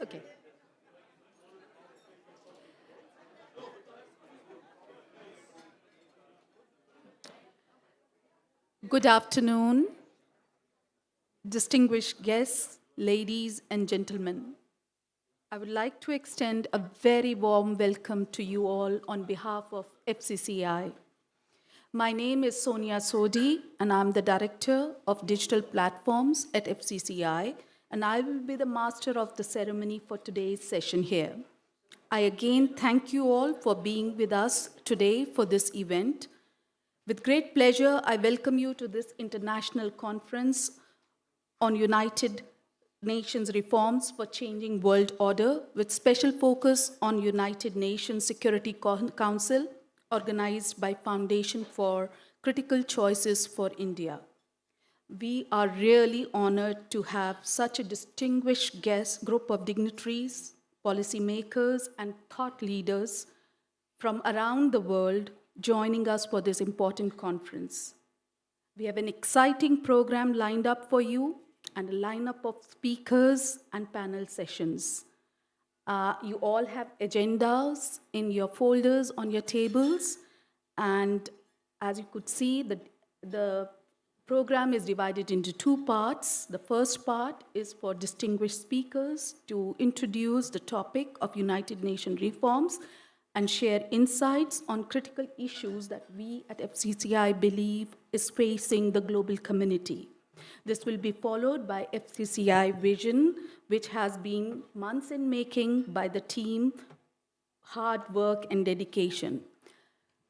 Okay. Good afternoon, distinguished guests, ladies and gentlemen. I would like to extend a very warm welcome to you all on behalf of FCCI. My name is Sonia Sodi, and I'm the Director of Digital Platforms at FCCI, and I will be the master of the ceremony for today's session here. I again thank you all for being with us today for this event. With great pleasure, I welcome you to this international conference on United Nations reforms for changing world order with special focus on United Nations Security Council organized by Foundation for Critical Choices for India. We are really honored to have such a distinguished guest group of dignitaries, policymakers, and thought leaders from around the world joining us for this important conference. We have an exciting program lined up for you and a lineup of speakers and panel sessions. You all have agendas in your folders on your tables, and as you could see, the program is divided into two parts. The first part is for distinguished speakers to introduce the topic of United Nations reforms and share insights on critical issues that we at FCCI believe is facing the global community. This will be followed by FCCI Vision, which has been months in making by the team, hard work and dedication.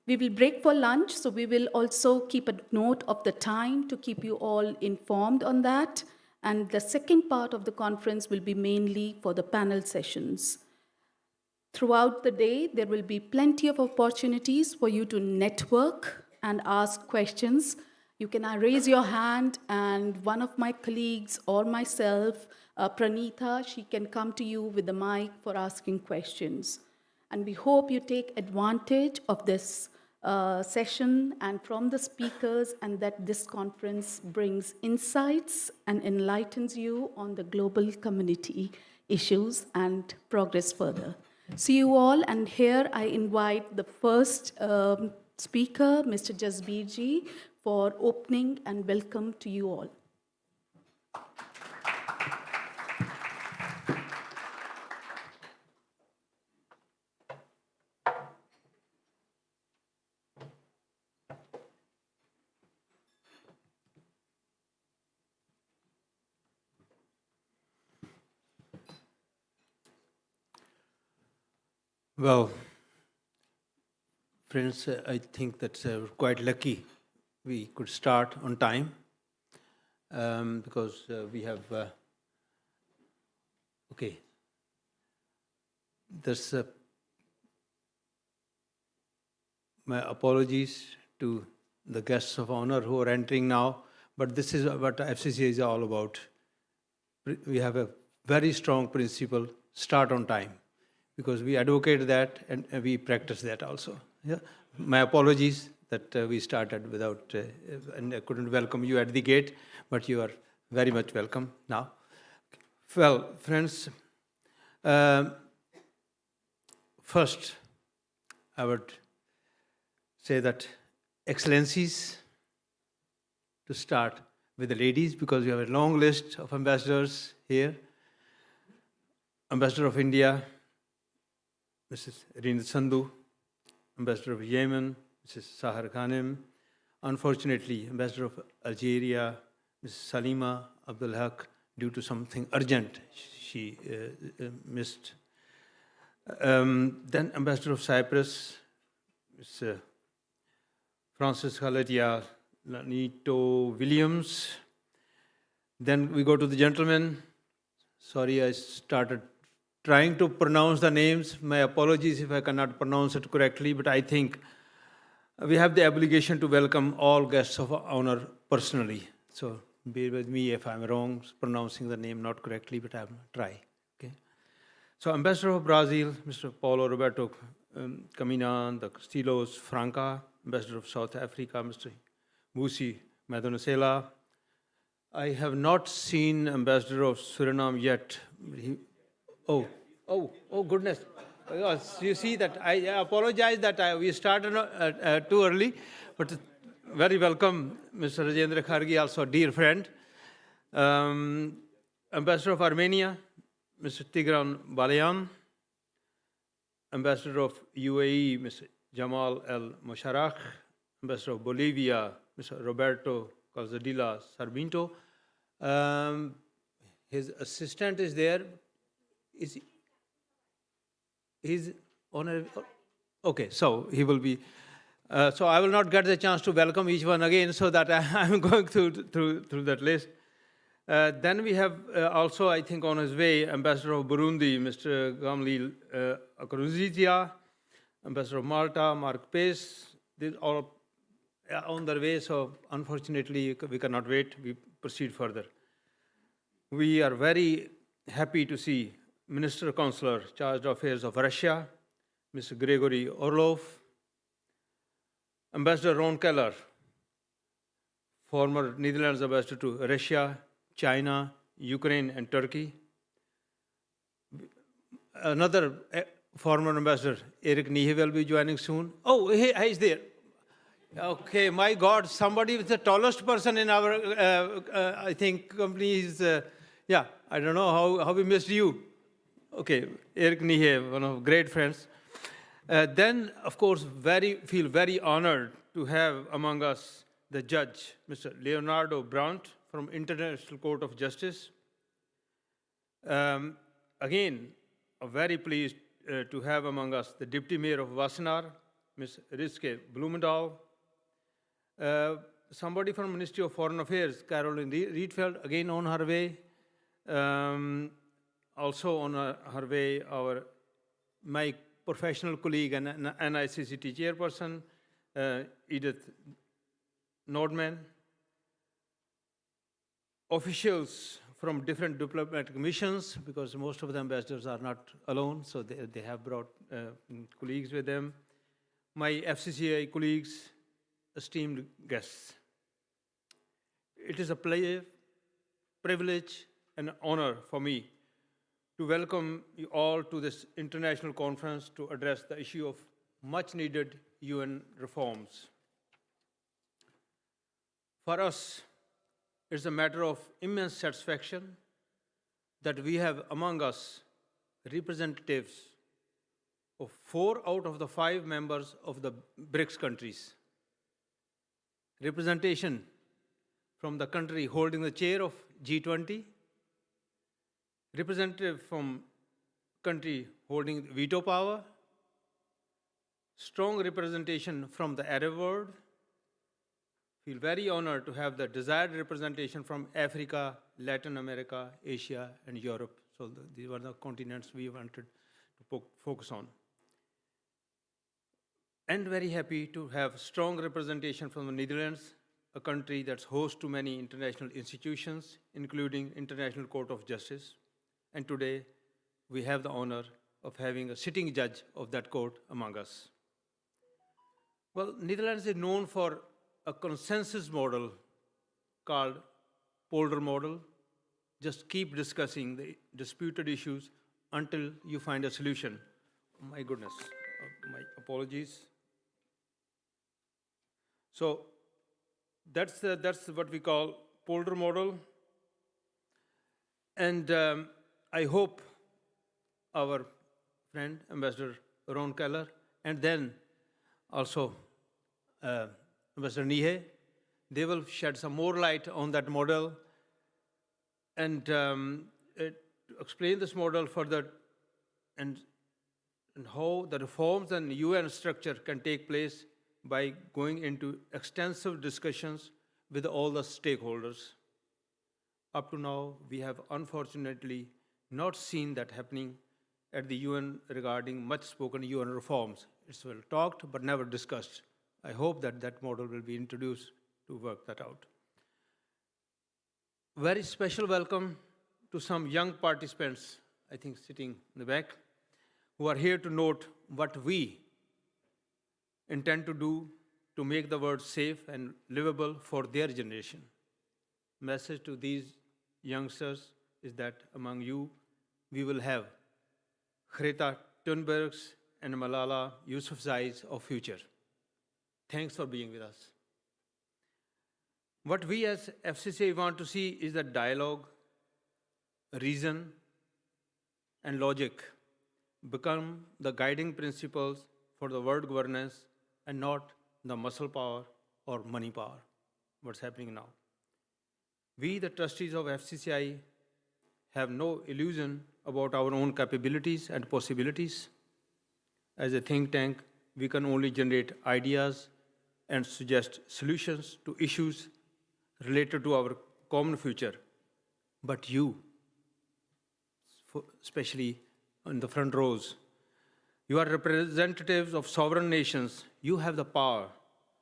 We will break for lunch, so we will also keep a note of the time to keep you all informed on that. And the second part of the conference will be mainly for the panel sessions. Throughout the day, there will be plenty of opportunities for you to network and ask questions. You can raise your hand, and one of my colleagues or myself, Pranitha, she can come to you with the mic for asking questions. And we hope you take advantage of this session and from the speakers, and that this conference brings insights and enlightens you on the global community issues and progress further. See you all, and here I invite the first speaker, Mr. Jasbirji, for opening and welcome to you all. Well, friends, I think that we're quite lucky we could start on time because we have, okay, there's my apologies to the guests of honor who are entering now, but this is what FCCI is all about. We have a very strong principle, start on time, because we advocate that and we practice that also. Yeah? My apologies that we started without, and I couldn't welcome you at the gate, but you are very much welcome now. Well, friends, first, I would say that excellencies, to start with the ladies, because we have a long list of ambassadors here. Ambassador of India, Mrs. Rinat Sandhu, Ambassador of Yemen, Mrs. Sahar Khanim, unfortunately, Ambassador of Algeria, Mrs. Salima Abdul Haq, due to something urgent, she missed. Then Ambassador of Cyprus, Mrs. Francis Khalatia Lanito Williams. Then we go to the gentlemen. Sorry, I started trying to pronounce the names. My apologies if I cannot pronounce it correctly, but I think we have the obligation to welcome all guests of honor personally. So bear with me if I'm wrong, pronouncing the name not correctly, but I'll try. Okay. So Ambassador of Brazil, Mr. Paulo Roberto Caminan da Castilhos Franca, Ambassador of South Africa, Mr. Musi Madonacela. I have not seen Ambassador of Suriname yet. Oh, goodness. Yes, you see that I apologize that we started too early, but very welcome, Mr. Rajendra Khargi, also a dear friend. Ambassador of Armenia, Mr. Tigran Balayan, Ambassador of UAE, Mr. Jamal El Mosharakh, Ambassador of Bolivia, Mr. Roberto Calzadilla Sarmiento. His assistant is there. He's on okay, so he will be. So I will not get the chance to welcome each one again, so that I'm going through that list. Then we have also, I think, on his way, Ambassador of Burundi, Mr. Gamliel Akaruzizia, Ambassador of Malta, Mark Pace. These all on their way, so unfortunately we cannot wait. We proceed further. We are very happy to see Minister Consular, Chargé d'Affaires of Russia, Mr. Gregory Orlov, Ambassador Ron Keller, former Netherlands ambassador to Russia, China, Ukraine, and Turkey. Another former ambassador, Eric Nihe, will be joining soon. Oh, he's there. Okay, my God, somebody with the tallest person in our, I think, company is, yeah, I don't know how we missed you. Okay, Eric Nihe, one of great friends. Then, of course, feel very honored to have among us the judge, Mr. Leonardo Brandt from International Court of Justice. Again, very pleased to have among us the Deputy Mayor of Wassenaar, Ms. Rizke Blumendahl. Somebody from Ministry of Foreign Affairs, Caroline Riedfeld, again on her way. Also on her way, my professional colleague and NICCT chairperson, Edith Nordman. Officials from different diplomatic missions, because most of the ambassadors are not alone, so they have brought colleagues with them. My FCCI colleagues, esteemed guests. It is a privilege and honor for me to welcome you all to this international conference to address the issue of much needed UN reforms. For us, it's a matter of immense satisfaction that we have among us representatives of 4 out of the 5 members of the BRICS countries. Representation from the country holding the chair of G20, representative from country holding veto power, strong representation from the Arab world. Feel very honored to have the desired representation from Africa, Latin America, Asia, and Europe. So these were the continents we wanted to focus on. And very happy to have strong representation from the Netherlands, a country that's host to many international institutions, including International Court of Justice. And today, we have the honor of having a sitting judge of that court among us. Well, Netherlands is known for a consensus model called polder model. Just keep discussing the disputed issues until you find a solution. Oh my goodness, my apologies. So that's what we call polder model. And I hope our friend, Ambassador Ron Keller, and then also Ambassador Nihe, they will shed some more light on that model and explain this model further and how the reforms and UN structure can take place by going into extensive discussions with all the stakeholders. Up to now, we have unfortunately not seen that happening at the UN regarding much spoken UN reforms. It's well talked, but never discussed. I hope that that model will be introduced to work that out. Very special welcome to some young participants, I think sitting in the back, who are here to note what we intend to do to make the world safe and livable for their generation. Message to these youngsters is that among you, we will have Greta Thunberg's and Malala Yousafzai's of future. Thanks for being with us. What we as FCCI want to see is that dialogue, reason, and logic become the guiding principles for the world governance and not the muscle power or money power, what's happening now. We, the trustees of FCCI, have no illusion about our own capabilities and possibilities. As a think tank, we can only generate ideas and suggest solutions to issues related to our common future. But you, especially in the front rows, you are representatives of sovereign nations. You have the power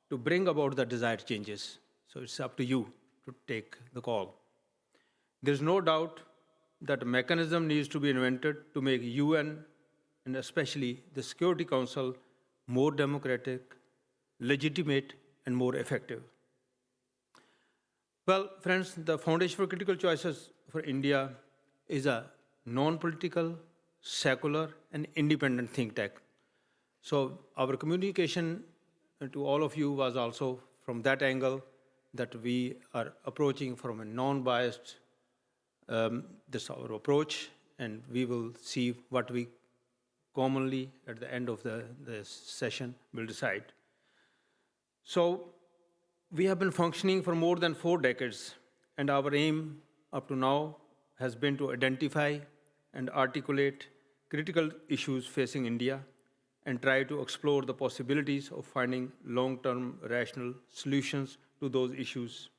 to bring about the desired changes. So it's up to you to take the call. There's no doubt that a mechanism needs to be invented to make UN and especially the Security Council more democratic, legitimate, and more effective. Well, friends, the Foundation for Critical Choices for India is a non-political, secular, and independent think tank. So our communication to all of you was also from that angle, that we are approaching from a non-biased, this is our approach, and we will see what we commonly at the end of the session will decide. So we have been functioning for more than 4 decades, and our aim up to now has been to identify and articulate critical issues facing India and try to explore the possibilities of finding long-term rational solutions to those issues.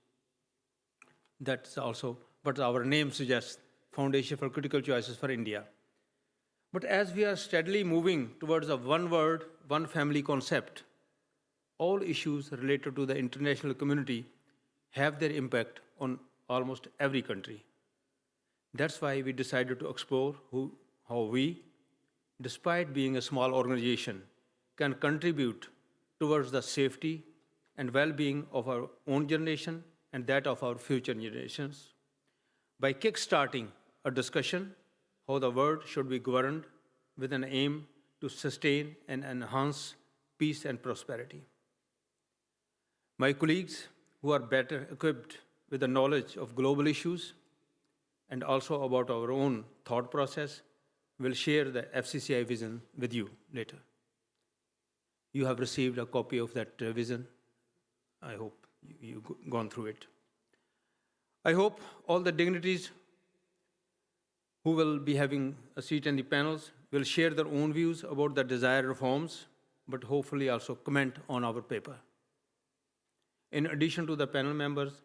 That's also what our name suggests, Foundation for Critical Choices for India. But as we are steadily moving towards a one word, one family concept, all issues related to the international community have their impact on almost every country. That's why we decided to explore how we, despite being a small organization, can contribute towards the safety and well-being of our own generation and that of our future generations by kick-starting a discussion how the world should be governed with an aim to sustain and enhance peace and prosperity. My colleagues, who are better equipped with the knowledge of global issues and also about our own thought process, will share the FCCI vision with you later. You have received a copy of that vision. I hope you've gone through it. I hope all the dignitaries who will be having a seat in the panels will share their own views about the desired reforms, but hopefully also comment on our paper. In addition to the panel members,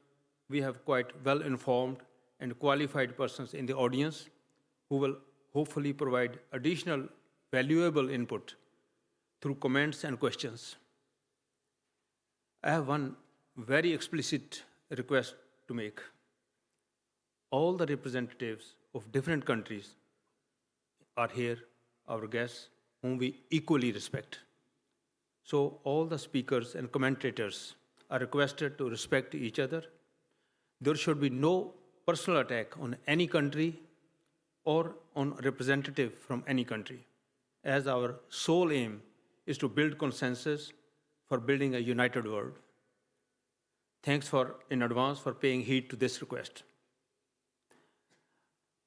we have quite well-informed and qualified persons in the audience who will hopefully provide additional valuable input through comments and questions. I have one very explicit request to make. All the representatives of different countries are here, our guests, whom we equally respect. So all the speakers and commentators are requested to respect each other. There should be no personal attack on any country or on a representative from any country, as our sole aim is to build consensus for building a united world. Thanks in advance for paying heed to this request.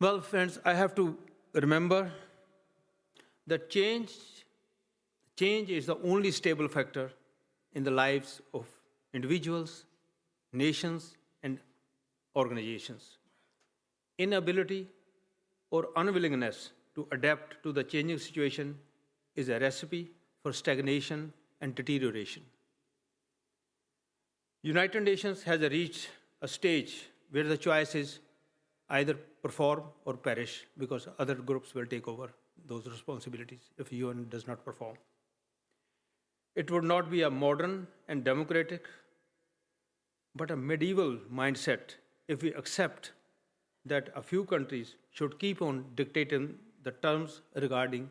Well, friends, I have to remember that change is the only stable factor in the lives of individuals, nations, and organizations. Inability or unwillingness to adapt to the changing situation is a recipe for stagnation and deterioration. United Nations has reached a stage where the choice is either perform or perish, because other groups will take over those responsibilities if UN does not perform. It would not be a modern and democratic, but a medieval mindset if we accept that a few countries should keep on dictating the terms regarding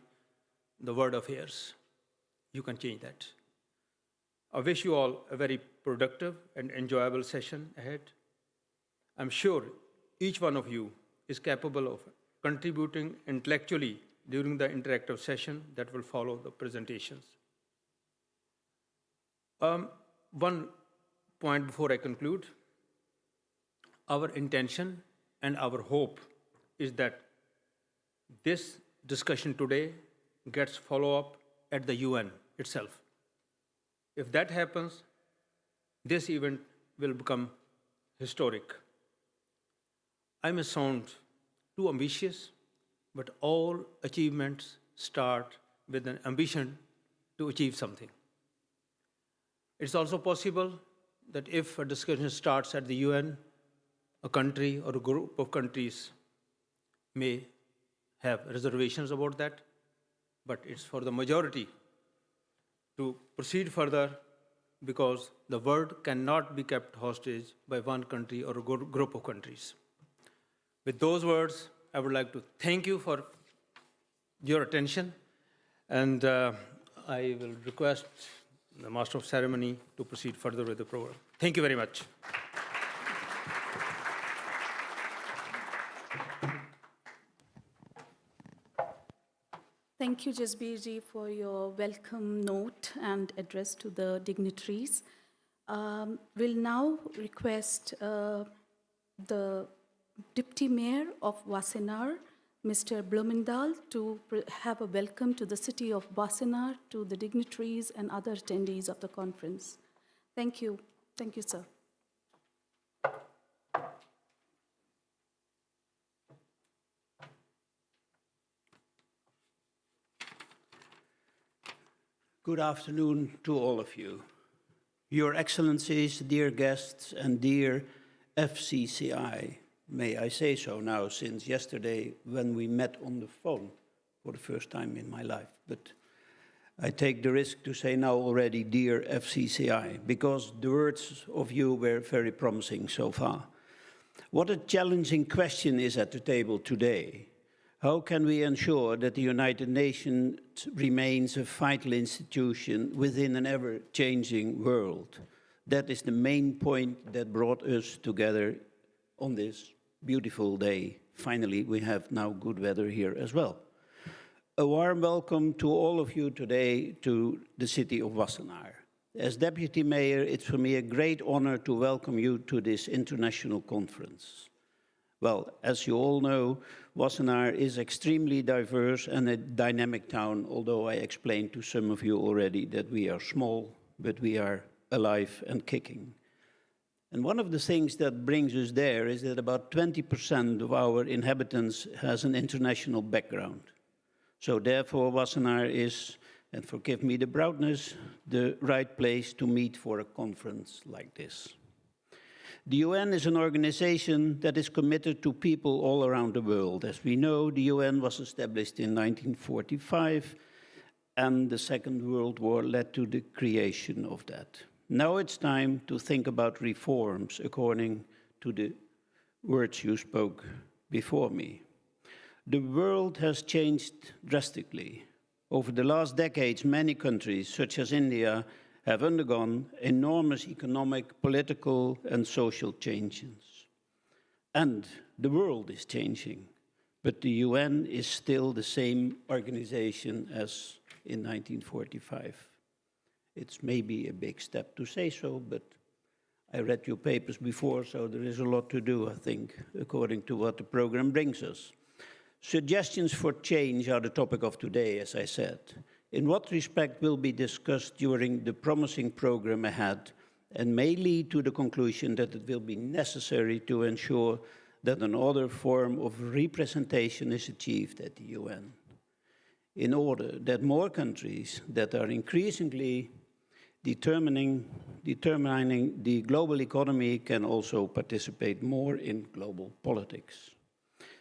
the world affairs. You can change that. I wish you all a very productive and enjoyable session ahead. I'm sure each one of you is capable of contributing intellectually during the interactive session that will follow the presentations. One point before I conclude. Our intention and our hope is that this discussion today gets follow-up at the UN itself. If that happens, this event will become historic. I may sound too ambitious, but all achievements start with an ambition to achieve something. It's also possible that if a discussion starts at the UN, a country or a group of countries may have reservations about that, but it's for the majority to proceed further because the world cannot be kept hostage by one country or a group of countries. With those words, I would like to thank you for your attention, and I will request the Master of Ceremony to proceed further with the program. Thank you very much. Thank you, Jasbir ji, for your welcome note and address to the dignitaries. We'll now request the Deputy Mayor of Wassenaar, Mr. Blumendal, to have a welcome to the city of Wassenaar, to the dignitaries and other attendees of the conference. Thank you. Thank you, sir. Good afternoon to all of you. Your Excellencies, dear guests, and dear FCCI, may I say so now, since yesterday when we met on the phone for the first time in my life. But I take the risk to say now already, dear FCCI, because the words of you were very promising so far. What a challenging question is at the table today. How can we ensure that the United Nations remains a vital institution within an ever-changing world? That is the main point that brought us together on this beautiful day. Finally, we have now good weather here as well. A warm welcome to all of you today to the city of Wassenaar. As Deputy Mayor, it's for me a great honor to welcome you to this international conference. Well, as you all know, Wassenaar is extremely diverse and a dynamic town, although I explained to some of you already that we are small, but we are alive and kicking. And one of the things that brings us there is that about 20% of our inhabitants has an international background. So therefore, Wassenaar is, and forgive me the broadness, the right place to meet for a conference like this. The UN is an organization that is committed to people all around the world. As we know, the UN was established in 1945, and the Second World War led to the creation of that. Now it's time to think about reforms according to the words you spoke before me. The world has changed drastically. Over the last decades, many countries, such as India, have undergone enormous economic, political, and social changes. And the world is changing, but the UN is still the same organization as in 1945. It's maybe a big step to say so, but I read your papers before, so there is a lot to do, I think, according to what the program brings us. Suggestions for change are the topic of today, as I said. In what respect will be discussed during the promising program ahead and may lead to the conclusion that it will be necessary to ensure that another form of representation is achieved at the UN, in order that more countries that are increasingly determining the global economy can also participate more in global politics.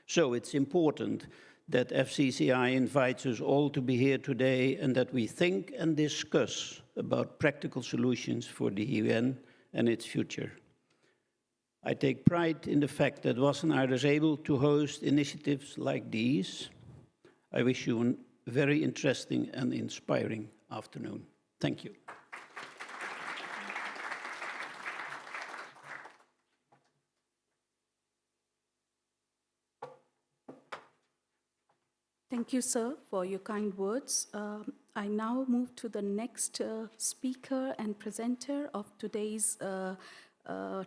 So it's important that FCCI invites us all to be here today and that we think and discuss about practical solutions for the UN and its future. I take pride in the fact that Wassenaar is able to host initiatives like these. I wish you a very interesting and inspiring afternoon. Thank you. Thank you, sir, for your kind words. I now move to the next speaker and presenter of today's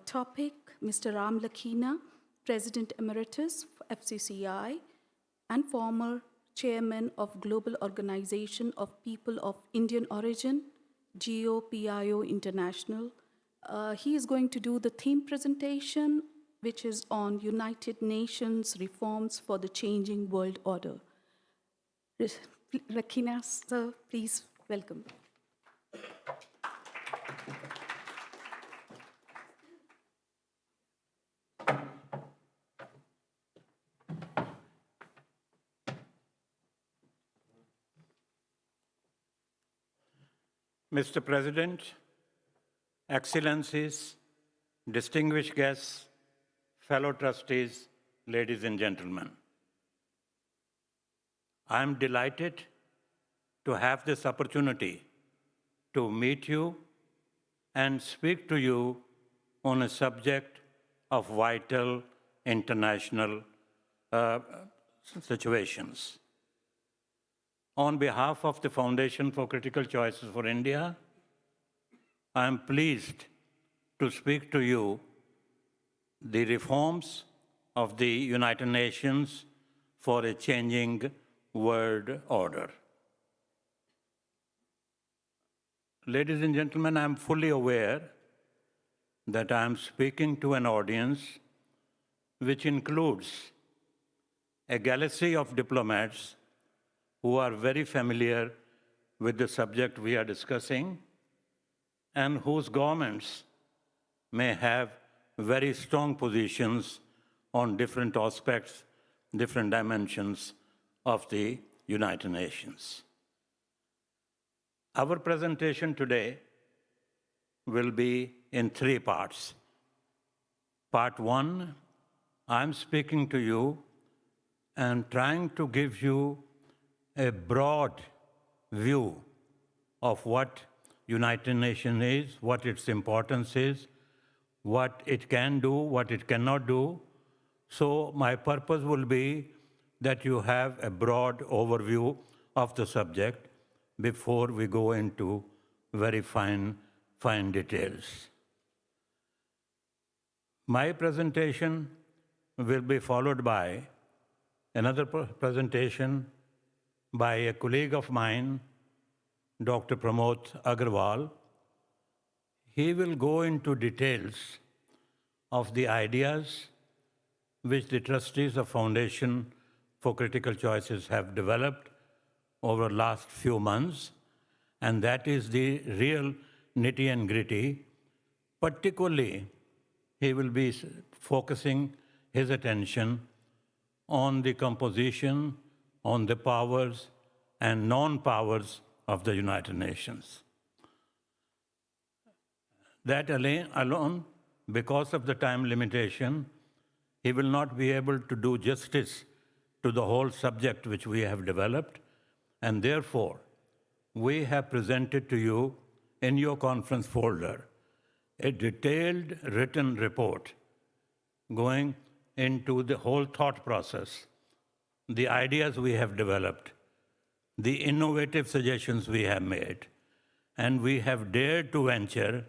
topic, Mr. Ram Lakina, President Emeritus for FCCI and former Chairman of Global Organization of People of Indian Origin, GOPIO International. He is going to do the theme presentation, which is on United Nations reforms for the changing world order. Rakina, sir, please welcome. Mr. President, Excellencies, distinguished guests, fellow trustees, ladies and gentlemen. I am delighted to have this opportunity to meet you and speak to you on a subject of vital international situations. On behalf of the Foundation for Critical Choices for India, I am pleased to speak to you the reforms of the United Nations for a changing world order. Ladies and gentlemen, I am fully aware that I am speaking to an audience which includes a galaxy of diplomats who are very familiar with the subject we are discussing and whose governments may have very strong positions on different aspects, different dimensions of the United Nations. Our presentation today will be in three parts. Part one, I'm speaking to you and trying to give you a broad view of what United Nations is, what its importance is, what it can do, what it cannot do. So my purpose will be that you have a broad overview of the subject before we go into very fine details. My presentation will be followed by another presentation by a colleague of mine, Dr. Pramod Agarwal. He will go into details of the ideas which the trustees of Foundation for Critical Choices have developed over the last few months, and that is the real nitty and gritty. Particularly, he will be focusing his attention on the composition, on the powers and non-powers of the United Nations. That alone, because of the time limitation, he will not be able to do justice to the whole subject which we have developed, and therefore, we have presented to you in your conference folder a detailed written report going into the whole thought process, the ideas we have developed, the innovative suggestions we have made, and we have dared to venture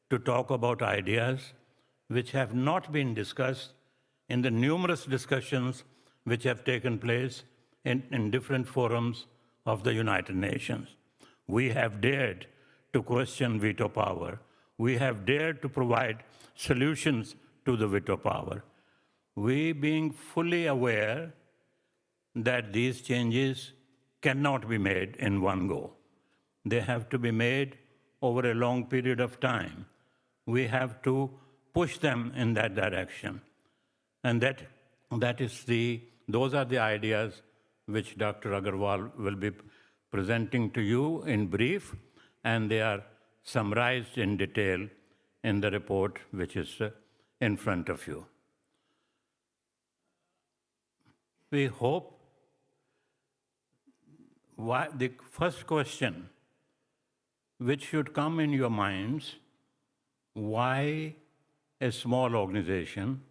to talk about ideas which have not been discussed in the numerous discussions which have taken place in different forums of the United Nations. We have dared to question veto power. We have dared to provide solutions to the veto power. We being fully aware that these changes cannot be made in one go. They have to be made over a long period of time. We have to push them in that direction. And those are the ideas which Dr. Agarwal will be presenting to you in brief, and they are summarized in detail in the report which is in front of you. We hope the first question which should come in your minds, why a small organization,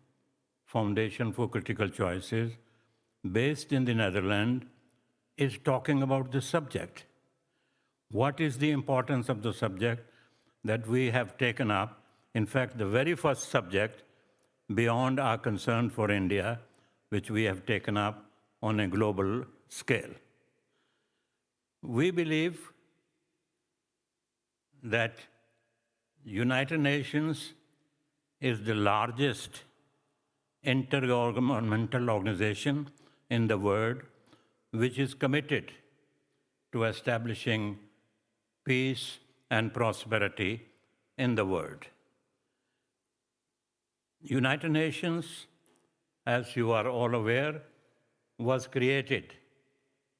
Foundation for Critical Choices, based in the Netherlands, is talking about the subject. What is the importance of the subject that we have taken up? In fact, the very first subject beyond our concern for India, which we have taken up on a global scale. We believe that United Nations is the largest intergovernmental organization in the world which is committed to establishing peace and prosperity in the world. United Nations, as you are all aware, was created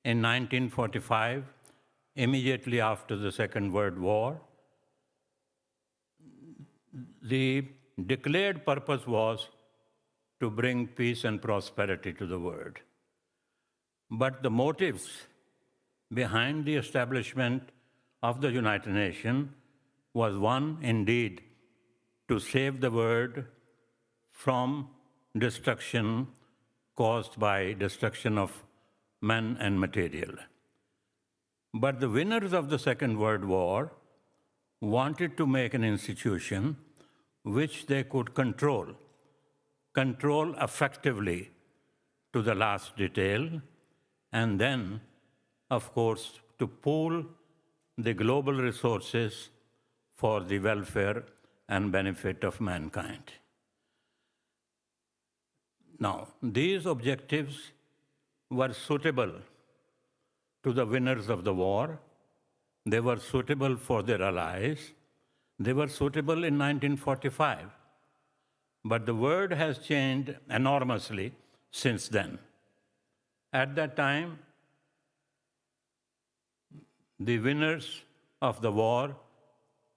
in 1945, immediately after the Second World War. The declared purpose was to bring peace and prosperity to the world. But the motives behind the establishment of the United Nations was one, indeed, to save the world from destruction caused by destruction of men and material. But the winners of the Second World War wanted to make an institution which they could control effectively to the last detail, and then, of course, to pool the global resources for the welfare and benefit of mankind. Now, these objectives were suitable to the winners of the war. They were suitable for their allies. They were suitable in 1945. But the world has changed enormously since then. At that time, the winners of the war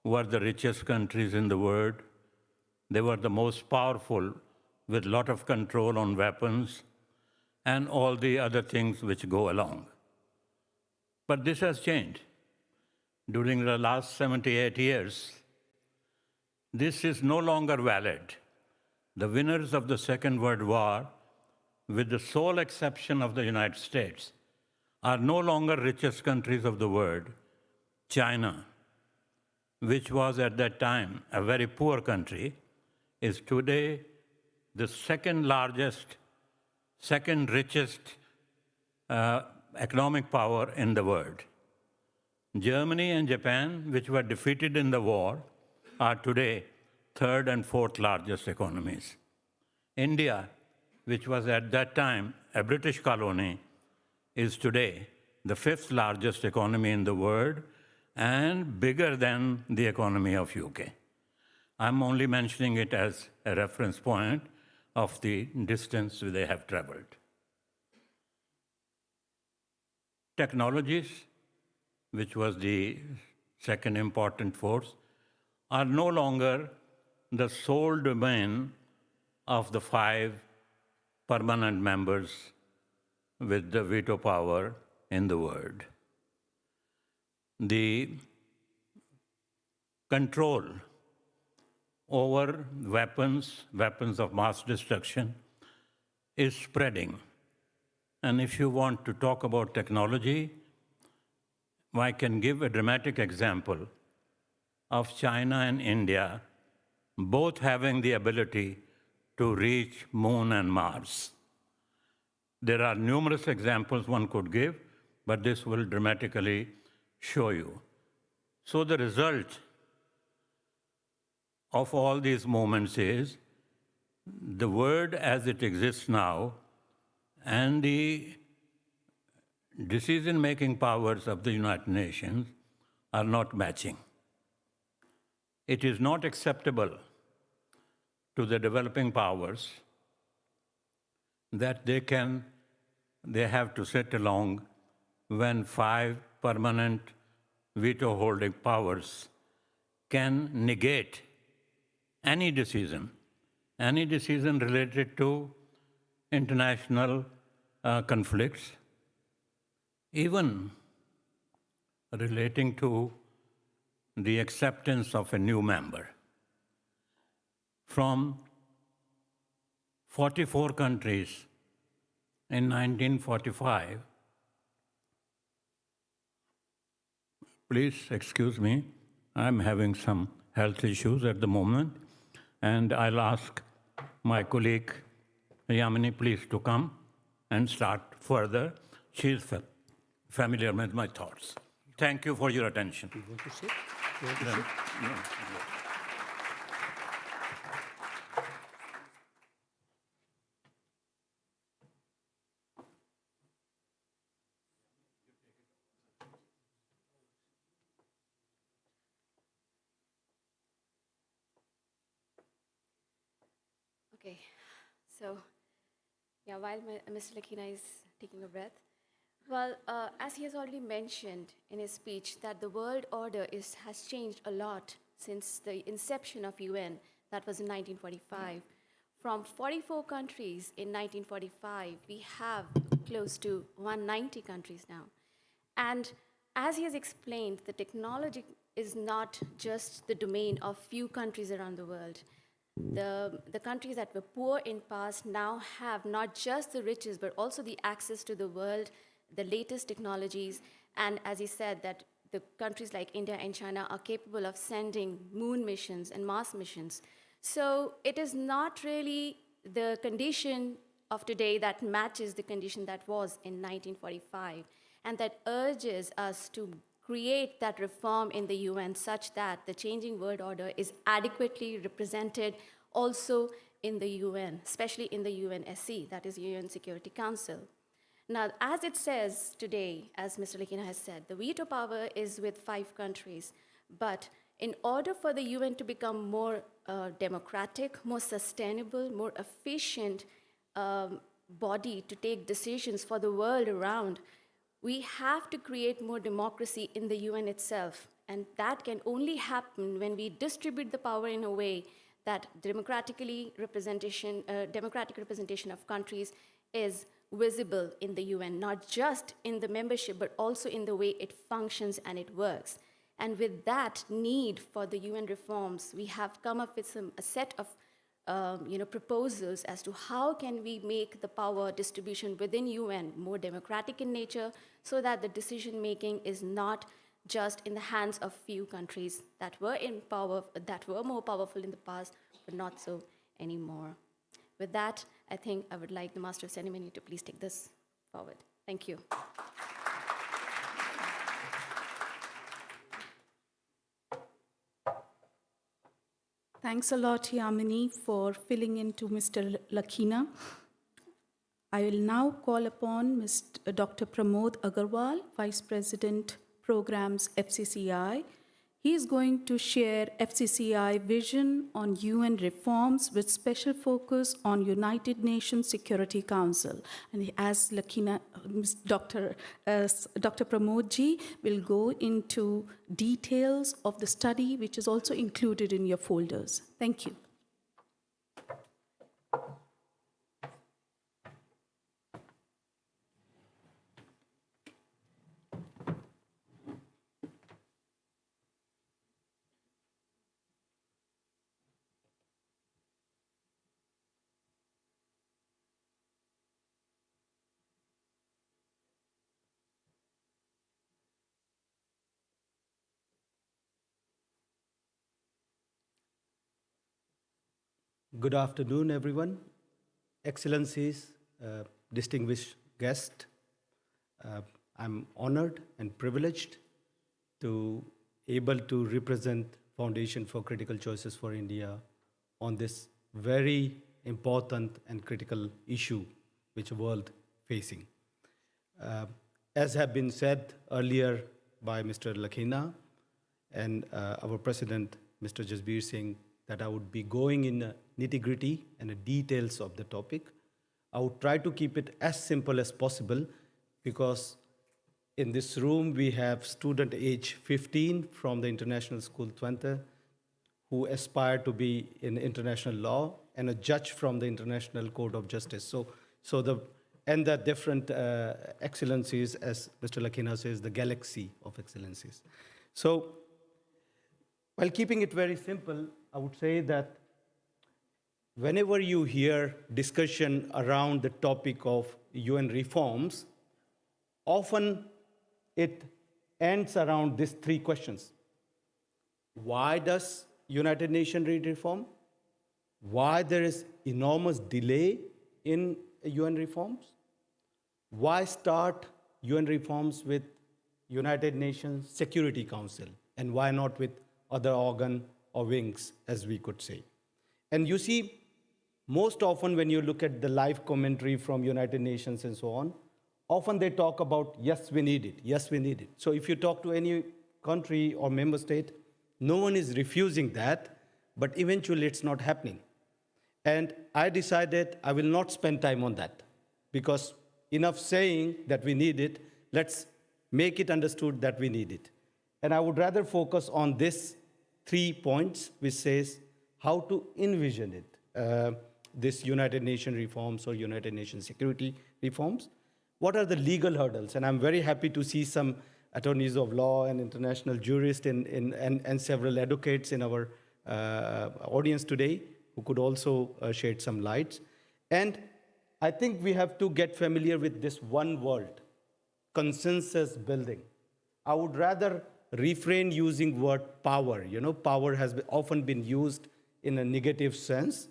were the richest countries in the world. They were the most powerful, with a lot of control on weapons and all the other things which go along. But this has changed. During the last 78 years, this is no longer valid. The winners of the Second World War, with the sole exception of the United States, are no longer richest countries of the world. China, which was at that time a very poor country, is today the second richest economic power in the world. Germany and Japan, which were defeated in the war, are today third and fourth largest economies. India, which was at that time a British colony, is today the fifth largest economy in the world and bigger than the economy of UK. I'm only mentioning it as a reference point of the distance they have traveled. Technologies, which was the second important force, are no longer the sole domain of the 5 permanent members with the veto power in the world. The control over weapons of mass destruction, is spreading. And if you want to talk about technology, I can give a dramatic example of China and India both having the ability to reach Moon and Mars. There are numerous examples one could give, but this will dramatically show you. So the result of all these moments is the world as it exists now and the decision-making powers of the United Nations are not matching. It is not acceptable to the developing powers that they have to sit along when 5 permanent veto-holding powers can negate any decision related to international conflicts, even relating to the acceptance of a new member. From 44 countries in 1945, please excuse me. I'm having some health issues at the moment, and I'll ask my colleague Yamini, please, to come and start further. She's familiar with my thoughts. Thank you for your attention. You want to sit? You want to sit? Okay, so yeah, while Mr. Lakina is taking a breath, well, as he has already mentioned in his speech, that the world order has changed a lot since the inception of UN, that was in 1945. From 44 countries in 1945, we have close to 190 countries now. And as he has explained, the technology is not just the domain of few countries around the world. The countries that were poor in past now have not just the riches, but also the access to the world, the latest technologies. And as he said, that the countries like India and China are capable of sending moon missions and Mars missions. So it is not really the condition of today that matches the condition that was in 1945, and that urges us to create that reform in the UN such that the changing world order is adequately represented also in the UN, especially in the UNSC, that is UN Security Council. Now, as it says today, as Mr. Lakina has said, the veto power is with 5 countries, but in order for the UN to become more democratic, more sustainable, more efficient body to take decisions for the world around, we have to create more democracy in the UN itself. And that can only happen when we distribute the power in a way that democratic representation of countries is visible in the UN, not just in the membership, but also in the way it functions and it works. And with that need for the UN reforms, we have come up with a set of proposals as to how can we make the power distribution within UN more democratic in nature, so that the decision-making is not just in the hands of few countries that were in power, that were more powerful in the past, but not so anymore. With that, I think I would like the Master of Ceremony to please take this forward. Thank you. Thanks a lot, Yamini, for filling in to Mr. Lakina. I will now call upon Dr. Pramod Agarwal, Vice President, Programs, FCCI. He is going to share FCCI vision on UN reforms with special focus on United Nations Security Council. And as Lakina, Dr. Pramodji will go into details of the study, which is also included in your folders. Thank you. Good afternoon, everyone. Excellencies, distinguished guests, I'm honored and privileged to able to represent Foundation for Critical Choices for India on this very important and critical issue which the world facing. As have been said earlier by Mr. Lakina and our President, Mr. Jasbir Singh, that I would be going in nitty-gritty and the details of the topic. I would try to keep it as simple as possible, because in this room we have student age 15 from the International School Twente who aspire to be in international law, and a judge from the International Court of Justice. And the different excellencies, as Mr. Lakina says, the galaxy of excellencies. So, while keeping it very simple, I would say that whenever you hear discussion around the topic of UN reforms, often it ends around these three questions. Why does United Nations need reform? Why there is enormous delay in UN reforms? Why start UN reforms with United Nations Security Council? And why not with other organ or wings, as we could say? And you see, most often when you look at the live commentary from United Nations and so on, often they talk about, yes, we need it, yes, we need it. So if you talk to any country or member state, no one is refusing that, but eventually it's not happening. And I decided I will not spend time on that, because enough saying that we need it, let's make it understood that we need it. And I would rather focus on this 3 points, which says how to envision it, this United Nations reforms or United Nations security reforms. What are the legal hurdles? And I'm very happy to see some attorneys of law and international jurists and several advocates in our audience today who could also shed some lights. And I think we have to get familiar with this one word, consensus building. I would rather refrain using word power. You know, power has often been used in a negative sense.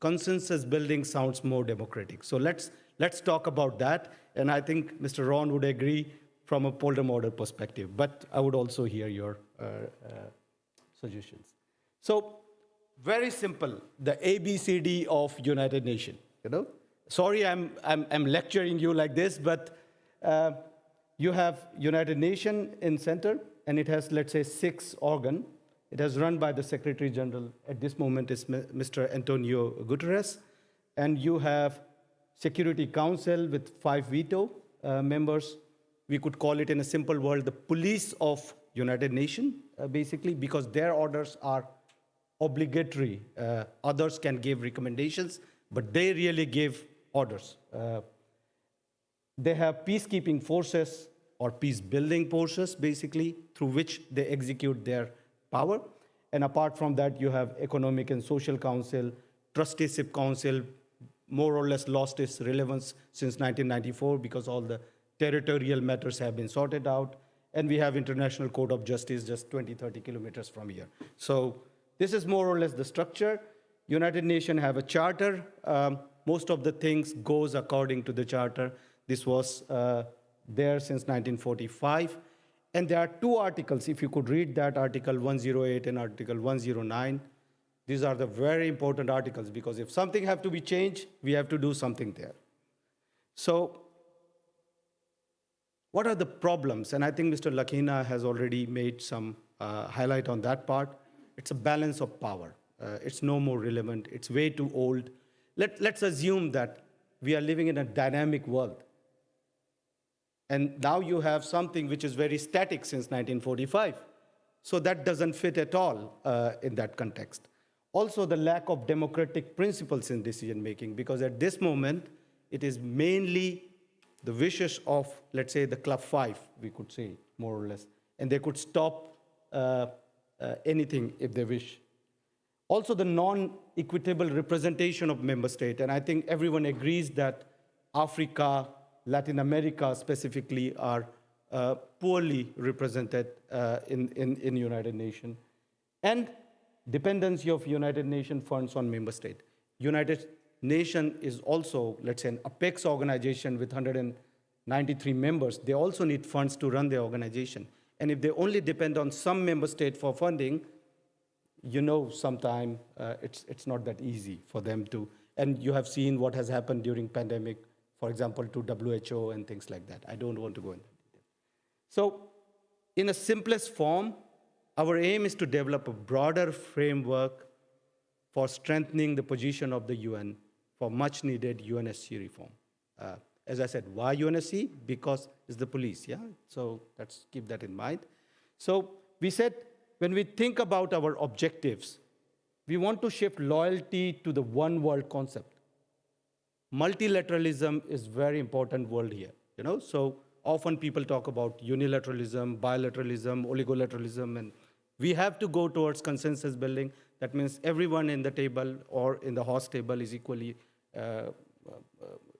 Consensus building sounds more democratic. So let's talk about that. And I think Mr. Ron would agree from a polder model perspective, but I would also hear your suggestions. So very simple, the ABCD of United Nations, you know. Sorry, I'm lecturing you like this, but you have United Nations in center, and it has, let's say, 6 organs. It is run by the Secretary General. At this moment is Mr. Antonio Guterres. And you have Security Council with 5 veto members. We could call it in a simple word, the police of United Nations, basically, because their orders are obligatory. Others can give recommendations, but they really give orders. They have peacekeeping forces or peace-building forces, basically, through which they execute their power. And apart from that, you have Economic and Social Council, Trusteeship Council, more or less lost its relevance since 1994 because all the territorial matters have been sorted out. And we have International Court of Justice just 20, 30 kilometers from here. So this is more or less the structure. United Nations have a charter. Most of the things goes according to the charter. This was there since 1945. And there are 2 articles, if you could read that, Article 108 and Article 109. These are the very important articles, because if something have to be changed, we have to do something there. So what are the problems? And I think Mr. Lakhina has already made some highlight on that part. It's a balance of power. It's no more relevant. It's way too old. Let's assume that we are living in a dynamic world. And now you have something which is very static since 1945. So that doesn't fit at all in that context. Also, the lack of democratic principles in decision-making, because at this moment, it is mainly the wishes of, let's say, the Club 5, we could say, more or less. And they could stop anything if they wish. Also, the non-equitable representation of member states. And I think everyone agrees that Africa, Latin America specifically, are poorly represented in United Nations. And dependency of United Nations funds on member state. United Nations is also, let's say, an apex organization with 193 members. They also need funds to run their organization. And if they only depend on some member state for funding, you know, sometimes it's not that easy for them to. And you have seen what has happened during pandemic, for example, to WHO and things like that. I don't want to go into detail. So in a simplest form, our aim is to develop a broader framework for strengthening the position of the UN for much needed UNSC reform. As I said, why UNSC? Because it's the police, yeah? So let's keep that in mind. So we said, when we think about our objectives, we want to shift loyalty to the one world concept. Multilateralism is very important word here, you know? So often people talk about unilateralism, bilateralism, oligolateralism, and we have to go towards consensus building. That means everyone in the table or in the host table is equally,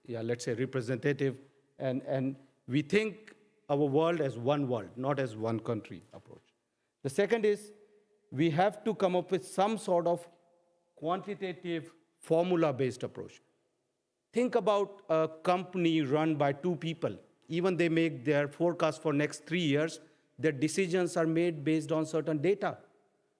let's say, representative. And we think our world as one world, not as one country approach. The second is we have to come up with some sort of quantitative formula-based approach. Think about a company run by two people. Even they make their forecast for next 3 years, their decisions are made based on certain data.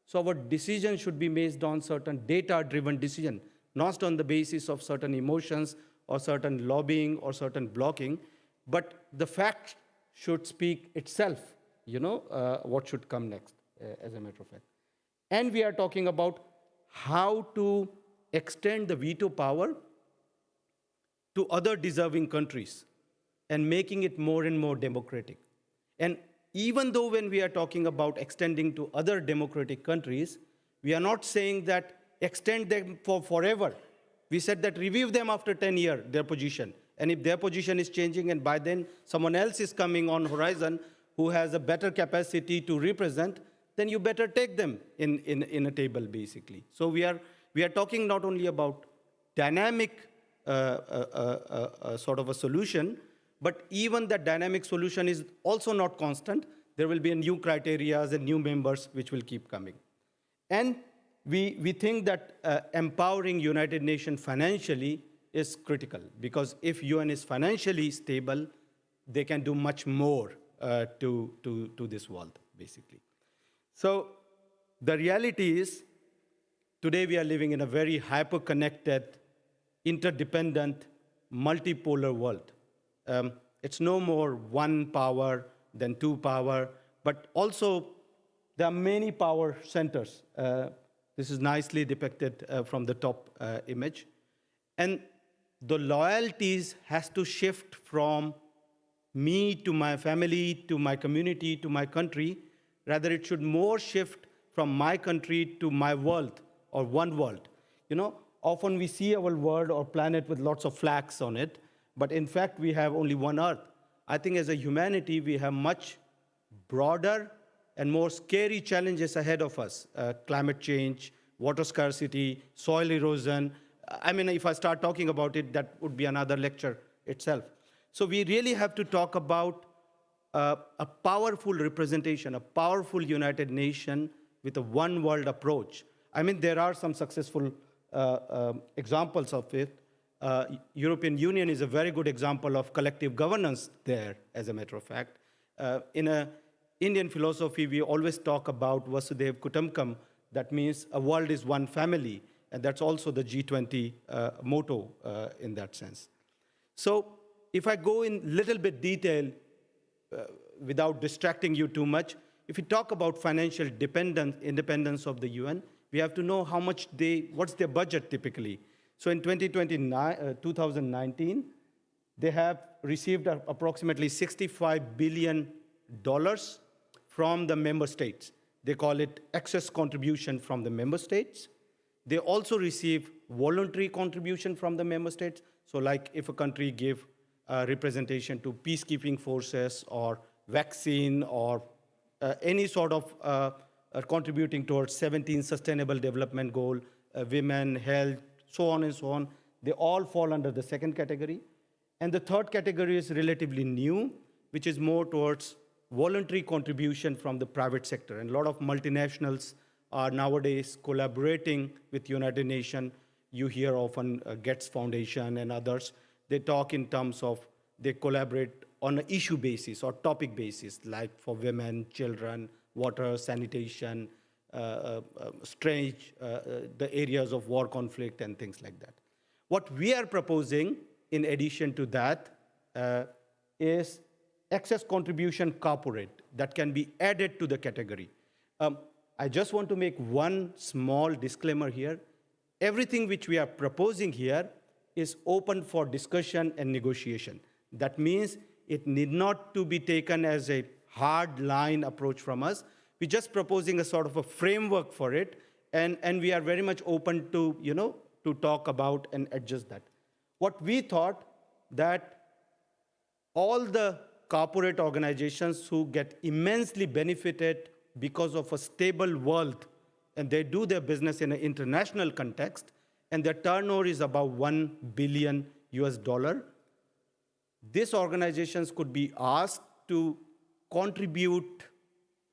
So our decision should be based on certain data-driven decision, not on the basis of certain emotions or certain lobbying or certain blocking, but the fact should speak itself, what should come next, as a matter of fact. And we are talking about how to extend the veto power to other deserving countries and making it more and more democratic. And even though when we are talking about extending to other democratic countries, we are not saying that extend them for forever. We said that review them after 10 years, their position. And if their position is changing and by then someone else is coming on horizon who has a better capacity to represent, then you better take them in a table, basically. So we are talking not only about dynamic sort of a solution, but even that dynamic solution is also not constant. There will be new criteria and new members which will keep coming. And we think that empowering United Nations financially is critical, because if UN is financially stable, they can do much more to this world, basically. So the reality is, today we are living in a very hyper-connected, interdependent, multipolar world. It's no more one power than two power, but also there are many power centers. This is nicely depicted from the top image. And the loyalties has to shift from me to my family, to my community, to my country. Rather, it should more shift from my country to my world, or one world. Often we see our world or planet with lots of flags on it, but in fact, we have only one Earth. I think as a humanity, we have much broader and more scary challenges ahead of us. Climate change, water scarcity, soil erosion. I mean, if I start talking about it, that would be another lecture itself. So we really have to talk about a powerful representation, a powerful United Nations with a one world approach. I mean, there are some successful examples of it. European Union is a very good example of collective governance there, as a matter of fact. In an Indian philosophy, we always talk about Vasudhaiva Kutumbakam. That means a world is one family, and that's also the G20 motto in that sense. So if I go in little bit detail, without distracting you too much, if we talk about financial independence of the UN, we have to know how much what's their budget typically. So in 2019, they have received approximately $65 billion from the member states. They call it excess contribution from the member states. They also receive voluntary contribution from the member states. So like if a country give representation to peacekeeping forces or vaccine or any sort of contributing towards 17 Sustainable Development Goal, women, health, so on and so on, they all fall under the second category. And the third category is relatively new, which is more towards voluntary contribution from the private sector. And a lot of multinationals are nowadays collaborating with United Nations. You hear often Gates Foundation and others. They talk in terms of they collaborate on an issue basis or topic basis, like for women, children, water, sanitation, the areas of war conflict and things like that. What we are proposing, in addition to that, is excess contribution corporate that can be added to the category. I just want to make one small disclaimer here. Everything which we are proposing here is open for discussion and negotiation. That means it need not to be taken as a hard line approach from us. We're just proposing a sort of a framework for it, and we are very much open to, to talk about and adjust that. What we thought that all the corporate organizations who get immensely benefited because of a stable world, and they do their business in an international context, and their turnover is about $1 billion US. These organizations could be asked to contribute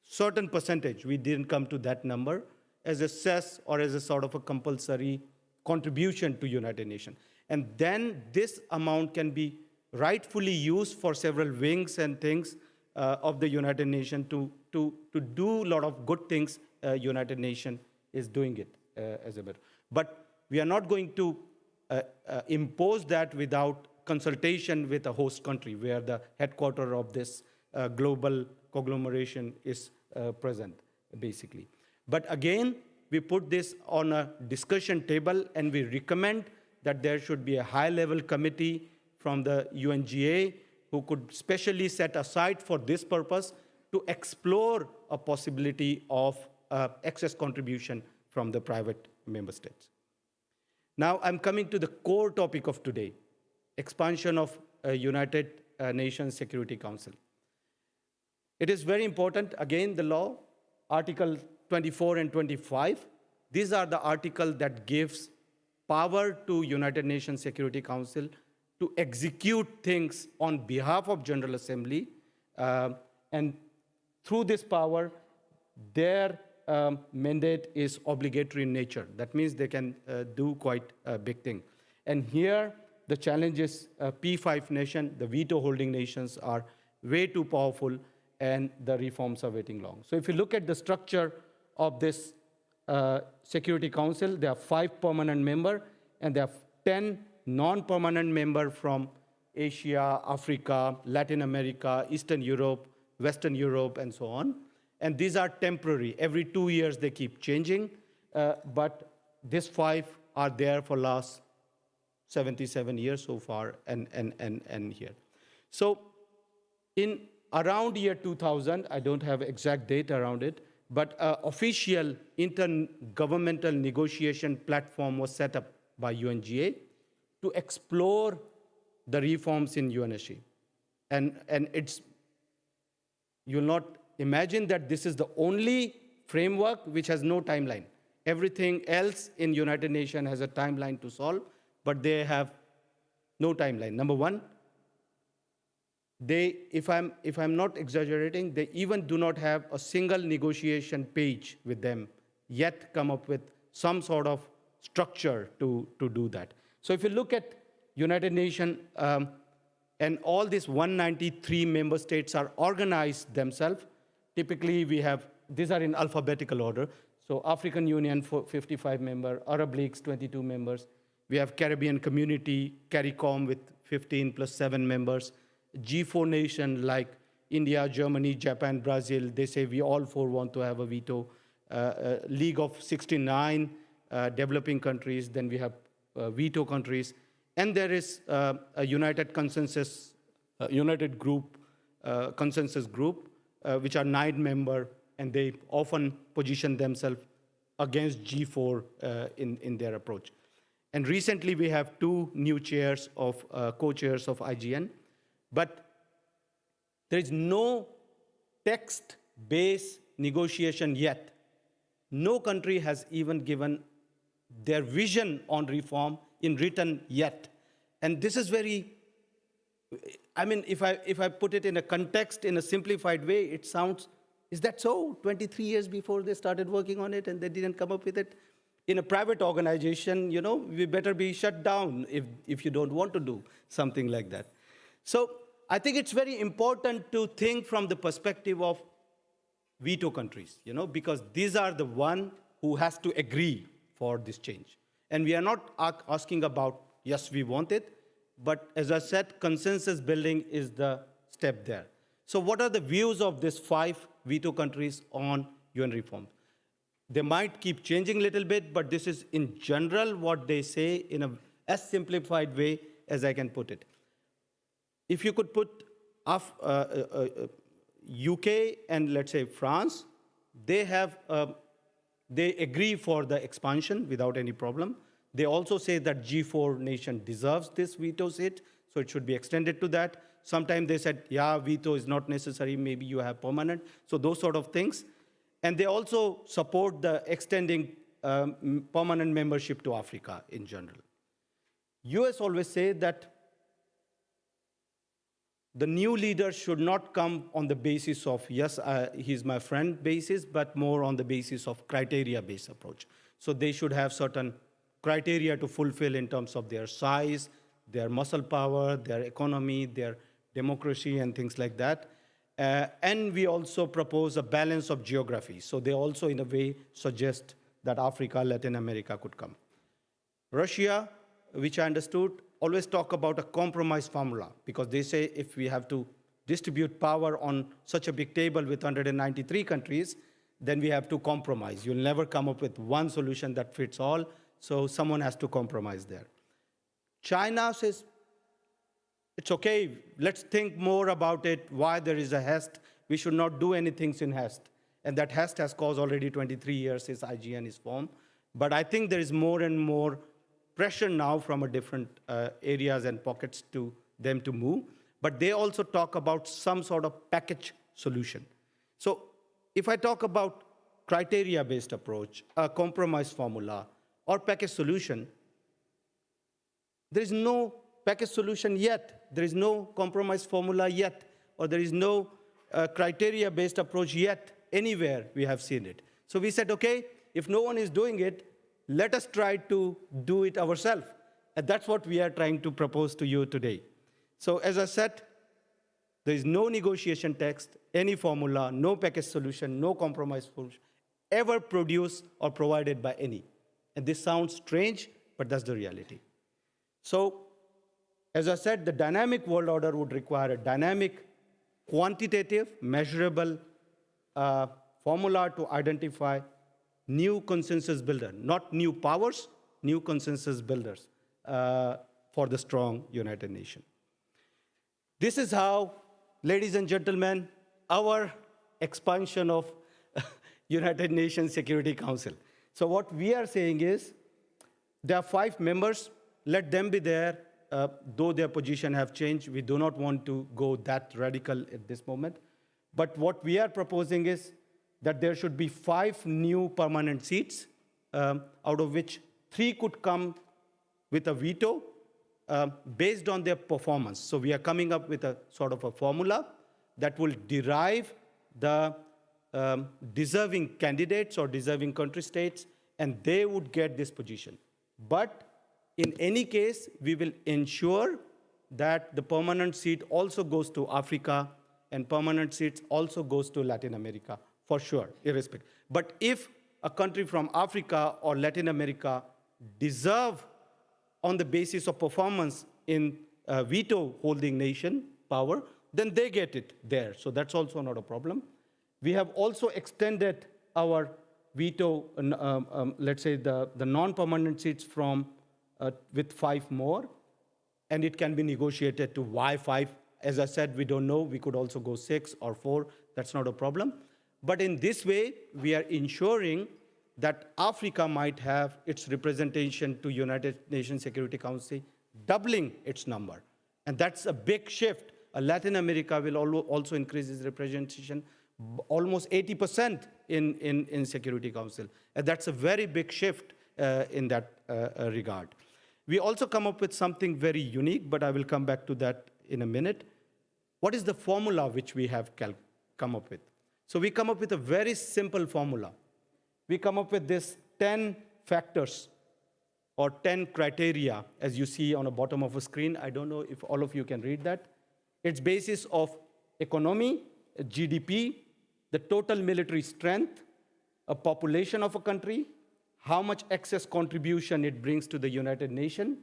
certain percentage, we didn't come to that number, as a cess or as a sort of a compulsory contribution to United Nations. And then this amount can be rightfully used for several wings and things of the United Nations to do a lot of good things. United Nations is doing it as a bit. But we are not going to impose that without consultation with a host country where the headquarters of this global conglomeration is present, basically. But again, we put this on a discussion table, and we recommend that there should be a high-level committee from the UNGA who could specially set aside for this purpose to explore a possibility of excess contribution from the private member states. Now, I'm coming to the core topic of today, expansion of United Nations Security Council. It is very important, again, the law, Article 24 and 25. These are the articles that gives power to United Nations Security Council to execute things on behalf of General Assembly. And through this power, their mandate is obligatory in nature. That means they can do quite a big thing. And here, the challenge is P5 nation, the veto-holding nations are way too powerful, and the reforms are waiting long. So if you look at the structure of this Security Council, there are 5 permanent members, and there are 10 non-permanent members from Asia, Africa, Latin America, Eastern Europe, Western Europe, and so on. And these are temporary. Every 2 years, they keep changing. But these 5 are there for last 77 years so far, and here. So in around year 2000, I don't have exact date around it, but an official intergovernmental negotiation platform was set up by UNGA to explore the reforms in UNSC. And it's, you'll not imagine that this is the only framework which has no timeline. Everything else in United Nations has a timeline to solve, but they have no timeline. Number one, they, if I'm not exaggerating, they even do not have a single negotiation page with them yet come up with some sort of structure to do that. So if you look at United Nations, and all these 193 member states are organized themselves, typically we have, these are in alphabetical order. So African Union, 55 members, Arab Leagues, 22 members. We have Caribbean Community, CARICOM with 15 plus 7 members. G4 nation like India, Germany, Japan, Brazil, they say we all 4 want to have a veto. League of 69 developing countries, then we have veto countries. And there is a united consensus, united group, consensus group, which are 9 members, and they often position themselves against G4 in their approach. And recently we have 2 new chairs of, co-chairs of IGN, but there is no text-based negotiation yet. No country has even given their vision on reform in written yet. And this is very, I mean, if I put it in a context, in a simplified way, it sounds, is that so? 23 years before they started working on it and they didn't come up with it? In a private organization, you know, we better be shut down if you don't want to do something like that. So I think it's very important to think from the perspective of veto countries, you know, because these are the one who has to agree for this change. And we are not asking about, yes, we want it, but as I said, consensus building is the step there. So what are the views of these 5 veto countries on UN reform? They might keep changing a little bit, but this is in general what they say in a as simplified way as I can put it. If you could put UK and let's say France, they have, they agree for the expansion without any problem. They also say that G4 nation deserves this veto seat, so it should be extended to that. Sometimes they said, yeah, veto is not necessary, maybe you have permanent. So those sort of things. And they also support the extending permanent membership to Africa in general. US always say that, the new leader should not come on the basis of, yes, he's my friend basis, but more on the basis of criteria-based approach. So they should have certain criteria to fulfill in terms of their size, their muscle power, their economy, their democracy, and things like that. And we also propose a balance of geography. So they also, in a way, suggest that Africa, Latin America could come. Russia, which I understood, always talk about a compromise formula, because they say if we have to distribute power on such a big table with 193 countries, then we have to compromise. You'll never come up with one solution that fits all, so someone has to compromise there. China says, it's okay, let's think more about it, why there is a haste. We should not do anything in haste. And that haste has caused already 23 years since IGN is formed. But I think there is more and more pressure now from a different areas and pockets to them to move. But they also talk about some sort of package solution. So if I talk about criteria-based approach, a compromise formula, or package solution, there is no package solution yet. There is no compromise formula yet, or there is no criteria-based approach yet anywhere we have seen it. So we said, okay, if no one is doing it, let us try to do it ourselves. And that's what we are trying to propose to you today. So as I said, there is no negotiation text, any formula, no package solution, no compromise solution ever produced or provided by any. And this sounds strange, but that's the reality. So as I said, the dynamic world order would require a dynamic, quantitative, measurable formula to identify new consensus builder, not new powers, new consensus builders for the strong United Nations. This is how, ladies and gentlemen, our expansion of United Nations Security Council. So what we are saying is, there are 5 members, let them be there, though their position have changed. We do not want to go that radical at this moment. But what we are proposing is that there should be 5 new permanent seats, out of which 3 could come with a veto based on their performance. So we are coming up with a sort of a formula that will derive the deserving candidates or deserving country states, and they would get this position. But in any case, we will ensure that the permanent seat also goes to Africa, and permanent seats also goes to Latin America, for sure, irrespective. But if a country from Africa or Latin America deserve on the basis of performance in veto holding nation power, then they get it there. So that's also not a problem. We have also extended our veto, let's say the non-permanent seats from with 5 more, and it can be negotiated to why 5. As I said, we don't know. We could also go 6 or 4. That's not a problem. But in this way, we are ensuring that Africa might have its representation to United Nations Security Council, doubling its number. And that's a big shift. Latin America will also increase its representation almost 80% in Security Council. And that's a very big shift in that regard. We also come up with something very unique, but I will come back to that in a minute. What is the formula which we have come up with? So we come up with a very simple formula. We come up with this 10 factors or 10 criteria, as you see on the bottom of a screen. I don't know if all of you can read that. It's basis of economy, GDP, the total military strength, a population of a country, how much excess contribution it brings to the United Nations,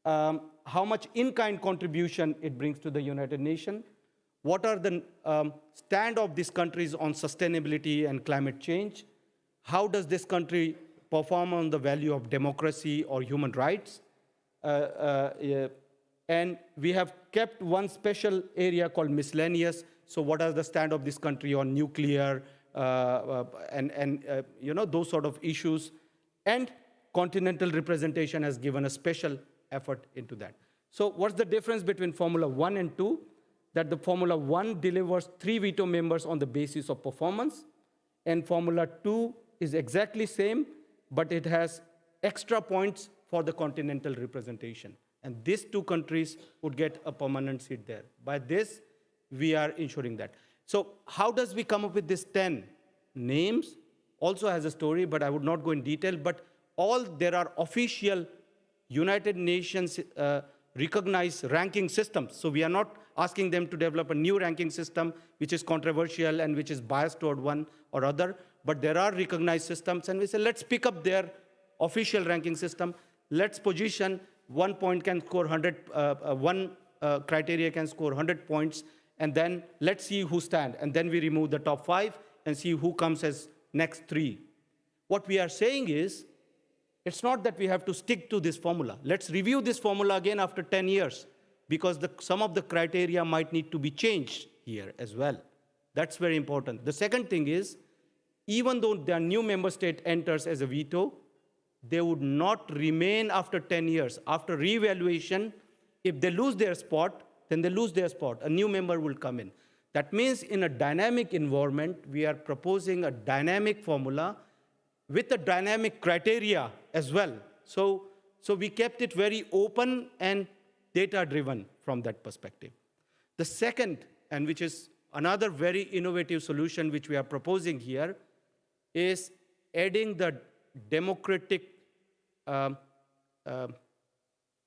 how much in-kind contribution it brings to the United Nations, what are the stand of these countries on sustainability and climate change, how does this country perform on the value of democracy or human rights, and we have kept one special area called miscellaneous. So what are the stand of this country on nuclear and those sort of issues. And continental representation has given a special effort into that. So what's the difference between Formula 1 and 2? That the Formula 1 delivers 3 veto members on the basis of performance, and Formula 2 is exactly same, but it has extra points for the continental representation. And these 2 countries would get a permanent seat there. By this, we are ensuring that. So how does we come up with these 10 names? Also has a story, but I would not go in detail. But there are official United Nations recognized ranking systems. So we are not asking them to develop a new ranking system, which is controversial and which is biased toward one or other. But there are recognized systems, and we say, let's pick up their official ranking system. Let's position 1 point can score 100, one criteria can score 100 points, and then let's see who stand. And then we remove the top 5 and see who comes as next 3. What we are saying is, it's not that we have to stick to this formula. Let's review this formula again after 10 years, because some of the criteria might need to be changed here as well. That's very important. The second thing is, even though their new member state enters as a veto, they would not remain after 10 years. After reevaluation, if they lose their spot, then they lose their spot. A new member will come in. That means in a dynamic environment, we are proposing a dynamic formula with a dynamic criteria as well. So we kept it very open and data-driven from that perspective. The second, and which is another very innovative solution which we are proposing here, is adding the democratic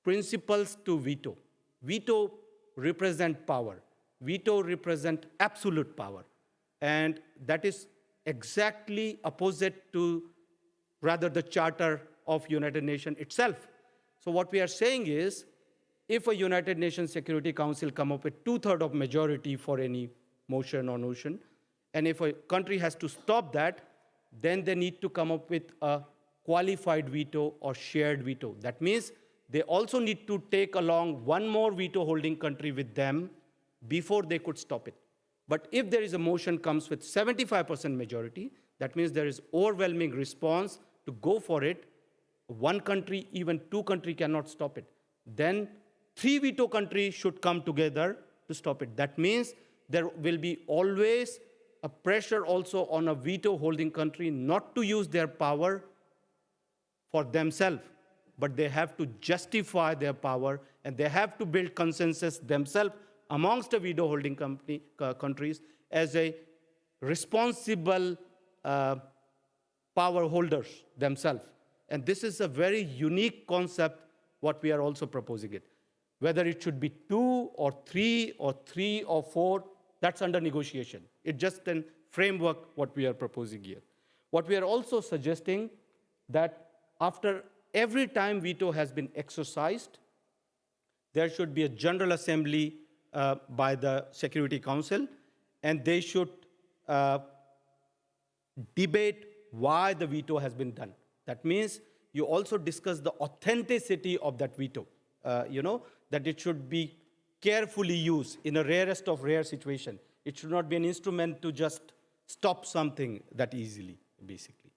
principles to veto. Veto represent power. Veto represent absolute power. And that is exactly opposite to rather the Charter of United Nations itself. So what we are saying is, if a United Nations Security Council come up with 2/3 of majority for any motion or notion, and if a country has to stop that, then they need to come up with a qualified veto or shared veto. That means they also need to take along one more veto holding country with them before they could stop it. But if there is a motion comes with 75% majority, that means there is overwhelming response to go for it. One country, even 2 countries cannot stop it. Then 3 veto countries should come together to stop it. That means there will be always a pressure also on a veto holding country not to use their power for themselves, but they have to justify their power, and they have to build consensus themselves amongst the veto holding countries as a responsible power holders themselves. And this is a very unique concept, what we are also proposing it. Whether it should be 2 or 3 or 4, that's under negotiation. It's just a framework what we are proposing here. What we are also suggesting that after every time veto has been exercised, there should be a General Assembly by the Security Council, and they should debate why the veto has been done. That means you also discuss the authenticity of that veto, that it should be carefully used in a rarest of rare situation. It should not be an instrument to just stop something that easily, basically.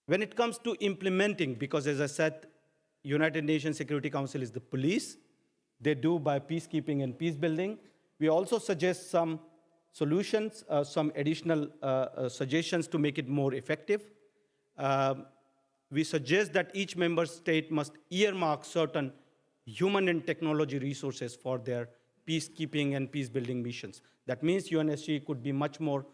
When it comes to implementing, because as I said, United Nations Security Council is the police. They do by peacekeeping and peace building. We also suggest some solutions, some additional suggestions to make it more effective. We suggest that each member state must earmark certain human and technology resources for their peacekeeping and peace-building missions. That means UNSC could be much more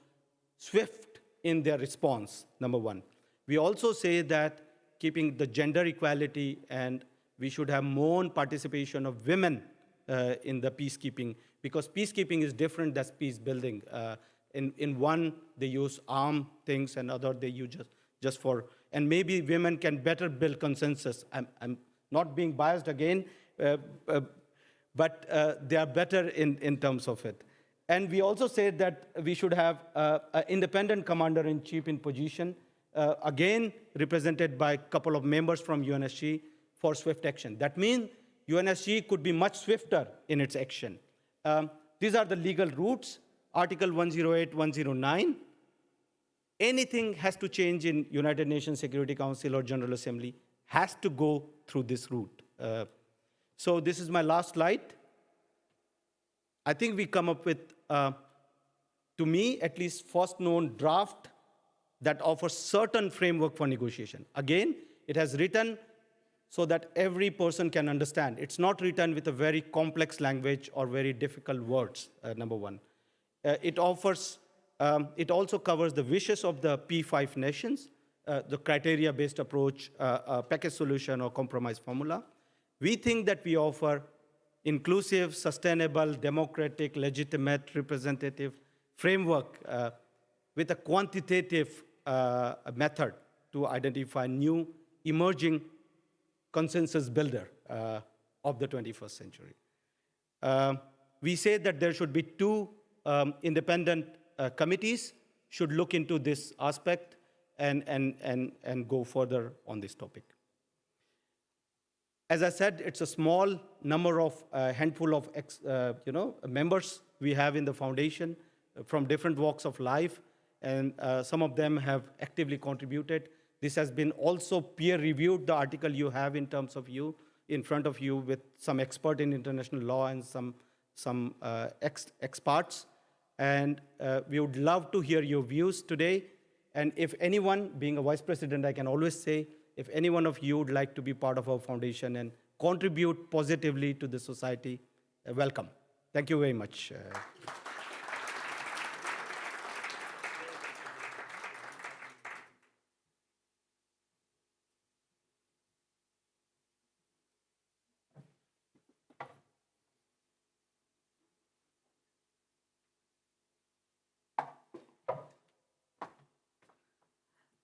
swift in their response, number one. We also say that keeping the gender equality, and we should have more participation of women in the peacekeeping, because peacekeeping is different than peace-building. In one, they use armed things, and other they use just for, and maybe women can better build consensus. I'm not being biased again, but they are better in terms of it. And we also said that we should have an independent commander-in-chief in position, again represented by a couple of members from UNSC for swift action. That means UNSC could be much swifter in its action. These are the legal routes, Article 108, 109. Anything has to change in United Nations Security Council or General Assembly has to go through this route. So this is my last slide. I think we come up with, to me, at least first known draft that offers certain framework for negotiation. Again, it has written so that every person can understand. It's not written with a very complex language or very difficult words, number one. It also covers the wishes of the P5 nations, the criteria-based approach, package solution, or compromise formula. We think that we offer inclusive, sustainable, democratic, legitimate, representative framework with a quantitative method to identify new emerging consensus builder of the 21st century. We say that there should be two independent committees should look into this aspect and go further on this topic. As I said, it's a small number of handful of members we have in the foundation from different walks of life, and some of them have actively contributed. This has been also peer-reviewed, the article you have in terms of you, in front of you, with some expert in international law and some experts. And we would love to hear your views today. And if anyone, being a vice president, I can always say, if any one of you would like to be part of our foundation and contribute positively to the society, welcome. Thank you very much.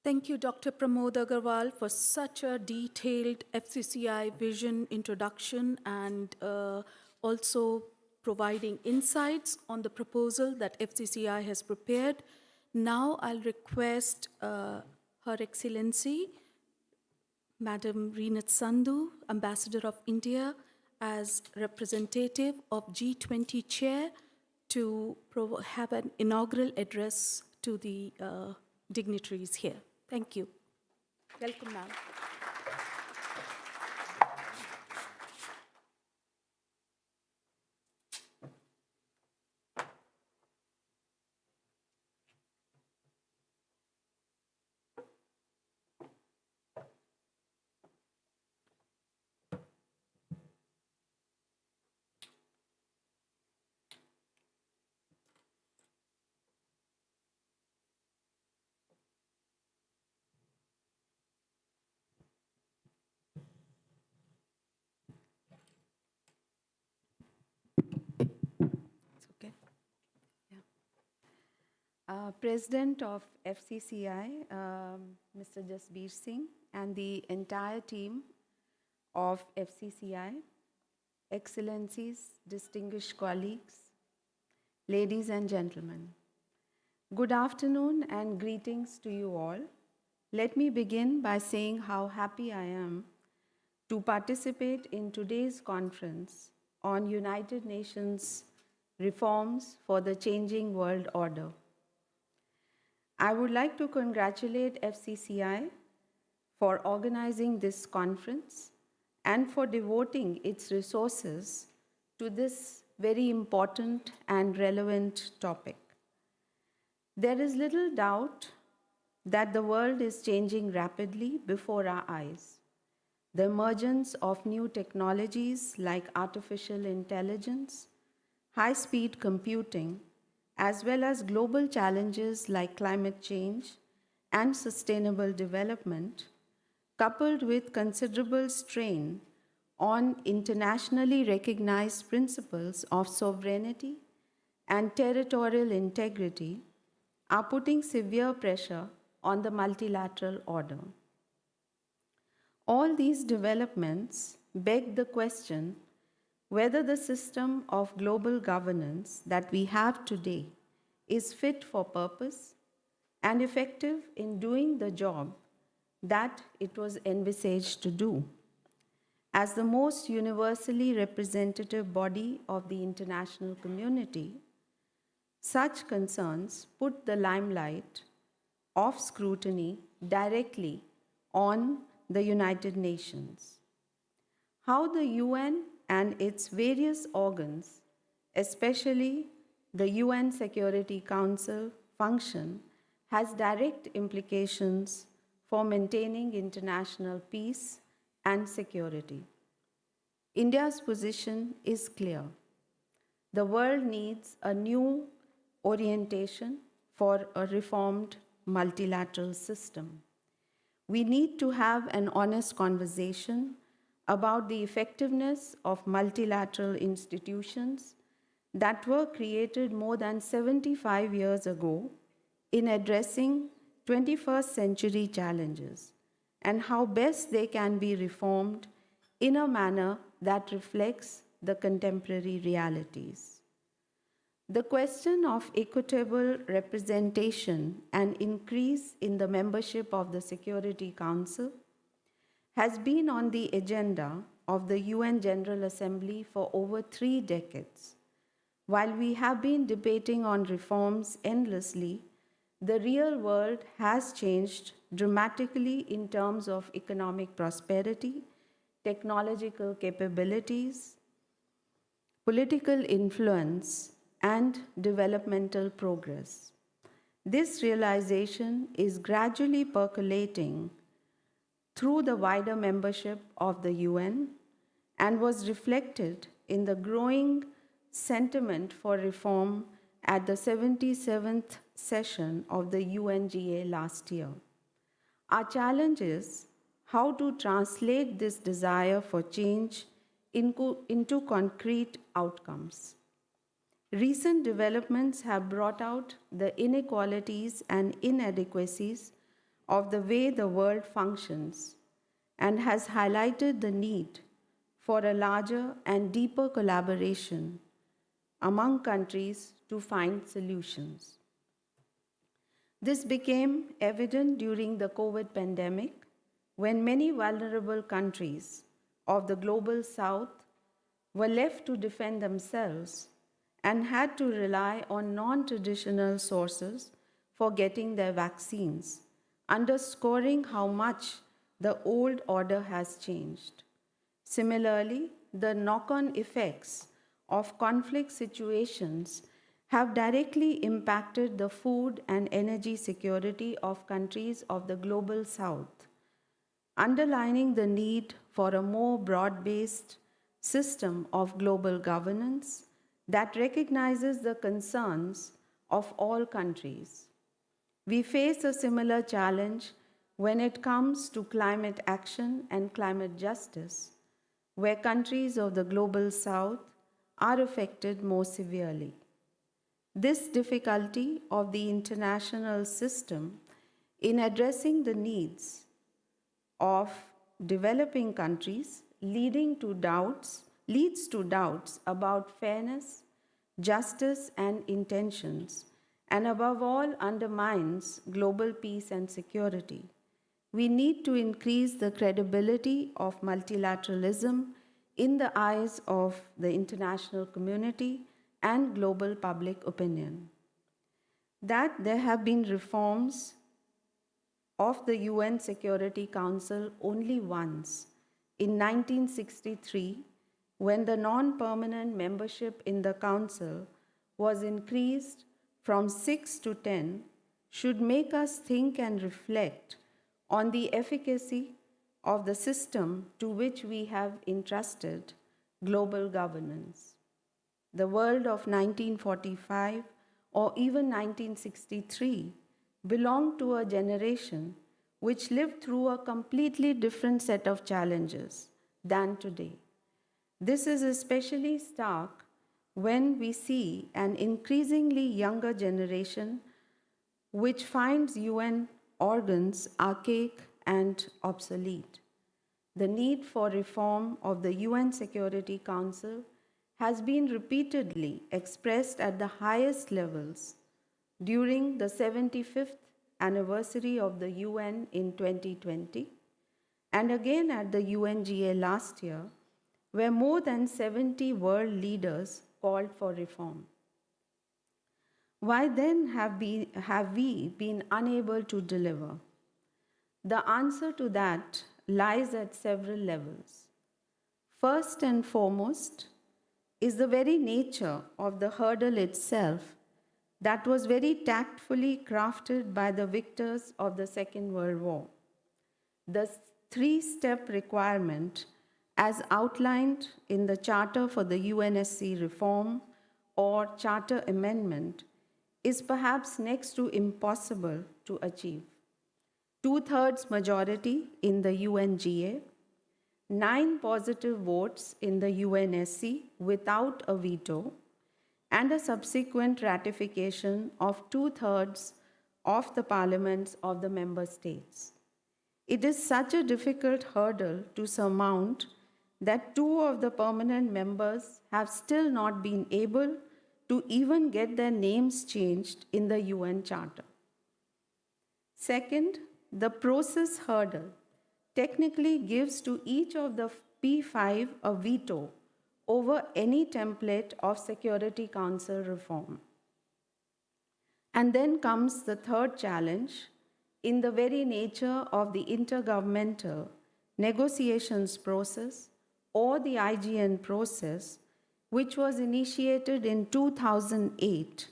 Thank you, Dr. Pramod Agarwal, for such a detailed FCCI vision introduction and also providing insights on the proposal that FCCI has prepared. Now I'll request Her Excellency, Madam Reenat Sandhu, Ambassador of India, as representative of G20 Chair, to have an inaugural address to the dignitaries here. Thank you. Welcome, ma'am. Okay. Yeah. President of FCCI, Mr. Jasbir Singh, and the entire team of FCCI, Excellencies, distinguished colleagues, ladies and gentlemen, good afternoon and greetings to you all. Let me begin by saying how happy I am to participate in today's conference on United Nations reforms for the changing world order. I would like to congratulate FCCI for organizing this conference and for devoting its resources to this very important and relevant topic. There is little doubt that the world is changing rapidly before our eyes. The emergence of new technologies like artificial intelligence, high-speed computing, as well as global challenges like climate change and sustainable development, coupled with considerable strain on internationally recognized principles of sovereignty and territorial integrity, are putting severe pressure on the multilateral order. All these developments beg the question whether the system of global governance that we have today is fit for purpose and effective in doing the job that it was envisaged to do. As the most universally representative body of the international community, such concerns put the limelight of scrutiny directly on the United Nations. How the UN and its various organs, especially the UN Security Council, function has direct implications for maintaining international peace and security. India's position is clear. The world needs a new orientation for a reformed multilateral system. We need to have an honest conversation about the effectiveness of multilateral institutions that were created more than 75 years ago in addressing 21st century challenges and how best they can be reformed in a manner that reflects the contemporary realities. The question of equitable representation and increase in the membership of the Security Council has been on the agenda of the UN General Assembly for over 3 decades. While we have been debating on reforms endlessly, the real world has changed dramatically in terms of economic prosperity, technological capabilities, political influence, and developmental progress. This realization is gradually percolating through the wider membership of the UN and was reflected in the growing sentiment for reform at the 77th session of the UNGA last year. Our challenge is how to translate this desire for change into concrete outcomes. Recent developments have brought out the inequalities and inadequacies of the way the world functions and has highlighted the need for a larger and deeper collaboration among countries to find solutions. This became evident during the COVID pandemic when many vulnerable countries of the global south were left to defend themselves and had to rely on non-traditional sources for getting their vaccines, underscoring how much the old order has changed. Similarly, the knock-on effects of conflict situations have directly impacted the food and energy security of countries of the global south, underlining the need for a more broad-based system of global governance that recognizes the concerns of all countries. We face a similar challenge when it comes to climate action and climate justice, where countries of the global south are affected more severely. This difficulty of the international system in addressing the needs of developing countries leads to doubts about fairness, justice, and intentions, and above all undermines global peace and security. We need to increase the credibility of multilateralism in the eyes of the international community and global public opinion. That there have been reforms of the UN Security Council only once, in 1963, when the non-permanent membership in the Council was increased from 6 to 10, should make us think and reflect on the efficacy of the system to which we have entrusted global governance. The world of 1945 or even 1963 belonged to a generation which lived through a completely different set of challenges than today. This is especially stark when we see an increasingly younger generation which finds UN organs archaic and obsolete. The need for reform of the UN Security Council has been repeatedly expressed at the highest levels during the 75th anniversary of the UN in 2020, and again at the UNGA last year, where more than 70 world leaders called for reform. Why then have we been unable to deliver? The answer to that lies at several levels. First and foremost is the very nature of the hurdle itself that was very tactfully crafted by the victors of the Second World War. The three-step requirement as outlined in the Charter for the UNSC Reform or Charter Amendment is perhaps next to impossible to achieve. Two-thirds majority in the UNGA, 9 positive votes in the UNSC without a veto, and a subsequent ratification of two-thirds of the parliaments of the member states. It is such a difficult hurdle to surmount that 2 of the permanent members have still not been able to even get their names changed in the UN Charter. Second, the process hurdle technically gives to each of the P5 a veto over any template of Security Council reform. And then comes the third challenge in the very nature of the intergovernmental negotiations process or the IGN process, which was initiated in 2008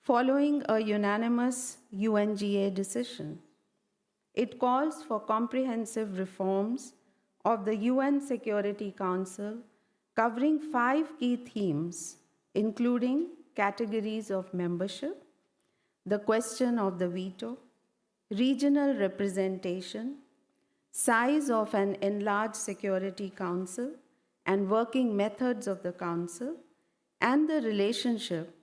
following a unanimous UNGA decision. It calls for comprehensive reforms of the UN Security Council covering 5 key themes, including categories of membership, the question of the veto, regional representation, size of an enlarged Security Council and working methods of the Council, and the relationship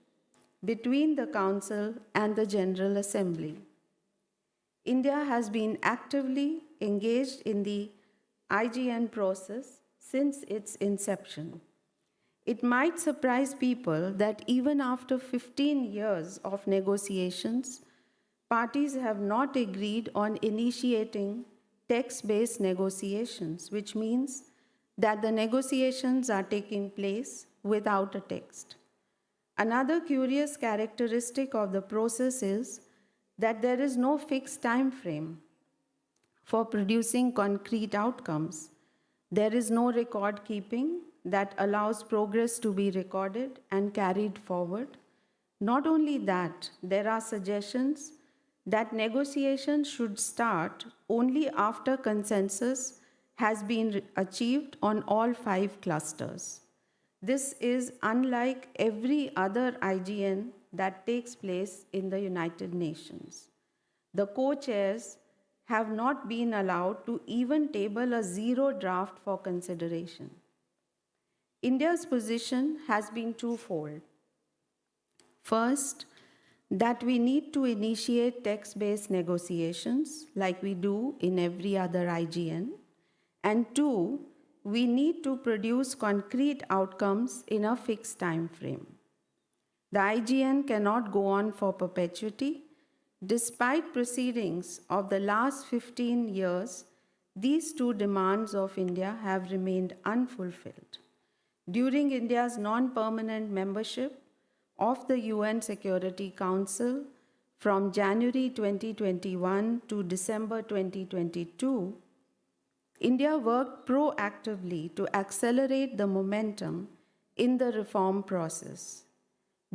between the Council and the General Assembly. India has been actively engaged in the IGN process since its inception. It might surprise people that even after 15 years of negotiations, parties have not agreed on initiating text-based negotiations, which means that the negotiations are taking place without a text. Another curious characteristic of the process is that there is no fixed time frame for producing concrete outcomes. There is no record keeping that allows progress to be recorded and carried forward. Not only that, there are suggestions that negotiations should start only after consensus has been achieved on all 5 clusters. This is unlike every other IGN that takes place in the United Nations. The co-chairs have not been allowed to even table a 0 draft for consideration. India's position has been twofold. First, that we need to initiate text-based negotiations like we do in every other IGN. And 2, we need to produce concrete outcomes in a fixed time frame. The IGN cannot go on for perpetuity. Despite proceedings of the last 15 years, these 2 demands of India have remained unfulfilled. During India's non-permanent membership of the UN Security Council from January 2021 to December 2022, India worked proactively to accelerate the momentum in the reform process.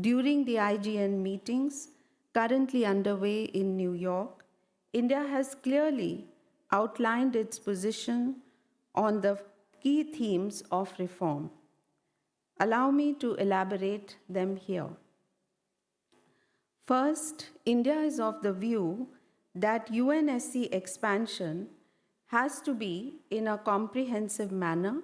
During the IGN meetings currently underway in New York, India has clearly outlined its position on the key themes of reform. Allow me to elaborate them here. First, India is of the view that UNSC expansion has to be in a comprehensive manner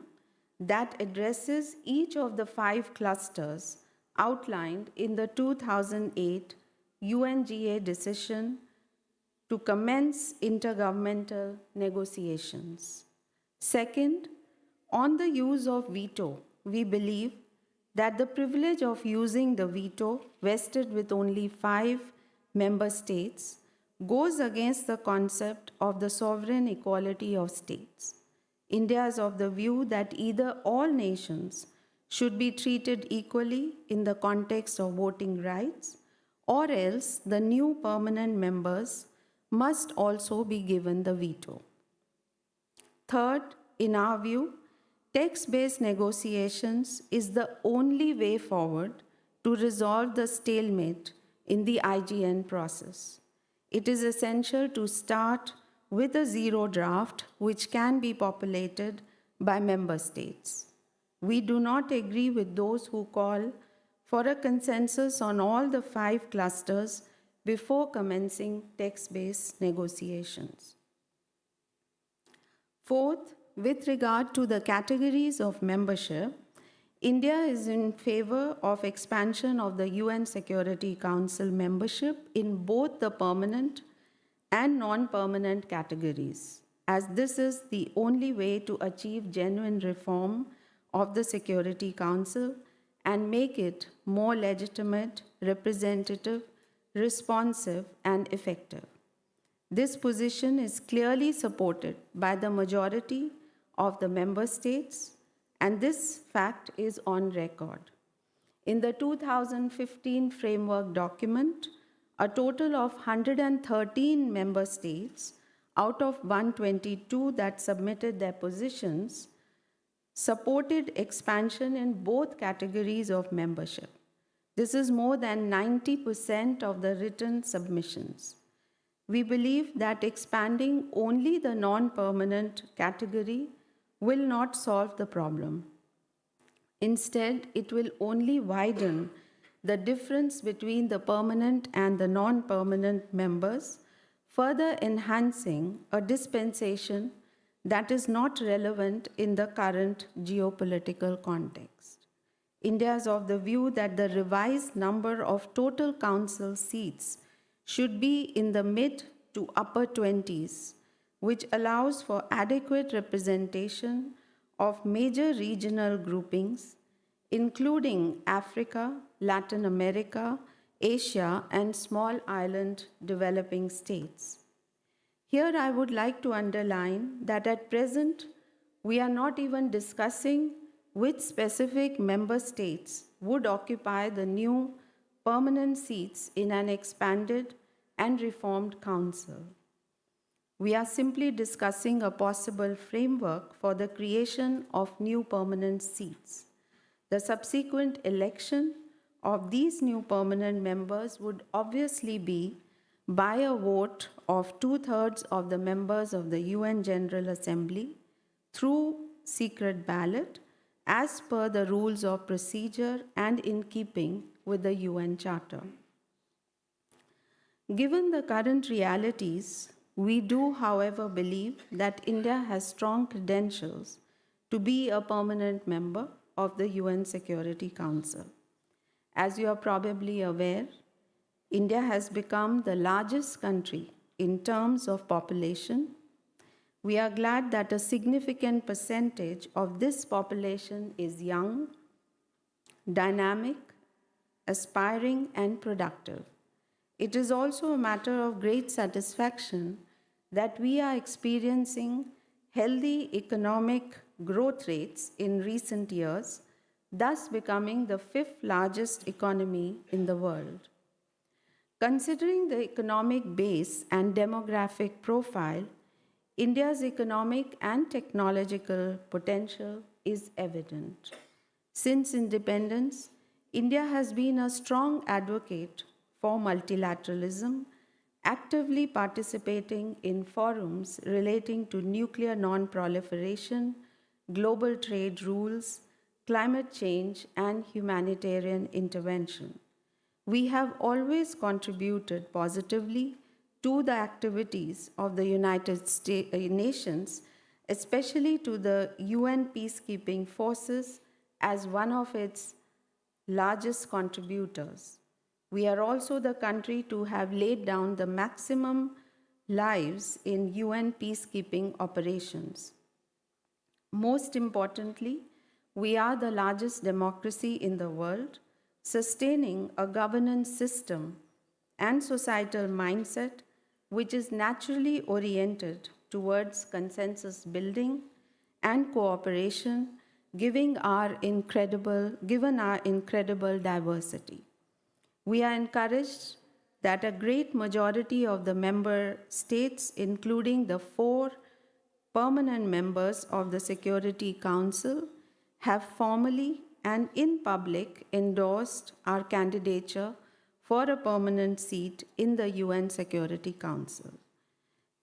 that addresses each of the 5 clusters outlined in the 2008 UNGA decision to commence intergovernmental negotiations. Second, on the use of veto, we believe that the privilege of using the veto vested with only 5 member states goes against the concept of the sovereign equality of states. India is of the view that either all nations should be treated equally in the context of voting rights, or else the new permanent members must also be given the veto. Third, in our view, text-based negotiations is the only way forward to resolve the stalemate in the IGN process. It is essential to start with a zero draft which can be populated by member states. We do not agree with those who call for a consensus on all the 5 clusters before commencing text-based negotiations. Fourth, with regard to the categories of membership, India is in favor of expansion of the UN Security Council membership in both the permanent and non-permanent categories, as this is the only way to achieve genuine reform of the Security Council and make it more legitimate, representative, responsive, and effective. This position is clearly supported by the majority of the member states, and this fact is on record. In the 2015 framework document, a total of 113 member states out of 122 that submitted their positions supported expansion in both categories of membership. This is more than 90% of the written submissions. We believe that expanding only the non-permanent category will not solve the problem. Instead, it will only widen the difference between the permanent and the non-permanent members, further enhancing a dispensation that is not relevant in the current geopolitical context. India is of the view that the revised number of total council seats should be in the mid to upper 20s, which allows for adequate representation of major regional groupings, including Africa, Latin America, Asia, and small island developing states. Here I would like to underline that at present, we are not even discussing which specific member states would occupy the new permanent seats in an expanded and reformed council. We are simply discussing a possible framework for the creation of new permanent seats. The subsequent election of these new permanent members would obviously be by a vote of 2/3 of the members of the UN General Assembly through secret ballot as per the rules of procedure and in keeping with the UN Charter. Given the current realities, we do, however, believe that India has strong credentials to be a permanent member of the UN Security Council. As you are probably aware, India has become the largest country in terms of population. We are glad that a significant percentage of this population is young, dynamic, aspiring, and productive. It is also a matter of great satisfaction that we are experiencing healthy economic growth rates in recent years, thus becoming the 5th largest economy in the world. Considering the economic base and demographic profile, India's economic and technological potential is evident. Since independence, India has been a strong advocate for multilateralism, actively participating in forums relating to nuclear non-proliferation, global trade rules, climate change, and humanitarian intervention. We have always contributed positively to the activities of the United Nations, especially to the UN peacekeeping forces as one of its largest contributors. We are also the country to have laid down the maximum lives in UN peacekeeping operations. Most importantly, we are the largest democracy in the world, sustaining a governance system and societal mindset which is naturally oriented towards consensus building and cooperation, given our incredible diversity. We are encouraged that a great majority of the member states, including the 4 permanent members of the Security Council, have formally and in public endorsed our candidature for a permanent seat in the UN Security Council.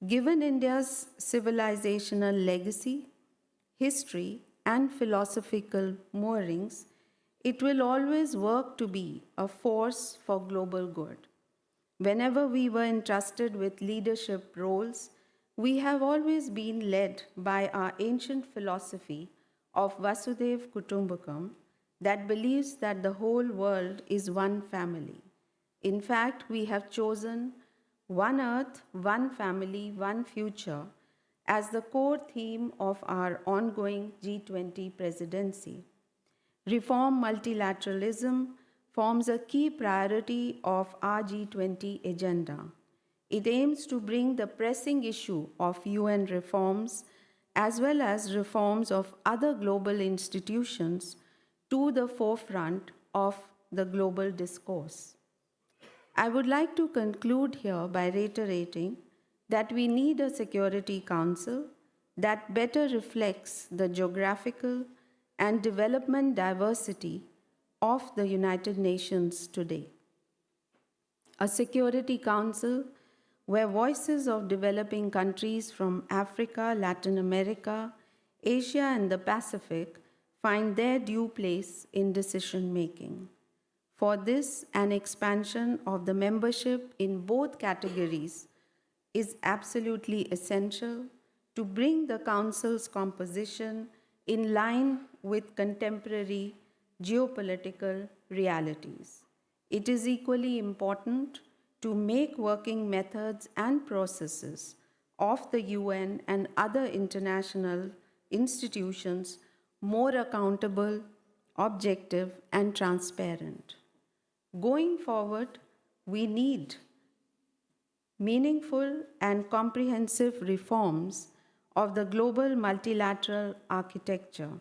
Given India's civilizational legacy, history, and philosophical moorings, it will always work to be a force for global good. Whenever we were entrusted with leadership roles, we have always been led by our ancient philosophy of Vasudev Kutumbakam that believes that the whole world is one family. In fact, we have chosen one earth, one family, one future as the core theme of our ongoing G20 presidency. Reform multilateralism forms a key priority of our G20 agenda. It aims to bring the pressing issue of UN reforms as well as reforms of other global institutions to the forefront of the global discourse. I would like to conclude here by reiterating that we need a Security Council that better reflects the geographical and development diversity of the United Nations today. A Security Council where voices of developing countries from Africa, Latin America, Asia, and the Pacific find their due place in decision making. For this, an expansion of the membership in both categories is absolutely essential to bring the Council's composition in line with contemporary geopolitical realities. It is equally important to make working methods and processes of the UN and other international institutions more accountable, objective, and transparent. Going forward, we need meaningful and comprehensive reforms of the global multilateral architecture.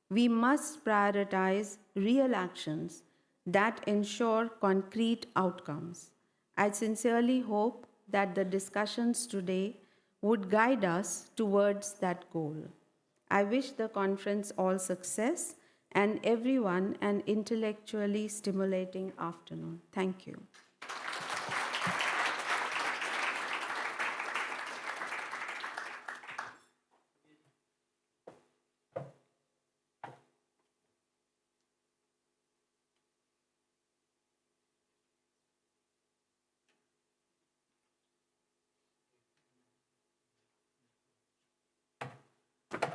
We must prioritize real actions that ensure concrete outcomes. I sincerely hope that the discussions today would guide us towards that goal. I wish the conference all success and everyone an intellectually stimulating afternoon. Thank you.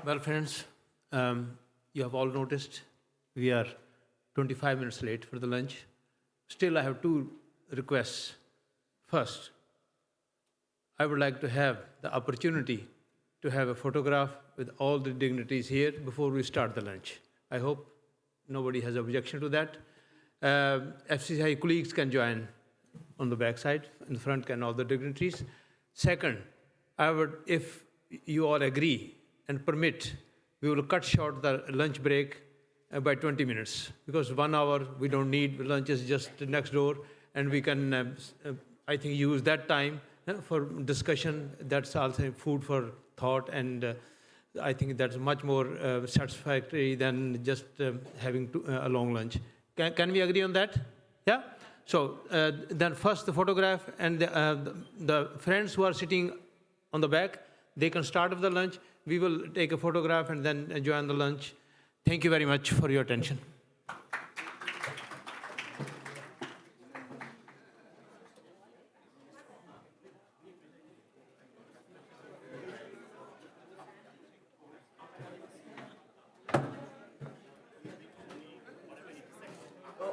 Well, friends, you have all noticed we are 25 minutes late for the lunch. Still, I have two requests. First, I would like to have the opportunity to have a photograph with all the dignitaries here before we start the lunch. I hope nobody has objection to that. FCCI colleagues can join on the back side. In the front can all the dignitaries. Second, I would, if you all agree and permit, we will cut short the lunch break by 20 minutes, because 1 hour we don't need. Lunch is just next door, and we can, I think, use that time for discussion. That's also food for thought, and I think that's much more satisfactory than just having a long lunch. Can we agree on that? Yeah? So then first the photograph, and the friends who are sitting on the back, they can start with the lunch. We will take a photograph and then join the lunch. Thank you very much for your attention.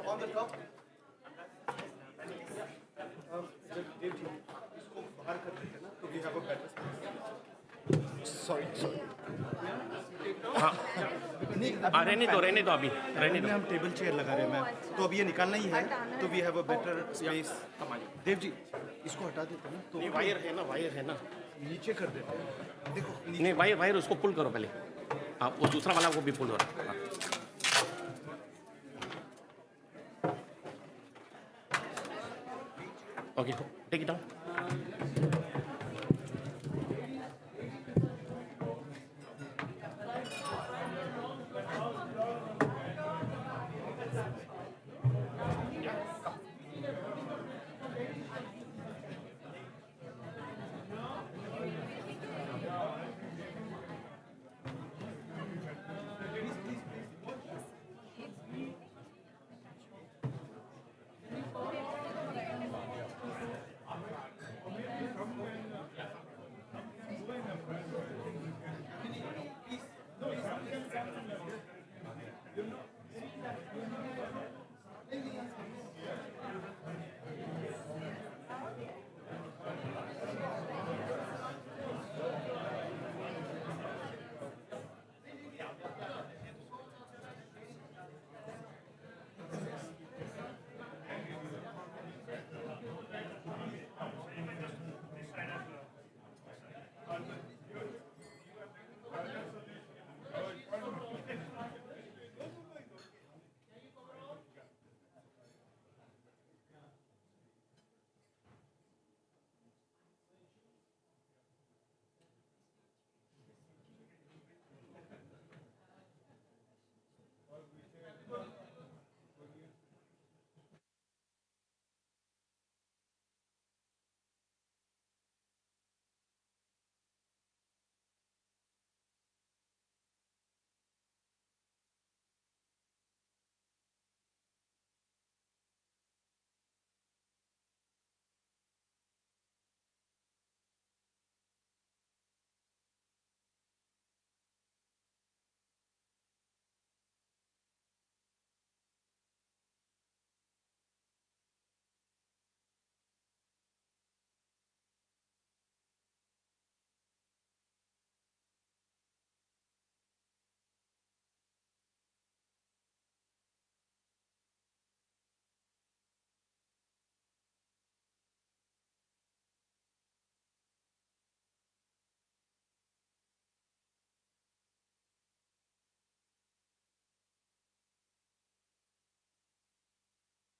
On the top. We have a better space. Sorry. रहने दो अभी रहने दो हम table chair लगा रहे हैं ma'am, तो अब ये निकालना ही है, तो we have a better space. Dev ji, इसको हटा देते हैं ना, तो नहीं वायर है ना नीचे कर देते हैं. देखो नहीं वायर उसको पुल करो पहले. हाँ वो दूसरा वाला को भी पुल हो रहा है. Okay take it down.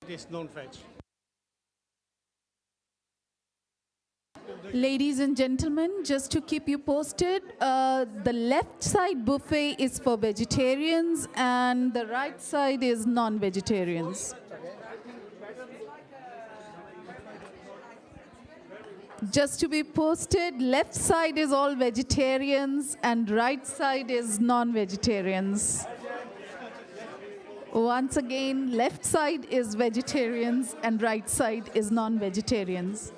It is non-veg. Ladies and gentlemen, just to keep you posted, the left side buffet is for vegetarians and the right side is non-vegetarians. Just to be posted, left side is all vegetarians and right side is non-vegetarians. Once again, left side is vegetarians and right side is non-vegetarians.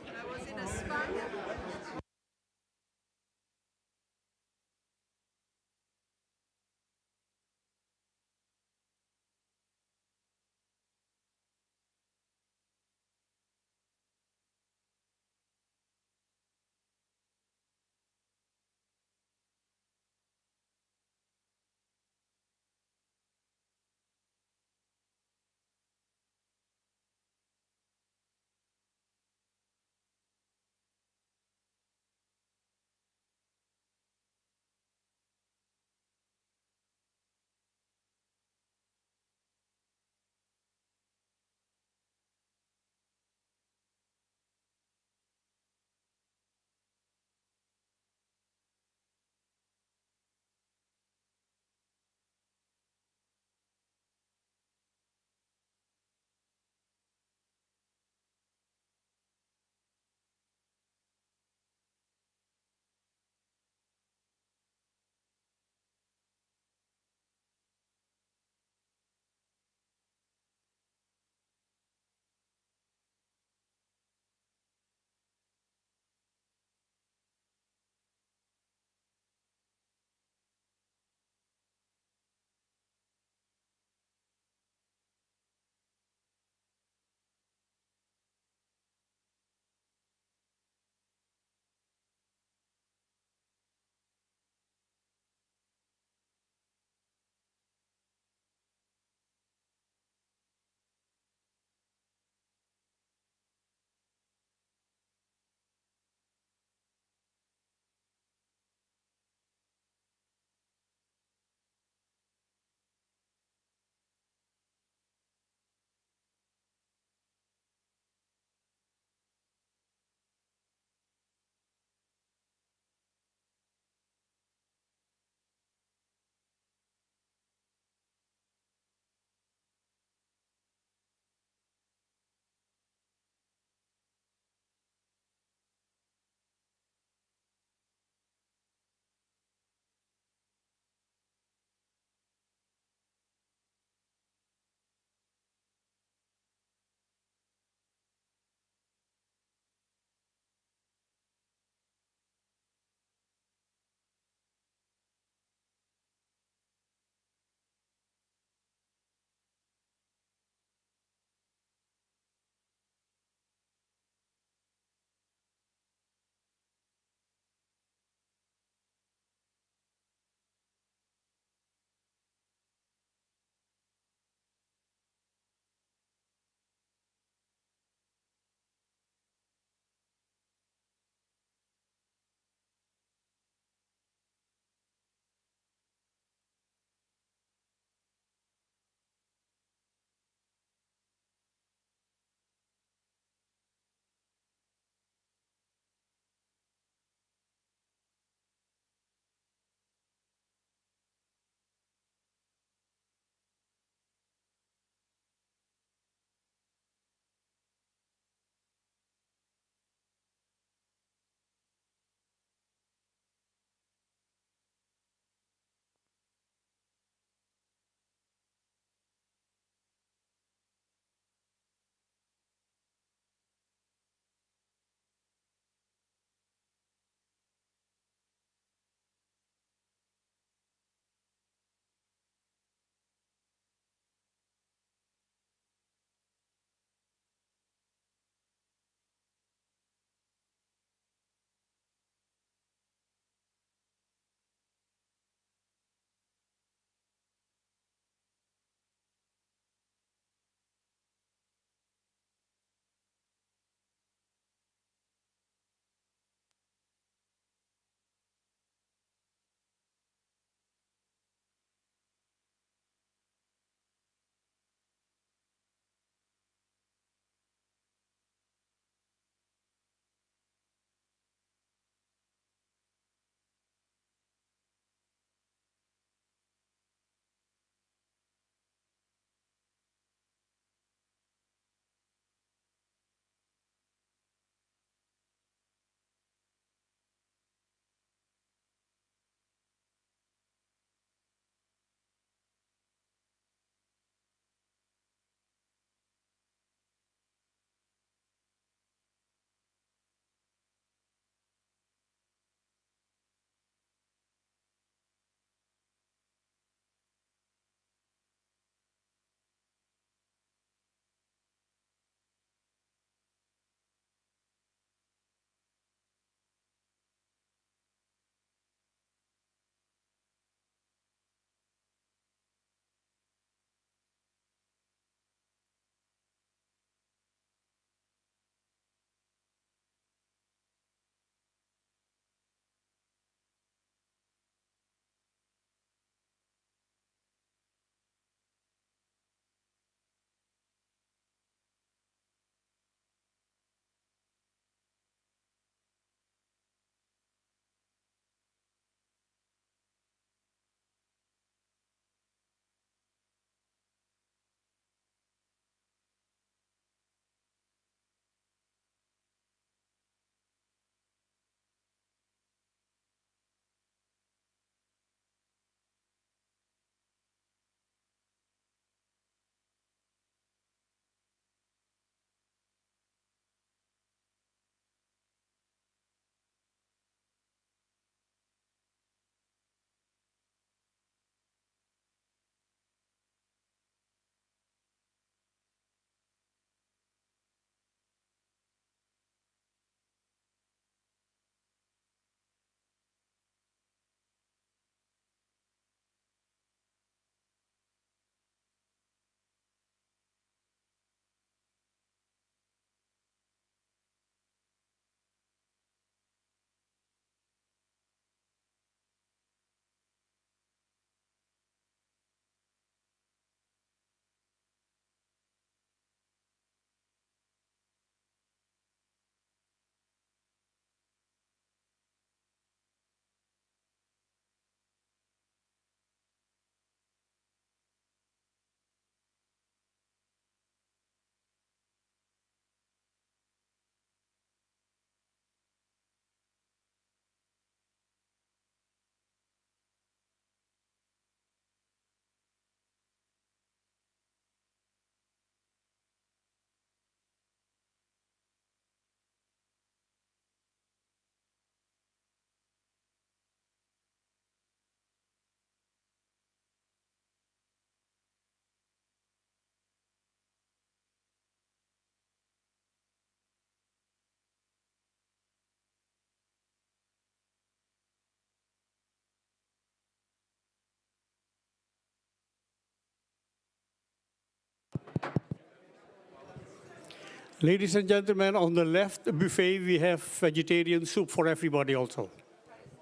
Ladies and gentlemen, on the left buffet, we have vegetarian soup for everybody also.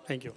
Thank you.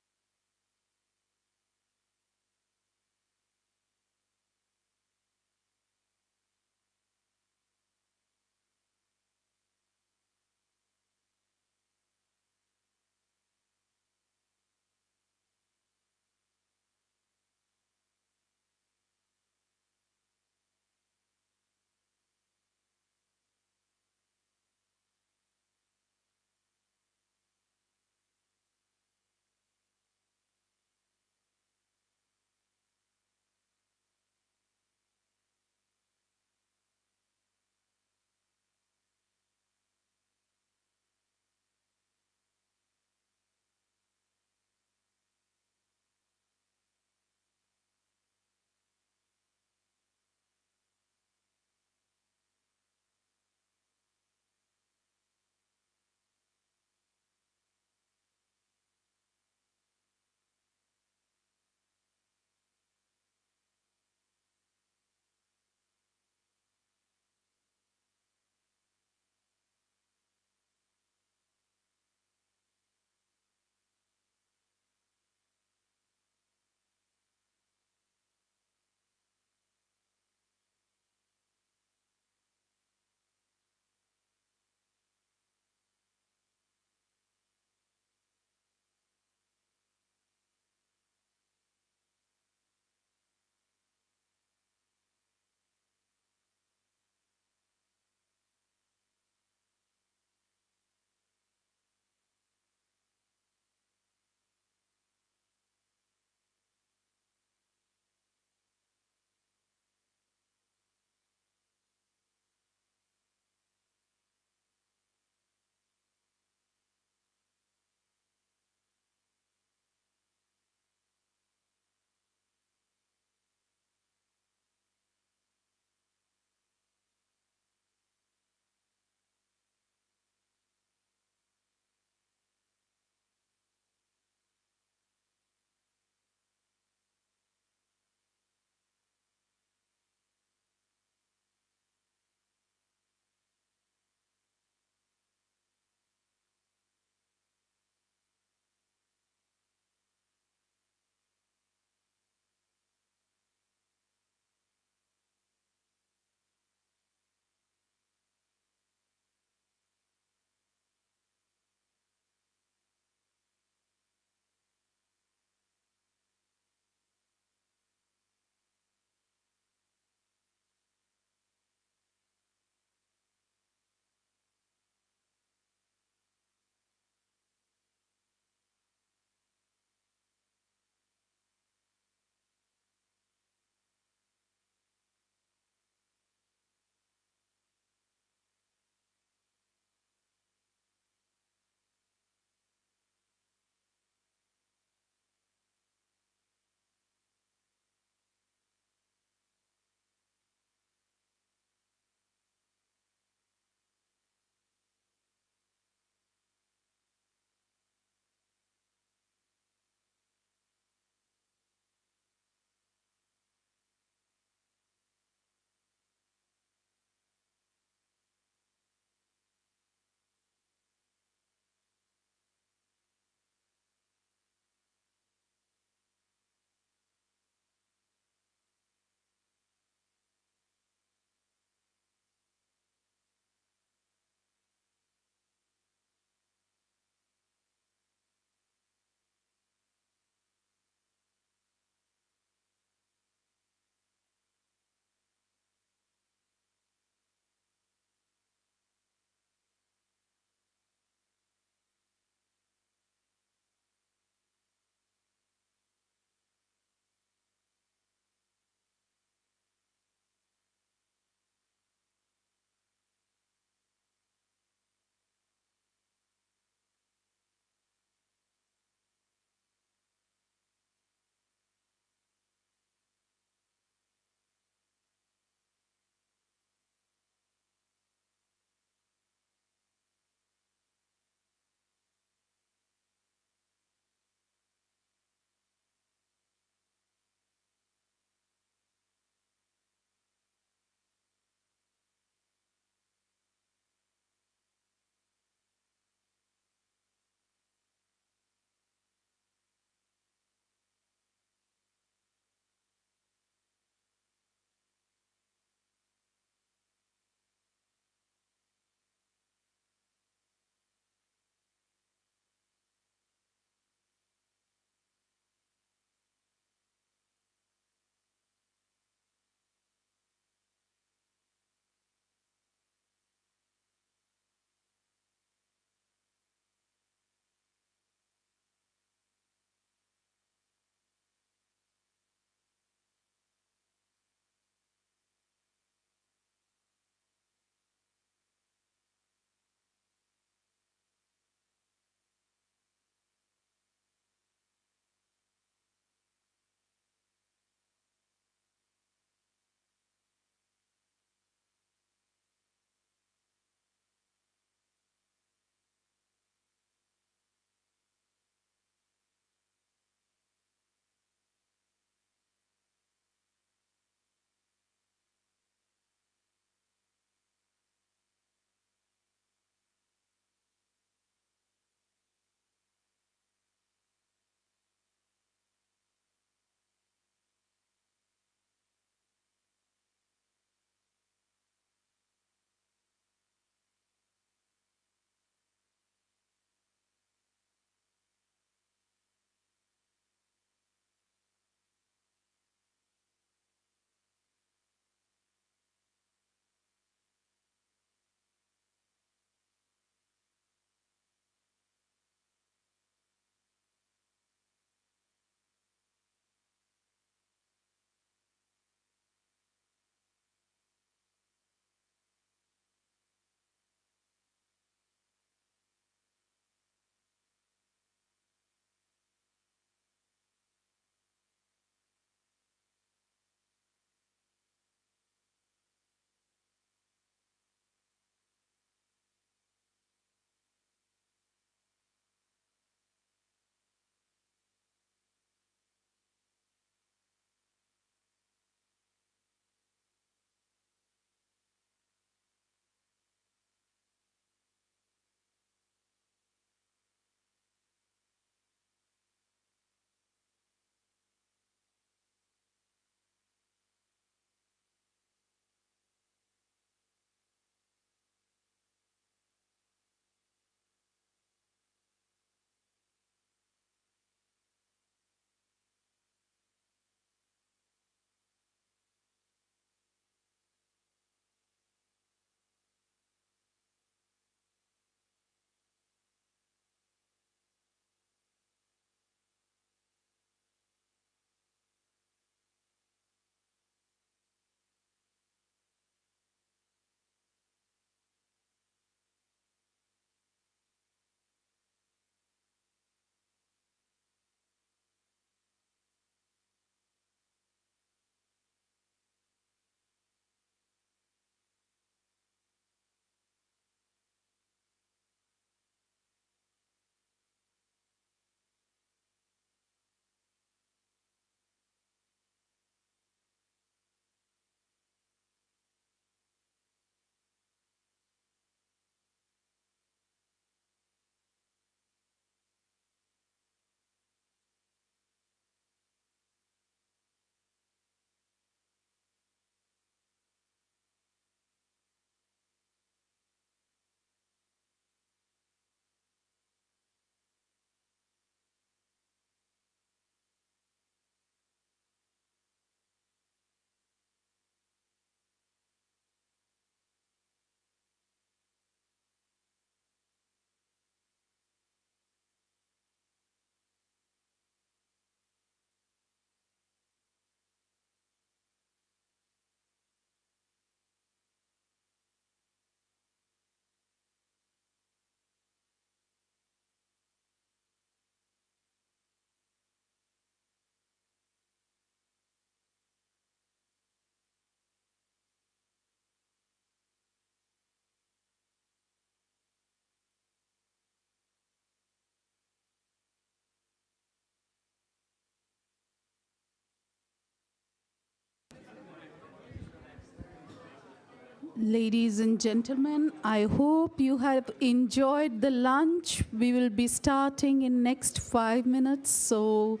Ladies and gentlemen, I hope you have enjoyed the lunch. We will be starting in next 5 minutes, so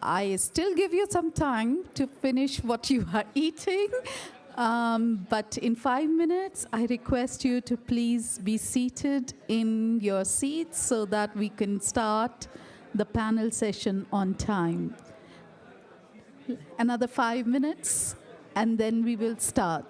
I still give you some time to finish what you are eating. But in 5 minutes, I request you to please be seated in your seats so that we can start the panel session on time. Another 5 minutes, and then we will start.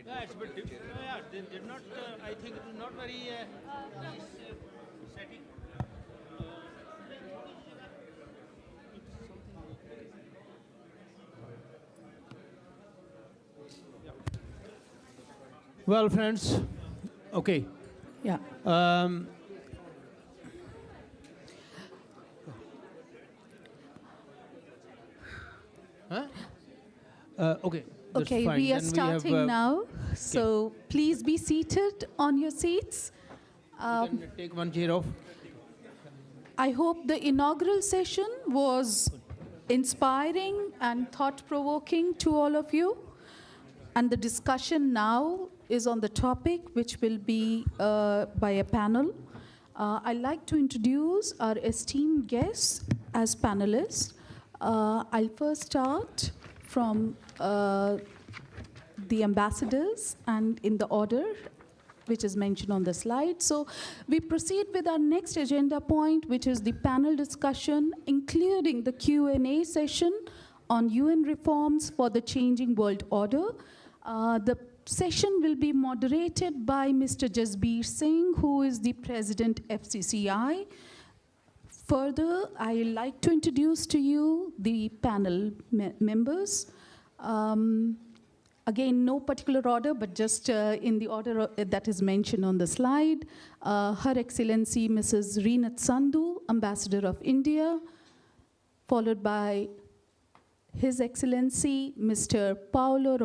Yeah, it's a bit different. Yeah, they did not, I think it is not very nice setting. Well, friends, okay. Yeah. Okay. That's Okay, fine. we are Then starting now. So please be seated on your seats. Can take one chair off. I hope the inaugural session was inspiring and thought-provoking to all of you. And the discussion now is on the topic, which will be by a panel. I'd like to introduce our esteemed guests as panelists. I'll first start from the ambassadors and in the order which is mentioned on the slide. So we proceed with our next agenda point, which is the panel discussion, including the Q&A session on UN reforms for the changing world order. The session will be moderated by Mr. Jasbir Singh, who is the President FCCI. Further, I'd like to introduce to you the panel members. Again, no particular order, but just in the order that is mentioned on the slide. Her Excellency Mrs. Reenat Sandhu, Ambassador of India, followed by His Excellency Mr. Paulo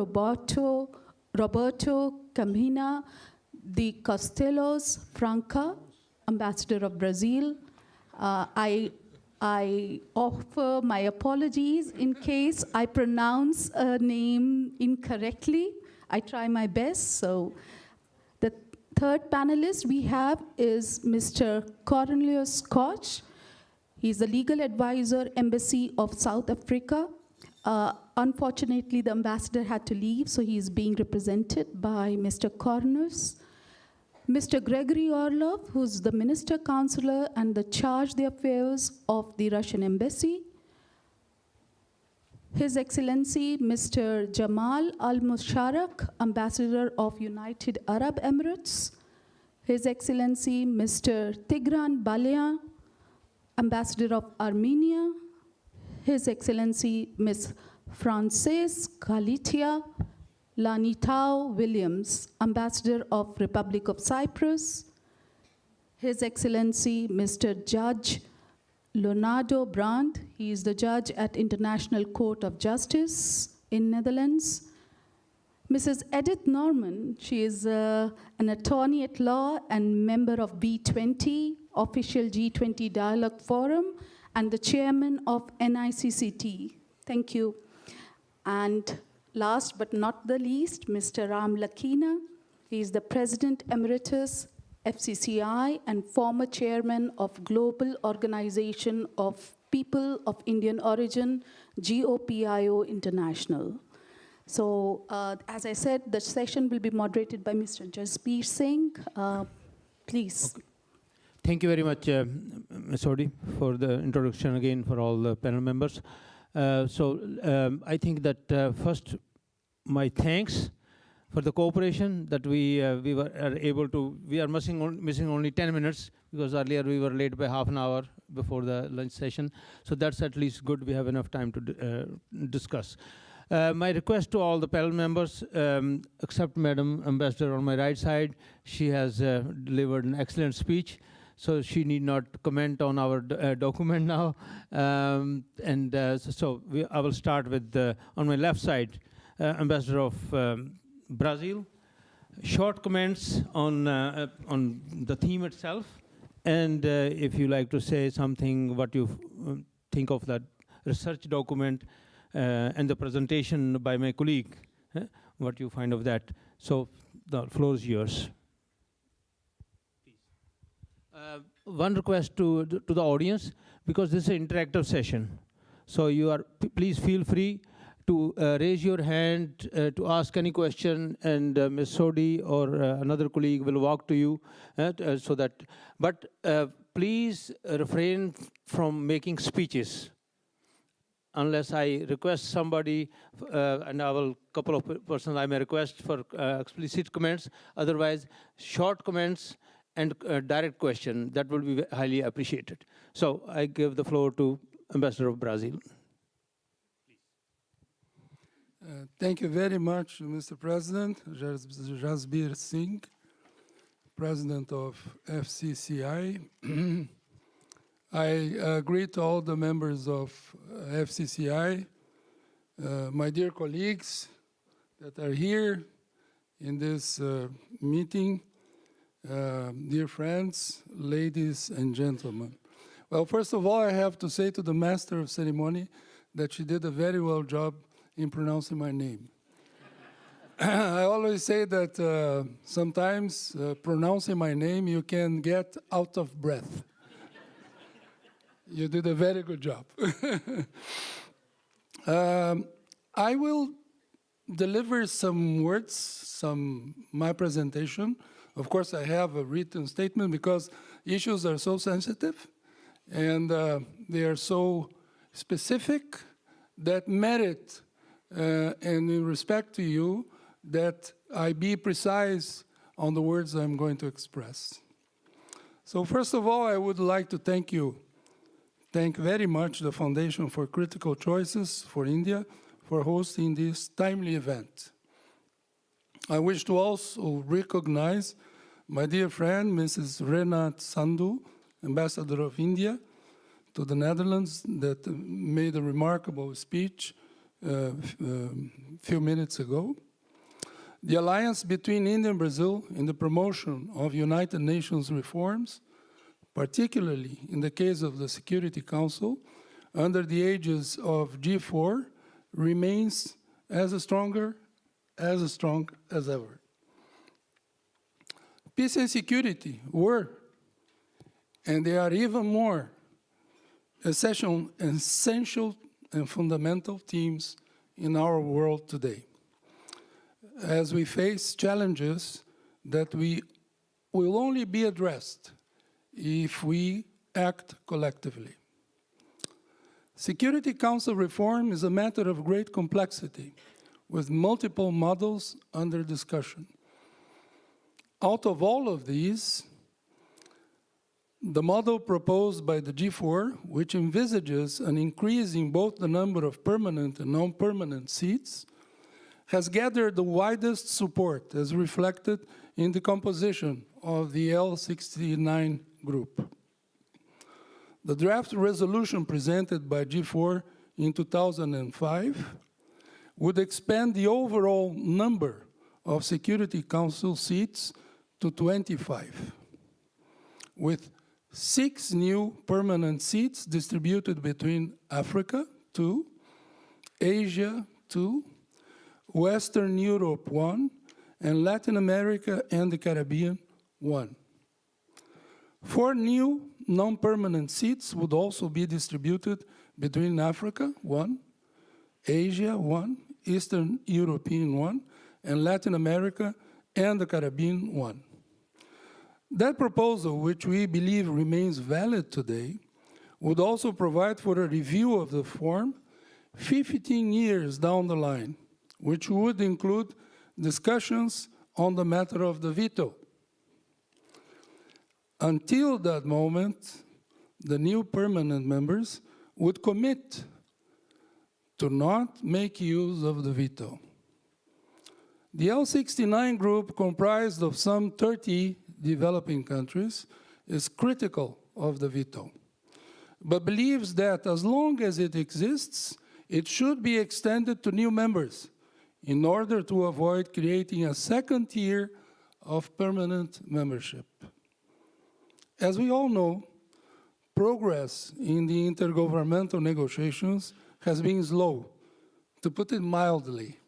Roberto Camina de Castelos Franca, Ambassador of Brazil. I offer my apologies in case I pronounce a name incorrectly. I try my best. So the third panelist we have is Mr. Cornelius Koch. He's the legal advisor, Embassy of South Africa. Unfortunately, the ambassador had to leave, so he is being represented by Mr. Cornelius. Mr. Gregory Orlov, who's the Minister Counselor and the charge the affairs of the Russian Embassy. His Excellency Mr. Jamal Al-Musharak, Ambassador of United Arab Emirates. His Excellency Mr. Tigran Balian, Ambassador of Armenia. His Excellency Ms. Frances Galitia Lanitao Williams, Ambassador of Republic of Cyprus. His Excellency Mr. Judge Leonardo Brand, he is the judge at International Court of Justice in Netherlands. Mrs. Edith Norman, she is an attorney at law and member of B20, official G20 Dialogue Forum, and the chairman of NICCT. Thank you. And last but not the least, Mr. Ram Lakina. He is the President Emeritus, FCCI, and former chairman of Global Organization of People of Indian Origin, GOPIO International. So, as I said, the session will be moderated by Mr. Jasbir Singh. Please. Okay. Thank you very much, Ms. Odi, for the introduction again for all the panel members. I think that first, my thanks for the cooperation that we are able to. We are missing only 10 minutes because earlier we were late by half an hour before the lunch session. So that's at least good. We have enough time to discuss. My request to all the panel members, except Madam Ambassador on my right side, she has delivered an excellent speech. So she need not comment on our document now. I will start with, on my left side, Ambassador of Brazil. Short comments on the theme itself. And if you like to say something, what you think of that research document and the presentation by my colleague, what you find of that. So the floor is yours. One request to the audience, because this is an interactive session. So you are, please feel free to raise your hand to ask any question, and Ms. Sodi or another colleague will walk to you so that, but please refrain from making speeches unless I request somebody, and I will, couple of persons I may request for explicit comments. Otherwise, short comments and direct question, that will be highly appreciated. So I give the floor to Ambassador of Brazil. Thank you very much, Mr. President. Jasbir Singh, President of FCCI. I agree to all the members of FCCI, my dear colleagues that are here in this meeting, dear friends, ladies and gentlemen. Well, first of all, I have to say to the Master of Ceremony that she did a very well job in pronouncing my name. I always say that sometimes pronouncing my name, you can get out of breath. You did a very good job. I will deliver some words, my presentation. Of course, I have a written statement because issues are so sensitive and they are so specific that merit, and in respect to you, that I be precise on the words I'm going to express. So first of all, I would like to thank very much the Foundation for Critical Choices for India for hosting this timely event. I wish to also recognize my dear friend, Mrs. Renat Sandhu, Ambassador of India to the Netherlands, that made a remarkable speech a few minutes ago. The alliance between India and Brazil in the promotion of United Nations reforms, particularly in the case of the Security Council, under the aegis of G4, remains as strong as ever. Peace and security were, and they are even more, essential and fundamental themes in our world today, as we face challenges that will only be addressed if we act collectively. Security Council reform is a matter of great complexity, with multiple models under discussion. Out of all of these, the model proposed by the G4, which envisages an increase in both the number of permanent and non-permanent seats, has gathered the widest support, as reflected in the composition of the L69 group. The draft resolution presented by G4 in 2005 would expand the overall number of Security Council seats to 25, with 6 new permanent seats distributed between Africa, 2, Asia, 2, Western Europe, 1, and Latin America and the Caribbean, 1. 4 new non-permanent seats would also be distributed between Africa, 1, Asia, 1, Eastern European, 1, and Latin America and the Caribbean, 1. That proposal, which we believe remains valid today, would also provide for a review of the form 15 years down the line, which would include discussions on the matter of the veto. Until that moment, the new permanent members would commit to not make use of the veto. The L69 group, comprised of some 30 developing countries, is critical of the veto, but believes that as long as it exists, it should be extended to new members in order to avoid creating a second tier of permanent membership. As we all know, progress in the intergovernmental negotiations has been slow, to put it mildly.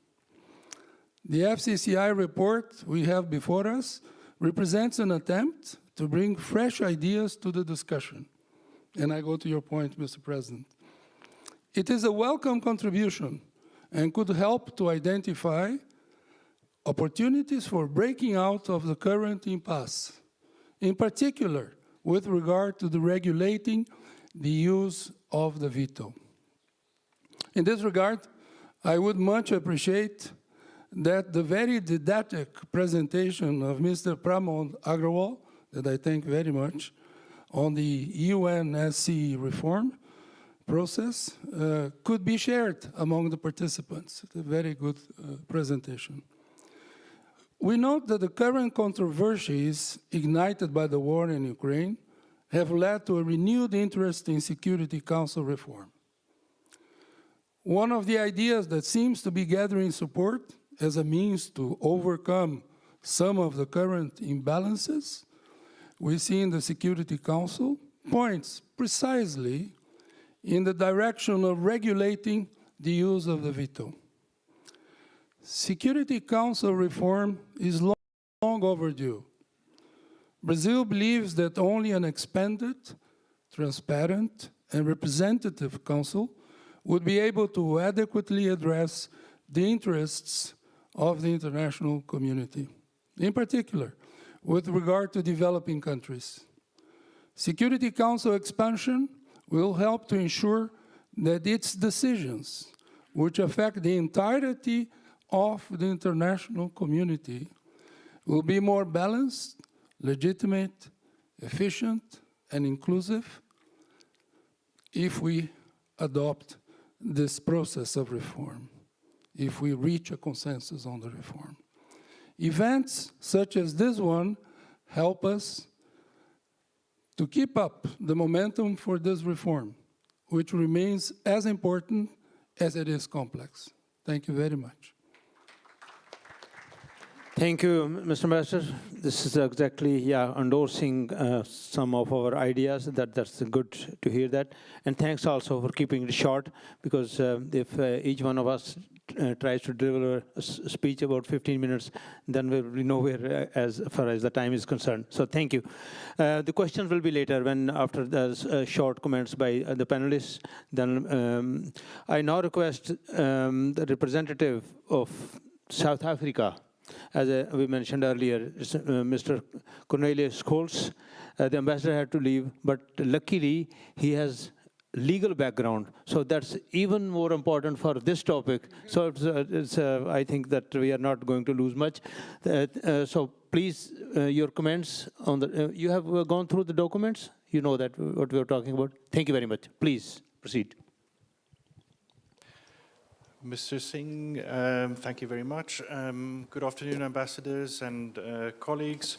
The FCCI report we have before us represents an attempt to bring fresh ideas to the discussion. And I go to your point, Mr. President. It is a welcome contribution and could help to identify opportunities for breaking out of the current impasse, in particular with regard to the regulating the use of the veto. In this regard, I would much appreciate that the very didactic presentation of Mr. Pramod Agrawal, that I thank very much, on the UNSC reform process could be shared among the participants. It's a very good presentation. We note that the current controversies ignited by the war in Ukraine have led to a renewed interest in Security Council reform. One of the ideas that seems to be gathering support as a means to overcome some of the current imbalances we see in the Security Council points precisely in the direction of regulating the use of the veto. Security Council reform is long overdue. Brazil believes that only an expanded, transparent, and representative council would be able to adequately address the interests of the international community, in particular, with regard to developing countries. Security Council expansion will help to ensure that its decisions which affect the entirety of the international community, will be more balanced, legitimate, efficient, and inclusive if we adopt this process of reform, if we reach a consensus on the reform. Events such as this one help us to keep up the momentum for this reform, which remains as important as it is complex. Thank you very much. Thank you, Mr. Ambassador. This is exactly, endorsing some of our ideas. That's good to hear that. And thanks also for keeping it short, because if each one of us tries to deliver a speech about 15 minutes, then we'll be nowhere as far as the time is concerned. So thank you. The questions will be later, when after the short comments by the panelists. Then I now request the representative of South Africa, as we mentioned earlier, Mr. Cornelius Scholz. The ambassador had to leave, but luckily he has legal background, so that's even more important for this topic. So I think that we are not going to lose much. So please, your comments on the. You have gone through the documents. You know that what we are talking about. Thank you very much. Please proceed. Mr. Singh, thank you very much. Good afternoon, ambassadors and colleagues.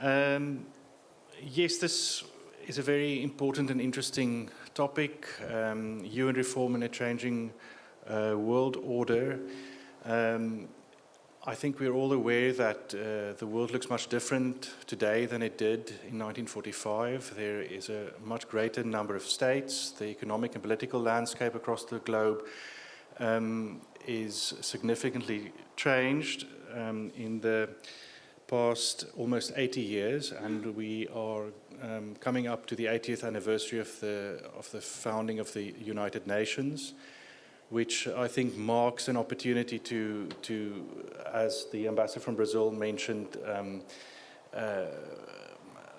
Yes, this is a very important and interesting topic, UN reform in a changing world order. I think we're all aware that the world looks much different today than it did in 1945. There is a much greater number of states. The economic and political landscape across the globe is significantly changed in the past almost 80 years, and we are coming up to the 80th anniversary of the founding of the United Nations, which I think marks an opportunity to as the ambassador from Brazil mentioned,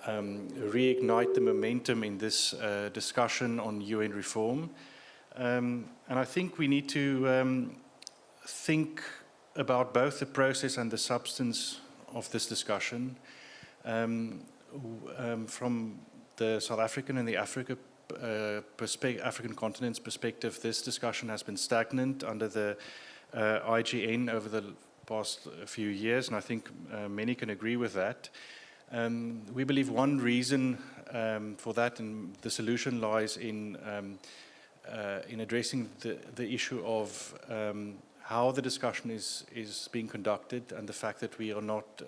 reignite the momentum in this discussion on UN reform. And I think we need to think about both the process and the substance of this discussion. From the South African and the African continent's perspective, this discussion has been stagnant under the IGN over the past few years, and I think many can agree with that. We believe one reason for that, and the solution lies in addressing the issue of how the discussion is being conducted, and the fact that we are not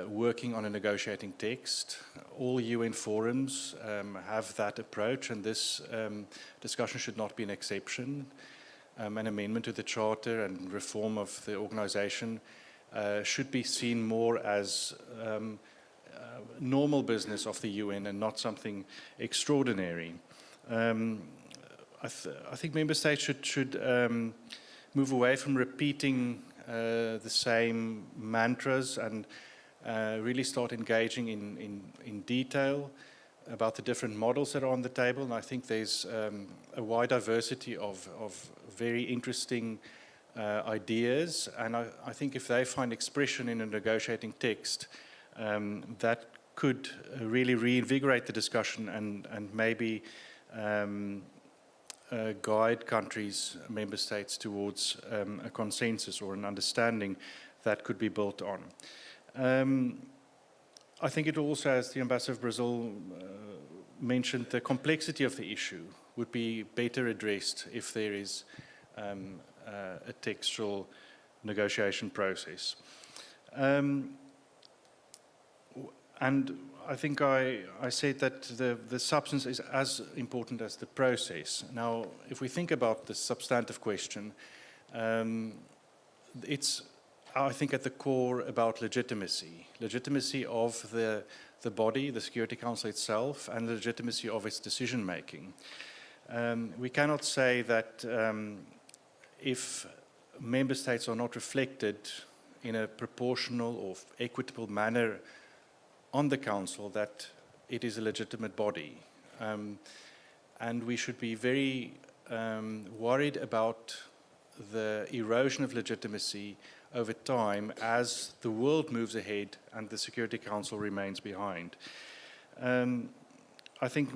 working on a negotiating text. All UN forums have that approach, and this discussion should not be an exception. An amendment to the Charter and reform of the organization should be seen more as normal business of the UN and not something extraordinary. I think member states should move away from repeating the same mantras and really start engaging in detail about the different models that are on the table. And I think there's a wide diversity of very interesting ideas. And I think if they find expression in a negotiating text, that could really reinvigorate the discussion and maybe guide countries, member states, towards a consensus or an understanding that could be built on. I think it also, as the ambassador of Brazil mentioned, the complexity of the issue would be better addressed if there is a textual negotiation process. And I think I said that the substance is as important as the process. Now, if we think about the substantive question, it's, I think, at the core about legitimacy of the body, the Security Council itself, and the legitimacy of its decision-making. We cannot say that if member states are not reflected in a proportional or equitable manner on the Council, that it is a legitimate body. And we should be very worried about the erosion of legitimacy over time as the world moves ahead and the Security Council remains behind. I think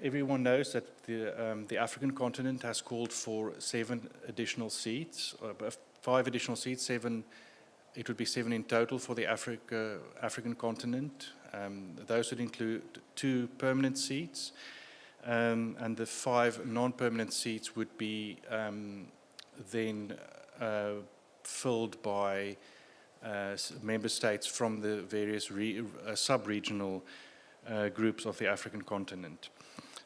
everyone knows that the African continent has called for 7 additional seats, 5 additional seats, 7. It would be 7 in total for the African continent. Those would include 2 permanent seats, and the 5 non-permanent seats would be then filled by member states from the various sub-regional groups of the African continent.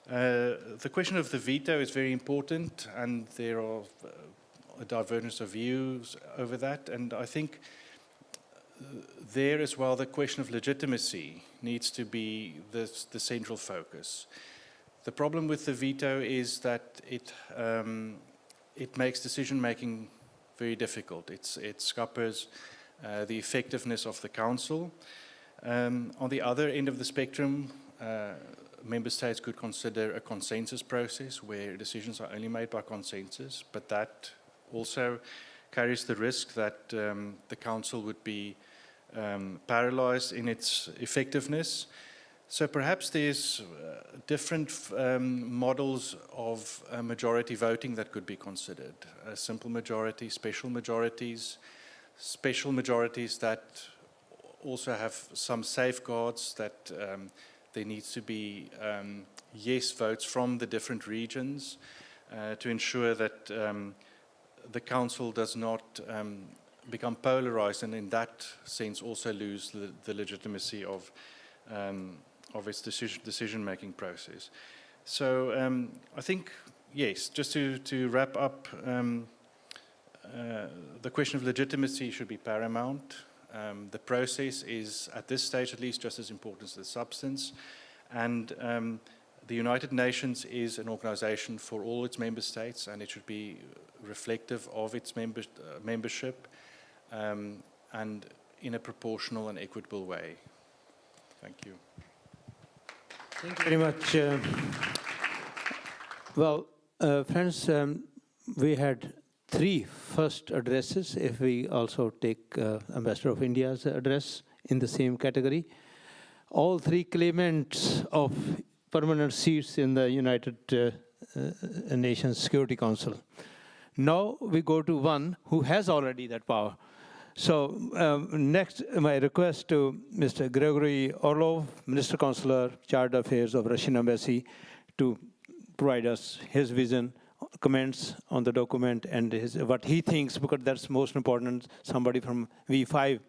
The question of the veto is very important, and there are a divergence of views over that, and I think there as well the question of legitimacy needs to be the central focus. The problem with the veto is that it makes decision-making very difficult. It scuppers the effectiveness of the Council. On the other end of the spectrum, member states could consider a consensus process where decisions are only made by consensus, but that also carries the risk that the Council would be paralyzed in its effectiveness. So perhaps there's different models of majority voting that could be considered. A simple majority, special majorities that also have some safeguards, that there needs to be yes votes from the different regions to ensure that the Council does not become polarized and in that sense also lose the legitimacy of its decision-making process. So I think, yes, just to wrap up, the question of legitimacy should be paramount. The process is, at this stage at least, just as important as the substance. And the United Nations is an organization for all its member states, and it should be reflective of its membership and in a proportional and equitable way. Thank you. Thank you very much. Well, friends, we had 3 first addresses, if we also take Ambassador of India's address in the same category. All 3 claimants of permanent seats in the United Nations Security Council. Now we go to one who has already that power. So next, my request to Mr. Gregory Orlov, Minister Consular, Charter Affairs of Russian Embassy, to provide us his vision, comments on the document, and what he thinks, because that's most important, somebody from V5,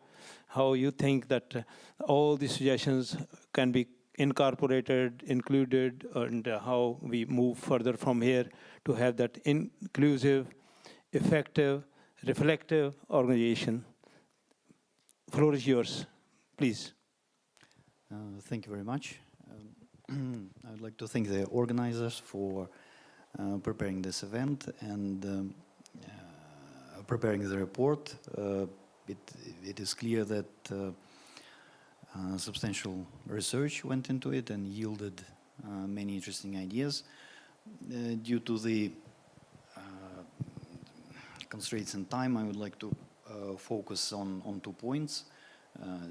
how you think that all these suggestions can be incorporated, included, and how we move further from here to have that inclusive, effective, reflective organization. Floor is yours, please. Thank you very much. I would like to thank the organizers for preparing this event and preparing the report. It is clear that substantial research went into it and yielded many interesting ideas. Due to the constraints in time, I would like to focus on 2 points,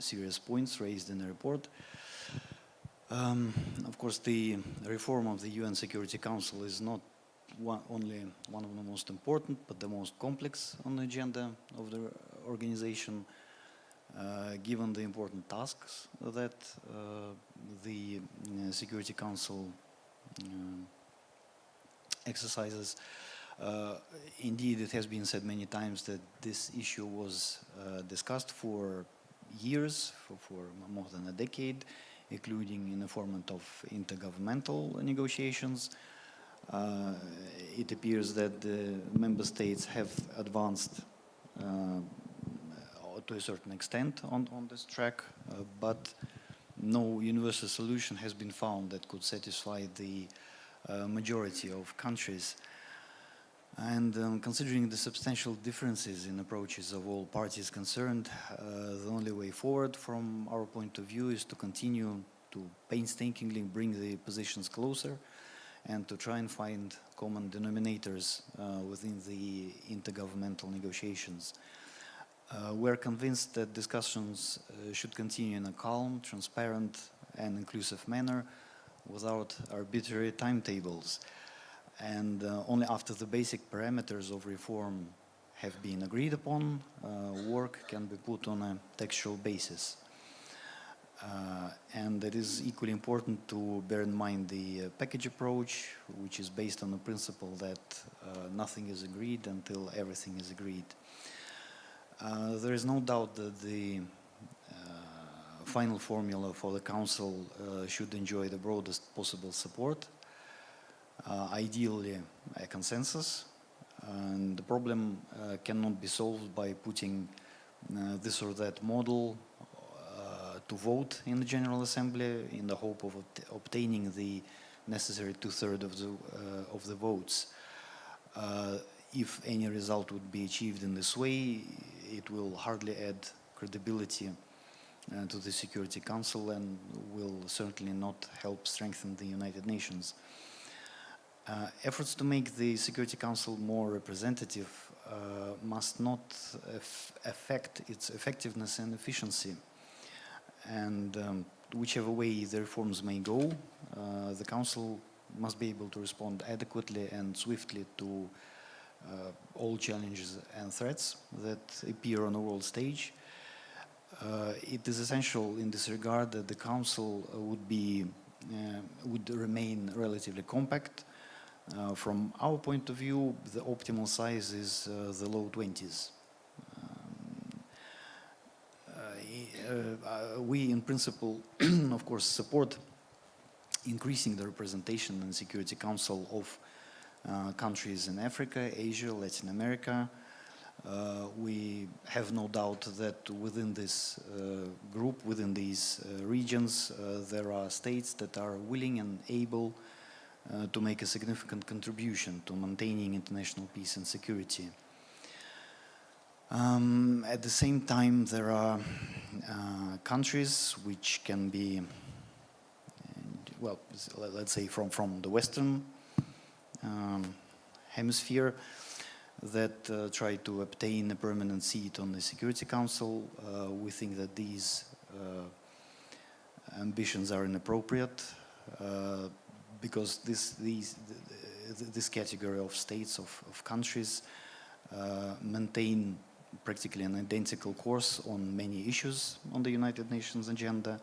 serious points raised in the report. Of course, the reform of the UN Security Council is not only one of the most important, but the most complex on the agenda of the organization, given the important tasks that the Security Council exercises. Indeed, it has been said many times that this issue was discussed for years, for more than a decade, including in the format of intergovernmental negotiations. It appears that the member states have advanced to a certain extent on this track, but no universal solution has been found that could satisfy the majority of countries. And considering the substantial differences in approaches of all parties concerned, the only way forward from our point of view is to continue to painstakingly bring the positions closer and to try and find common denominators within the intergovernmental negotiations. We're convinced that discussions should continue in a calm, transparent, and inclusive manner without arbitrary timetables. And only after the basic parameters of reform have been agreed upon, work can be put on a textual basis. And it is equally important to bear in mind the package approach, which is based on the principle that nothing is agreed until everything is agreed. There is no doubt that the final formula for the Council should enjoy the broadest possible support, ideally a consensus, and the problem cannot be solved by putting this or that model to vote in the General Assembly in the hope of obtaining the necessary two-thirds of the votes. If any result would be achieved in this way, it will hardly add credibility to the Security Council and will certainly not help strengthen the United Nations. Efforts to make the Security Council more representative must not affect its effectiveness and efficiency. And whichever way the reforms may go, the Council must be able to respond adequately and swiftly to all challenges and threats that appear on the world stage. It is essential in this regard that the Council would remain relatively compact. From our point of view, the optimal size is the low 20s. We, in principle, of course, support increasing the representation in the Security Council of countries in Africa, Asia, Latin America. We have no doubt that within this group, within these regions, there are states that are willing and able to make a significant contribution to maintaining international peace and security. At the same time, there are countries which can be, well, let's say from the Western hemisphere that try to obtain a permanent seat on the Security Council. We think that these ambitions are inappropriate because this category of states, of countries, maintain practically an identical course on many issues on the United Nations agenda,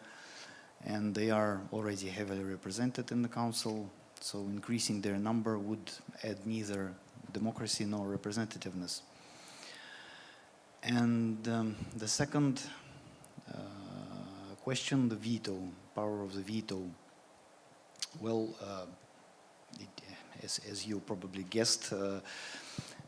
and they are already heavily represented in the Council, so increasing their number would add neither democracy nor representativeness. And the second question, the veto, power of the veto. Well, as you probably guessed,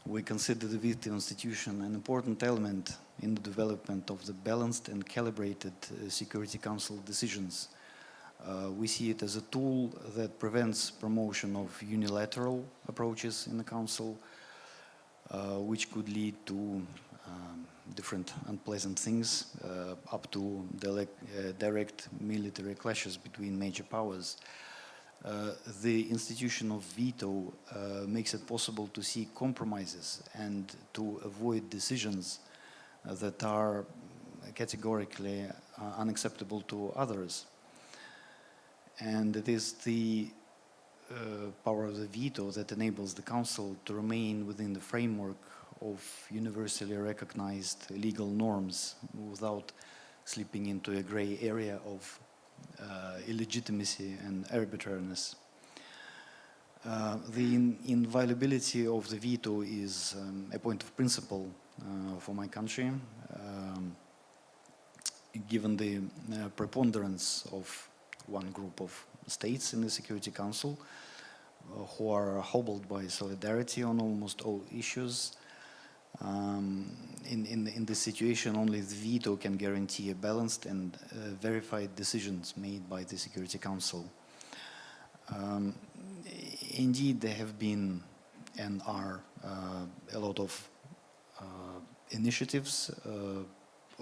we consider the veto institution an important element in the development of the balanced and calibrated Security Council decisions. We see it as a tool that prevents promotion of unilateral approaches in the Council, which could lead to different unpleasant things, up to direct military clashes between major powers. The institution of veto makes it possible to seek compromises and to avoid decisions that are categorically unacceptable to others. And it is the power of the veto that enables the Council to remain within the framework of universally recognized legal norms without slipping into a gray area of illegitimacy and arbitrariness. The inviolability of the veto is a point of principle for my country, given the preponderance of one group of states in the Security Council who are hobbled by solidarity on almost all issues. In this situation, only the veto can guarantee a balanced and verified decisions made by the Security Council. Indeed, there have been and are a lot of initiatives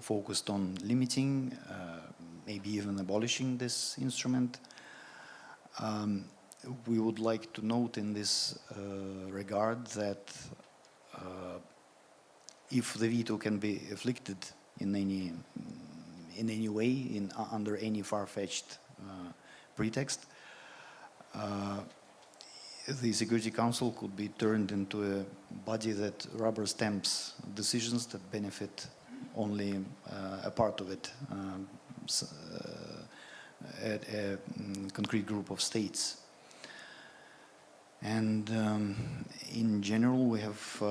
focused on limiting, maybe even abolishing this instrument. we would like to note in this regard that if the veto can be afflicted in any way, under any far-fetched pretext, the Security Council could be turned into a body that rubber stamps decisions that benefit only a part of it, a concrete group of states. And in general, we have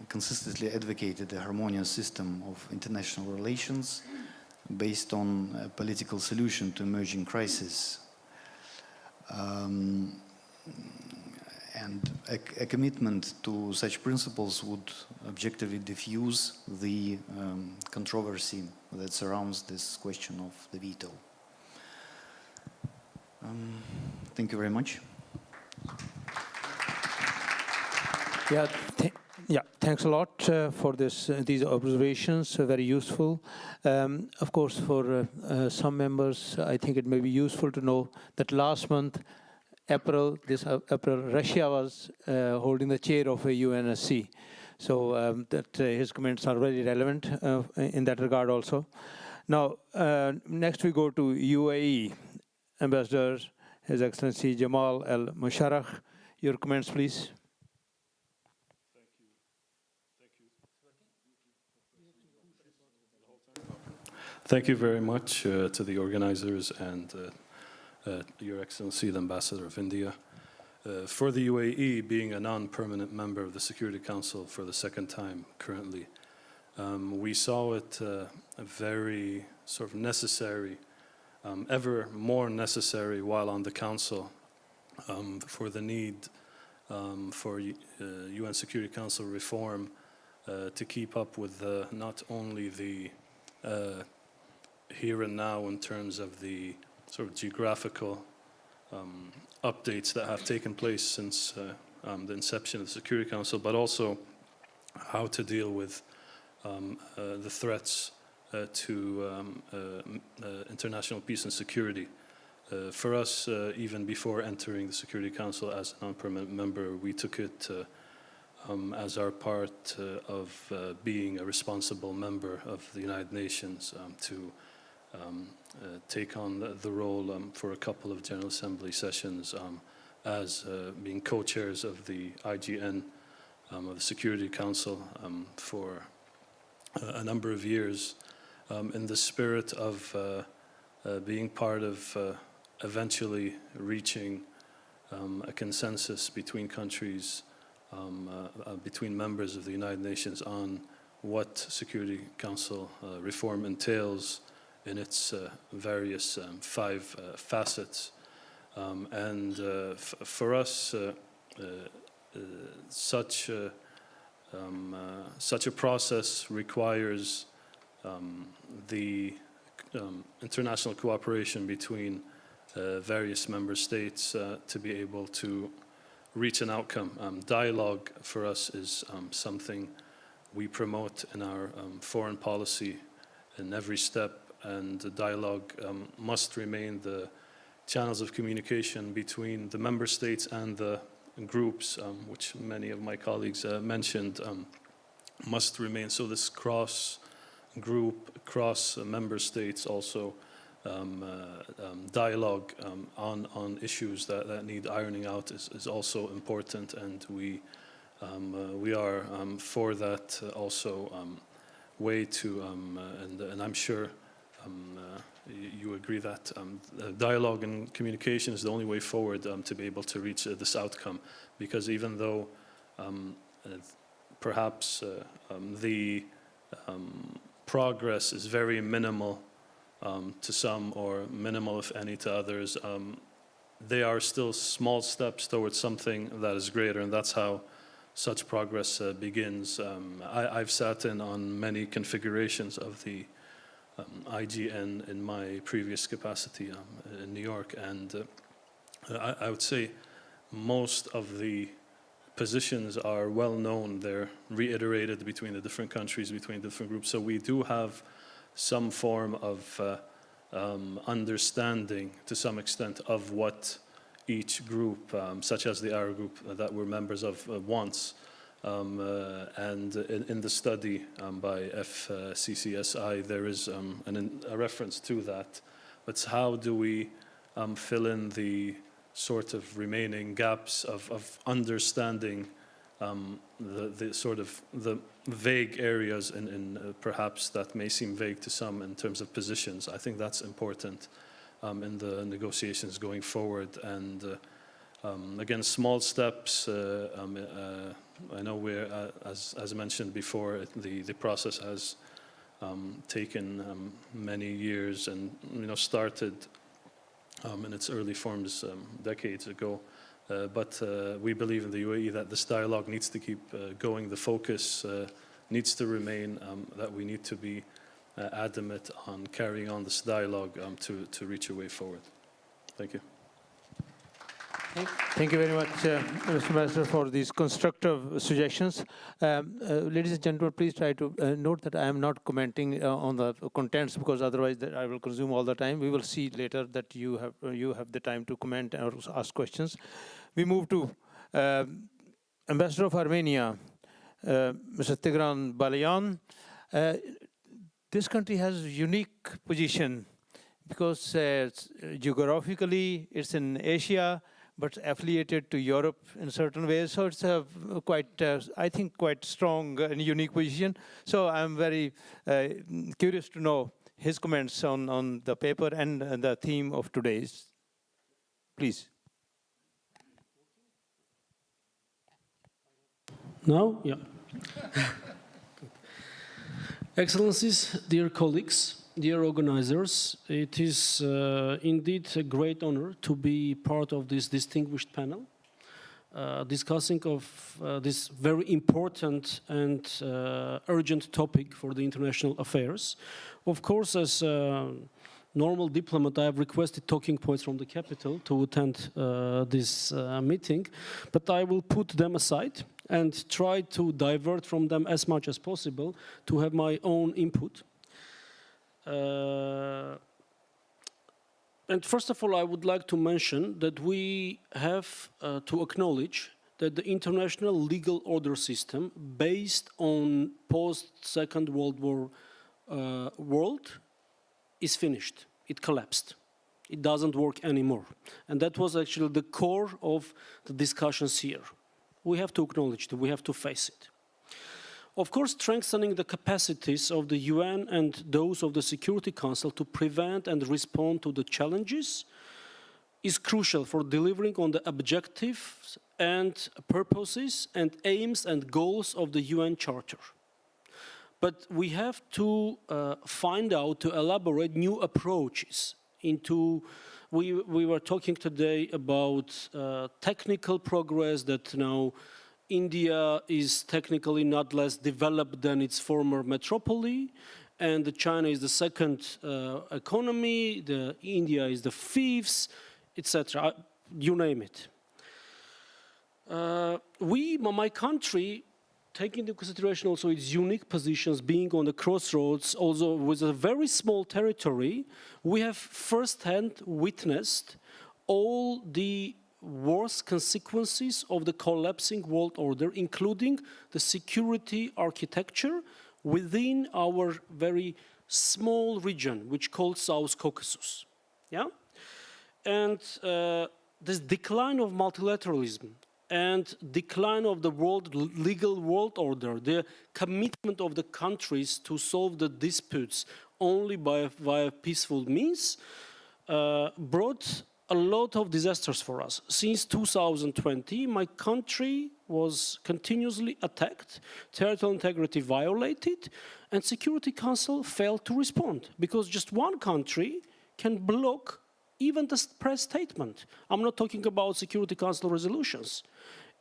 consistently advocated a harmonious system of international relations based on a political solution to emerging crises. And a commitment to such principles would objectively diffuse the controversy that surrounds this question of the veto. Thank you very much. Thanks a lot for these observations, very useful. Of course, for some members, I think it may be useful to know that last month, April, Russia was holding the chair of a UNSC. So that his comments are very relevant in that regard also. Now, next we go to UAE. Ambassador, His Excellency Jamal Al Musharraf, your comments, please. Thank you very much to the organizers and Your Excellency, the Ambassador of India. For the UAE, being a non-permanent member of the Security Council for the second time currently, we saw it a very sort of necessary, ever more necessary while on the Council, for the need for UN Security Council reform to keep up with not only the here and now in terms of the sort of geographical updates that have taken place since the inception of the Security Council, but also how to deal with the threats to international peace and security. For us, even before entering the Security Council as a non-permanent member, we took it as our part of being a responsible member of the United Nations to take on the role for a couple of General Assembly sessions as being co-chairs of the IGN, of the Security Council, for a number of years, in the spirit of being part of eventually reaching a consensus between countries, between members of the United Nations on what Security Council reform entails in its various 5 facets. For us, such a process requires the international cooperation between various member states to be able to reach an outcome. Dialogue for us is something we promote in our foreign policy in every step, and dialogue must remain the channels of communication between the member states and the groups, which many of my colleagues mentioned, must remain. So this cross-group, cross-member states also dialogue on issues that need ironing out is also important, and we are for that also way to, and I'm sure you agree that dialogue and communication is the only way forward to be able to reach this outcome, because even though perhaps the progress is very minimal to some, or minimal if any to others, they are still small steps towards something that is greater, and that's how such progress begins. I've sat in on many configurations of the IGN in my previous capacity in New York, and I would say most of the positions are well known. They're reiterated between the different countries, between different groups. So we do have some form of understanding to some extent of what each group, such as the Arab group that we're members of, wants. And in the study by FCCI, there is a reference to that. But how do we fill in the sort of remaining gaps of understanding the sort of the vague areas in perhaps that may seem vague to some in terms of positions? I think that's important in the negotiations going forward. And again, small steps. I know we're, as mentioned before, the process has taken many years and started in its early forms decades ago. But we believe in the UAE that this dialogue needs to keep going. The focus needs to remain that we need to be adamant on carrying on this dialogue to reach a way forward. Thank you. Thank you very much, Mr. Ambassador, for these constructive suggestions. Ladies and gentlemen, please try to note that I am not commenting on the contents, because otherwise I will consume all the time. We will see later that you have the time to comment or ask questions. We move to Ambassador of Armenia, Mr. Tigran Balayan. This country has a unique position because geographically it's in Asia, but affiliated to Europe in certain ways. So it's a quite, I think, quite strong and unique position. So I'm very curious to know his comments on the paper and the theme of today's. Please. Now? Yeah. Excellencies, dear colleagues, dear organizers, it is indeed a great honor to be part of this distinguished panel, discussing of this very important and urgent topic for the international affairs. Of course, as a normal diplomat, I have requested talking points from the capital to attend this meeting, but I will put them aside and try to divert from them as much as possible to have my own input. And first of all, I would like to mention that we have to acknowledge that the international legal order system based on post-Second World War world is finished. It collapsed. It doesn't work anymore. And that was actually the core of the discussions here. We have to acknowledge it. We have to face it. Of course, strengthening the capacities of the UN and those of the Security Council to prevent and respond to the challenges is crucial for delivering on the objectives and purposes and aims and goals of the UN Charter. But we have to find out, to elaborate new approaches into. We were talking today about technical progress, that now India is technically not less developed than its former metropoly, and China is the second economy, India is the fifth, etc. You name it. My country, taking into consideration also its unique positions, being on the crossroads, also with a very small territory, we have firsthand witnessed all the worst consequences of the collapsing world order, including the security architecture within our very small region, which called South Caucasus. Yeah? And this decline of multilateralism and decline of the legal world order, the commitment of the countries to solve the disputes only via peaceful means, brought a lot of disasters for us. Since 2020, my country was continuously attacked, territorial integrity violated, and Security Council failed to respond, because just one country can block even the press statement. I'm not talking about Security Council resolutions.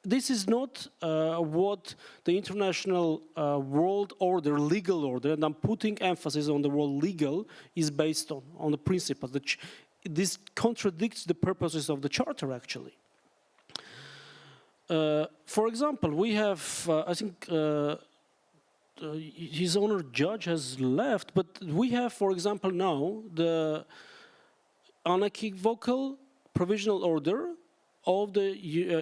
This is not what the international world order, legal order, and I'm putting emphasis on the word legal, is based on the principles. This contradicts the purposes of the Charter, actually. For example, we have, I think, His Honor Judge has left, but we have, for example, now the unequivocal provisional order of the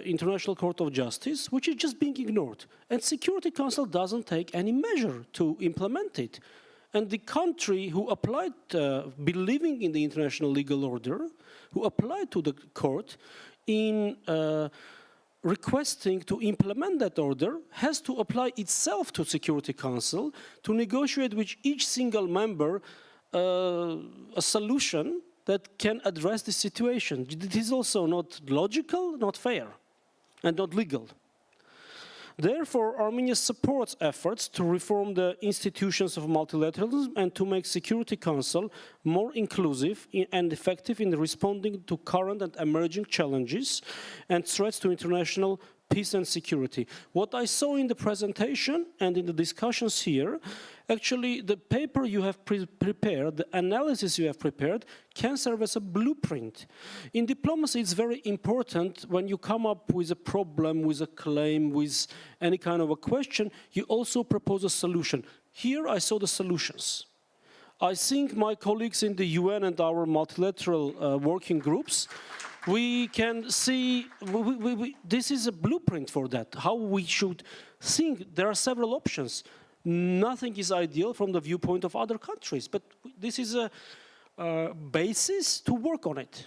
International Court of Justice, which is just being ignored. And Security Council doesn't take any measure to implement it. And the country who applied, believing in the international legal order, who applied to the court in requesting to implement that order, has to apply itself to Security Council to negotiate with each single member a solution that can address the situation. It is also not logical, not fair, and not legal. Therefore, Armenia supports efforts to reform the institutions of multilateralism and to make Security Council more inclusive and effective in responding to current and emerging challenges and threats to international peace and security. What I saw in the presentation and in the discussions here, actually the paper you have prepared, the analysis you have prepared, can serve as a blueprint. In diplomacy, it's very important when you come up with a problem, with a claim, with any kind of a question, you also propose a solution. Here I saw the solutions. I think my colleagues in the UN and our multilateral working groups, we can see, this is a blueprint for that, how we should think. There are several options. Nothing is ideal from the viewpoint of other countries, but this is a basis to work on it.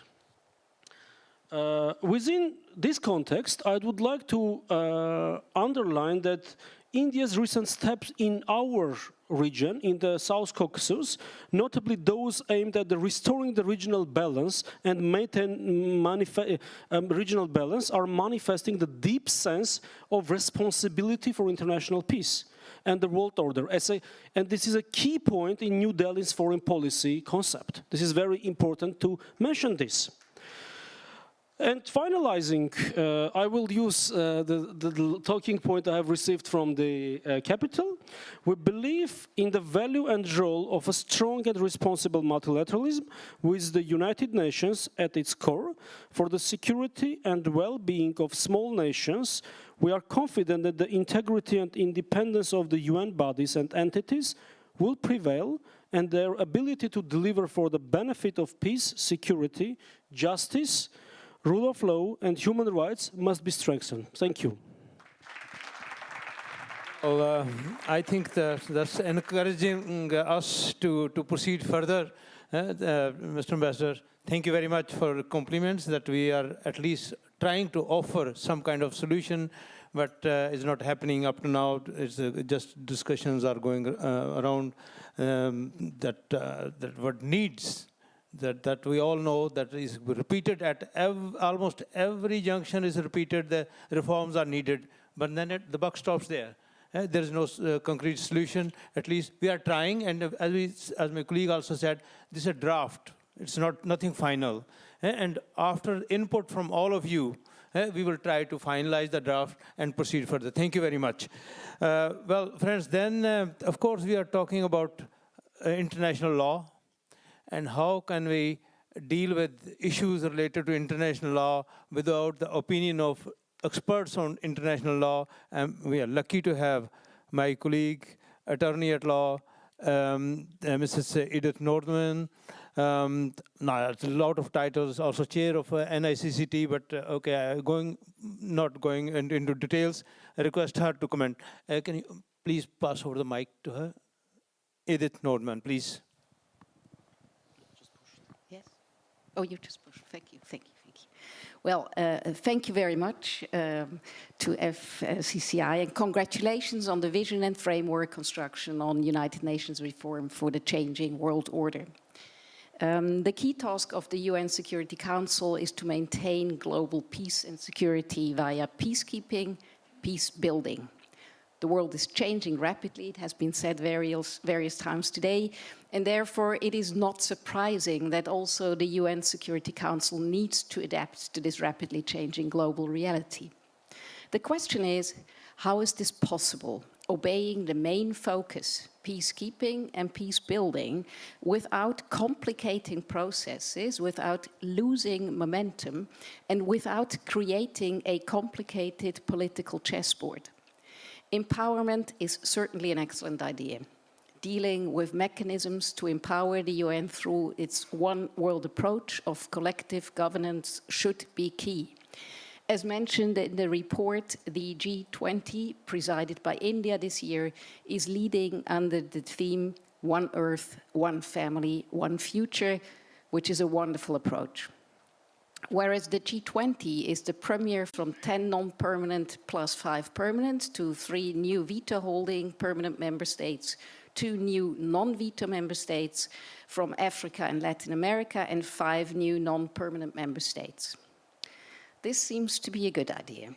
Within this context, I would like to underline that India's recent steps in our region, in the South Caucasus, notably those aimed at restoring the regional balance and maintain regional balance, are manifesting the deep sense of responsibility for international peace and the world order. And this is a key point in New Delhi's foreign policy concept. This is very important to mention this. And finalizing, I will use the talking point I have received from the capital. We believe in the value and role of a strong and responsible multilateralism with the United Nations at its core. For the security and well-being of small nations, we are confident that the integrity and independence of the UN bodies and entities will prevail, and their ability to deliver for the benefit of peace, security, justice, rule of law and human rights must be strengthened. Thank you. Well, I think that's encouraging us to proceed further. Mr. Ambassador, thank you very much for compliments that we are at least trying to offer some kind of solution, but it's not happening up to now. It's just discussions are going around that what needs. That we all know that is repeated at almost every junction is repeated, the reforms are needed, but then the buck stops there. There is no concrete solution. At least we are trying, and as my colleague also said, this is a draft. It's nothing final. And after input from all of you, we will try to finalize the draft and proceed further. Thank you very much. Well, friends, then, of course, we are talking about international law. And how can we deal with issues related to international law without the opinion of experts on international law? And we are lucky to have my colleague, attorney at law, Mrs. Edith Nordman. Now, it's a lot of titles, also chair of NICCT, but okay, not going into details. I request her to comment. Can you please pass over the mic to her? Edith Nordman, please. Oh, you just push. Thank you, thank you, thank you. Well, thank you very much to FCCI, and congratulations on the vision and framework construction on United Nations reform for the changing world order. The key task of the UN Security Council is to maintain global peace and security via peacekeeping, peace building. The world is changing rapidly, it has been said various times today, and therefore it is not surprising that also the UN Security Council needs to adapt to this rapidly changing global reality. The question is, how is this possible, obeying the main focus, peacekeeping and peace building, without complicating processes, without losing momentum, and without creating a complicated political chessboard? Empowerment is certainly an excellent idea. Dealing with mechanisms to empower the UN through its one world approach of collective governance should be key. As mentioned in the report, the G20, presided by India this year, is leading under the theme One Earth, One Family, One Future, which is a wonderful approach. Whereas the G20 is the premier from 10 non-permanent plus 5 permanent to 3 new veto-holding permanent member states, 2 new non-veto member states from Africa and Latin America, and 5 new non-permanent member states. This seems to be a good idea.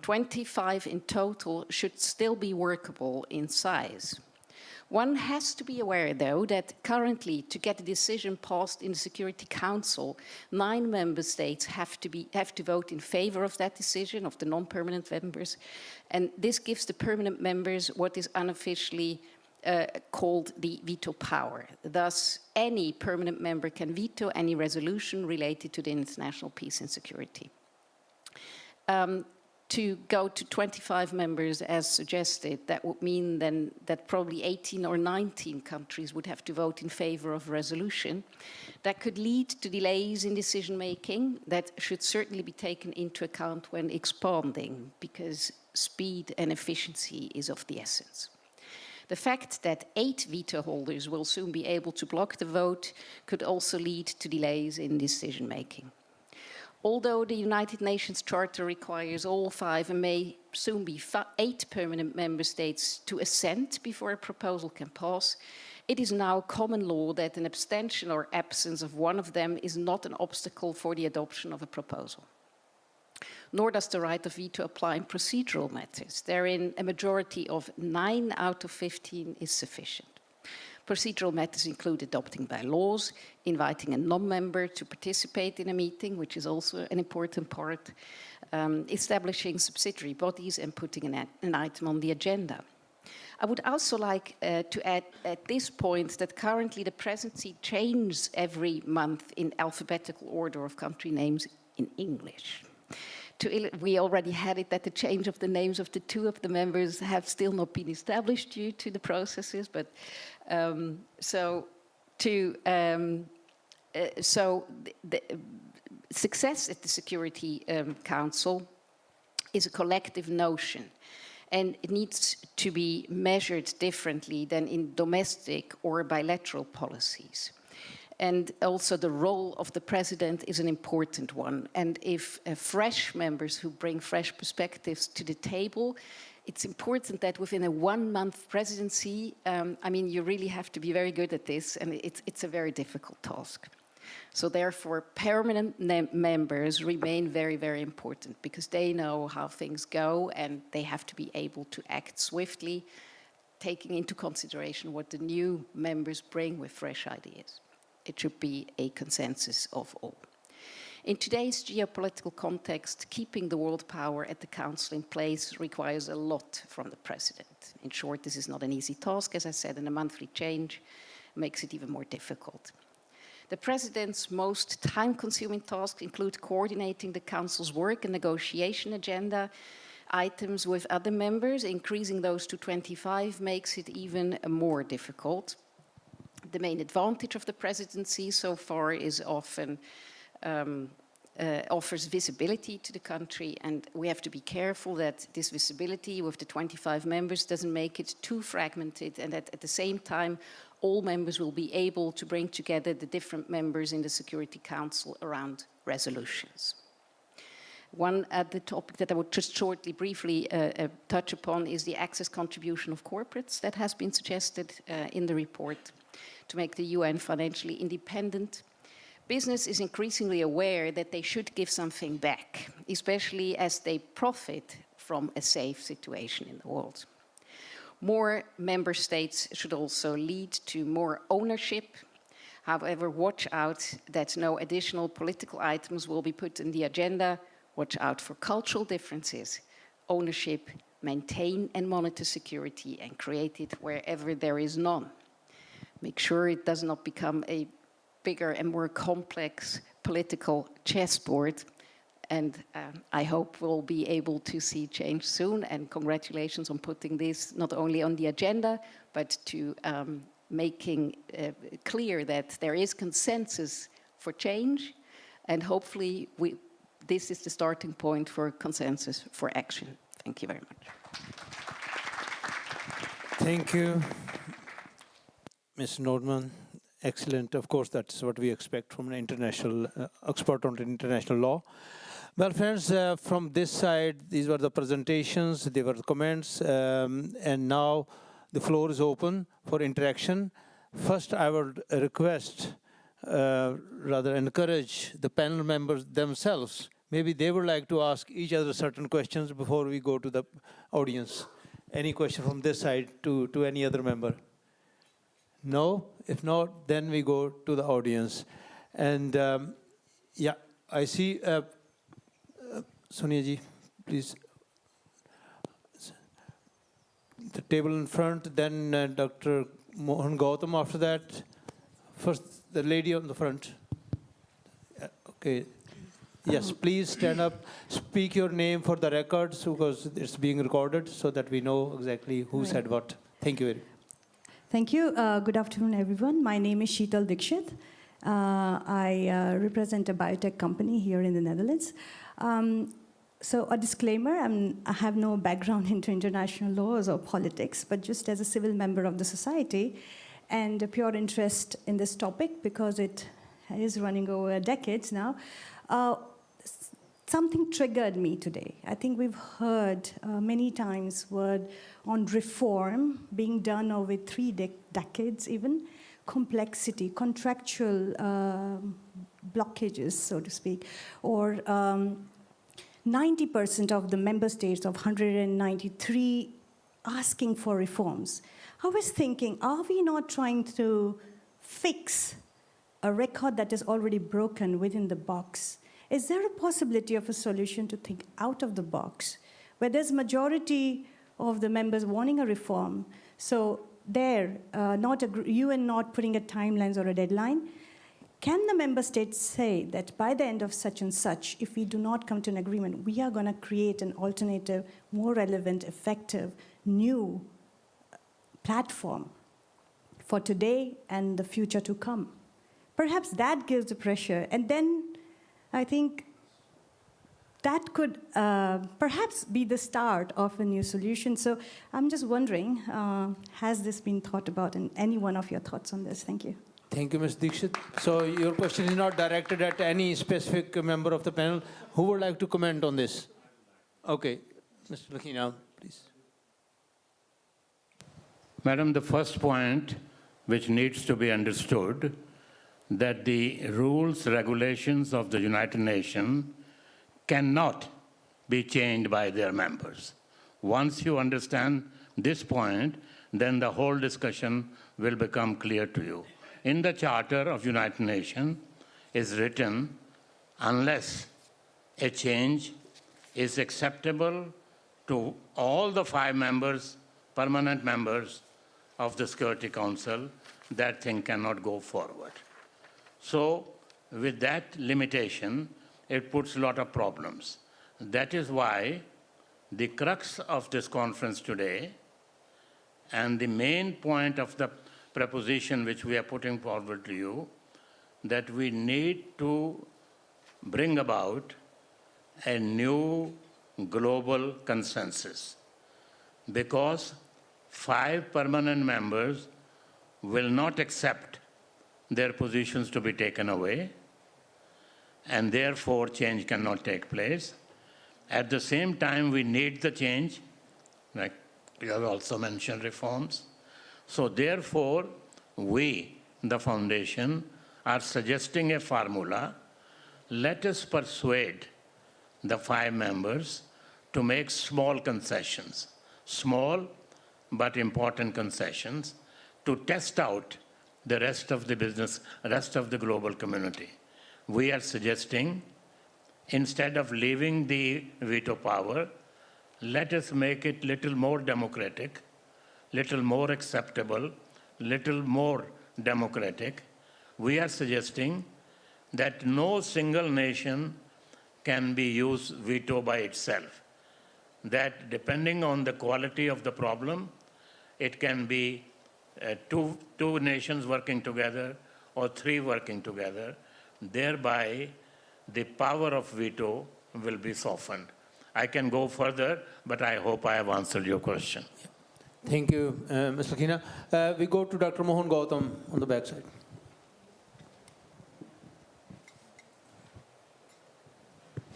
25 in total should still be workable in size. One has to be aware, though, that currently, to get a decision passed in the Security Council, 9 member states have to vote in favor of that decision, of the non-permanent members, and this gives the permanent members what is unofficially called the veto power. Thus, any permanent member can veto any resolution related to the international peace and security. To go to 25 members as suggested, that would mean then that probably 18 or 19 countries would have to vote in favor of a resolution. That could lead to delays in decision making that should certainly be taken into account when expanding, because speed and efficiency is of the essence. The fact that 8 veto holders will soon be able to block the vote could also lead to delays in decision making. Although the United Nations Charter requires all 5 and may soon be 8 permanent member states to assent before a proposal can pass, it is now common law that an abstention or absence of one of them is not an obstacle for the adoption of a proposal. Nor does the right of veto apply in procedural matters. Therein, a majority of 9 out of 15 is sufficient. Procedural matters include adopting bylaws, inviting a non-member to participate in a meeting, which is also an important part, establishing subsidiary bodies and putting an item on the agenda. I would also like to add at this point that currently the presidency changes every month in alphabetical order of country names in English. We already had it that the change of the names of the 2 of the members have still not been established due to the processes, but the success at the Security Council is a collective notion, and it needs to be measured differently than in domestic or bilateral policies. And also the role of the president is an important one. And if fresh members who bring fresh perspectives to the table, it's important that within a 1-month presidency, you really have to be very good at this, and it's a very difficult task. So therefore, permanent members remain very, very important because they know how things go and they have to be able to act swiftly, taking into consideration what the new members bring with fresh ideas. It should be a consensus of all. In today's geopolitical context, keeping the world power at the Council in place requires a lot from the President. In short, this is not an easy task, as I said, and a monthly change makes it even more difficult. The President's most time-consuming tasks include coordinating the Council's work and negotiation agenda items with other members. Increasing those to 25 makes it even more difficult. The main advantage of the presidency so far is often offers visibility to the country, and we have to be careful that this visibility with the 25 members doesn't make it too fragmented, and that at the same time all members will be able to bring together the different members in the Security Council around resolutions. One other topic that I would just shortly, briefly touch upon is the access contribution of corporates that has been suggested in the report to make the UN financially independent. Business is increasingly aware that they should give something back, especially as they profit from a safe situation in the world. More member states should also lead to more ownership. However, watch out that no additional political items will be put in the agenda. Watch out for cultural differences. Ownership, maintain and monitor security, and create it wherever there is none. Make sure it does not become a bigger and more complex political chessboard. And I hope we'll be able to see change soon. And congratulations on putting this not only on the agenda, but to making clear that there is consensus for change. And hopefully this is the starting point for consensus for action. Thank you very much. Thank you, Ms. Nordman. Excellent. Of course, that's what we expect from an international expert on international law. Well, friends, from this side, these were the presentations, they were the comments, and now the floor is open for interaction. First, I would request, rather encourage the panel members themselves. Maybe they would like to ask each other certain questions before we go to the audience. Any question from this side to any other member? No? If not, then we go to the audience. And yeah, I see, Sonia ji, please. The table in front, then Dr. Mohan Gautam after that. First, the lady on the front. Okay. Yes, please stand up, speak your name for the records because it's being recorded so that we know exactly who said what. Thank you very much. Thank you. Good afternoon, everyone. My name is Sheetal Dikshit. I represent a biotech company here in the Netherlands. So a disclaimer, I have no background into international laws or politics, but just as a civil member of the society and a pure interest in this topic because it is running over decades now, something triggered me today. I think we've heard many times word on reform being done over 3 decades even, complexity, contractual blockages, so to speak, or 90% of the member states of 193 asking for reforms. I was thinking, are we not trying to fix a record that is already broken within the box? Is there a possibility of a solution to think out of the box, where there's majority of the members wanting a reform, so UN not putting a timeline or a deadline? Can the member states say that by the end of such and such, if we do not come to an agreement, we are going to create an alternative, more relevant, effective, new platform for today and the future to come? Perhaps that gives the pressure, and then I think that could perhaps be the start of a new solution. So I'm just wondering, has this been thought about, and any one of your thoughts on this? Thank you. Thank you, Ms. Dikshit. So your question is not directed at any specific member of the panel. Who would like to comment on this? Okay, Mr. Lakina, please. Madam, the first point which needs to be understood, that the rules, regulations of the United Nations cannot be changed by their members. Once you understand this point, then the whole discussion will become clear to you. In the Charter of United Nations is written, unless a change is acceptable to all the 5 members, permanent members of the Security Council, that thing cannot go forward. So with that limitation, it puts a lot of problems. That is why the crux of this conference today and the main point of the proposition which we are putting forward to you, that we need to bring about a new global consensus, because 5 permanent members will not accept their positions to be taken away, and therefore change cannot take place. At the same time, we need the change, like you have also mentioned reforms. So therefore, we, the foundation, are suggesting a formula. Let us persuade the 5 members to make small concessions, small but important concessions, to test out the rest of the business, rest of the global community. We are suggesting, instead of leaving the veto power, let us make it little more democratic, little more acceptable, little more democratic. We are suggesting that no single nation can be used veto by itself. That depending on the quality of the problem, it can be two nations working together or 3 working together. Thereby, the power of veto will be softened. I can go further, but I hope I have answered your question. Thank you, Ms. Lakina. We go to Dr. Mohan Gautam on the back side.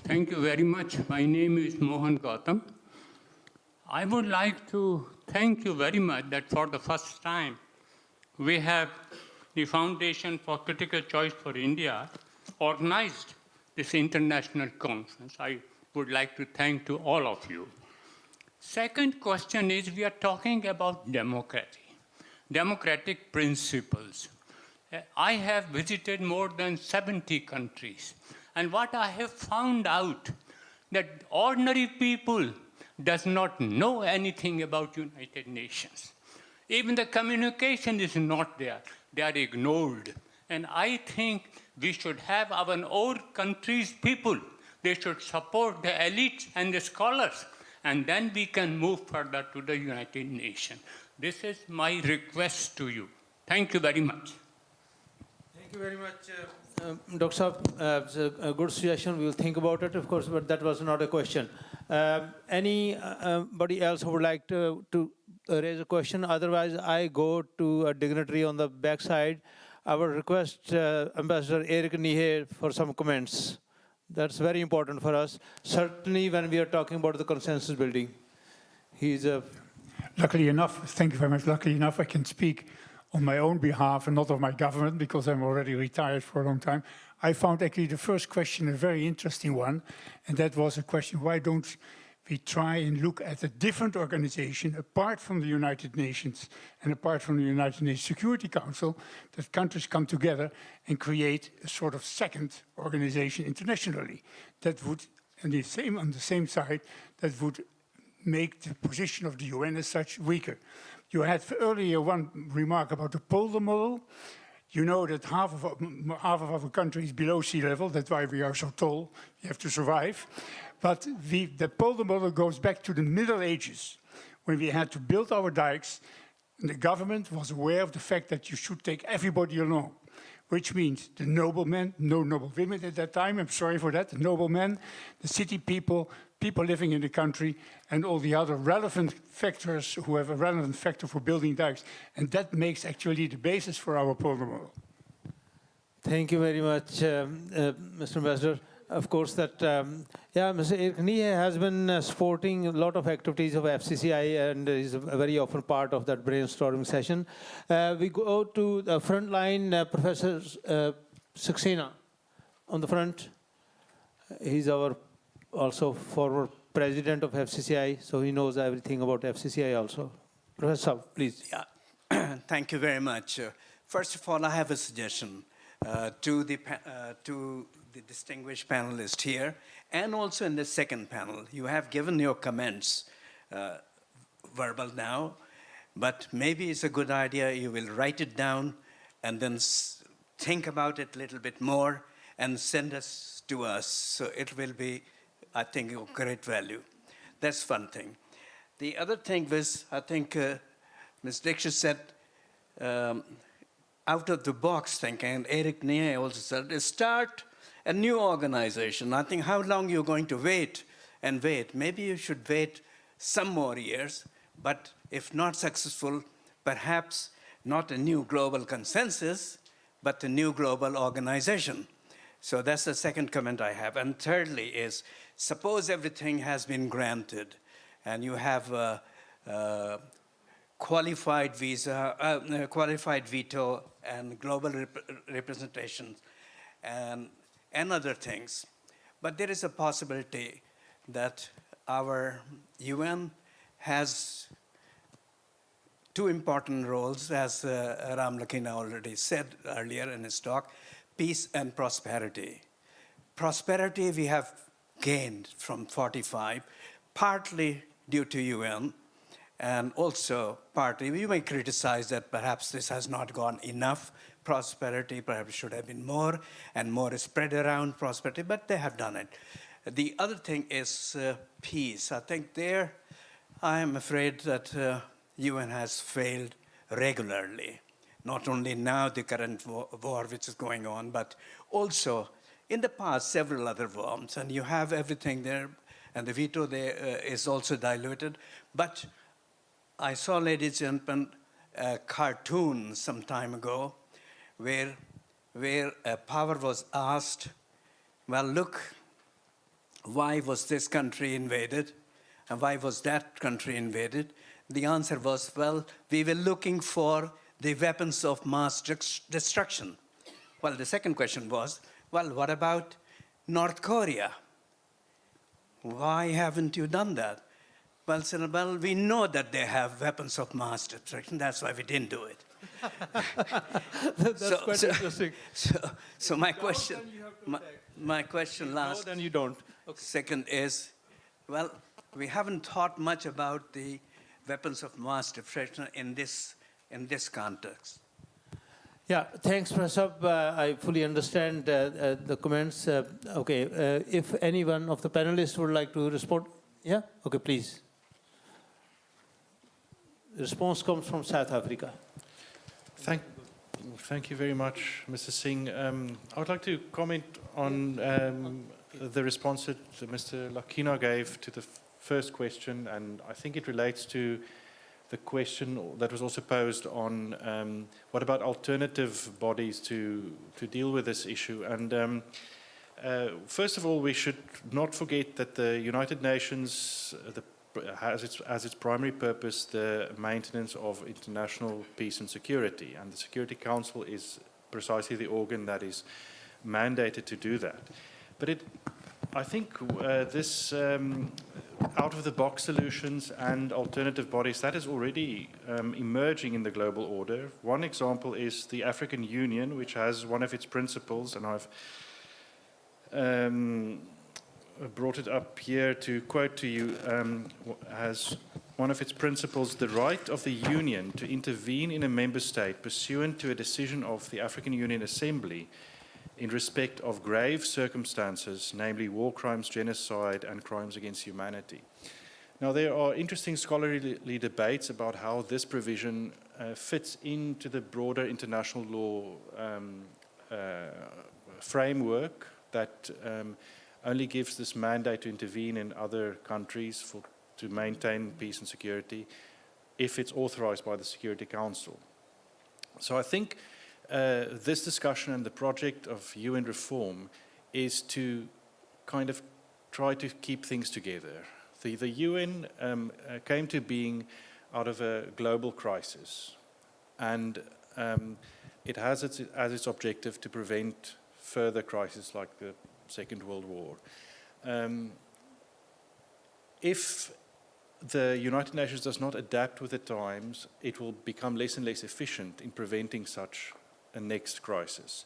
Thank you very much. My name is Mohan Gautam. I would like to thank you very much that for the first time we have the Foundation for Critical Choice for India organized this international conference. I would like to thank to all of you. Second question is, we are talking about democratic principles. I have visited more than 70 countries, and what I have found out that ordinary people does not know anything about United Nations. Even the communication is not there. They are ignored. And I think we should have our own country's people. They should support the elites and the scholars, and then we can move further to the United Nations. This is my request to you. Thank you very much. Thank you very much, Dr. Saab. It's a good suggestion. We will think about it, of course, but that was not a question. Anybody else who would like to raise a question? Otherwise, I go to a dignitary on the back side. I will request Ambassador Eric Nihe for some comments. That's very important for us, certainly when we are talking about the consensus building. He's a... Luckily enough, thank you very much. Luckily enough, I can speak on my own behalf and not of my government, because I'm already retired for a long time. I found actually the first question a very interesting one, and that was a question, why don't we try and look at a different organization apart from the United Nations and apart from the United Nations Security Council, that countries come together and create a sort of second organization internationally that would, on the same side, that would make the position of the UN as such weaker. You had earlier one remark about the polar model. You know that half of our country is below sea level. That's why we are so tall. We have to survive. But the polar model goes back to the Middle Ages, when we had to build our dikes. And the government was aware of the fact that you should take everybody along, which means the noblemen, no noble women at that time, I'm sorry for that, the noblemen, the city people, people living in the country, and all the other relevant factors who have a relevant factor for building dikes. And that makes actually the basis for our polar model. Thank you very much, Mr. Ambassador. Of course, that, Mr. Eric Nihe has been supporting a lot of activities of FCCI and is a very often part of that brainstorming session. We go to the front line, Professor Saxena on the front. He's our also former president of FCCI, so he knows everything about FCCI also. Professor Saab, please. Yeah, thank you very much. First of all, I have a suggestion to the distinguished panelists here, and also in the second panel. You have given your comments verbal now, but maybe it's a good idea you will write it down and then think about it a little bit more and send us to us. So it will be, I think, of great value. That's one thing. The other thing was, I think Ms. Dixit said, out of the box thinking, and Eric Nihe also said, start a new organization. I think how long you're going to wait and wait. Maybe you should wait some more years, but if not successful, perhaps not a new global consensus, but a new global organization. So that's the second comment I have. And thirdly is, suppose everything has been granted and you have a qualified veto and global representation and other things. But there is a possibility that our UN has two important roles, as Ram Lakina already said earlier in his talk, peace and prosperity. Prosperity we have gained from 45, partly due to UN, and also partly, we may criticize that perhaps this has not gone enough. Prosperity perhaps should have been more, and more is spread around prosperity, but they have done it. The other thing is peace. I think there, I am afraid that UN has failed regularly. Not only now, the current war which is going on, but also in the past several other worms, and you have everything there, and the veto there is also diluted. But I saw, ladies and gentlemen, a cartoon some time ago where a power was asked, well, look, why was this country invaded? And why was that country invaded? The answer was, well, we were looking for the weapons of mass destruction. Well, the second question was, well, what about North Korea? Why haven't you done that? Well, said, well, we know that they have weapons of mass destruction. That's why we didn't do it. That's quite interesting. So my question, my question last. No, then you don't. Okay. Second is, well, we haven't thought much about the weapons of mass destruction in this context. Yeah, thanks, Professor. I fully understand the comments. If any one of the panelists would like to respond. Yeah? Okay, please. The response comes from South Africa. Thank you very much, Mr. Singh. I would like to comment on the response that Mr. Lakina gave to the first question, and I think it relates to the question that was also posed on what about alternative bodies to deal with this issue. And first of all, we should not forget that the United Nations has as its primary purpose the maintenance of international peace and security, and the Security Council is precisely the organ that is mandated to do that. But I think this out-of-the-box solutions and alternative bodies, that is already emerging in the global order. One example is the African Union, which has one of its principles, and I've brought it up here to quote to you, has one of its principles, the right of the Union to intervene in a member state pursuant to a decision of the African Union Assembly in respect of grave circumstances, namely war crimes, genocide, and crimes against humanity. Now, there are interesting scholarly debates about how this provision fits into the broader international law framework that only gives this mandate to intervene in other countries to maintain peace and security if it's authorized by the Security Council. So I think this discussion and the project of UN reform is to kind of try to keep things together. The UN came to being out of a global crisis, and it has as its objective to prevent further crises like the Second World War. If the United Nations does not adapt with the times, it will become less and less efficient in preventing such a next crisis.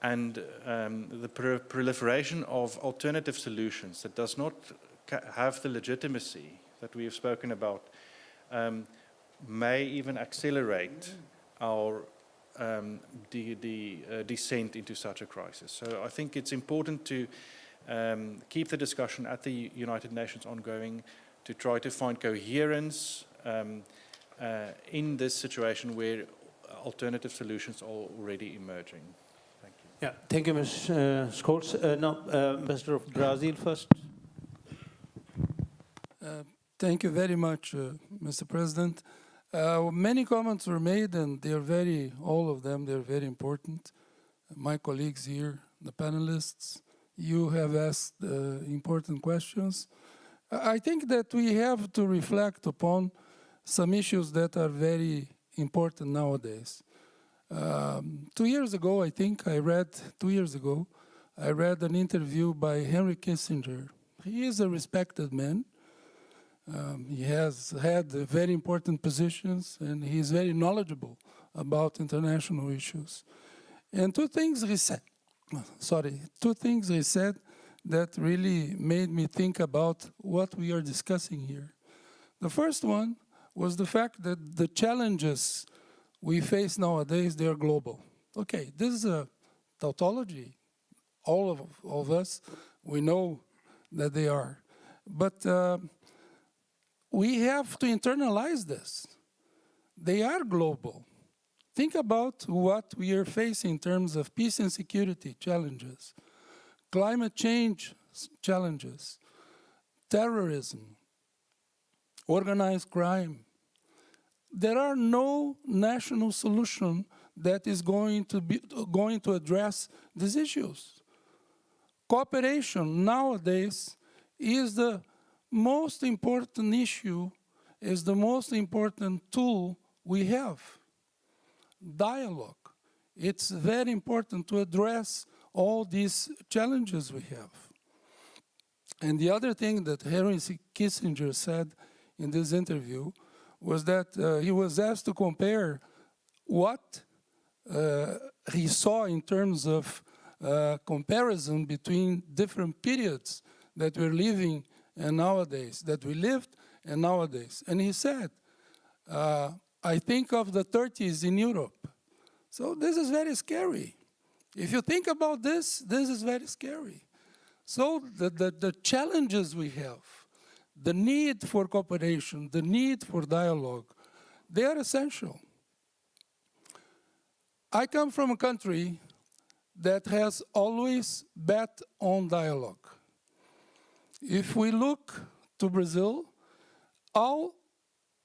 And the proliferation of alternative solutions that does not have the legitimacy that we have spoken about may even accelerate our descent into such a crisis. So I think it's important to keep the discussion at the United Nations ongoing, to try to find coherence in this situation where alternative solutions are already emerging. Thank you. Yeah, thank you, Ms. Scholz. Now, Ambassador of Brazil first. Thank you very much, Mr. President. Many comments were made, and all of them, they're very important. My colleagues here, the panelists, you have asked important questions. I think that we have to reflect upon some issues that are very important nowadays. 2 years ago, I read an interview by Henry Kissinger. He is a respected man. He has had very important positions, and he is very knowledgeable about international issues. And two things he said that really made me think about what we are discussing here. The first one was the fact that the challenges we face nowadays, they are global. Okay, this is a tautology. All of us, we know that they are. But we have to internalize this. They are global. Think about what we are facing in terms of peace and security challenges. climate change challenges, terrorism, organized crime. There are no national solution that is going to address these issues. Cooperation nowadays is the most important issue, is the most important tool we have. Dialogue. It's very important to address all these challenges we have. And the other thing that Henry Kissinger said in this interview was that he was asked to compare what he saw in terms of comparison between different periods that we're living and nowadays, that we lived and nowadays. And he said, I think of the 30s in Europe. So this is very scary. If you think about this, this is very scary. So the challenges we have, the need for cooperation, the need for dialogue, they are essential. I come from a country that has always bet on dialogue. If we look to Brazil, all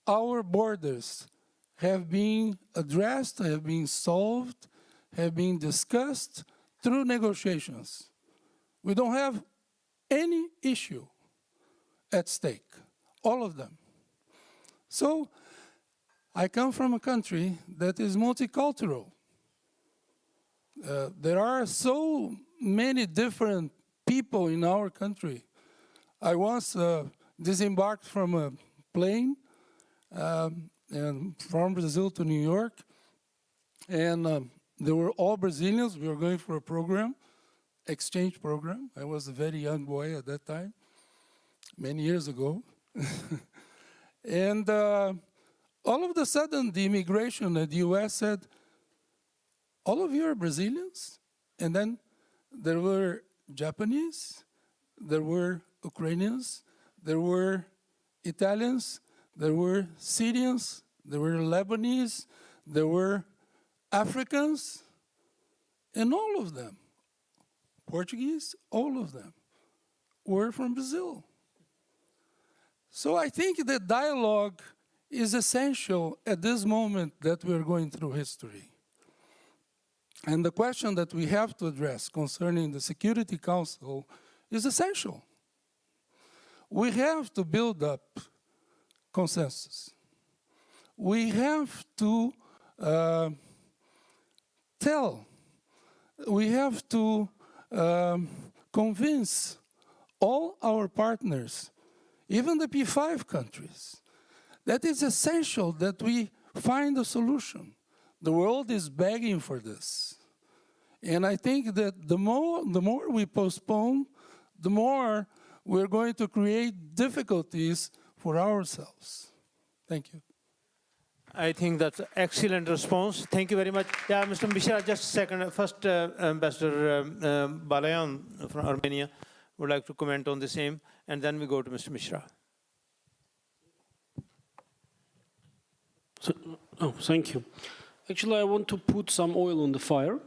our borders have been addressed, have been solved, have been discussed through negotiations. We don't have any issue at stake, all of them. So I come from a country that is multicultural. There are so many different people in our country. I once disembarked from a plane and from Brazil to New York, and they were all Brazilians. We were going for a program, exchange program. I was a very young boy at that time, many years ago. And all of a sudden, the immigration at the US said, all of you are Brazilians? And then there were Japanese, there were Ukrainians, there were Italians, there were Syrians, there were Lebanese, there were Africans, and all of them, Portuguese, all of them were from Brazil. So I think that dialogue is essential at this moment that we're going through history. And the question that we have to address concerning the Security Council is essential. We have to build up consensus. We have to we have to convince all our partners, even the P5 countries, that it's essential that we find a solution. The world is begging for this. And I think that the more we postpone, the more we're going to create difficulties for ourselves. Thank you. I think that's an excellent response. Thank you very much. Yeah, Mr. Mishra, just a second. First, Ambassador Balayan from Armenia would like to comment on the same, and then we go to Mr. Mishra. Thank you. Actually, I want to put some oil on the fire.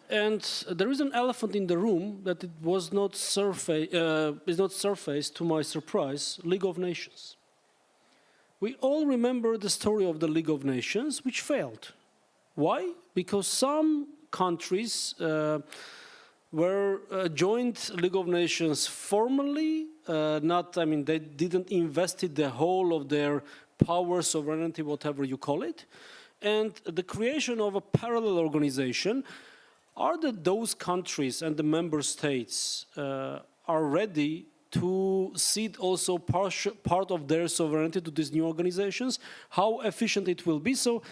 And there is an elephant in the room that it was not is not surfaced, to my surprise, League of Nations. We all remember the story of the League of Nations, which failed. Why? Because some countries were joined League of Nations formally, they didn't invest the whole of their power, sovereignty, whatever you call it. And the creation of a parallel organization, are those countries and the member states are ready to cede also part of their sovereignty to these new organizations? How efficient it will be? So,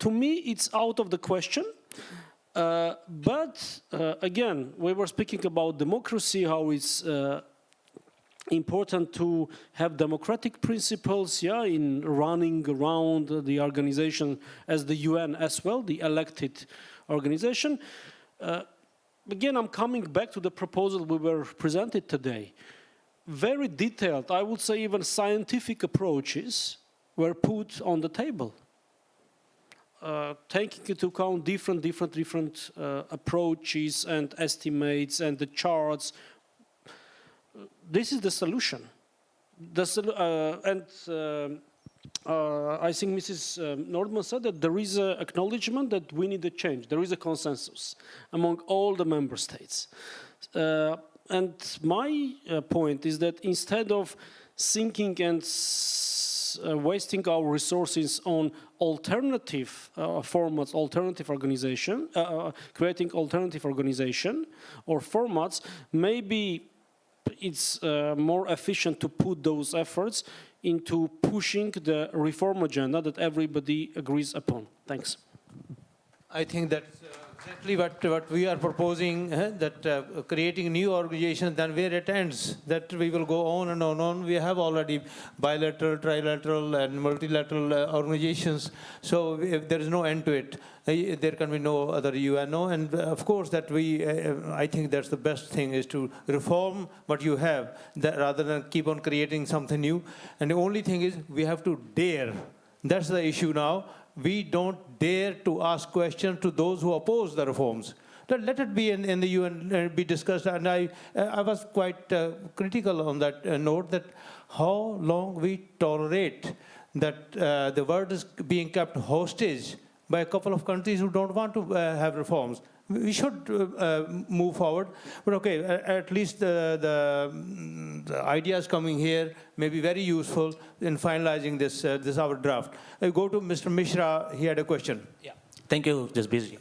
to me, it's out of the question. But again, we were speaking about democracy, how it's important to have democratic principles, in running around the organization as the UN as well, the elected organization. Again, I'm coming back to the proposal we were presented today. Very detailed, I would say even scientific approaches were put on the table. taking into account different approaches and estimates and the charts. This is the solution. I think Mrs. Nordman said that there is an acknowledgement that we need a change. There is a consensus among all the member states. And my point is that instead of thinking and wasting our resources on alternative formats, alternative organization, creating alternative organization or formats, maybe it's more efficient to put those efforts into pushing the reform agenda that everybody agrees upon. Thanks. I think that's exactly what we are proposing, that creating new organizations, then where it ends, that we will go on and on and on. We have already bilateral, trilateral, and multilateral organizations, so if there is no end to it, there can be no other UNO. And of course, that I think that's the best thing, is to reform what you have, that rather than keep on creating something new. And the only thing is, we have to dare. That's the issue now. We don't dare to ask questions to those who oppose the reforms. Let it be in the UN, be discussed. And I was quite critical on that note, that how long we tolerate that the world is being kept hostage by a couple of countries who don't want to have reforms. We should move forward. But okay, at least the ideas coming here may be very useful in finalizing this our draft. I go to Mr. Mishra. He had a question. Yeah. Thank you, Jasbir.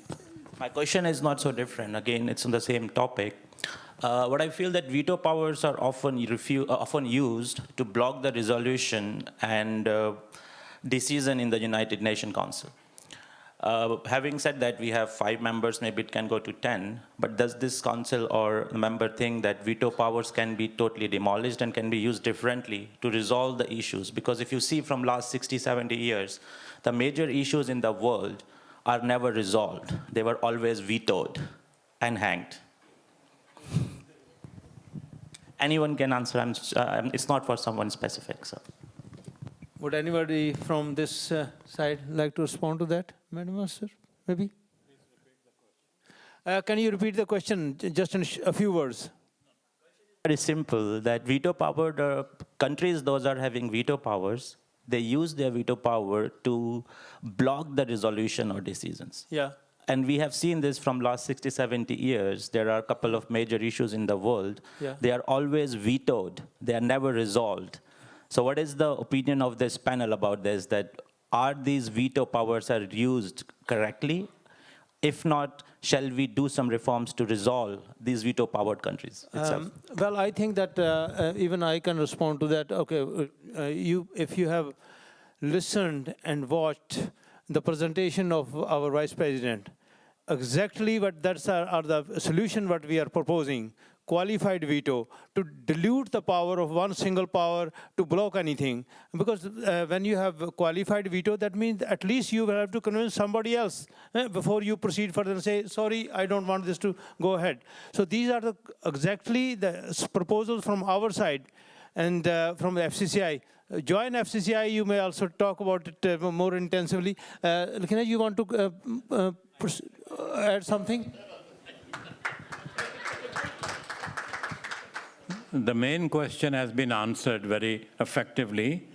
My question is not so different. Again, it's on the same topic. What I feel that veto powers are often used to block the resolution and decision in the United Nations Council. Having said that, we have 5 members, maybe it can go to 10, but does this council or member think that veto powers can be totally demolished and can be used differently to resolve the issues? Because if you see from last 60, 70 years, the major issues in the world are never resolved. They were always vetoed and hanged. Anyone can answer. It's not for someone specific. So. Would anybody from this side like to respond to that, Madam Master? Maybe? Can you repeat the question just in a few words? Very simple, that veto power, countries, those are having veto powers, they use their veto power to block the resolution or decisions. Yeah. And we have seen this from last 60, 70 years. There are a couple of major issues in the world. Yeah. They are always vetoed. They are never resolved. So what is the opinion of this panel about this, that are these veto powers are used correctly? If not, shall we do some reforms to resolve these veto-powered countries itself? Well, I think that even I can respond to that. Okay, if you have listened and watched the presentation of our Vice President, exactly what are the solution what we are proposing. Qualified veto, to dilute the power of one single power to block anything. Because when you have qualified veto, that means at least you will have to convince somebody else before you proceed further and say, sorry, I don't want this to go ahead. So these are exactly the proposals from our side and from the FCCI. Join FCCI, you may also talk about it more intensively. Lakina, you want to add something? The main question has been answered very effectively,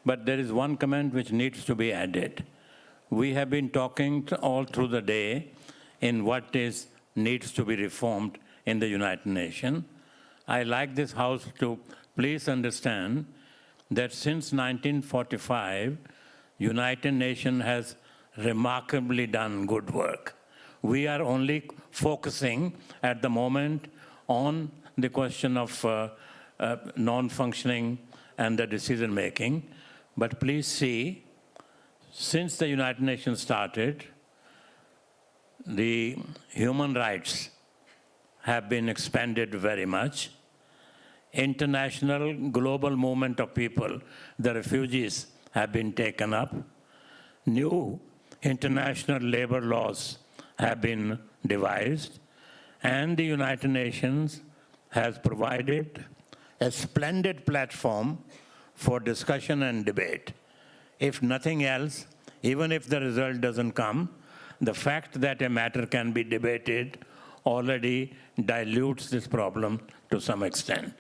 but there is one comment which needs to be added. We have been talking all through the day in what needs to be reformed in the United Nations. I like this House to please understand that since 1945, United Nations has remarkably done good work. We are only focusing at the moment on the question of non-functioning and the decision-making. But please see, since the United Nations started, the human rights have been expanded very much. International global movement of people, the refugees, have been taken up. New international labor laws have been devised. And the United Nations has provided a splendid platform for discussion and debate. If nothing else, even if the result doesn't come, the fact that a matter can be debated already dilutes this problem to some extent.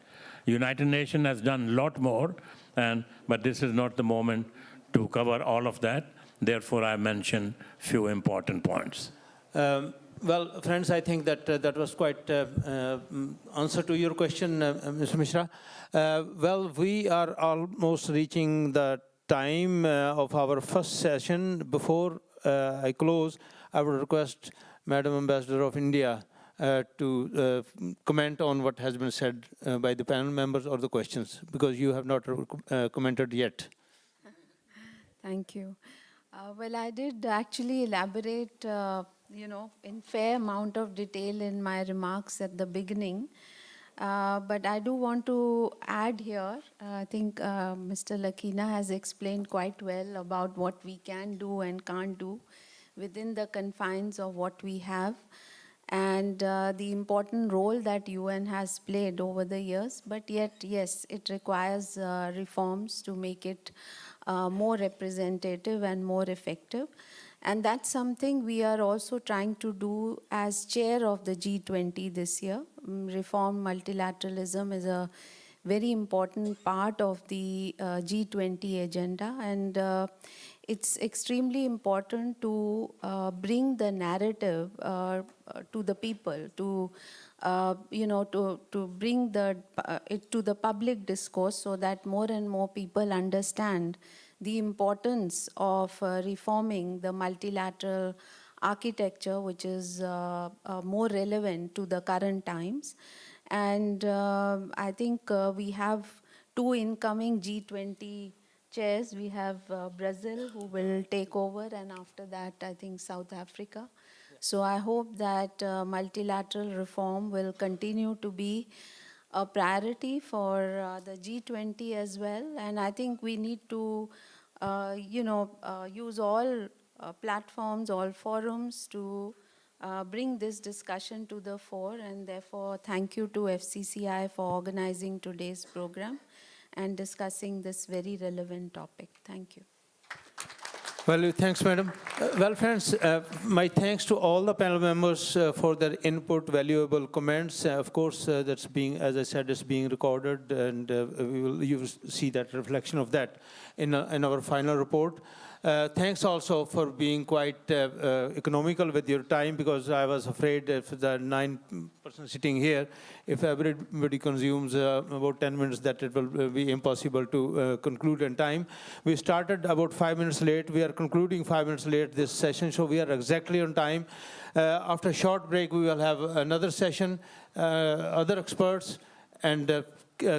United Nations has done a lot more, but this is not the moment to cover all of that. Therefore, I mentioned few important points. Well, friends, I think that that was quite answer to your question, Mr. Mishra. Well, we are almost reaching the time of our first session. Before I close, I would request Madam Ambassador of India to comment on what has been said by the panel members or the questions, because you have not commented yet. Thank you. Well, I did actually elaborate, in fair amount of detail in my remarks at the beginning. But I do want to add here, I think Mr. Lakina has explained quite well about what we can do and can't do within the confines of what we have, and the important role that UN has played over the years. But yet, yes, it requires reforms to make it more representative and more effective. And that's something we are also trying to do as chair of the G20 this year. Reform multilateralism is a very important part of the G20 agenda, and it's extremely important to bring the narrative to the people, to bring it to the public discourse, so that more and more people understand the importance of reforming the multilateral architecture, which is more relevant to the current times. And I think we have two incoming G20 chairs. We have Brazil, who will take over, and after that, I think South Africa. So I hope that multilateral reform will continue to be a priority for the G20 as well. And I think we need to, use all platforms, all forums to bring this discussion to the fore. And therefore, thank you to FCCI for organizing today's program and discussing this very relevant topic. Thank you. Well, thanks, madam. Well, friends, my thanks to all the panel members for their input, valuable comments. Of course, that's being, as I said, it's being recorded, and you will see that reflection of that in our final report. Thanks also for being quite economical with your time, because I was afraid if the 9-person sitting here, if everybody consumes about 10 minutes, that it will be impossible to conclude in time. We started about 5 minutes late. We are concluding 5 minutes late this session, so we are exactly on time. After a short break, we will have another session, other experts, and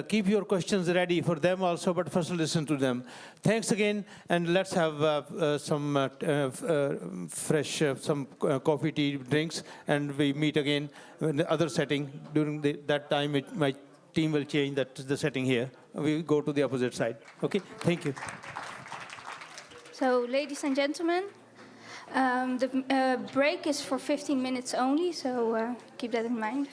keep your questions ready for them also, but first listen to them. Thanks again, and let's have some fresh, some coffee, tea, drinks, and we meet again in the other setting. During that time, my team will change the setting here. We go to the opposite side. Okay, thank you. So, ladies and gentlemen, the break is for 15 minutes only, so keep that in mind.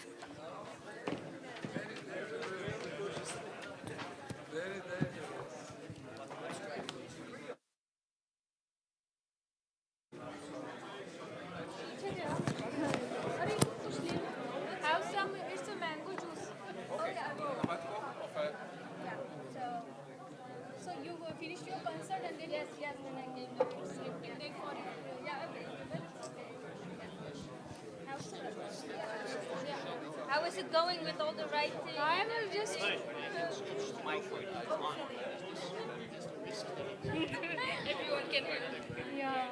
How is it going with all the writing? I'm just... Everyone can hear. Yeah.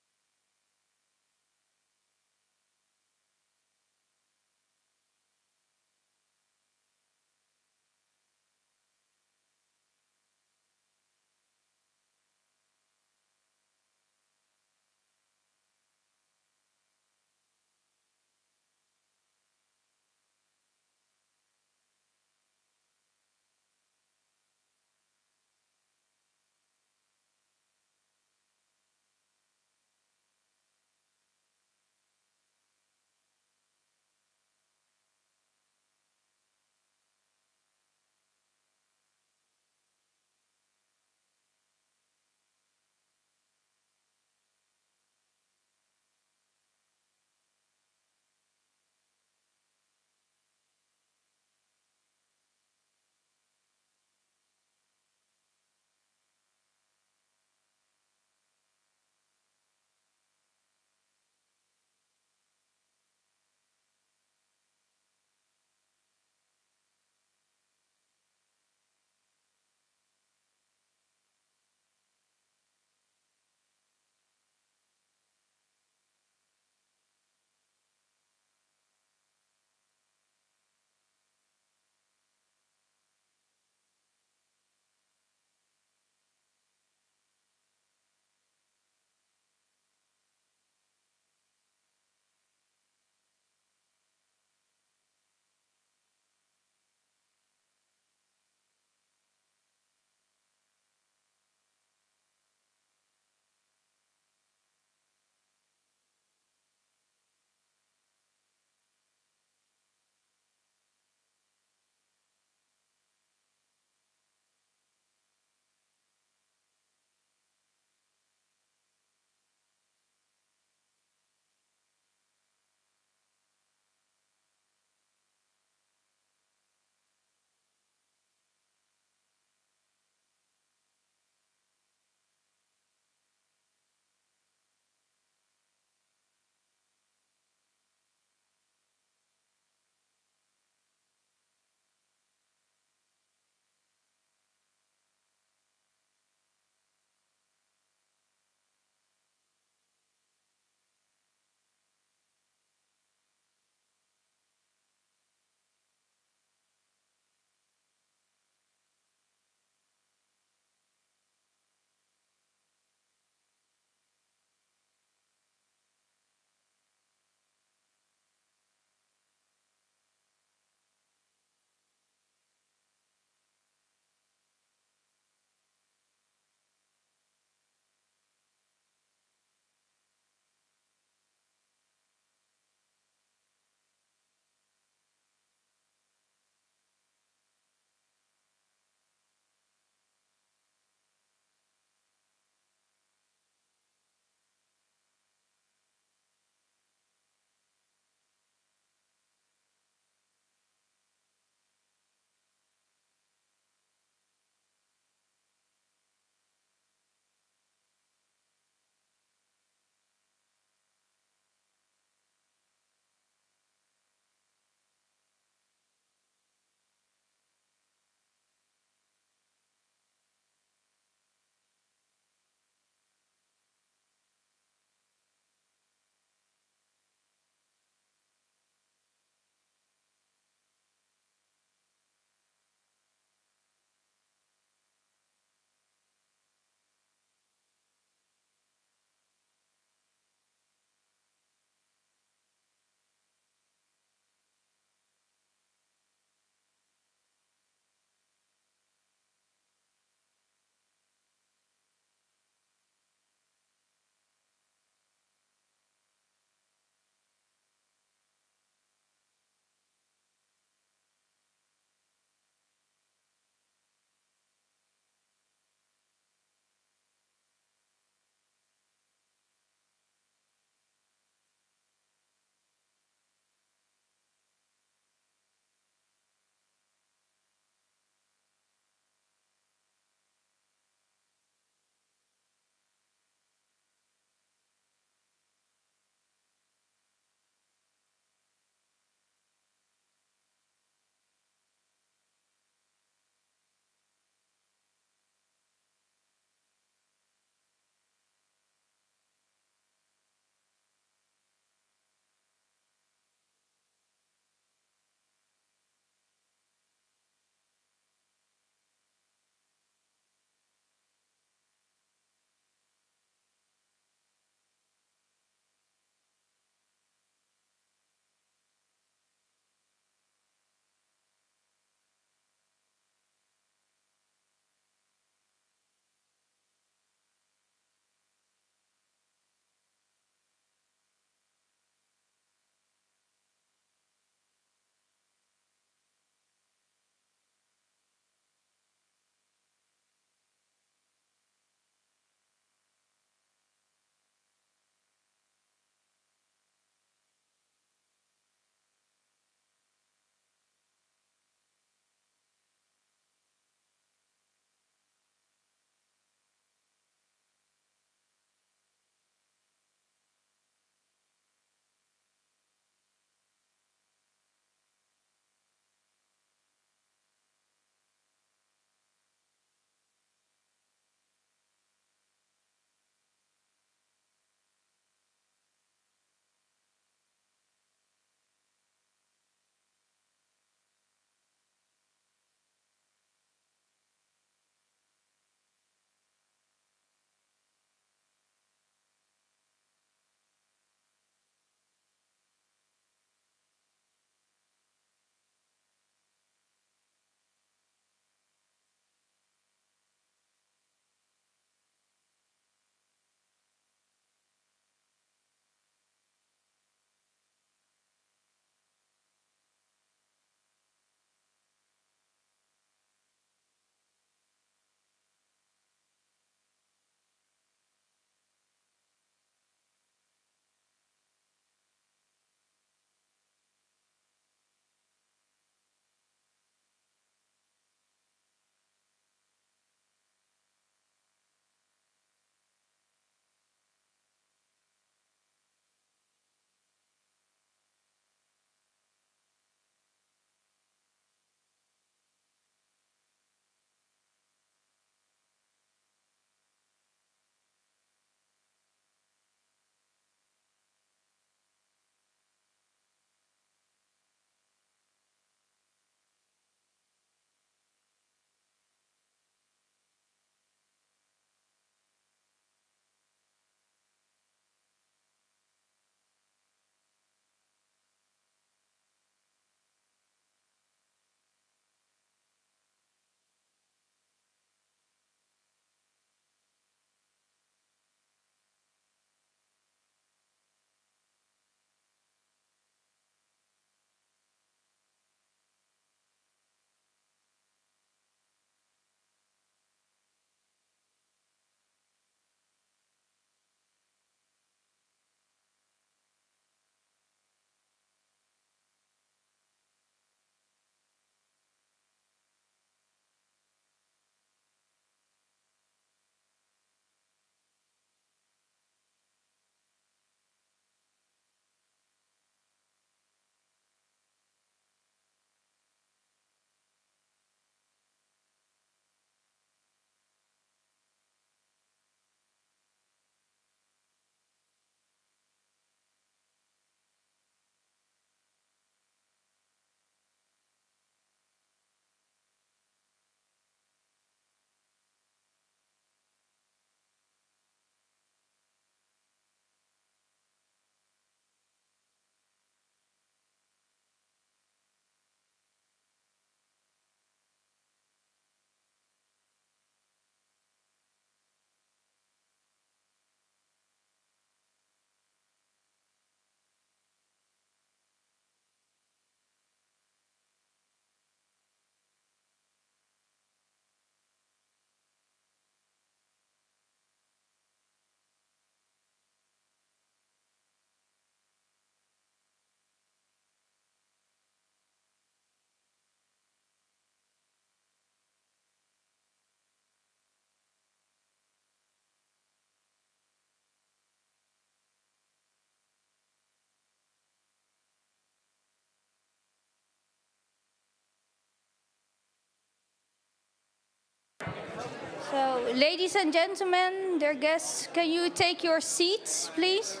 Ladies and gentlemen, dear guests, can you take your seats, please?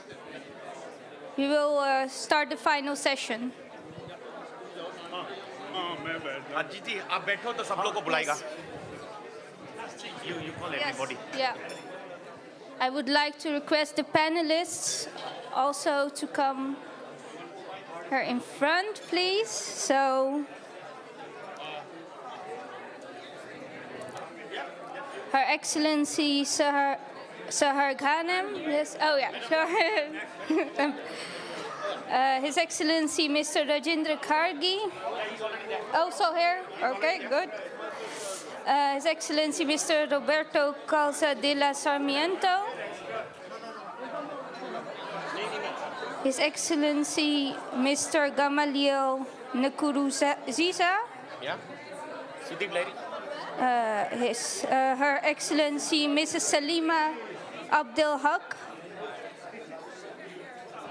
We will start the final session. Ajiti, आप बैठो तो सब लोग को बुलाएगा. You call everybody. Yeah. I would like to request the panelists also to come here in front, please. So, Her Excellency Sahar Ghanem, yes, oh yeah, sure. His Excellency Mr. Rajendra Kargi, also here, okay, good. His Excellency Mr. Roberto Calza de la Sarmiento, His Excellency Mr. Gamaliel Nkuruziza, Yeah. Sudeep Lahiri. Her Excellency Mrs. Salima Abdel Haq,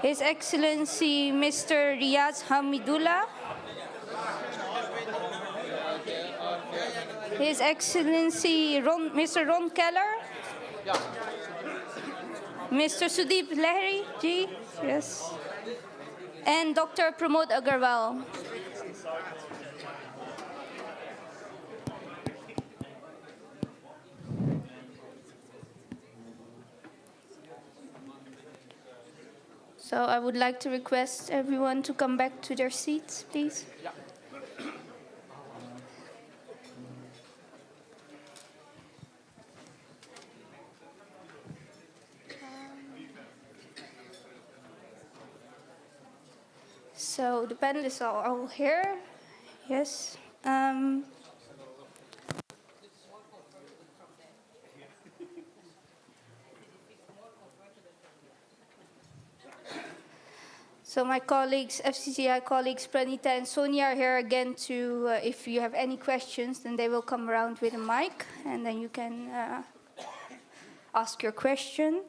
His Excellency Mr. Riyaz Hamidullah, His Excellency Mr. Ron Keller, Mr. Sudeep Lahiri ji, yes, and Dr. Pramod Agarwal. So I would like to request everyone to come back to their seats, please. So the panelists are all here. Yes. So my colleagues, FCCI colleagues Pranita and Sonia are here again to, if you have any questions, then they will come around with a mic and then you can ask your question.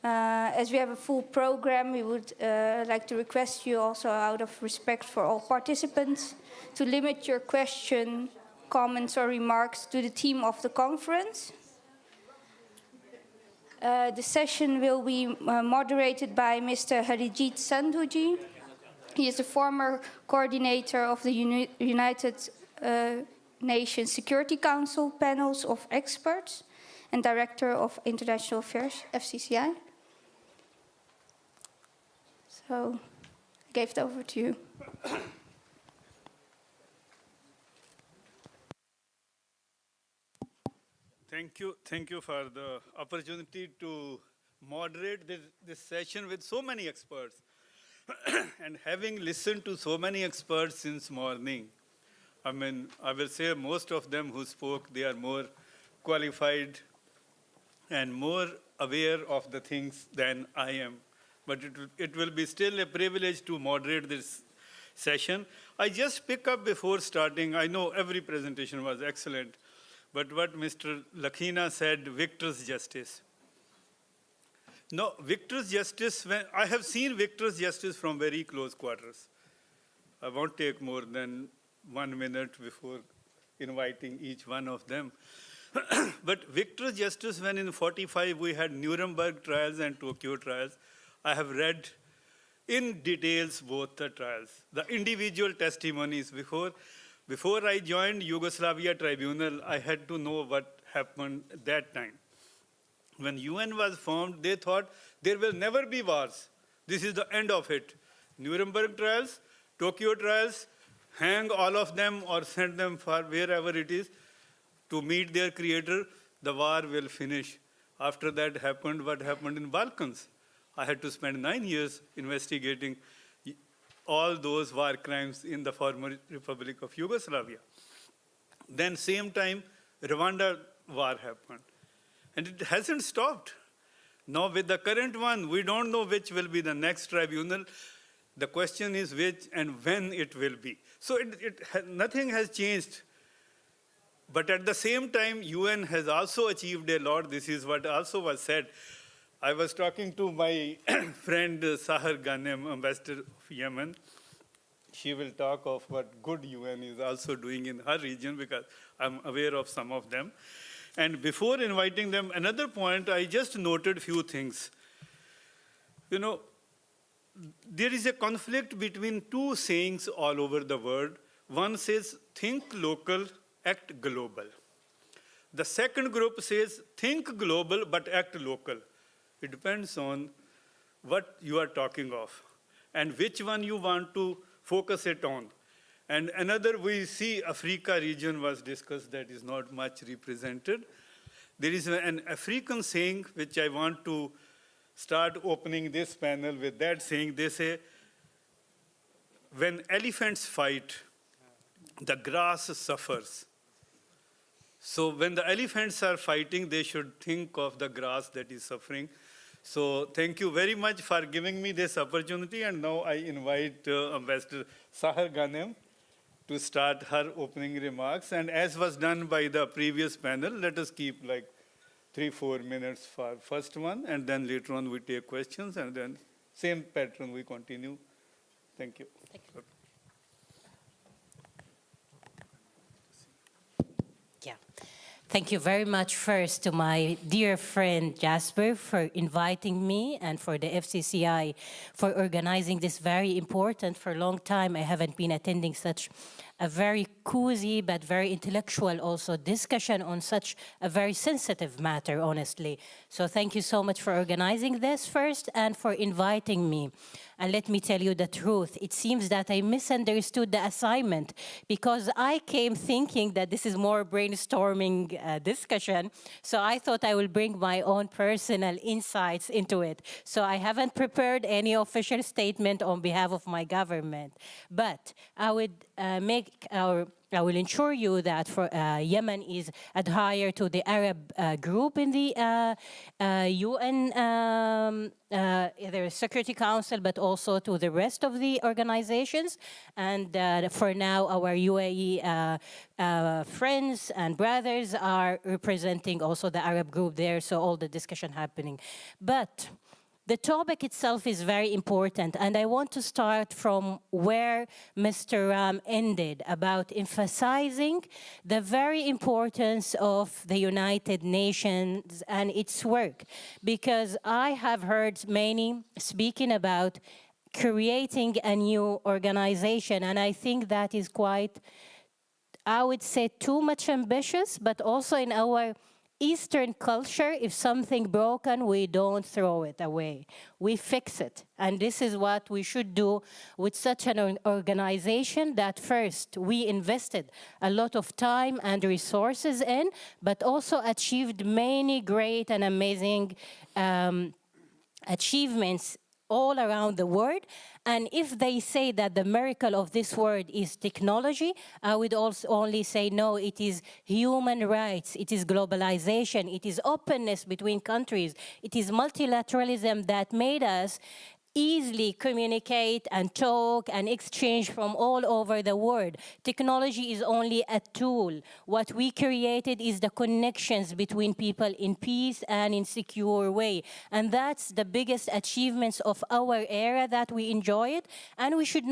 As we have a full program, we would like to request you also out of respect for all participants to limit your question, comments or remarks to the theme of the conference. The session will be moderated by Mr. Harijit Sandhuji. He is the former coordinator of the United Nations Security Council panels of experts and director of International Affairs, FCCI. So, I gave it over to you. Thank you for the opportunity to moderate this session with so many experts. And having listened to so many experts since morning, I mean, I will say most of them who spoke, they are more qualified and more aware of the things than I am. But it will be still a privilege to moderate this session. I just pick up before starting, I know every presentation was excellent, but what Mr. Lakhina said, victor's justice. No, victor's justice, I have seen victor's justice from very close quarters. I won't take more than 1 minute before inviting each one of them. But victor's justice, when in 45 we had Nuremberg trials and Tokyo trials, I have read in details both the trials, the individual testimonies. Before I joined Yugoslavia Tribunal, I had to know what happened at that time. When UN was formed, they thought there will never be wars. This is the end of it. Nuremberg trials, Tokyo trials, hang all of them or send them for wherever it is to meet their creator, the war will finish. After that happened what happened in Balkans. I had to spend 9 years investigating all those war crimes in the former Republic of Yugoslavia. Then same time, Rwanda war happened. And it hasn't stopped. Now with the current one, we don't know which will be the next tribunal. The question is which and when it will be. So nothing has changed. But at the same time, UN has also achieved a lot. This is what also was said. I was talking to my friend Sahar Ghanem, ambassador of Yemen. She will talk of what good UN is also doing in her region because I'm aware of some of them. And before inviting them, another point, I just noted few things. You know, there is a conflict between two sayings all over the world. One says, think local, act global. The second group says, think global, but act local. It depends on what you are talking of and which one you want to focus it on. And another, we see Africa region was discussed that is not much represented. There is an African saying which I want to start opening this panel with that saying. They say, when elephants fight, the grass suffers. So when the elephants are fighting, they should think of the grass that is suffering. So thank you very much for giving me this opportunity. And now I invite Ambassador Sahar Ghanem to start her opening remarks. And as was done by the previous panel, let us keep like 3-4 minutes for first one, and then later on we take questions, and then same pattern we continue. Thank you. Thank you. Yeah. Thank you very much first to my dear friend Jasper for inviting me and for the FCCI for organizing this very important. For a long time, I haven't been attending such a very cozy but very intellectual also discussion on such a very sensitive matter, honestly. So thank you so much for organizing this first and for inviting me. And let me tell you the truth, it seems that I misunderstood the assignment because I came thinking that this is more brainstorming discussion. So I thought I will bring my own personal insights into it. So I haven't prepared any official statement on behalf of my government. But I would I will ensure you that for Yemen is adhered to the Arab group in the UN the Security Council, but also to the rest of the organizations. And for now, our UAE friends and brothers are representing also the Arab group there, so all the discussion happening. But the topic itself is very important, and I want to start from where Mr. Ram ended, about emphasizing the very importance of the United Nations and its work, because I have heard many speaking about creating a new organization, and I think that is quite, I would say, too much ambitious, but also in our Eastern culture, if something broken, we don't throw it away. We fix it. And this is what we should do with such an organization that first we invested a lot of time and resources in, but also achieved many great and amazing achievements all around the world. And if they say that the miracle of this world is technology, I would also only say, no, it is human rights, it is globalization, it is openness between countries, it is multilateralism that made us easily communicate and talk and exchange from all over the world. Technology is only a tool. What we created is the connections between people in peace and in secure way. And that's the biggest achievements of our era, that we enjoy it. And we should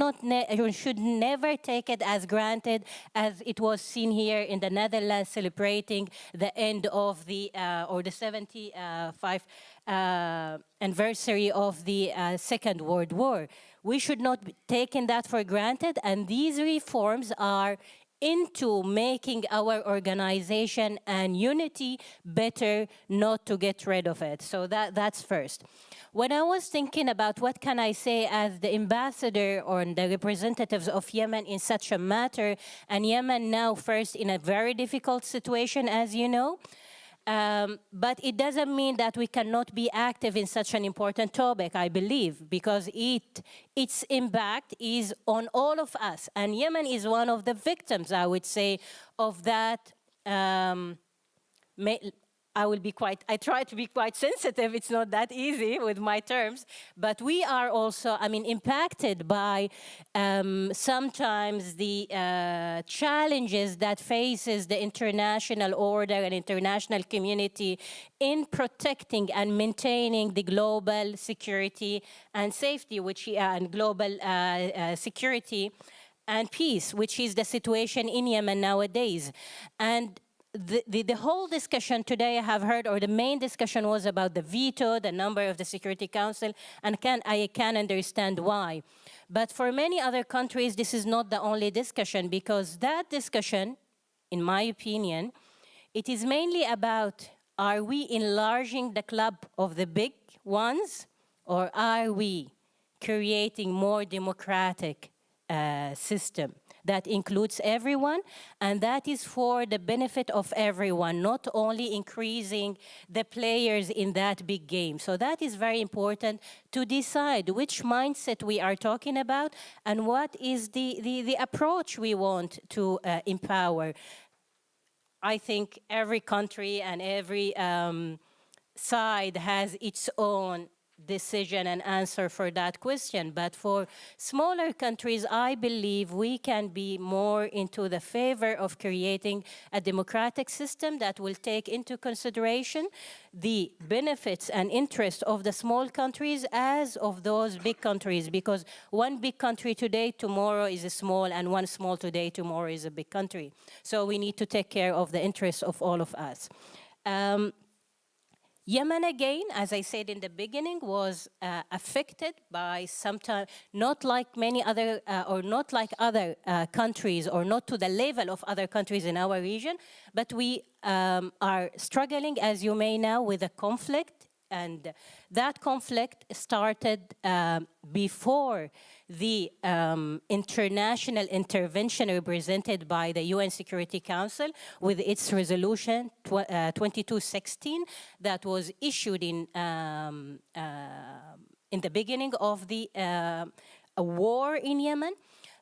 should never take it as granted, as it was seen here in the Netherlands celebrating the end of the, or the 75 anniversary of the Second World War. We should not be taking that for granted, and these reforms are into making our organization and unity better, not to get rid of it. So that's first. When I was thinking about what can I say as the ambassador or the representatives of Yemen in such a matter, and Yemen now first in a very difficult situation, as you know, but it doesn't mean that we cannot be active in such an important topic, I believe, because its impact is on all of us. And Yemen is one of the victims, I would say, of that. I try to be quite sensitive. It's not that easy with my terms, but we are also, impacted by sometimes the challenges that faces the international order and international community in protecting and maintaining the global security and safety, and global security and peace, which is the situation in Yemen nowadays. And the whole discussion today I have heard, or the main discussion was about the veto, the number of the Security Council, and I can understand why. But for many other countries, this is not the only discussion, because that discussion, in my opinion, it is mainly about, are we enlarging the club of the big ones, or are we creating more democratic system that includes everyone, and that is for the benefit of everyone, not only increasing the players in that big game. So that is very important to decide which mindset we are talking about and what is the approach we want to empower. I think every country and every side has its own decision and answer for that question. But for smaller countries, I believe we can be more into the favor of creating a democratic system that will take into consideration the benefits and interests of the small countries as of those big countries, because one big country today, tomorrow is a small, and one small today, tomorrow is a big country. So we need to take care of the interests of all of us. Yemen, again, as I said in the beginning, was affected by sometimes, not like many other, or not like other countries, or not to the level of other countries in our region, but we are struggling, as you may know, with a conflict. And that conflict started before the international intervention represented by the UN Security Council with its resolution 2216 that was issued in the beginning of the war in Yemen.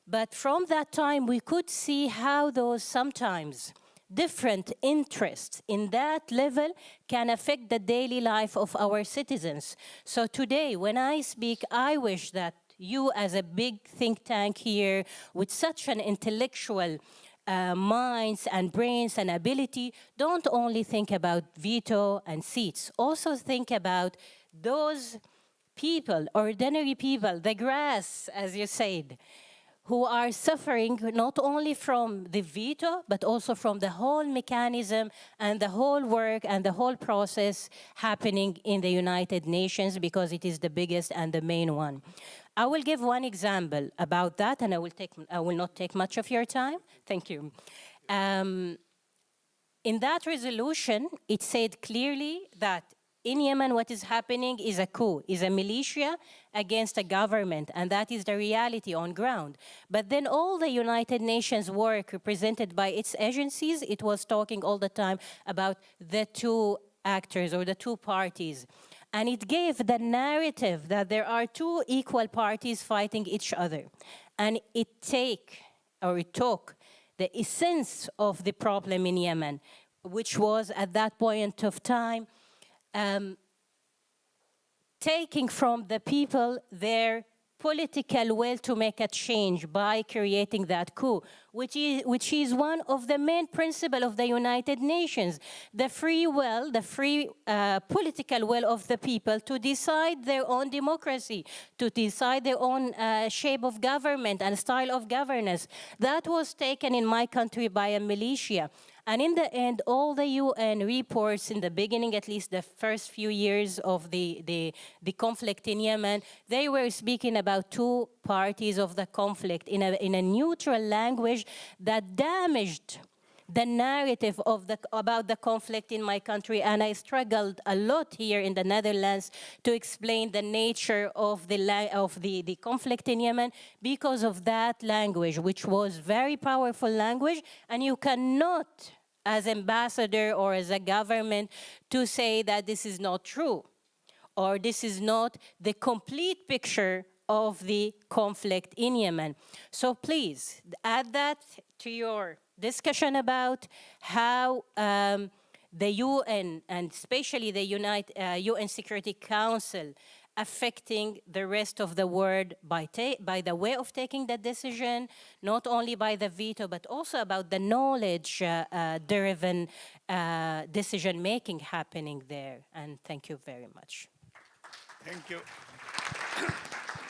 But from that time, we could see how those sometimes different interests in that level can affect the daily life of our citizens. So today, when I speak, I wish that you as a big think tank here with such an intellectual minds and brains and ability, don't only think about veto and seats, also think about those people, ordinary people, the grass, as you said, who are suffering not only from the veto, but also from the whole mechanism and the whole work and the whole process happening in the United Nations, because it is the biggest and the main one. I will give one example about that, and I will not take much of your time. Thank you. In that resolution, it said clearly that in Yemen, what is happening is a coup, is a militia against a government, and that is the reality on ground. But then all the United Nations work represented by its agencies, it was talking all the time about the two actors or the two parties. And it gave the narrative that there are two equal parties fighting each other. And it took the essence of the problem in Yemen, which was at that point of time, taking from the people their political will to make a change by creating that coup, which is one of the main principles of the United Nations, the free will, the free political will of the people to decide their own democracy, to decide their own shape of government and style of governance. That was taken in my country by a militia. And in the end, all the UN reports in the beginning, at least the first few years of the conflict in Yemen, they were speaking about two parties of the conflict in a neutral language that damaged the narrative about the conflict in my country. And I struggled a lot here in the Netherlands to explain the nature of the conflict in Yemen because of that language, which was very powerful language, and you cannot, as ambassador or as a government, to say that this is not true or this is not the complete picture of the conflict in Yemen. So please add that to your discussion about how the UN and especially the UN Security Council affecting the rest of the world by the way of taking the decision, not only by the veto, but also about the knowledge-driven decision-making happening there. And thank you very much. Thank you.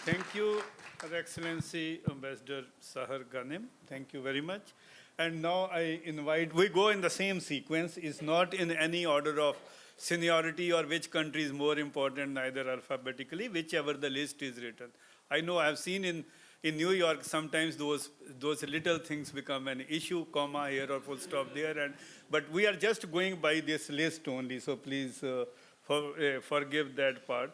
Thank you, Her Excellency Ambassador Sahar Ghanem. Thank you very much. And now I invite, we go in the same sequence, it's not in any order of seniority or which country is more important, neither alphabetically, whichever the list is written. I know I've seen in New York, sometimes those little things become an issue, comma here or full stop there, but we are just going by this list only, so please forgive that part.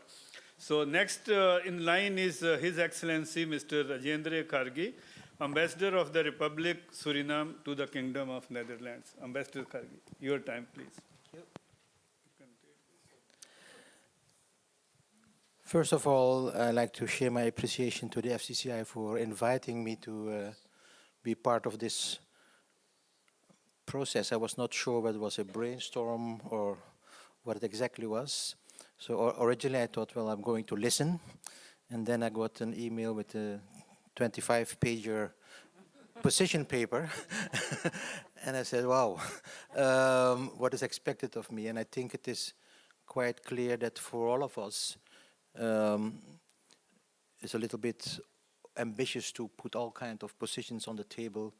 So next in line is His Excellency Mr. Rajendra Kargi, Ambassador of the Republic Suriname to the Kingdom of Netherlands. Ambassador Kargi, your time, please. First of all, I'd like to share my appreciation to the FCCI for inviting me to be part of this process. I was not sure whether it was a brainstorm or what it exactly was. So originally I thought, well, I'm going to listen. And then I got an email with a 25-pager position paper. And I said, wow, what is expected of me? And I think it is quite clear that for all of us, it's a little bit ambitious to put all kinds of positions on the table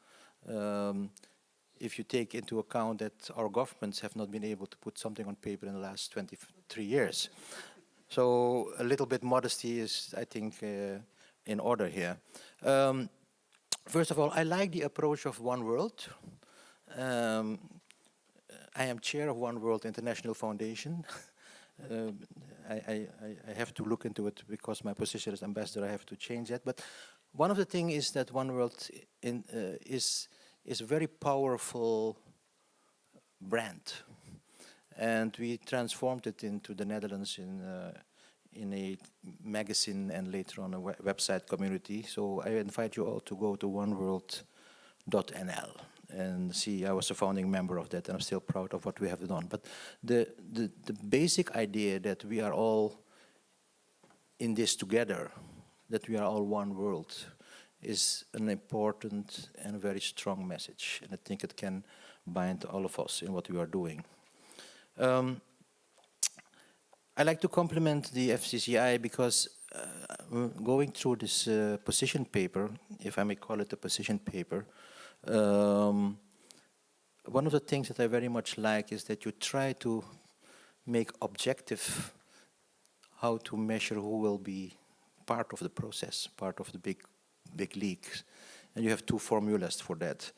if you take into account that our governments have not been able to put something on paper in the last 23 years. So a little bit modesty is, I think, in order here. First of all, I like the approach of One World. I am chair of One World International Foundation. I have to look into it because my position as ambassador, I have to change that. But one of the things is that One World is a very powerful brand. And we transformed it into the Netherlands in a magazine and later on a website community. So I invite you all to go to oneworld.nl and see. I was a founding member of that, and I'm still proud of what we have done. But the basic idea that we are all in this together, that we are all one world, is an important and very strong message. And I think it can bind all of us in what we are doing. I like to compliment the FCCI because going through this position paper, if I may call it a position paper, one of the things that I very much like is that you try to make objective how to measure who will be part of the process, part of the big leagues. And you have two formulas for that.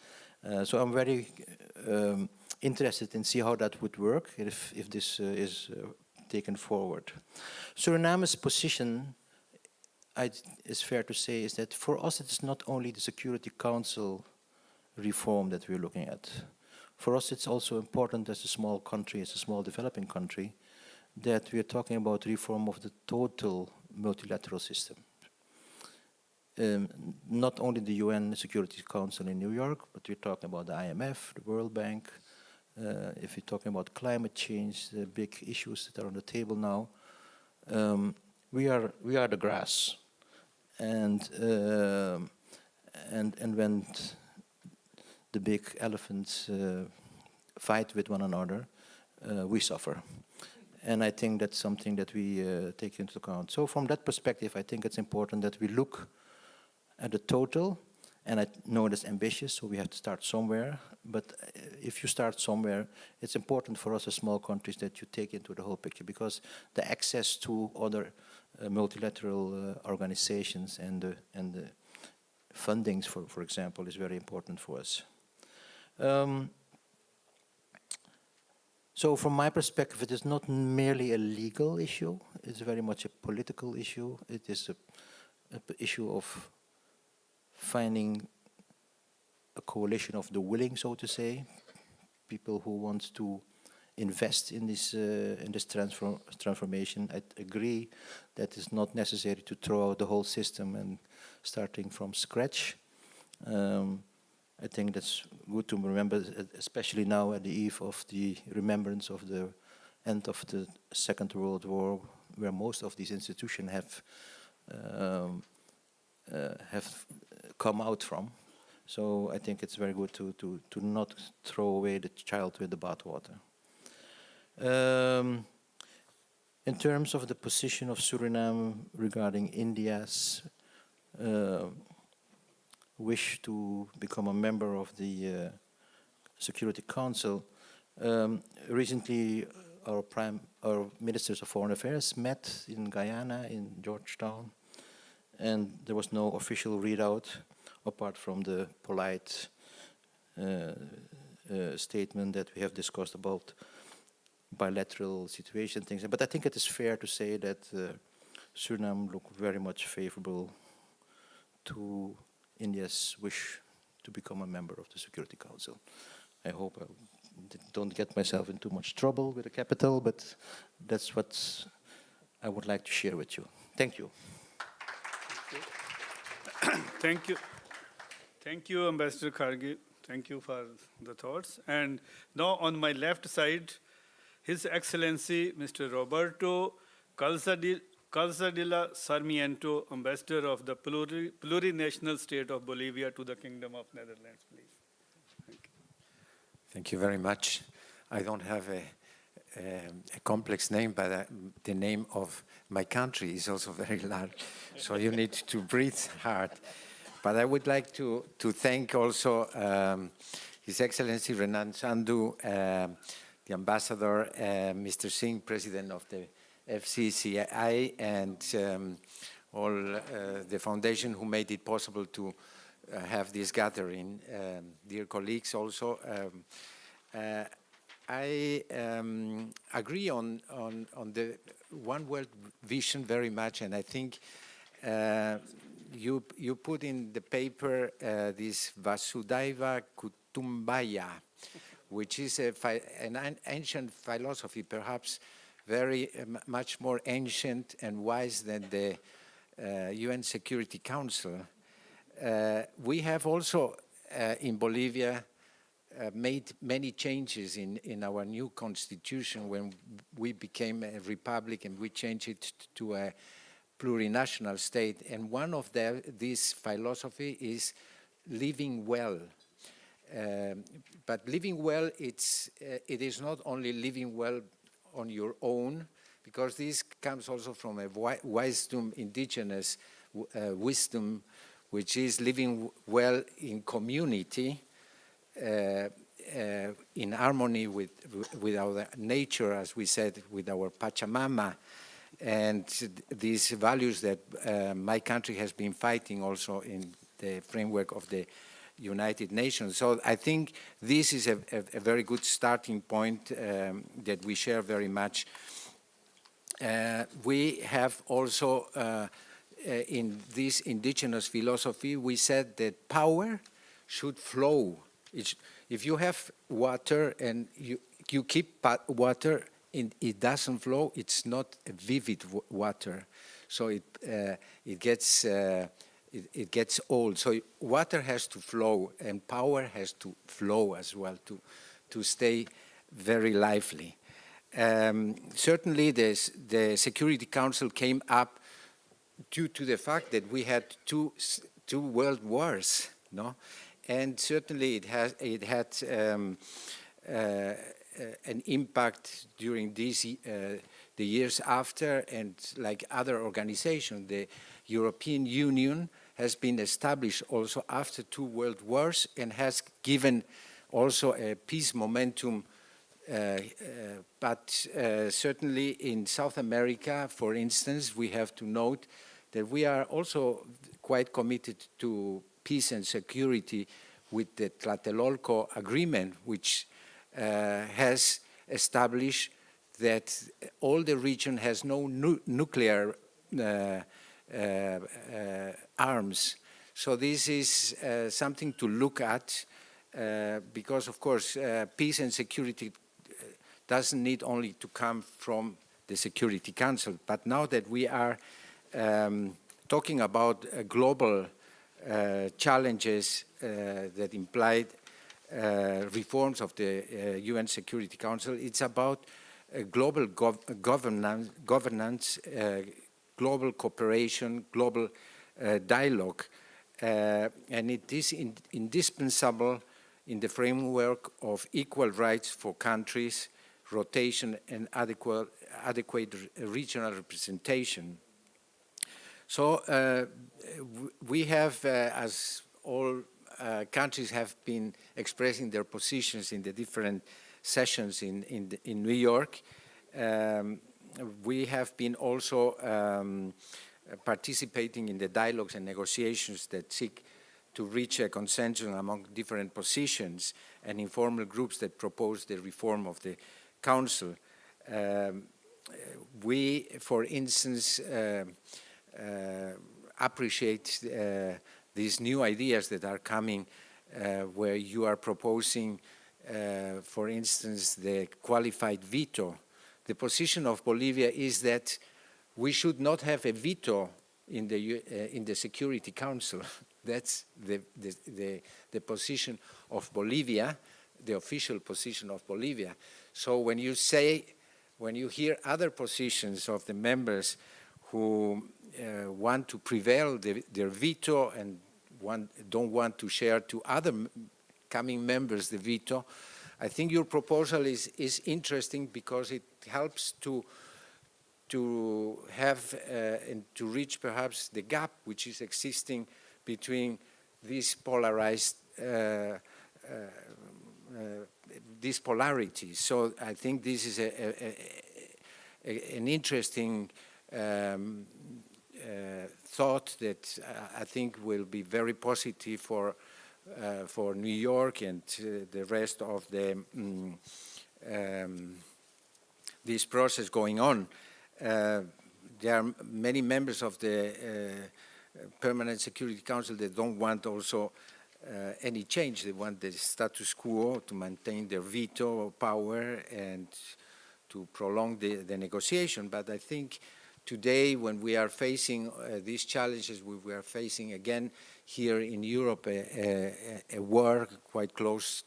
So I'm very interested in see how that would work if this is taken forward. Suriname's position, it's fair to say, is that for us it's not only the Security Council reform that we're looking at. For us it's also important as a small country, as a small developing country, that we're talking about reform of the total multilateral system. Not only the UN Security Council in New York, but we're talking about the IMF, the World Bank. If you're talking about climate change, the big issues that are on the table now, we are the grass, and when the big elephants fight with one another, we suffer. And I think that's something that we take into account. So from that perspective, I think it's important that we look at the total. And I know it's ambitious, so we have to start somewhere. But if you start somewhere, it's important for us as small countries that you take into the whole picture, because the access to other multilateral organizations and the fundings, for example, is very important for us. So from my perspective, it is not merely a legal issue. It's very much a political issue. It is an issue of finding a coalition of the willing, so to say, people who want to invest in this transformation. I agree that it's not necessary to throw out the whole system and starting from scratch. I think that's good to remember, especially now at the eve of the remembrance of the end of the Second World War, where most of these institutions have come out from. So I think it's very good to not throw away the child with the bathwater. In terms of the position of Suriname regarding India's wish to become a member of the Security Council. Recently, our ministers of foreign affairs met in Guyana, in Georgetown, and there was no official readout apart from the polite statement that we have discussed about bilateral situation things. But I think it is fair to say that Suriname look very much favorable to India's wish to become a member of the Security Council. I hope I don't get myself in too much trouble with the capital, but that's what I would like to share with you. Thank you. Thank you. Thank you, Ambassador Kharge. Thank you for the thoughts. And now on my left side, His Excellency Mr. Roberto Calzadilla Sarmiento, Ambassador of the plurinational state of Bolivia to the Kingdom of Netherlands, please. Thank you very much. I don't have a complex name, but the name of my country is also very large, so you need to breathe hard. But I would like to thank also His Excellency Renan Sandhu, the Ambassador, Mr. Singh, President of the FCCI, and all the foundation who made it possible to have this gathering. Dear colleagues, also, I agree on the One World vision very much, and I think you put in the paper this Vasudhaiva Kutumbaya, which is an ancient philosophy, perhaps very much more ancient and wise than the UN Security Council. We have also in Bolivia made many changes in our new constitution when we became a republic and we changed it to a plurinational state. And one of this philosophy is living well. But living well, it is not only living well on your own, because this comes also from a wisdom, indigenous wisdom, which is living well in community, in harmony with our nature, as we said, with our Pachamama, and these values that my country has been fighting also in the framework of the United Nations. So I think this is a very good starting point that we share very much. We have also in this indigenous philosophy, we said that power should flow. If you have water and you keep water and it doesn't flow, it's not a vivid water. So it gets old. So water has to flow and power has to flow as well to stay very lively. Certainly the Security Council came up due to the fact that we had two world wars, no? And certainly it had an impact during the years after, and like other organizations, the European Union has been established also after 2 world wars and has given also a peace momentum. But certainly in South America, for instance, we have to note that we are also quite committed to peace and security with the Tlatelolco Agreement, which has established that all the region has no nuclear arms. So this is something to look at because, of course, peace and security doesn't need only to come from the Security Council. But now that we are talking about global challenges that implied reforms of the UN Security Council, it's about global governance, global cooperation, global dialogue. And it is indispensable in the framework of equal rights for countries, rotation, and adequate regional representation. So we have, as all countries have been expressing their positions in the different sessions in New York. We have been also participating in the dialogues and negotiations that seek to reach a consensus among different positions and informal groups that propose the reform of the Council. We, for instance, appreciate these new ideas that are coming, where you are proposing, for instance, the qualified veto. The position of Bolivia is that we should not have a veto in the Security Council. That's the position of Bolivia, the official position of Bolivia. So when you hear other positions of the members who want to prevail their veto and don't want to share to other coming members the veto, I think your proposal is interesting because it helps to have and to reach perhaps the gap which is existing between these polarized these polarities. So I think this is an interesting thought that I think will be very positive for New York and the rest of the this process going on. There are many members of the Permanent Security Council that don't want also any change. They want the status quo, to maintain their veto power and to prolong the negotiation. But I think today, when we are facing these challenges, we are facing again here in Europe a war quite close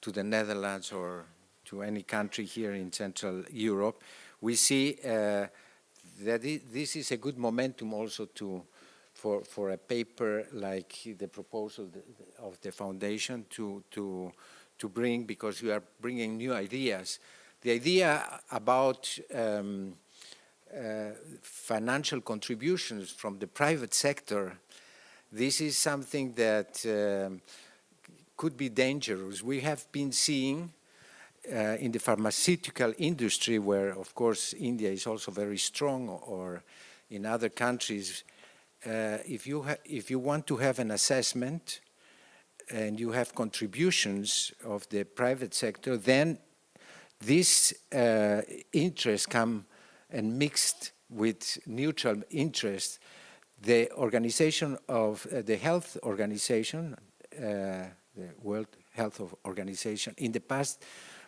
to the Netherlands or to any country here in Central Europe. We see that this is a good momentum also for a paper like the proposal of the foundation to bring, because you are bringing new ideas. The idea about financial contributions from the private sector, this is something that could be dangerous. We have been seeing in the pharmaceutical industry, where of course India is also very strong, or in other countries, if you want to have an assessment and you have contributions of the private sector, then these interests come and mixed with neutral interests. The organization of the health organization, the World Health Organization, in the past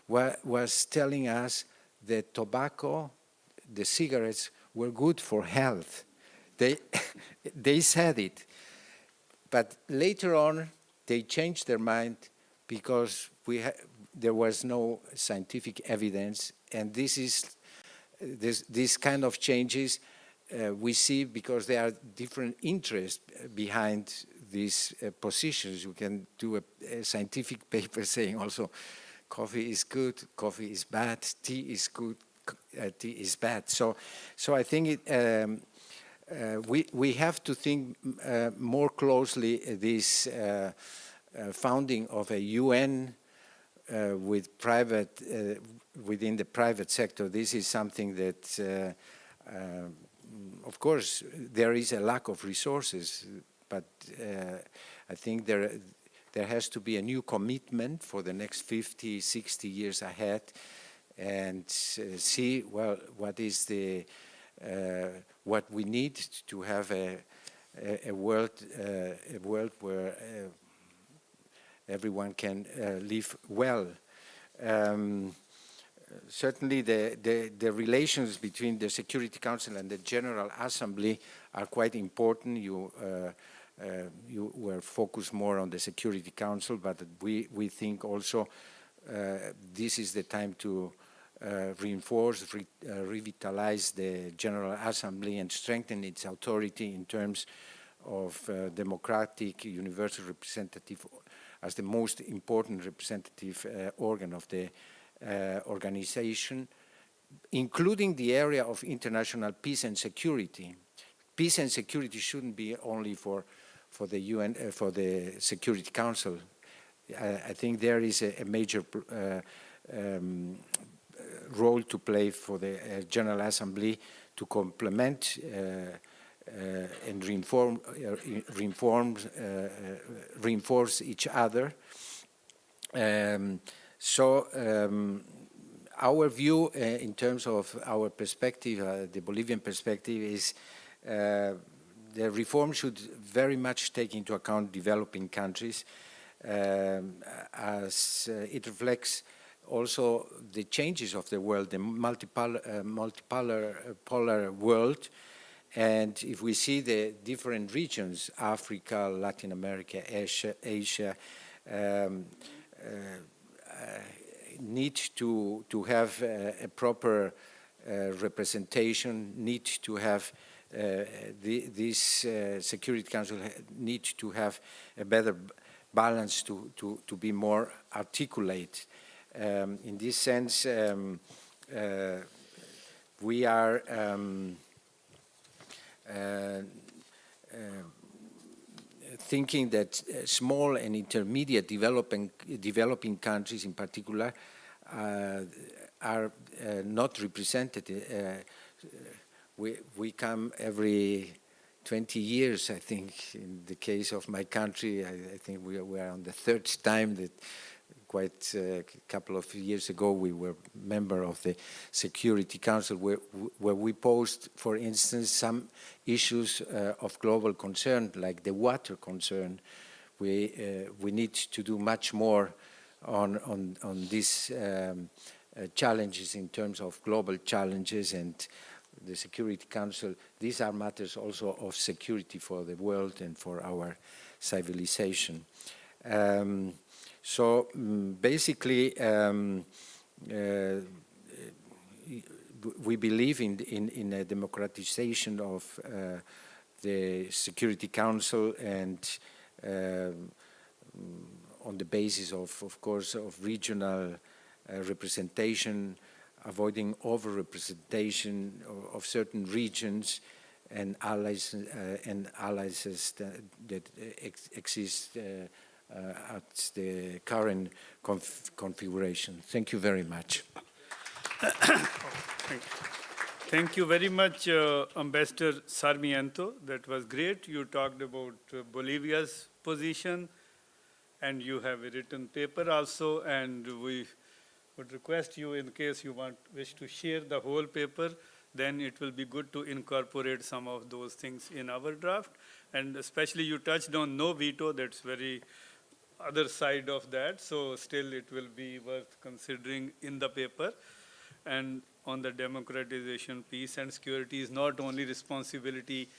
was telling us that tobacco, the cigarettes, were good for health. They said it. But later on, they changed their mind because there was no scientific evidence, and this kind of changes we see because there are different interests behind these positions. You can do a scientific paper saying also coffee is good, coffee is bad, tea is good, tea is bad. So I think we have to think more closely this founding of a UN with private within the private sector. This is something that of course there is a lack of resources, but I think there has to be a new commitment for the next 50, 60 years ahead, and see, well, what is the what we need to have a world where everyone can live well. Certainly the relations between the Security Council and the General Assembly are quite important. You were focused more on the Security Council, but we think also this is the time to reinforce, revitalize the General Assembly and strengthen its authority in terms of democratic, universal representative, as the most important representative organ of the organization, including the area of international peace and security. Peace and security shouldn't be only for the UN, for the Security Council. I think there is a major role to play for the General Assembly to complement and reinforce each other. Our view in terms of our perspective, the Bolivian perspective, is the reform should very much take into account developing countries, as it reflects also the changes of the world, the polar world. And if we see the different regions, Africa, Latin America, Asia, need to have a proper representation, need to have this Security Council need to have a better balance to be more articulate. In this sense, we are thinking that small and intermediate developing countries in particular are not represented. We come every 20 years, I think. In the case of my country, I think we are on the third time that quite a couple of years ago we were member of the Security Council where we posed, for instance, some issues of global concern, like the water concern. We need to do much more on these challenges in terms of global challenges, and the Security Council, these are matters also of security for the world and for our civilization. Basically, we believe in a democratization of the Security Council, and on the basis of course, of regional representation, avoiding over-representation of certain regions and allies that exist at the current configuration. Thank you very much. Thank you very much, Ambassador Sarmiento. That was great. You talked about Bolivia's position, and you have a written paper also, and we would request you, in case you wish to share the whole paper, then it will be good to incorporate some of those things in our draft. And especially you touched on no veto, that's very other side of that, so still it will be worth considering in the paper. And on the democratization, peace and security is not only responsibility.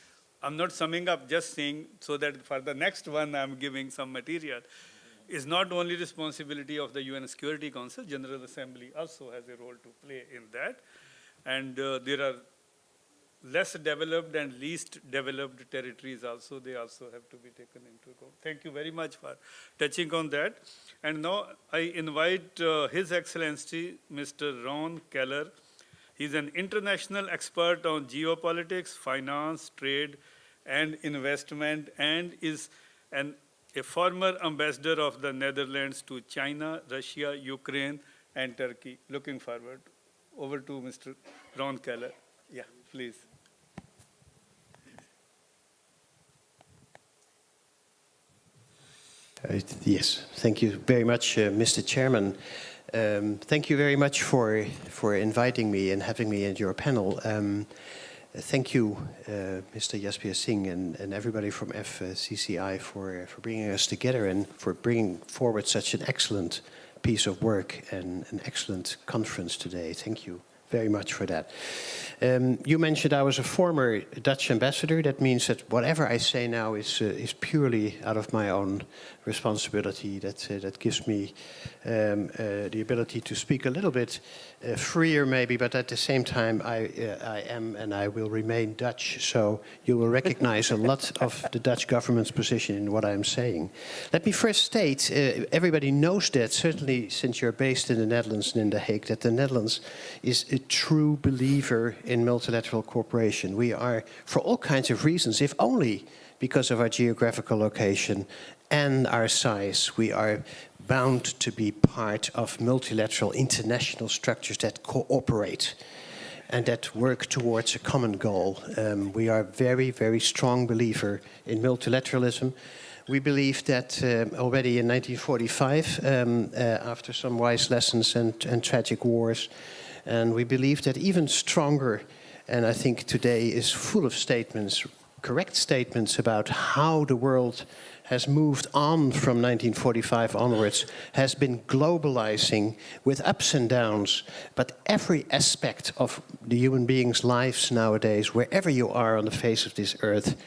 I'm not summing up, just saying so that for the next one I'm giving some material. Is not only responsibility of the UN Security Council, General Assembly also has a role to play in that. And there are less developed and least developed territories also, they also have to be taken into account. Thank you very much for touching on that. And now I invite His Excellency, Mr. Ron Keller. He's an international expert on geopolitics, finance, trade, and investment, and is a former ambassador of the Netherlands to China, Russia, Ukraine, and Turkey. Looking forward. Over to Mr. Ron Keller. Yeah, please. Yes, thank you very much, Mr. Chairman. Thank you very much for inviting me and having me in your panel. Thank you, Mr. Jasbir Singh and everybody from FCCI for bringing us together and for bringing forward such an excellent piece of work and an excellent conference today. Thank you very much for that. You mentioned I was a former Dutch ambassador. That means that whatever I say now is purely out of my own responsibility. That gives me the ability to speak a little bit freer maybe, but at the same time I am and I will remain Dutch, so you will recognize a lot of the Dutch government's position in what I'm saying. Let me first state, everybody knows that, certainly since you're based in the Netherlands and in The Hague, that the Netherlands is the true believer in multilateral cooperation. We are, for all kinds of reasons, if only because of our geographical location and our size, we are bound to be part of multilateral international structures that cooperate and that work towards a common goal. We are a very, very strong believer in multilateralism. We believe that already in 1945, after some wise lessons and tragic wars, and we believe that even stronger, and I think today is full of statements, correct statements about how the world has moved on from 1945 onwards, has been globalizing with ups and downs, but every aspect of the human beings' lives nowadays, wherever you are on the face of this earth,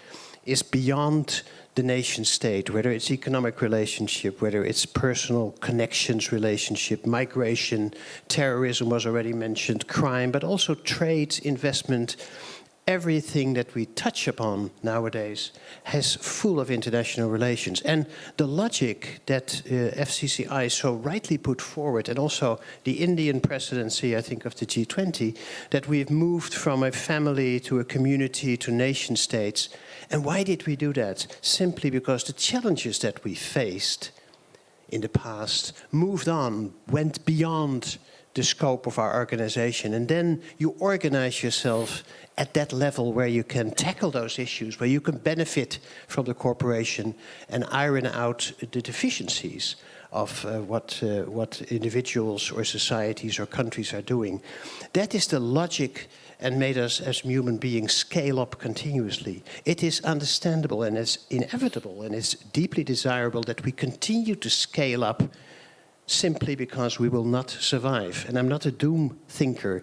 is beyond the nation state, whether it's economic relationship, whether it's personal connections relationship, migration, terrorism was already mentioned, crime, but also trade, investment. Everything that we touch upon nowadays has full of international relations. And the logic that FCCI so rightly put forward, and also the Indian presidency, I think, of the G20, that we've moved from a family to a community to nation states. And why did we do that? Simply because the challenges that we faced in the past moved on, went beyond the scope of our organization. And then you organize yourself at that level where you can tackle those issues, where you can benefit from the cooperation and iron out the deficiencies of what individuals or societies or countries are doing. That is the logic and made us as human beings scale up continuously. It is understandable and it's inevitable and it's deeply desirable that we continue to scale up simply because we will not survive. And I'm not a doom thinker,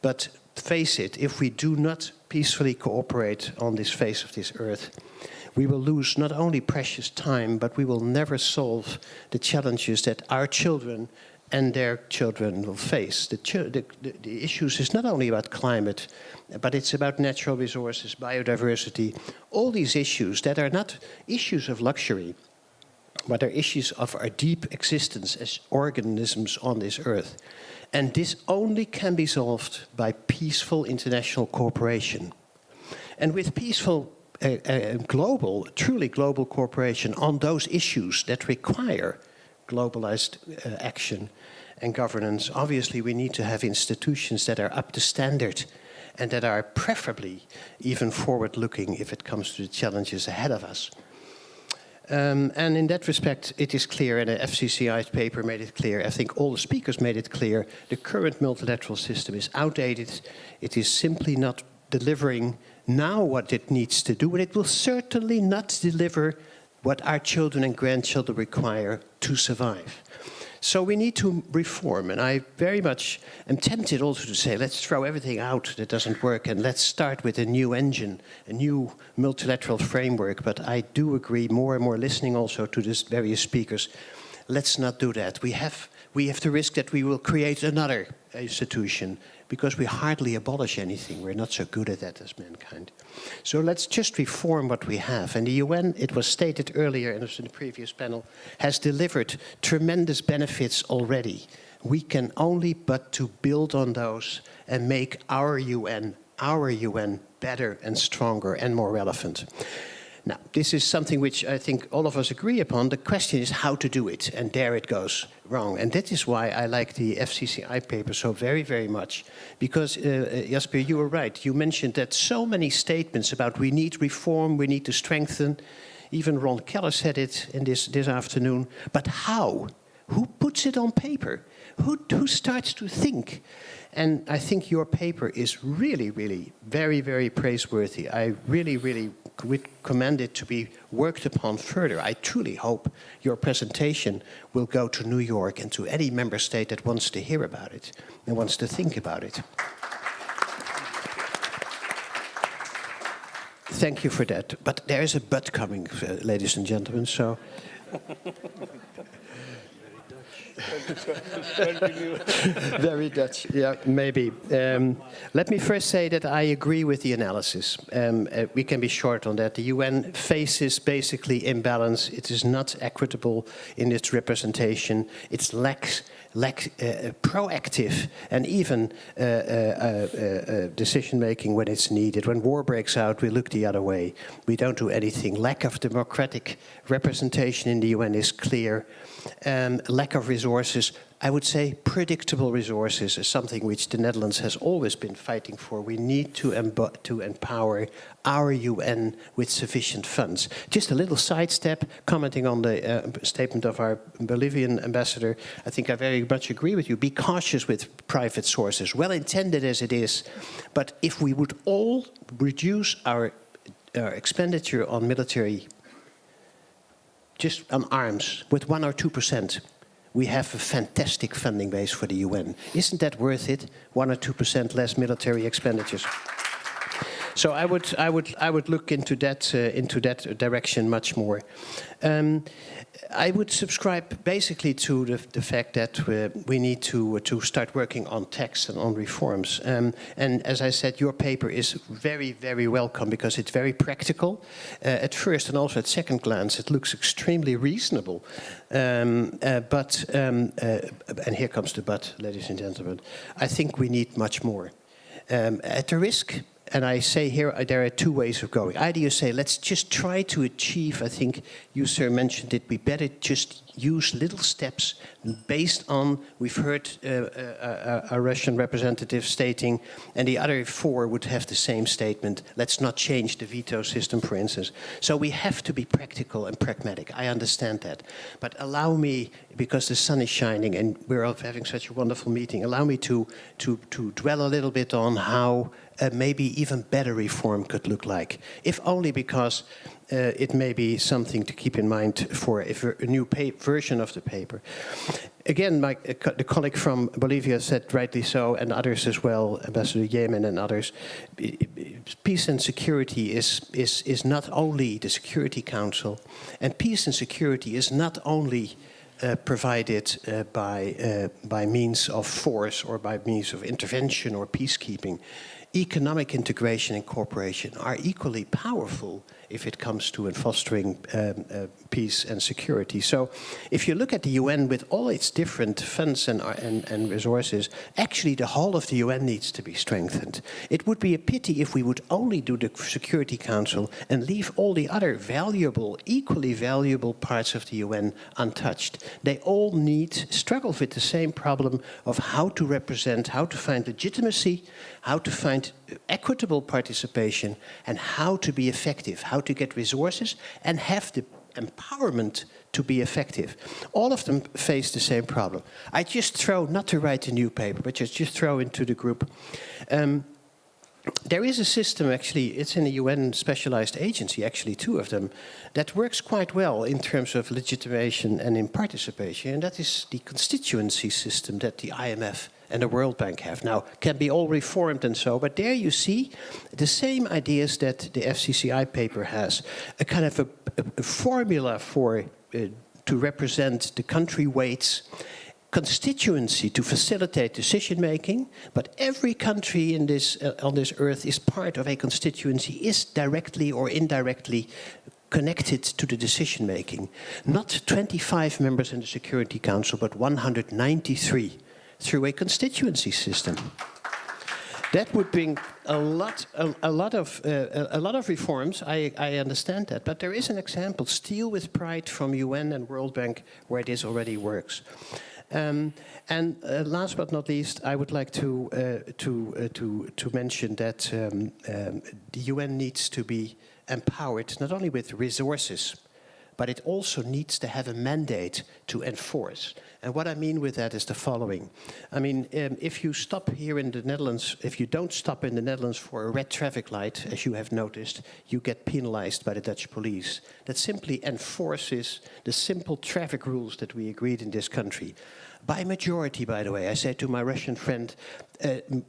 but face it, if we do not peacefully cooperate on this face of this earth, we will lose not only precious time, but we will never solve the challenges that our children and their children will face. The issues is not only about climate, but it's about natural resources, biodiversity, all these issues that are not issues of luxury, but are issues of our deep existence as organisms on this earth. And this only can be solved by peaceful international cooperation. And with peaceful global, truly global cooperation on those issues that require globalized action and governance, obviously we need to have institutions that are up to standard and that are preferably even forward-looking if it comes to the challenges ahead of us. And in that respect, it is clear, and the FCCI's paper made it clear, I think all the speakers made it clear, the current multilateral system is outdated. It is simply not delivering now what it needs to do, and it will certainly not deliver what our children and grandchildren require to survive. So we need to reform, and I very much am tempted also to say, let's throw everything out that doesn't work and let's start with a new engine, a new multilateral framework. But I do agree more and more, listening also to these various speakers, let's not do that. We have the risk that we will create another institution because we hardly abolish anything. We're not so good at that as mankind. So let's just reform what we have. And the UN, it was stated earlier in the previous panel, has delivered tremendous benefits already. We can only but to build on those and make our UN better and stronger and more relevant. Now, this is something which I think all of us agree upon. The question is how to do it, and there it goes wrong. And that is why I like the FCCI paper so very, very much. Because, Jasper, you were right. You mentioned that so many statements about we need reform, we need to strengthen. Even Ron Keller said it in this afternoon. But how? Who puts it on paper? Who starts to think? And I think your paper is really, really very, very praiseworthy. I really, really would commend it to be worked upon further. I truly hope your presentation will go to New York and to any member state that wants to hear about it and wants to think about it. Thank you for that. But there is a but coming, ladies and gentlemen, so... Very Dutch, yeah, maybe. Let me first say that I agree with the analysis. We can be short on that. The UN faces basically imbalance. It is not equitable in its representation. It lacks proactive and even decision-making when it's needed. When war breaks out, we look the other way. We don't do anything. Lack of democratic representation in the UN is clear. Lack of resources, I would say predictable resources, is something which the Netherlands has always been fighting for. We need to empower our UN with sufficient funds. Just a little sidestep, commenting on the statement of our Bolivian ambassador. I think I very much agree with you. Be cautious with private sources, well intended as it is. But if we would all reduce our expenditure on military, just on arms, with 1 or 2%, we have a fantastic funding base for the UN. Isn't that worth it? 1 or 2% less military expenditures. So I would look into that direction much more. I would subscribe basically to the fact that we need to start working on text and on reforms. And as I said, your paper is very, very welcome because it's very practical. At first and also at second glance, it looks extremely reasonable. And here comes the but, ladies and gentlemen. I think we need much more. At the risk, and I say here, there are two ways of going. Either you say, let's just try to achieve, I think you, sir, mentioned it, we better just use little steps based on, we've heard a Russian representative stating, and the other four would have the same statement, let's not change the veto system, for instance. So we have to be practical and pragmatic. I understand that. But allow me, because the sun is shining and we're all having such a wonderful meeting, allow me to dwell a little bit on how maybe even better reform could look like, if only because it may be something to keep in mind for a new version of the paper. Again, the colleague from Bolivia said rightly so, and others as well, Ambassador Yemen and others, peace and security is not only the Security Council, and peace and security is not only provided by means of force or by means of intervention or peacekeeping. Economic integration and cooperation are equally powerful if it comes to fostering peace and security. So if you look at the UN with all its different funds and resources, actually the whole of the UN needs to be strengthened. It would be a pity if we would only do the Security Council and leave all the other valuable, equally valuable parts of the UN untouched. They all struggle with the same problem of how to represent, how to find legitimacy, how to find equitable participation, and how to be effective, how to get resources and have the empowerment to be effective. All of them face the same problem. I just throw, not to write a new paper, but just throw into the group. There is a system, actually, it's in a UN specialized agency, actually 2 of them, that works quite well in terms of legitimation and in participation, and that is the constituency system that the IMF and the World Bank have. Now, can be all reformed and so, but there you see the same ideas that the FCCI paper has, a kind of a formula for to represent the country weights, constituency to facilitate decision-making, but every country in this, on this earth is part of a constituency, is directly or indirectly connected to the decision-making. Not 25 members in the Security Council, but 193 through a constituency system. That would bring a lot of reforms. I understand that, but there is an example, Steel with Pride from UN and World Bank, where this already works. Last but not least, I would like to mention that the UN needs to be empowered not only with resources, but it also needs to have a mandate to enforce. And what I mean with that is the following. I mean, if you stop here in the Netherlands, if you don't stop in the Netherlands for a red traffic light, as you have noticed, you get penalized by the Dutch police. That simply enforces the simple traffic rules that we agreed in this country. by majority, by the way. I said to my Russian friend,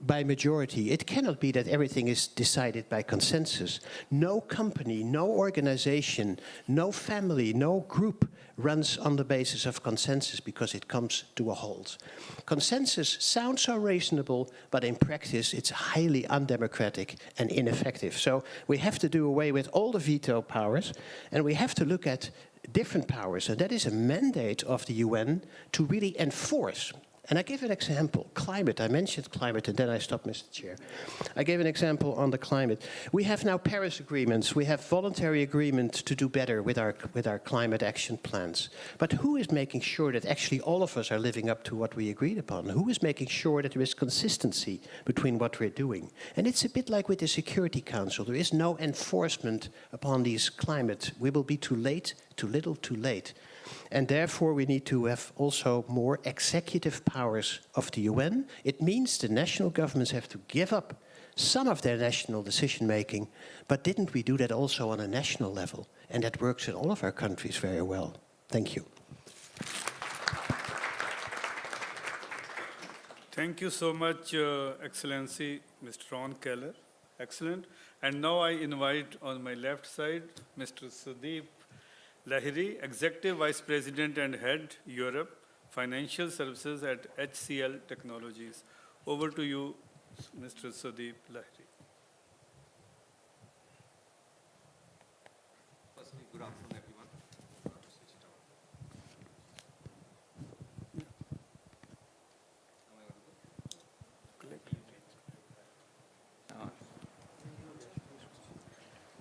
by majority. It cannot be that everything is decided by consensus. No company, no organization, no family, no group runs on the basis of consensus because it comes to a halt. Consensus sounds so reasonable, but in practice it's highly undemocratic and ineffective. So we have to do away with all the veto powers, and we have to look at different powers, and that is a mandate of the UN to really enforce. And I give an example, climate. I mentioned climate, and then I stopped, Mr. Chair. I gave an example on the climate. We have now Paris agreements. We have voluntary agreements to do better with our climate action plans. But who is making sure that actually all of us are living up to what we agreed upon? Who is making sure that there is consistency between what we're doing? And it's a bit like with the Security Council. There is no enforcement upon these climate. We will be too late, too little, too late. And therefore, we need to have also more executive powers of the UN. It means the national governments have to give up some of their national decision-making, but didn't we do that also on a national level? And that works in all of our countries very well. Thank you. Thank you so much, Excellency, Mr. Ron Keller. Excellent. And now I invite on my left side, Mr. Sudeep Lahiri, Executive Vice President and Head, Europe, Financial Services at HCL Technologies. Over to you, Mr. Sudeep Lahiri. Firstly, good afternoon, everyone.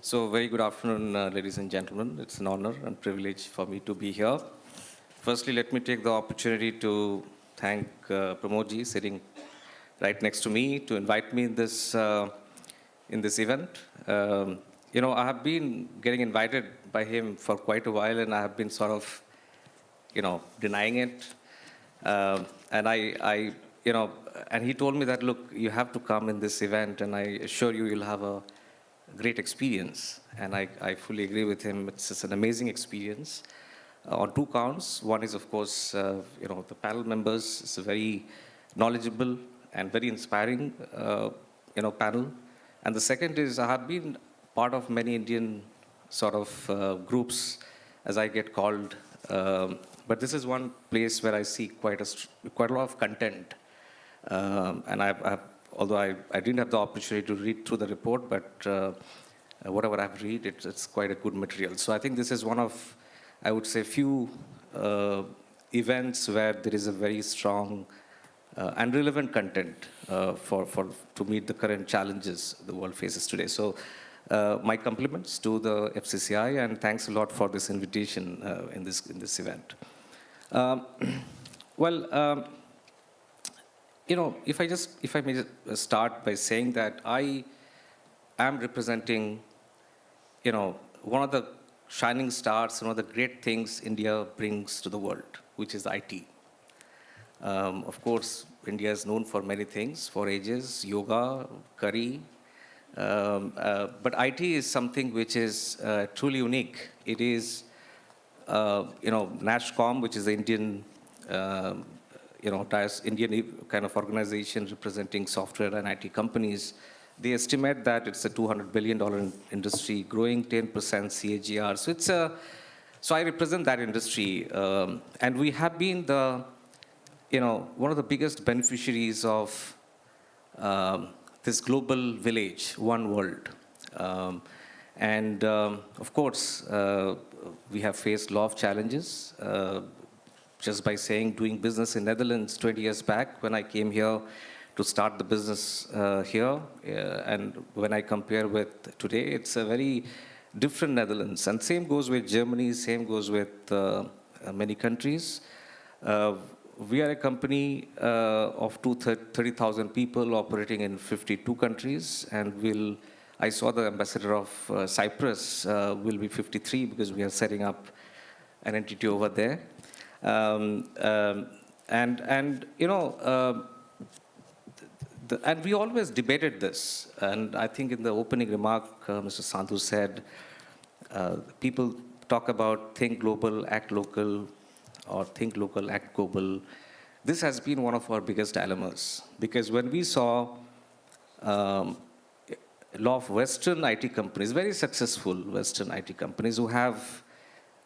So, very good afternoon, ladies and gentlemen. It's an honor and privilege for me to be here. Firstly, let me take the opportunity to thank Pramodji, sitting right next to me, to invite me in this event. You know, I have been getting invited by him for quite a while, and I have been sort of, you know, denying it. And and he told me that, look, you have to come in this event, and I assure you, you'll have a great experience. And I fully agree with him. It's just an amazing experience on two counts. One is, of course, you know, the panel members. It's a very knowledgeable and very inspiring, you know, panel. And the second is I have been part of many Indian sort of groups, as I get called. But this is one place where I see quite a lot of content. And although I didn't have the opportunity to read through the report, but whatever I've read, it's quite a good material. So I think this is one of, I would say, few events where there is a very strong and relevant content to meet the current challenges the world faces today. So my compliments to the FCCI, and thanks a lot for this invitation in this event. You know, if I may start by saying that I am representing, you know, one of the shining stars, one of the great things India brings to the world, which is IT. Of course, India is known for many things, for ages, yoga, curry, but IT is something which is truly unique. It is, you know, NASSCOM, which is the Indian you know, Indian kind of organization representing software and IT companies, they estimate that it's a $200 billion industry, growing 10% CAGR. So I represent that industry, and we have been one of the biggest beneficiaries of this global village, one world. Of course, we have faced a lot of challenges. Just by doing business in Netherlands 20 years back when I came here to start the business here, and when I compare with today, it's a very different Netherlands. And same goes with Germany, same goes with many countries. We are a company of 30,000 people operating in 52 countries, and I saw the ambassador of Cyprus will be 53 because we are setting up an entity over there. And you know, and we always debated this. And I think in the opening remark, Mr. Sandhu said, people talk about think global, act local, or think local, act global. this has been one of our biggest dilemmas. Because when we saw a lot of Western IT companies, very successful Western IT companies who have,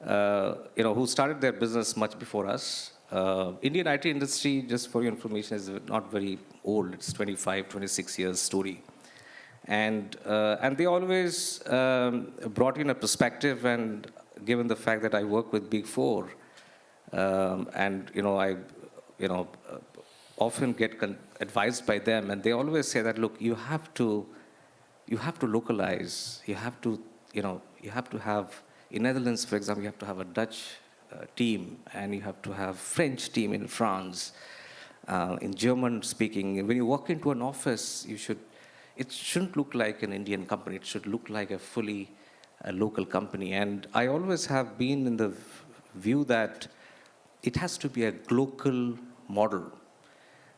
who started their business much before us. Indian IT industry, just for your information, is not very old. It's 25, 26 years story. And they always brought in a perspective, and given the fact that I work with Big Four, and I often get advised by them, and they always say that, look, you have to localize. You have to have, in Netherlands, for example, you have to have a Dutch team, and you have to have French team in France, in German speaking. When you walk into an office, it shouldn't look like an Indian company. It should look like a fully local company. And I always have been in the view that it has to be a global model.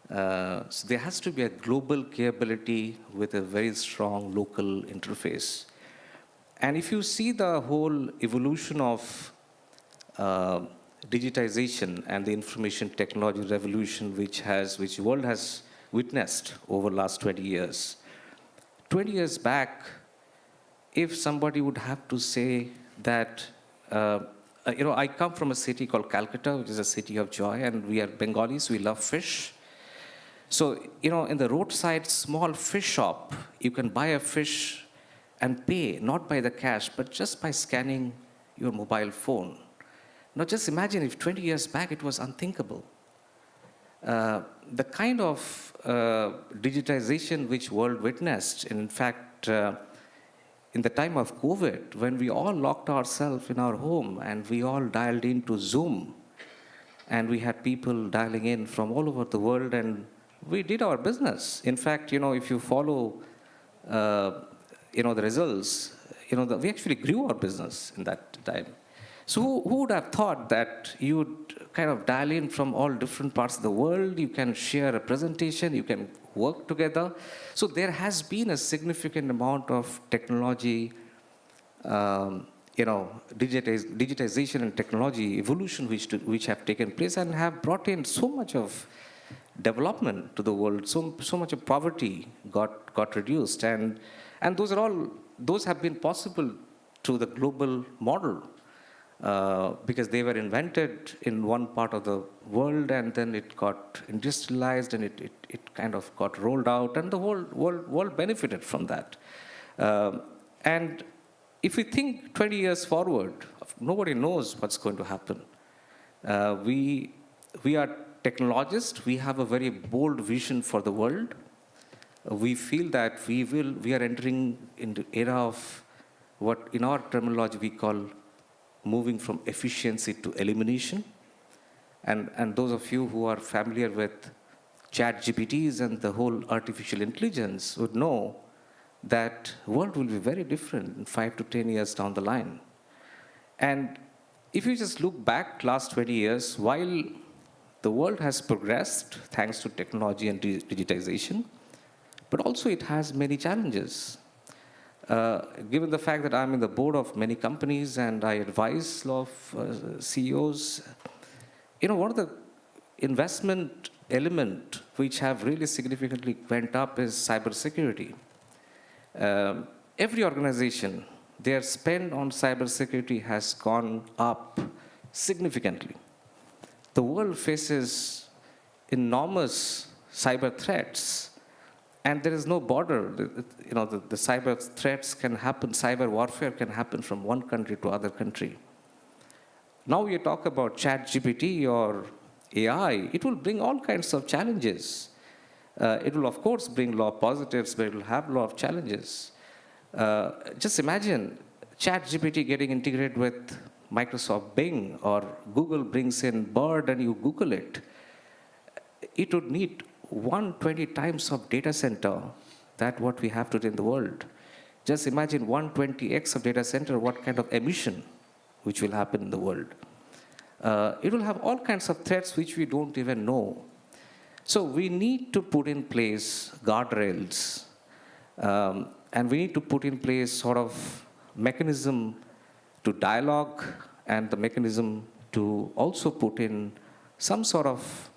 So there has to be a global capability with a very strong local interface. And if you see the whole evolution of digitization and the information technology revolution which the world has witnessed over the last 20 years. 20 years back, if somebody would have to say that, I come from a city called Calcutta, which is a city of joy, and we are Bengalis, we love fish. So, in the roadside small fish shop, you can buy a fish and pay, not by the cash, but just by scanning your mobile phone. Now, just imagine if 20 years back it was unthinkable. The kind of digitization which world witnessed, and in fact, in the time of COVID, when we all locked ourselves in our home and we all dialed into Zoom, and we had people dialing in from all over the world, and we did our business. In fact, if you follow, the results, we actually grew our business in that time. So who would have thought that you would kind of dial in from all different parts of the world, you can share a presentation, you can work together. So there has been a significant amount of technology, digitization and technology evolution which have taken place and have brought in so much of development to the world, so much of poverty got reduced. And those have been possible through the global model. Because they were invented in one part of the world, and then it got industrialized, and it kind of got rolled out, and the whole world benefited from that. And if we think 20 years forward, nobody knows what's going to happen. We are technologists. We have a very bold vision for the world. We feel that we are entering into the era of what, in our terminology, we call moving from efficiency to elimination. And those of you who are familiar with ChatGPTs and the whole artificial intelligence would know that the world will be very different in 5 to 10 years down the line. And if you just look back last 20 years, while the world has progressed thanks to technology and digitization, but also it has many challenges. Given the fact that I'm in the board of many companies and I advise a lot of CEOs, one of the investment element which have really significantly went up is cybersecurity. Every organization, their spend on cybersecurity has gone up significantly. The world faces enormous cyber threats. And there is no border. The cyber threats can happen, cyber warfare can happen from one country to other country. Now you talk about ChatGPT or AI, it will bring all kinds of challenges. It will, of course, bring a lot of positives, but it will have a lot of challenges. Just imagine ChatGPT getting integrated with Microsoft Bing, or Google brings in Bird and you Google it. It would need 120 times of data center that what we have today in the world. Just imagine 120x of data center, what kind of emission which will happen in the world. It will have all kinds of threats which we don't even know. So we need to put in place guardrails, and we need to put in place sort of mechanism to dialogue, and the mechanism to also put in some sort of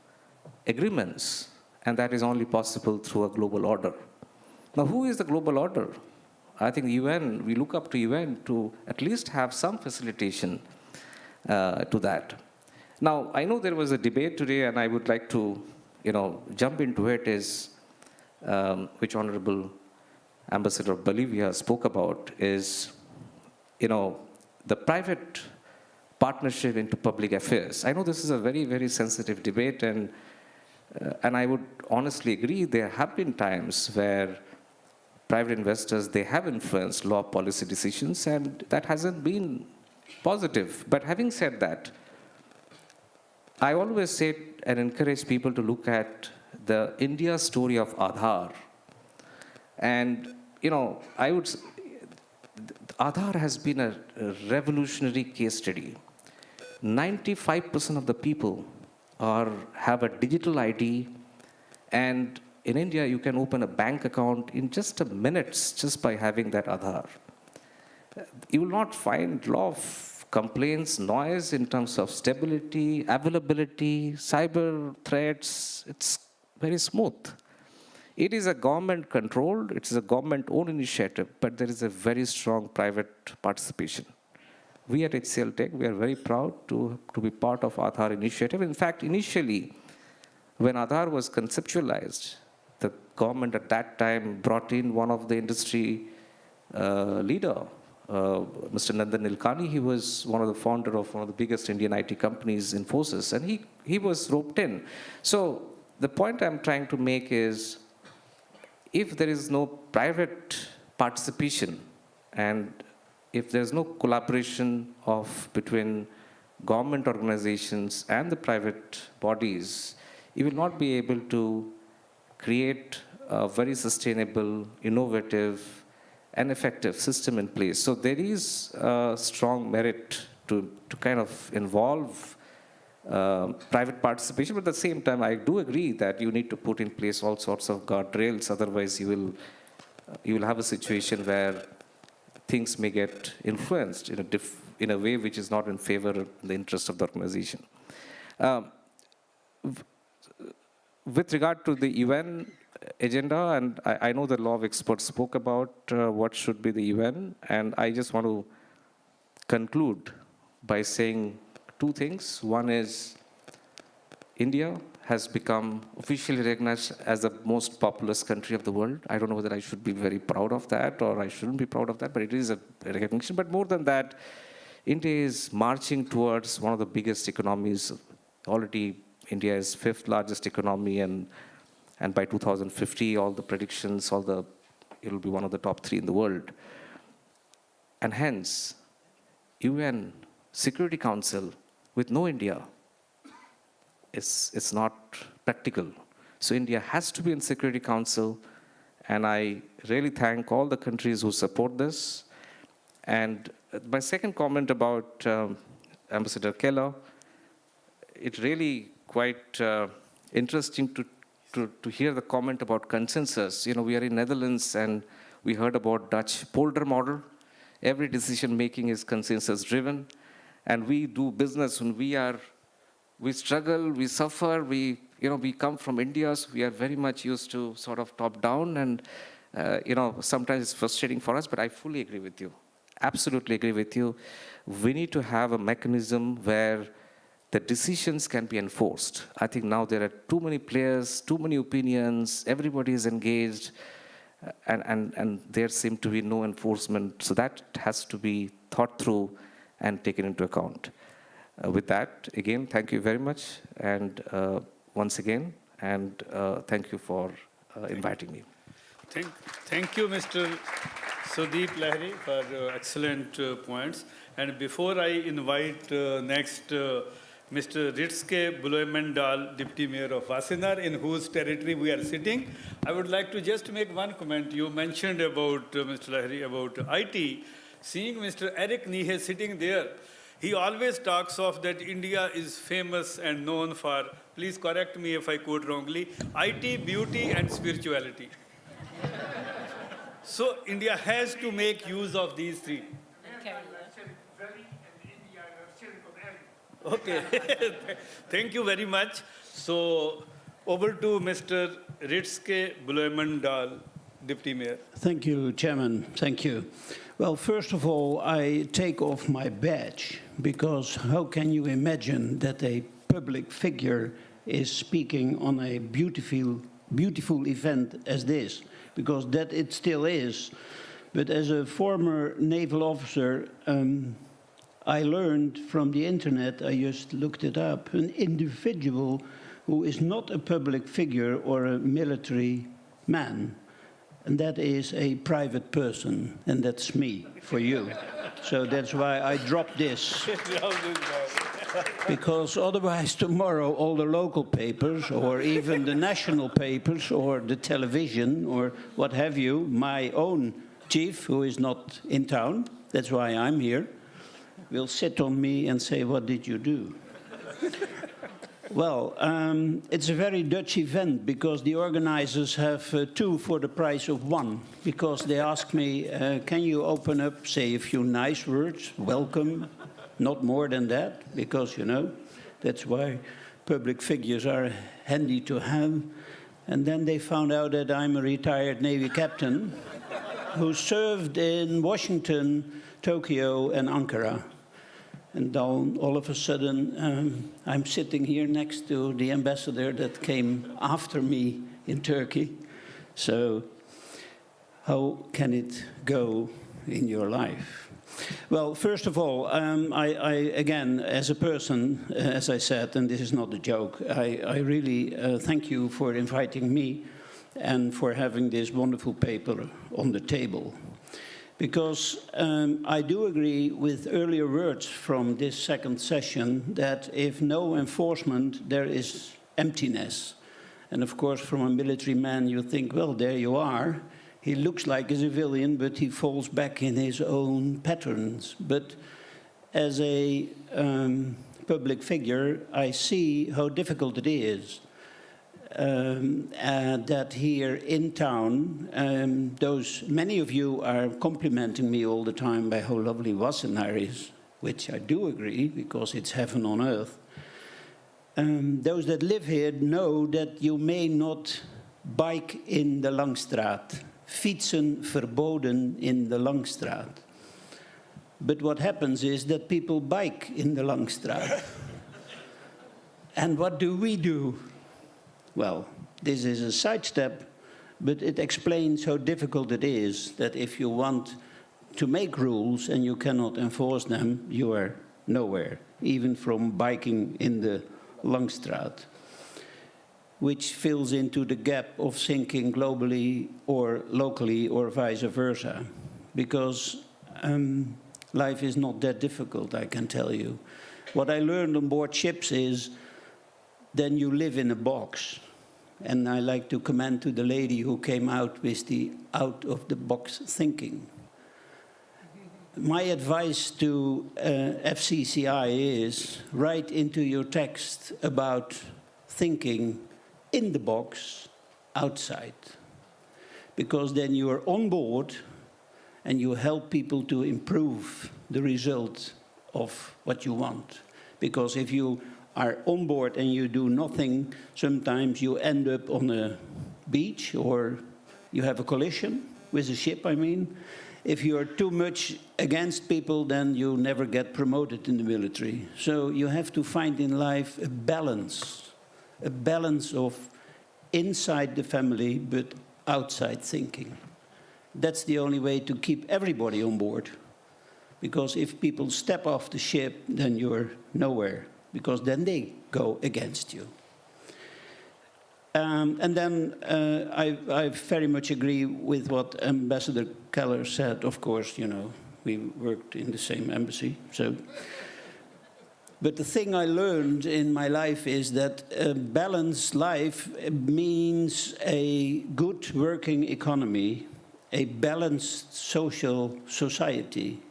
agreements, and that is only possible through a global order. Now, who is the global order? I think UN, we look up to UN to at least have some facilitation to that. Now, I know there was a debate today, and I would like to, jump into it, is which Honorable Ambassador of Bolivia spoke about, is, the private partnership into public affairs. I know this is a very, very sensitive debate, and I would honestly agree there have been times where private investors, they have influenced law policy decisions, and that hasn't been positive. But having said that, I always say and encourage people to look at the India story of Aadhaar. And, I would, Aadhaar has been a revolutionary case study. 95% of the people have a digital ID, and in India, you can open a bank account in just a minutes just by having that Aadhaar. You will not find a lot of complaints, noise in terms of stability, availability, cyber threats. It's very smooth. It is a government-controlled, it is a government-owned initiative, but there is a very strong private participation. We at HCL Tech, we are very proud to be part of Aadhaar initiative. In fact, initially, when Aadhaar was conceptualized, the government at that time brought in one of the industry leader, Mr. Nandan Nilekani. He was one of the founder of one of the biggest Indian IT companies, Infosys, and he was roped in. So the point I'm trying to make is, if there is no private participation and if there's no collaboration between government organizations and the private bodies, you will not be able to create a very sustainable, innovative, and effective system in place. So there is a strong merit to kind of involve private participation, but at the same time, I do agree that you need to put in place all sorts of guardrails. Otherwise, you will have a situation where things may get influenced in a way which is not in favor of the interest of the organization. With regard to the UN agenda, and I know the law of experts spoke about what should be the UN, and I just want to conclude by saying two things. One is India has become officially recognized as the most populous country of the world. I don't know whether I should be very proud of that or I shouldn't be proud of that, but it is a recognition. But more than that, India is marching towards one of the biggest economies. Already, India is fifth largest economy, and by 2050, all the predictions, it will be one of the top 3 in the world. And hence, UN Security Council with no India, it's not practical. So India has to be in Security Council, and I really thank all the countries who support this. And my second comment about Ambassador Keller, it's really quite interesting to hear the comment about consensus. We are in Netherlands, and we heard about Dutch polder model. Every decision making is consensus driven, and we do business when we struggle, we suffer, we come from India, so we are very much used to sort of top down, and sometimes it's frustrating for us, but I fully agree with you. Absolutely agree with you. We need to have a mechanism where the decisions can be enforced. I think now there are too many players, too many opinions, everybody is engaged, and there seems to be no enforcement. So that has to be thought through and taken into account. With that, again, thank you very much, and once again, and thank you for inviting me. Thank you, Mr. Sudeep Lahiri, for excellent points. And before I invite next Mr. Ritske Buloemendal, Deputy Mayor of Wassenaar, in whose territory we are sitting, I would like to just make one comment. You mentioned about, Mr. Lahiri, about IT. Seeing Mr. Eric Nihe sitting there, he always talks of that India is famous and known for, please correct me if I quote wrongly, IT, beauty, and spirituality. So India has to make use of these 3. Okay, thank you very much. So Over to Mr. Ritske Blumendahl, Deputy Mayor. Thank you, Chairman. Thank you. Well, first of all, I take off my badge, because how can you imagine that a public figure is speaking on a beautiful event as this? Because that it still is. But as a former naval officer, I learned from the internet, I just looked it up, an individual who is not a public figure or a military man, and that is a private person, and that's me, for you. So that's why I dropped this. Because otherwise tomorrow all the local papers, or even the national papers, or the television, or what have you, my own chief, who is not in town, that's why I'm here, will sit on me and say, what did you do? Well, it's a very Dutch event, because the organizers have 2 for the price of 1. Because they asked me, can you open up, say a few nice words, welcome, not more than that, because, you know, that's why public figures are handy to have. And then they found out that I'm a retired Navy captain who served in Washington, Tokyo, and Ankara. And then all of a sudden, I'm sitting here next to the ambassador that came after me in Turkey. So how can it go in your life? Well, first of all, again, as a person, as I said, and this is not a joke, I really thank you for inviting me and for having this wonderful paper on the table. Because I do agree with earlier words from this second session that if no enforcement, there is emptiness. And of course, from a military man, you think, well, there you are. He looks like a civilian, but he falls back in his own patterns. But as a public figure, I see how difficult it is. That here in town, many of you are complimenting me all the time by how lovely Wassenaar is, which I do agree, because it's heaven on earth. Those that live here know that you may not bike in the Langstraat. Fietsen verboden in the Langstraat. But what happens is that people bike in the Langstraat. And what do we do? Well, this is a sidestep, but it explains how difficult it is that if you want to make rules and you cannot enforce them, you are nowhere, even from biking in the Langstraat, which fills into the gap of thinking globally or locally or vice versa. Because life is not that difficult, I can tell you. What I learned on board ships is then you live in a box. And I like to commend to the lady who came out with the out-of-the-box thinking. My advice to FCCI is write into your text about thinking in the box, outside. Because then you are on board and you help people to improve the result of what you want. Because if you are on board and you do nothing, sometimes you end up on a beach or you have a collision with a ship, I mean. If you are too much against people, then you never get promoted in the military. So you have to find in life a balance of inside the family but outside thinking. That's the only way to keep everybody on board. Because if people step off the ship, then you're nowhere. Because then they go against you. And then I very much agree with what Ambassador Keller said. Of course, you know, we worked in the same embassy. So, but the thing I learned in my life is that a balanced life means a good working economy, a balanced social society,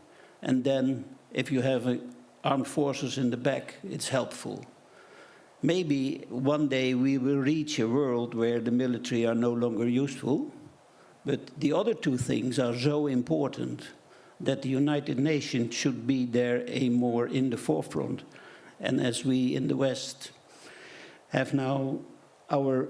and then if you have armed forces in the back, it's helpful. Maybe one day we will reach a world where the military are no longer useful, but the other two things are so important that the United Nations should be there more in the forefront. And as we in the West have now our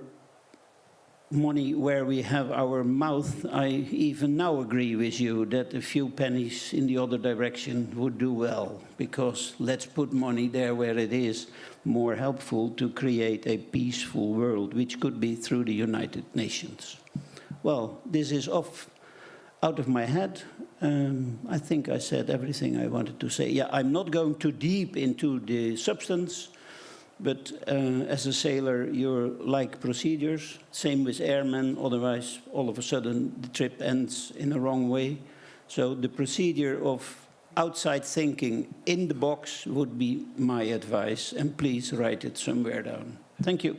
money where we have our mouth, I even now agree with you that a few pennies in the other direction would do well, because let's put money there where it is more helpful to create a peaceful world, which could be through the United Nations. Well, this is out of my head. I think I said everything I wanted to say. Yeah, I'm not going too deep into the substance, but as a sailor, you like procedures. Same with airmen, otherwise all of a sudden the trip ends in the wrong way. So the procedure of outside thinking in the box would be my advice, and please write it somewhere down. Thank you.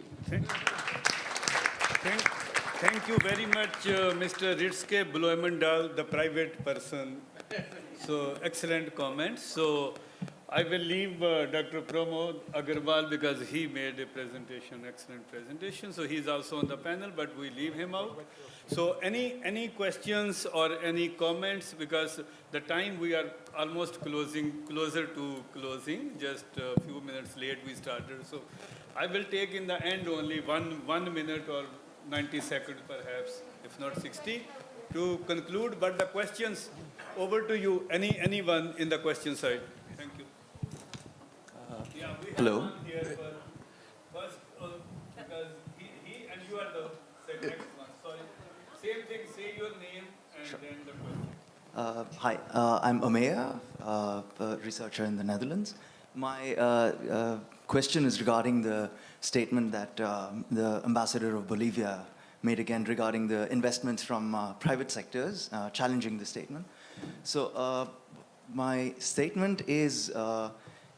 Thank you very much, Mr. Ritske Bloemendal, the private person. So, excellent comments. So, I will leave Dr. Pramod Agarwal because he made a presentation, excellent presentation. So, he's also on the panel, but we leave him out. So, any questions or any comments? Because the time we are almost closer to closing, just a few minutes late we started. So, I will take in the end only one minute or 90 seconds perhaps, if not 60, to conclude. But the questions, over to you. Anyone in the question side? Thank you. Yeah, we have Hello. one here first, because he and you are the next one. Sorry. Same thing, say your name and then the question. Hi, I'm Omeya, a researcher in the Netherlands. My question is regarding the statement that the ambassador of Bolivia made again regarding the investments from private sectors, challenging the statement. So my statement is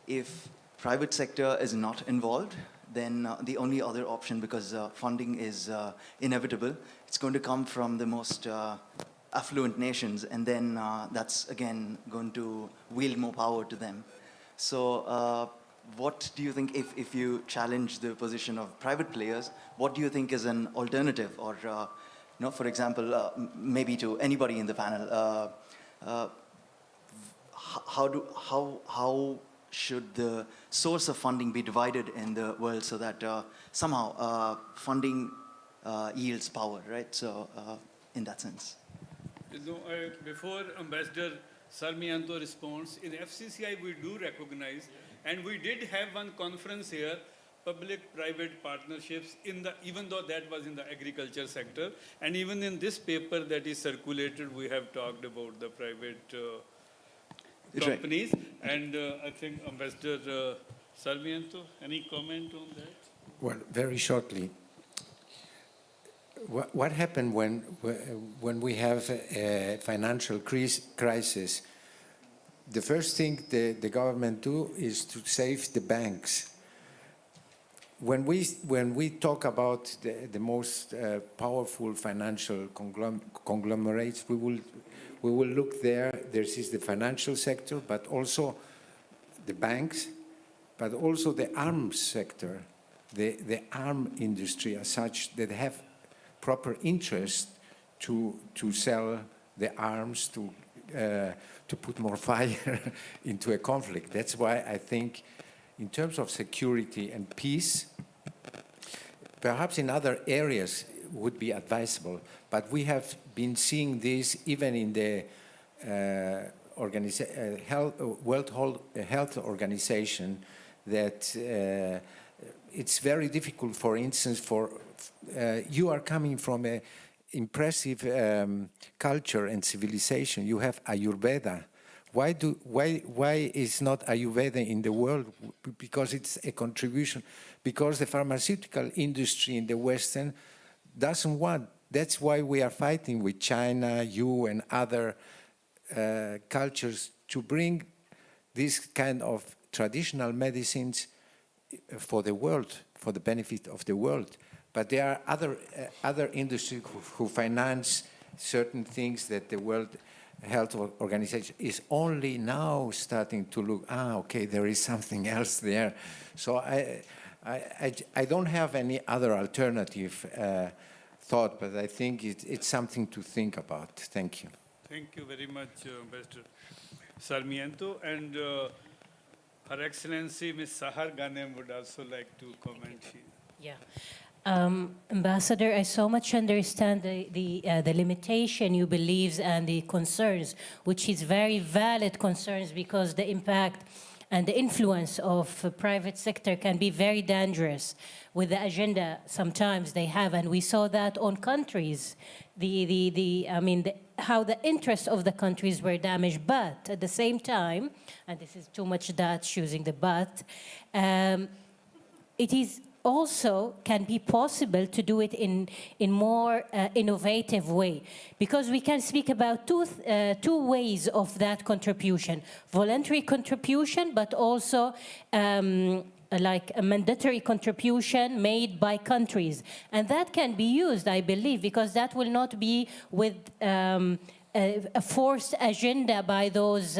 if private sector is not involved, then the only other option, because funding is inevitable, it's going to come from the most affluent nations, and then that's again going to wield more power to them. So what do you think, if you challenge the position of private players, what do you think is an alternative? Or, for example, maybe to anybody in the panel, how should the source of funding be divided in the world so that somehow funding yields power, right? So in that sense. Before Ambassador Sarmiento responds, in FCCI we do recognize, and we did have one conference here, public-private partnerships, even though that was in the agriculture sector, and even in this paper that is circulated, we have talked about the private companies. And I think Ambassador Sarmiento, any comment on that? Well, very shortly. What happened when we have a financial crisis? The first thing the government do is to save the banks. When we talk about the most powerful financial conglomerates, we will look there. There is the financial sector, but also the banks, but also the arms sector, the arm industry as such, that have proper interest to sell the arms, to put more fire into a conflict. That's why I think in terms of security and peace, perhaps in other areas would be advisable, but we have been seeing this even in the World Health Organization, that it's very difficult, for instance, you are coming from an impressive culture and civilization. You have Ayurveda. Why is not Ayurveda in the world? Because it's a contribution. Because the pharmaceutical industry in the Western doesn't want. That's why we are fighting with China, you, and other cultures to bring this kind of traditional medicines for the world, for the benefit of the world. But there are other industries who finance certain things that the World Health Organization is only now starting to look, okay, there is something else there. So I don't have any other alternative thought, but I think it's something to think about. Thank you. Thank you very much, Ambassador Sarmiento. And Her Excellency Ms. Sahar Ghanem would also like to comment. Yeah. Ambassador, I so much understand the limitation you believe and the concerns, which is very valid concerns, because the impact and the influence of private sector can be very dangerous with the agenda sometimes they have, and we saw that on countries, how the interests of the countries were damaged. But at the same time, and this is too much Dutch using the but, it is also can be possible to do it in more innovative way, because we can speak about two ways of that contribution: voluntary contribution, but also like a mandatory contribution made by countries, and that can be used, I believe, because that will not be with a forced agenda by those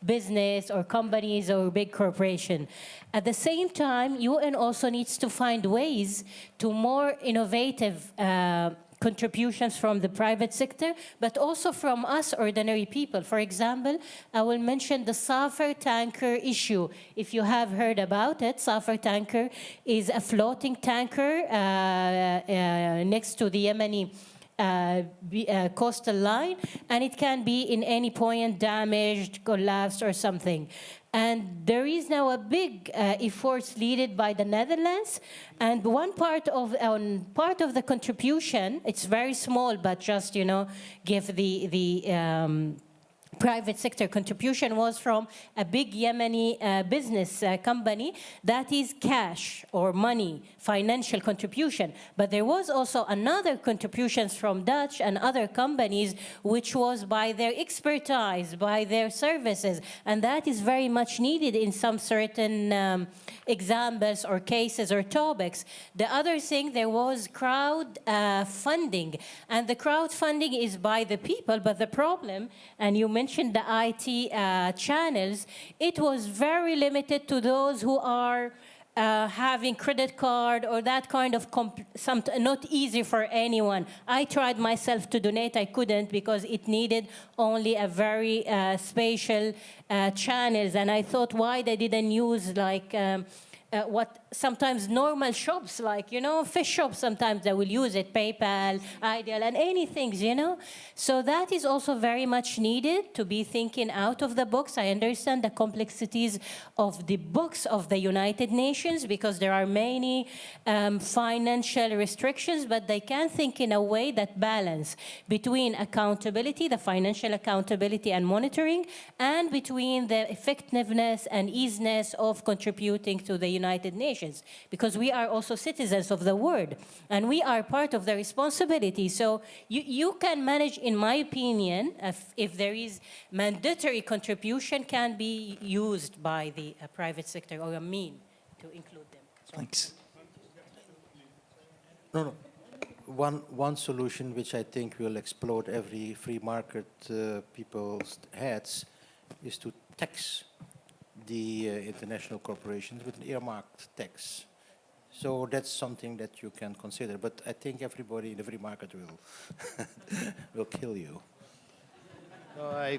business or companies or big corporation. At the same time, UN also needs to find ways to more innovative contributions from the private sector, but also from us ordinary people. For example, I will mention the Safar tanker issue. If you have heard about it, Safar tanker is a floating tanker next to the Yemeni coastal line, and it can be in any point damaged, collapsed, or something. And there is now a big effort led by the Netherlands, and one part of the contribution, it's very small, but just give the private sector contribution, was from a big Yemeni business company that is cash or money, financial contribution. But there was also another contributions from Dutch and other companies, which was by their expertise, by their services. And that is very much needed in some certain examples or cases or topics. The other thing, there was crowd funding. And the crowdfunding is by the people, but the problem, and you mentioned the IT channels, it was very limited to those who are having credit card or that kind of, not easy for anyone. I tried myself to donate, I couldn't, because it needed only a very spatial channels, and I thought why they didn't use like what sometimes normal shops, like, fish shops, sometimes they will use it, PayPal, Ideal, and anything, So that is also very much needed, to be thinking out of the box. I understand the complexities of the books of the United Nations, because there are many financial restrictions, but they can think in a way that balance between accountability, the financial accountability and monitoring, and between the effectiveness and easiness of contributing to the United Nations, because we are also citizens of the world, and we are part of the responsibility. So you can manage, in my opinion, if there is mandatory contribution can be used by the private sector, or a mean to include them. Thanks. No. One solution which I think will explode every free market people's heads is to tax the international corporations with an earmarked tax. So that's something that you can consider. But I think everybody in every market will kill you. No,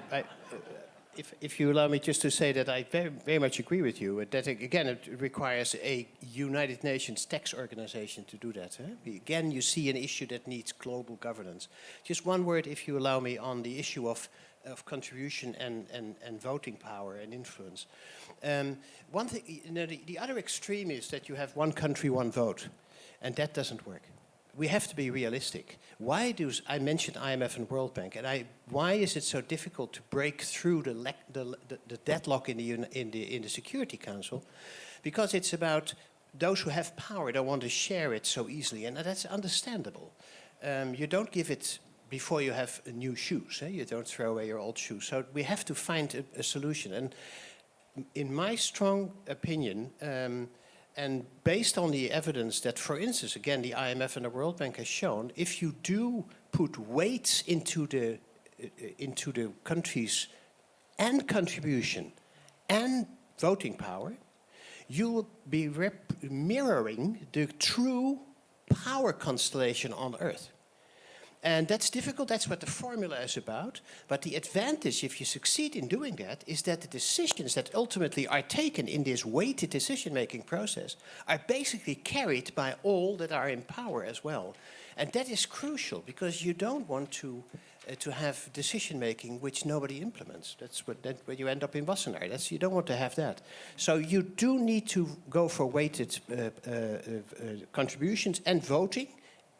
if you allow me just to say that I very, very much agree with you. That again, it requires a United Nations tax organization to do that. Again, you see an issue that needs global governance. Just one word, if you allow me, on the issue of contribution and voting power and influence. One thing, the other extreme is that you have one country, one vote, and that doesn't work. We have to be realistic. I mentioned IMF and World Bank, and why is it so difficult to break through the deadlock in the Security Council? Because it's about those who have power don't want to share it so easily, and that's understandable. You don't give it before you have new shoes. You don't throw away your old shoes. So we have to find a solution. And in my strong opinion, and based on the evidence that, for instance, again, the IMF and the World Bank has shown, if you do put weights into the countries and contribution and voting power, you will be mirroring the true power constellation on Earth. And that's difficult, that's what the formula is about. But the advantage, if you succeed in doing that, is that the decisions that ultimately are taken in this weighted decision-making process are basically carried by all that are in power as well. And that is crucial, because you don't want to have decision-making which nobody implements. That's where you end up in Wassenaar. You don't want to have that. So you do need to go for weighted contributions and voting,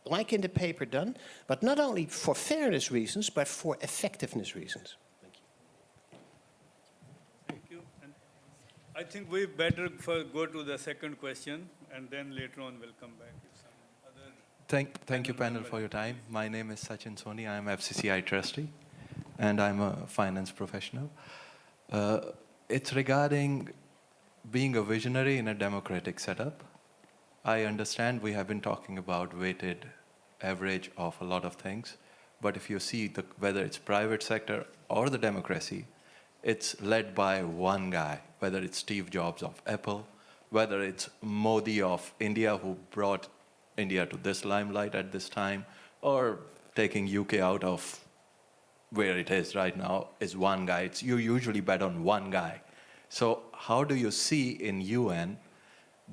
like in the paper done, but not only for fairness reasons, but for effectiveness reasons. Thank you. And I think we better go to the second question, and then later on we'll come back with some other. Thank you, panel, for your time. My name is Sachin Soni. I am FCCI trustee, and I'm a finance professional. It's regarding being a visionary in a democratic setup. I understand we have been talking about weighted average of a lot of things, but if you see whether it's private sector or the democracy, it's led by one guy, whether it's Steve Jobs of Apple, whether it's Modi of India, who brought India to this limelight at this time, or taking UK out of where it is right now, is one guy. You usually bet on one guy. So how do you see in UN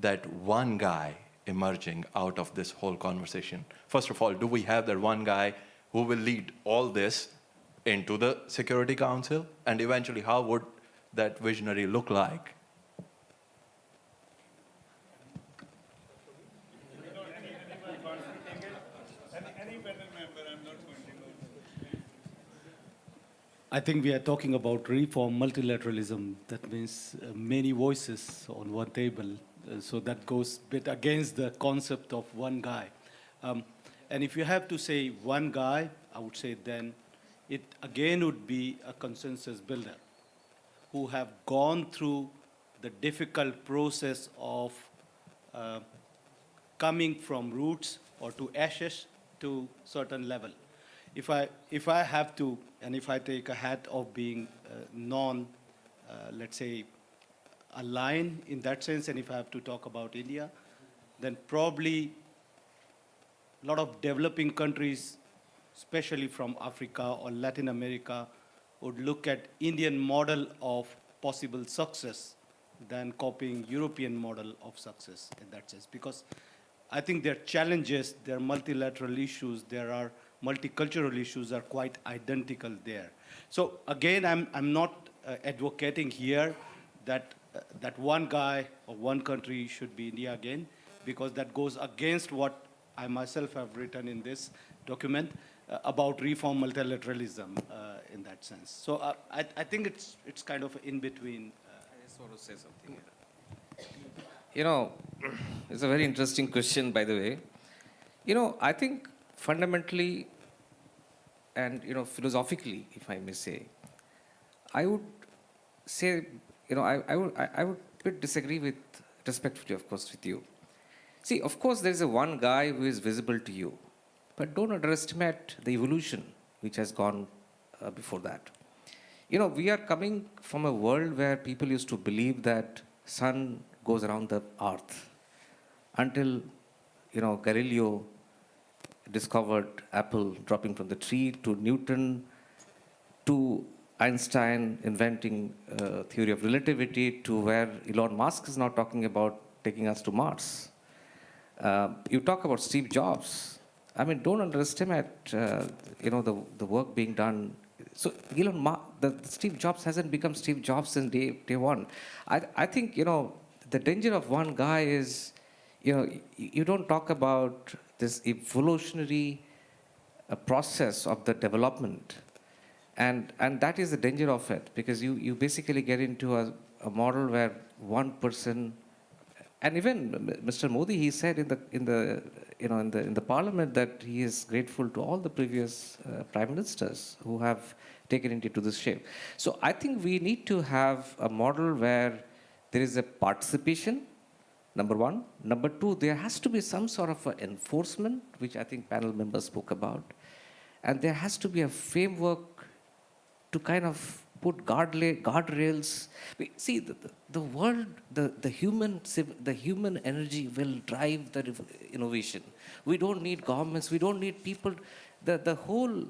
that one guy emerging out of this whole conversation? First of all, do we have that one guy who will lead all this into the Security Council? And eventually, how would that visionary look like? I think we are talking about reform multilateralism. That means many voices on one table. So that goes a bit against the concept of one guy. And if you have to say one guy, I would say then it again would be a consensus builder who have gone through the difficult process of coming from roots or to ashes to certain level. If I have to, and if I take a hat of being let's say, aligned in that sense, and if I have to talk about India, then probably a lot of developing countries, especially from Africa or Latin America, would look at Indian model of possible success than copying European model of success in that sense. Because I think their challenges, their multilateral issues, there are multicultural issues are quite identical there. So again, I'm not advocating here that that one guy or one country should be India again, because that goes against what I myself have written in this document about reform multilateralism in that sense. So I think it's kind of in between. I just want to say something here. It's a very interesting question, by the way. I think fundamentally and philosophically, if I may say, I would say, I would bit disagree with, respectfully, of course, with you. See, of course, there is a one guy who is visible to you, but don't underestimate the evolution which has gone before that. We are coming from a world where people used to believe that sun goes around the earth until, Galileo discovered apple dropping from the tree, to Newton, to Einstein inventing theory of relativity, to where Elon Musk is now talking about taking us to Mars. You talk about Steve Jobs. I mean, don't underestimate, the work being done. So Steve Jobs hasn't become Steve Jobs since day one. I think, the danger of one guy is, you don't talk about this evolutionary process of the development. And that is the danger of it, because you basically get into a model where one person, and even Mr. Modi, he said in the parliament that he is grateful to all the previous prime ministers who have taken it into this shape. So I think we need to have a model where there is a participation, number one. Number two, there has to be some sort of enforcement, which I think panel members spoke about. And there has to be a framework to kind of put guardrails. See, the world, the human energy will drive the innovation. We don't need governments. We don't need people. the whole,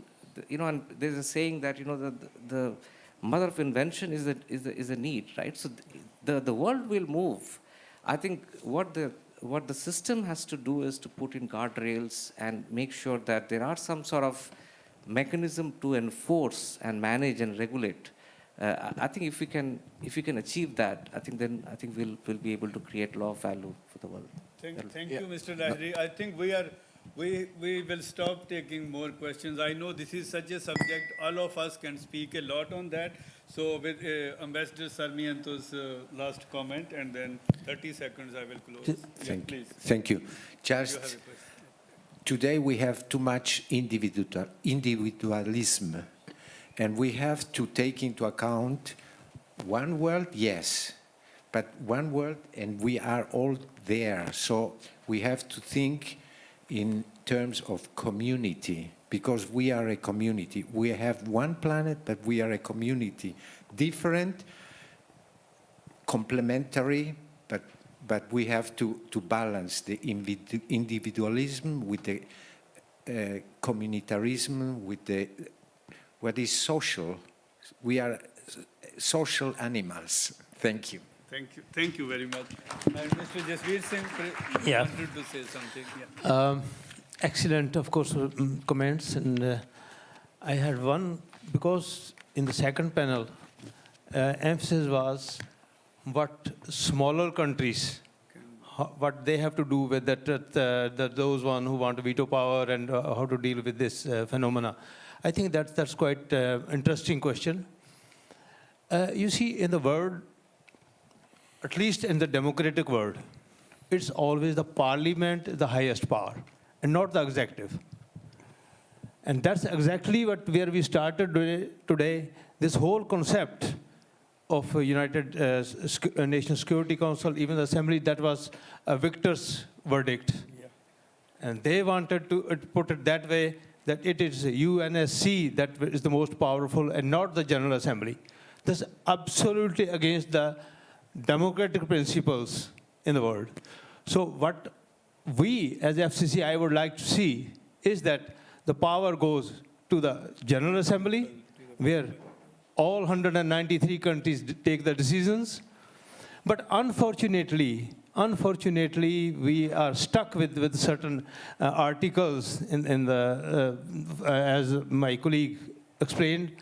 and there's a saying that, the mother of invention is a need, right? So the world will move. I think what the system has to do is to put in guardrails and make sure that there are some sort of mechanism to enforce and manage and regulate. I think if we can achieve that, I think we'll be able to create a lot of value for the world. Thank you, Mr. Lahiri. I think we will stop taking more questions. I know this is such a subject, all of us can speak a lot on that. So with Ambassador Sarmiento's last comment, and then 30 seconds I will close. Please. Thank you. You Just have a question. today we have too much individualism, and we have to take into account one world, yes, but one world, and we are all there. So we have to think in terms of community, because we are a community. We have one planet, but we are a community. Different, complementary, but we have to balance the individualism with the communitarism, with the what is social. We are social animals. Thank you. Thank you very much. And Mr. Jasbir Singh wanted to say something. Yeah. Excellent, of course, comments. And I had one, because in the second panel, emphasis was what smaller countries, what they have to do with those one who want veto power, and how to deal with this phenomena. I think that's quite interesting question. You see, in the world, at least in the democratic world, it's always the parliament the highest power, and not the executive. And that's exactly where we started today. This whole concept of United Nations Security Council, even the Assembly, that was a victor's verdict. Yeah. And they wanted to put it that way, that it is UNSC that is the most powerful and not the General Assembly. That's absolutely against the democratic principles in the world. So what we as FCCI would like to see is that the power goes to the General Assembly, where all 193 countries take the decisions. But unfortunately, we are stuck with certain articles in the, as my colleague explained,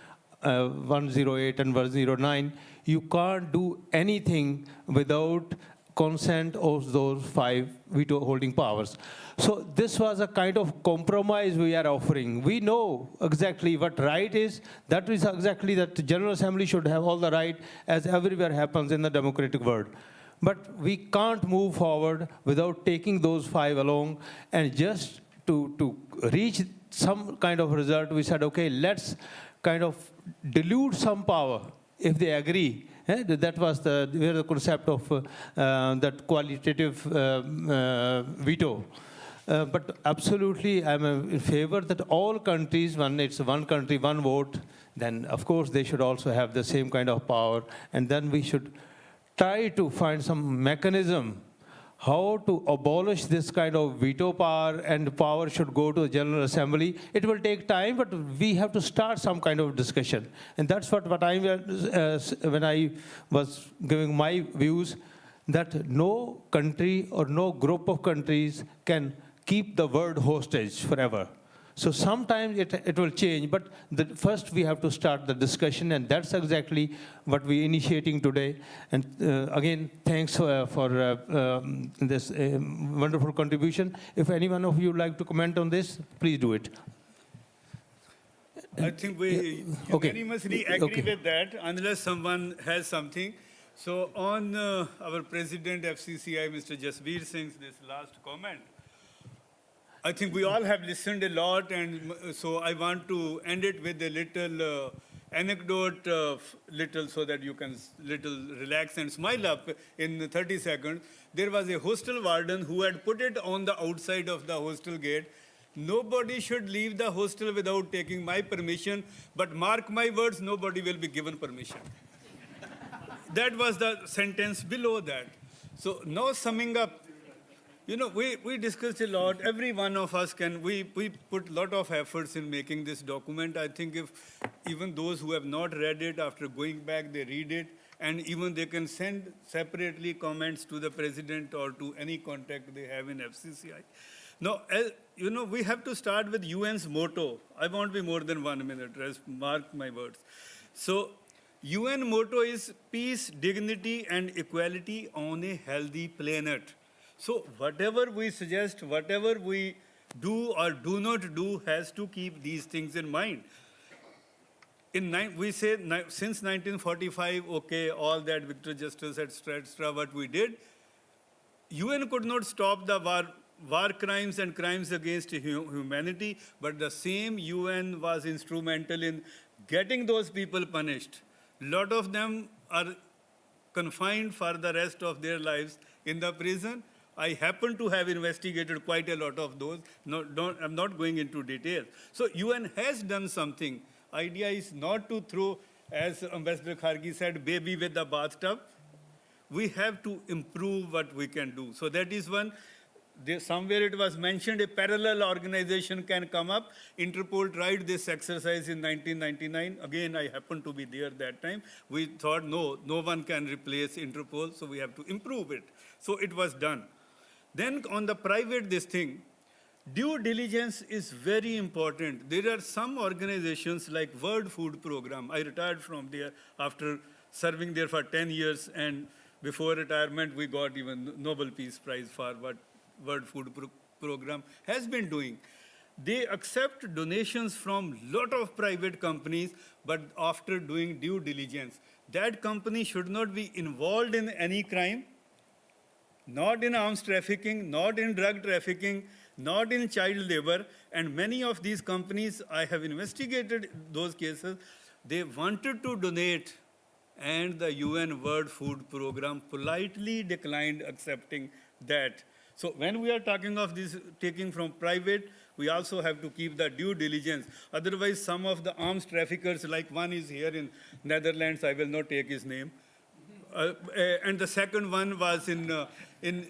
108 and 109. You can't do anything without consent of those 5 veto holding powers. So this was a kind of compromise we are offering. We know exactly what right is. That is exactly that the General Assembly should have all the right, as everywhere happens in the democratic world. But we can't move forward without taking those 5 along. And just to reach some kind of result, we said, okay, let's kind of dilute some power if they agree. That was where the concept of that qualitative veto. But absolutely, I'm in favor that all countries, when it's one country, one vote, then of course they should also have the same kind of power. And then we should try to find some mechanism how to abolish this kind of veto power, and power should go to the General Assembly. It will take time, but we have to start some kind of discussion. And that's what I, when I was giving my views, that no country or no group of countries can keep the world hostage forever. So sometimes it will change, but first we have to start the discussion, and that's exactly what we're initiating today. And again, thanks for this wonderful contribution. If any one of you would like to comment on this, please do it. I think we unanimously agree with that, unless someone has something. So on our President FCCI, Mr. Jasbir Singh's this last comment, I think we all have listened a lot, and so I want to end it with a little anecdote, so that you can relax and smile up in 30 seconds. There was a hostel warden who had put it on the outside of the hostel gate: nobody should leave the hostel without taking my permission, but mark my words, nobody will be given permission. That was the sentence below that. So now summing up, You know, we discussed a lot. Every one of us we put a lot of efforts in making this document. I think if even those who have not read it, after going back, they read it, and even they can send separately comments to the president or to any contact they have in FCCI. Now, you know, we have to start with UN's motto. I won't be more than 1 minute, mark my words. So, UN motto is peace, dignity, and equality on a healthy planet. So whatever we suggest, whatever we do or do not do has to keep these things in mind. We say since 1945, okay, all that victory, justice, etc., what we did, UN could not stop the war crimes and crimes against humanity, but the same UN was instrumental in getting those people punished. A lot of them are confined for the rest of their lives in the prison. I happen to have investigated quite a lot of those. I'm not going into detail. So UN has done something. Idea is not to throw, as Ambassador Khargi said, baby with the bathtub. We have to improve what we can do. So that is one. Somewhere it was mentioned a parallel organization can come up. Interpol tried this exercise in 1999. Again, I happened to be there that time. We thought, no one can replace Interpol, so we have to improve it. So it was done. Then on the private, this thing, due diligence is very important. There are some organizations like World Food Program. I retired from there after serving there for 10 years, and before retirement, we got even Nobel Peace Prize for what World Food Program has been doing. They accept donations from a lot of private companies, but after doing due diligence. That company should not be involved in any crime, not in arms trafficking, not in drug trafficking, not in child labor. And many of these companies, I have investigated those cases, they wanted to donate, and the UN World Food Program politely declined accepting that. So when we are talking of this taking from private, we also have to keep the due diligence. Otherwise, some of the arms traffickers, like one is here in Netherlands, I will not take his name, and the second one was in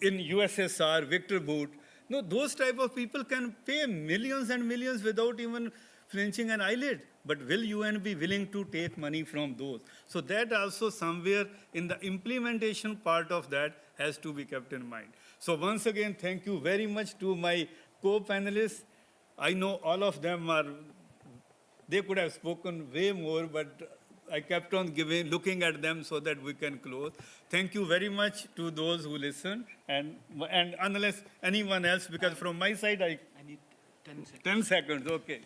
USSR, Victor Boot. No, those type of people can pay millions and millions without even flinching an eyelid. But will UN be willing to take money from those? So that also somewhere in the implementation part of that has to be kept in mind. So once again, thank you very much to my co-panelists. I know all of them they could have spoken way more, but I kept on looking at them so that we can close. Thank you very much to those who listened, and unless anyone else, because from my side, I need 10 seconds. 10 seconds, okay.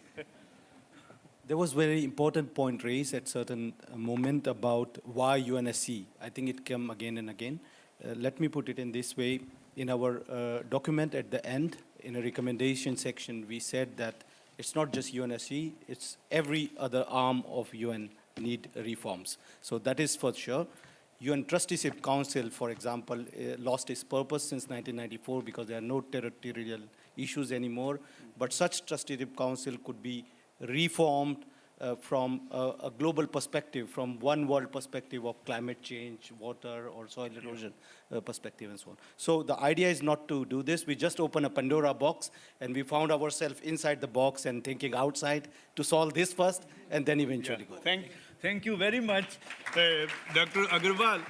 There was very important point raised at certain moment about why UNSC. I think it came again and again. Let me put it in this way. In our document at the end, in a recommendation section, we said that it's not just UNSC, it's every other arm of UN need reforms. So that is for sure. UN Trusteeship Council, for example, lost its purpose since 1994 because there are no territorial issues anymore. But such Trusteeship Council could be reformed from a global perspective, from one world perspective of climate change, water, or soil erosion perspective, and so on. So the idea is not to do this. We just open a Pandora box, and we found ourselves inside the box and thinking outside to solve this first, and then eventually go. Thank you very much, Dr. Agarwal.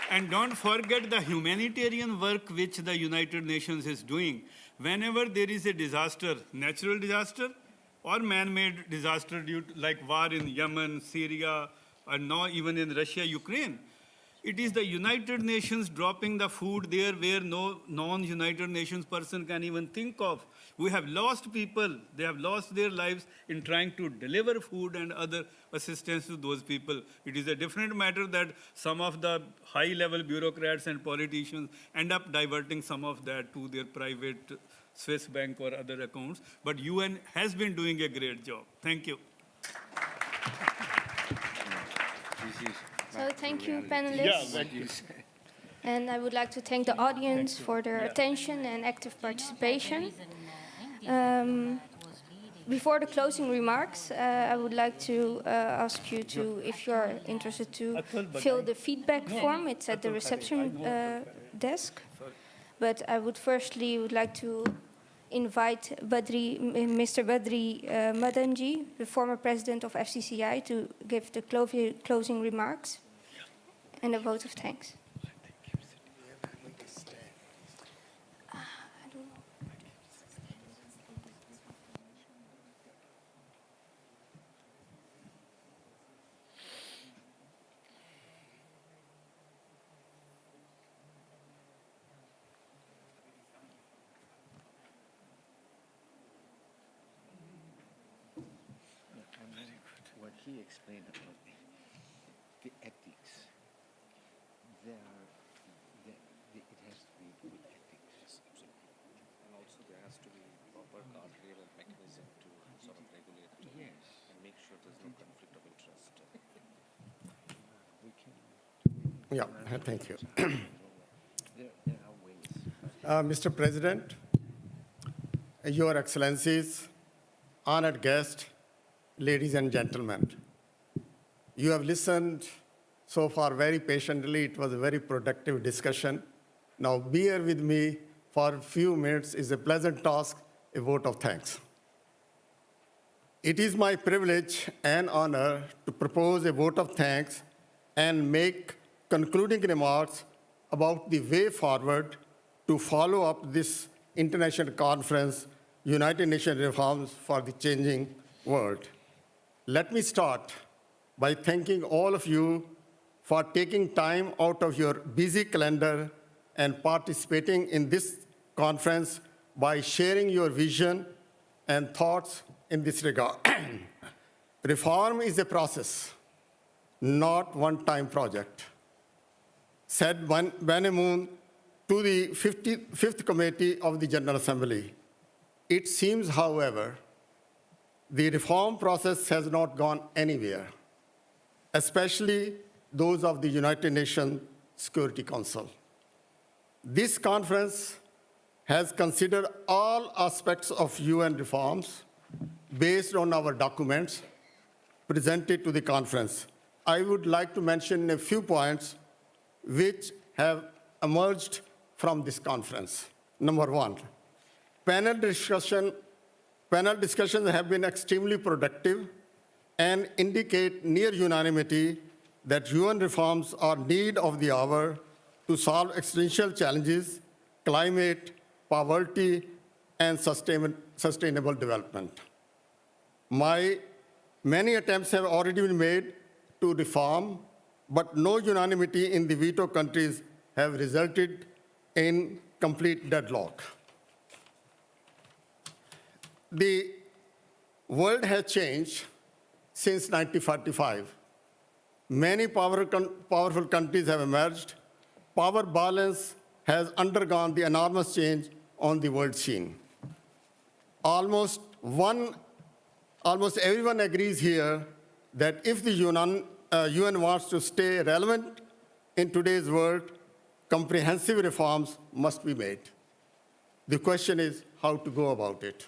And don't forget the humanitarian work which the United Nations is doing. Whenever there is a disaster, natural disaster, or man-made disaster like war in Yemen, Syria, and now even in Russia, Ukraine. It is the United Nations dropping the food there where no non-United Nations person can even think of. We have lost people. They have lost their lives in trying to deliver food and other assistance to those people. It is a different matter that some of the high-level bureaucrats and politicians end up diverting some of that to their private Swiss bank or other accounts, but UN has been doing a great job. Thank you. So thank you, panelists. And I would like to thank the audience for their attention and active participation. Before the closing remarks, I would like to ask you to, if you're interested to, fill the feedback form. It's at the reception desk. But I would firstly like to invite Mr. Badri Madanji, the former president of FCCI, to give the closing remarks and a vote of thanks. What he explained about the ethics, it has to be with ethics. And also there has to be proper guardrail and mechanism to sort of regulate and make sure there's no conflict of interest. Yeah, thank you. There are ways. Mr. President, Your Excellencies, honored guests, ladies and gentlemen, you have listened so far very patiently. It was a very productive discussion. Now bear with me for a few minutes. It's a pleasant task, a vote of thanks. It is my privilege and honor to propose a vote of thanks and make concluding remarks about the way forward to follow up this international conference, United Nations Reforms for the Changing World. Let me start by thanking all of you for taking time out of your busy calendar and participating in this conference by sharing your vision and thoughts in this regard. Reform is a process, not one-time project, said Ban Ki-moon to the 55th Committee of the General Assembly. It seems, however, the reform process has not gone anywhere, especially those of the United Nations Security Council. This conference has considered all aspects of UN reforms based on our documents presented to the conference. I would like to mention a few points which have emerged from this conference. Number one, panel discussions have been extremely productive and indicate near unanimity that UN reforms are need of the hour to solve existential challenges, climate, poverty, and sustainable development. Many attempts have already been made to reform, but no unanimity in the veto countries have resulted in complete deadlock. The world has changed since 1945. Many powerful countries have emerged. Power balance has undergone the enormous change on the world scene. Almost everyone agrees here that if the UN wants to stay relevant in today's world, comprehensive reforms must be made. The question is how to go about it.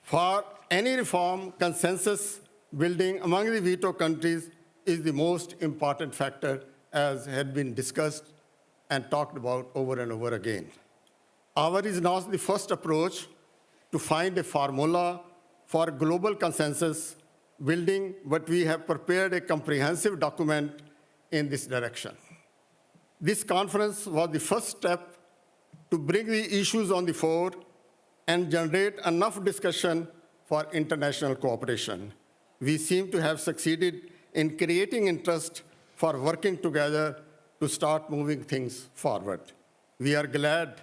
For any reform, consensus building among the veto countries is the most important factor, as had been discussed and talked about over and over again. Ours is not the first approach to find a formula for global consensus building, but we have prepared a comprehensive document in this direction. This conference was the first step to bring the issues on the fore and generate enough discussion for international cooperation. We seem to have succeeded in creating interest for working together to start moving things forward. We are glad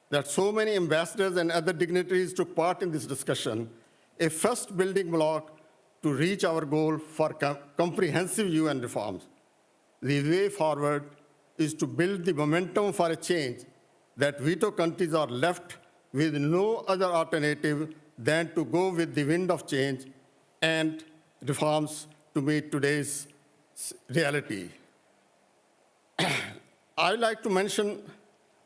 that so many ambassadors and other dignitaries took part in this discussion, a first building block to reach our goal for comprehensive UN reforms. The way forward is to build the momentum for a change that veto countries are left with no other alternative than to go with the wind of change and reforms to meet today's reality. I would like to mention,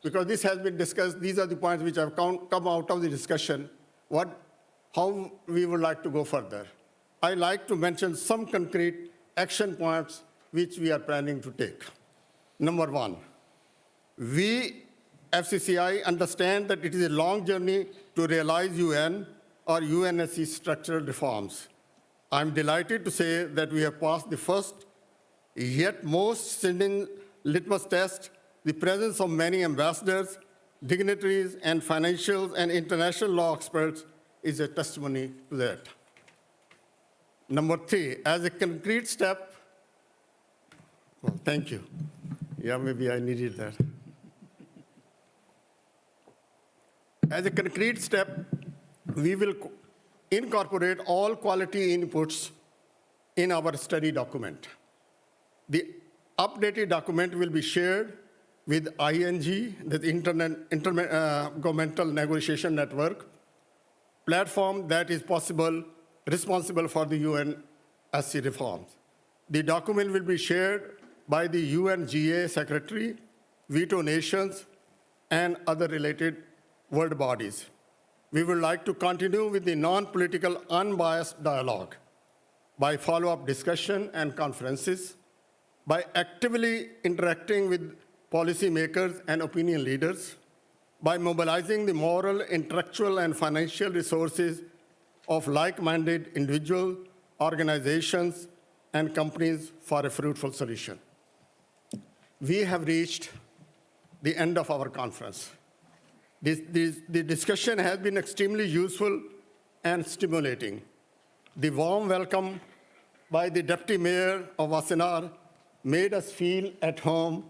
because this has been discussed, these are the points which have come out of the discussion, how we would like to go further. I'd like to mention some concrete action points which we are planning to take. Number one, we FCCI understands that it is a long journey to realize UN or UNSC structural reforms. I'm delighted to say that we have passed the first, yet most stringent litmus test. The presence of many ambassadors, dignitaries, and financial and international law experts is a testimony to that. Number 3, as a concrete step, well, thank you. Yeah, maybe I needed that. As a concrete step, we will incorporate all quality inputs in our study document. The updated document will be shared with ING, the Intergovernmental Negotiation Network, platform that is responsible for the UNSC reforms. The document will be shared by the UNGA Secretary, veto nations, and other related world bodies. We would like to continue with the non-political, unbiased dialogue by follow-up discussion and conferences, by actively interacting with policymakers and opinion leaders, by mobilizing the moral, intellectual, and financial resources of like-minded individuals, organizations, and companies for a fruitful solution. We have reached the end of our conference. The discussion has been extremely useful and stimulating. The warm welcome by the Deputy Mayor of Wassenaar made us feel at home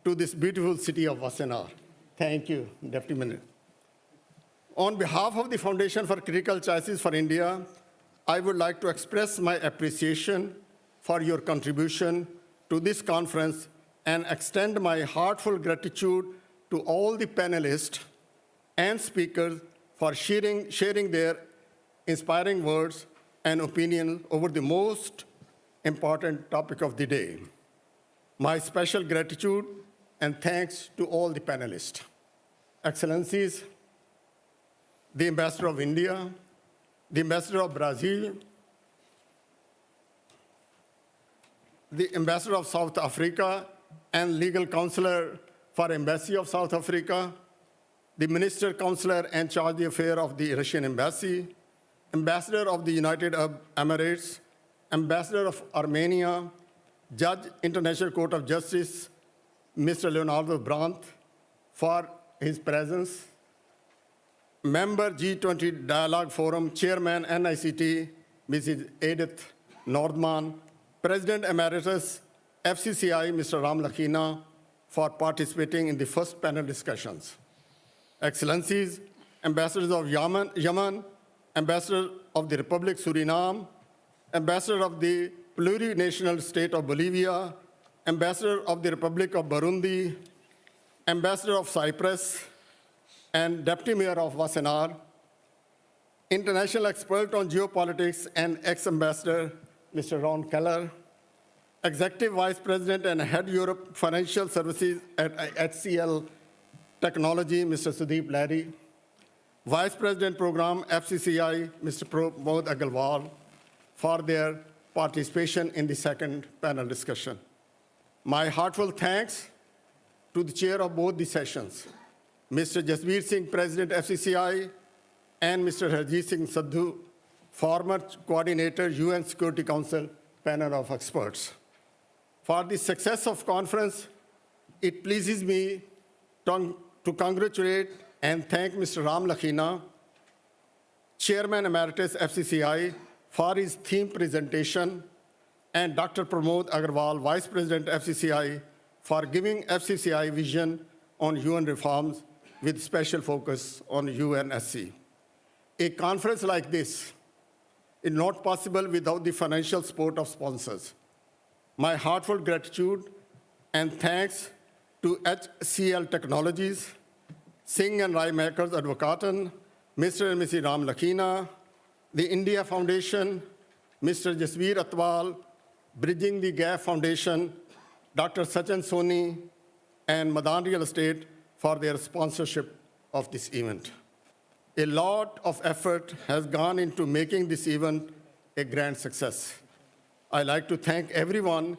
to this beautiful city of Wassenaar. Thank you, Deputy Mayor. On behalf of the Foundation for Critical Choices for India, I would like to express my appreciation for your contribution to this conference and extend my heartfelt gratitude to all the panelists and speakers for sharing their inspiring words and opinions over the most important topic of the day. My special gratitude and thanks to all the panelists. Excellencies, the Ambassador of India, the Ambassador of Brazil, the Ambassador of South Africa and Legal Counselor for Embassy of South Africa, the Minister Counselor and Charge the Affair of the Russian Embassy, Ambassador of the United Arab Emirates, Ambassador of Armenia, Judge, International Court of Justice, Mr. Leonardo Brandt, for his presence, Member G20 Dialogue Forum, Chairman NICT, Mrs. Edith Nordman, President Emeritus, FCCI, Mr. Ram Lakhina, for participating in the first panel discussions. Excellencies, Ambassadors of Yemen, Ambassador of the Republic Suriname, Ambassador of the Plurinational State of Bolivia, Ambassador of the Republic of Burundi, Ambassador of Cyprus, and Deputy Mayor of Wassenaar, international expert on geopolitics and ex-ambassador, Mr. Ron Keller, Executive Vice President and Head Europe Financial Services at HCL Technology, Mr. Sudeep Larry, Vice President Program, FCCI, Mr. Pramod Agarwal, for their participation in the second panel discussion. My heartfelt thanks to the chair of both the sessions, Mr. Jasbir Singh, President, FCCI, and Mr. Harjeet Singh Sadhu, former coordinator, UN Security Council panel of experts. For the success of conference, it pleases me to congratulate and thank Mr. Ram Lakhina, Chairman Emeritus FCCI, for his theme presentation, and Dr. Pramod Agarwal, Vice President FCCI, for giving FCCI vision on UN reforms with special focus on UNSC. A conference like this is not possible without the financial support of sponsors. My heartfelt gratitude and thanks to HCL Technologies, Singh and Rai Makers Advocaten, Mr. and Mrs. Ram Lakhina, the India Foundation, Mr. Jasbir Atwal, Bridging the Gap Foundation, Dr. Sachin Soni, and Madan Real Estate for their sponsorship of this event. A lot of effort has gone into making this event a grand success. I'd like to thank everyone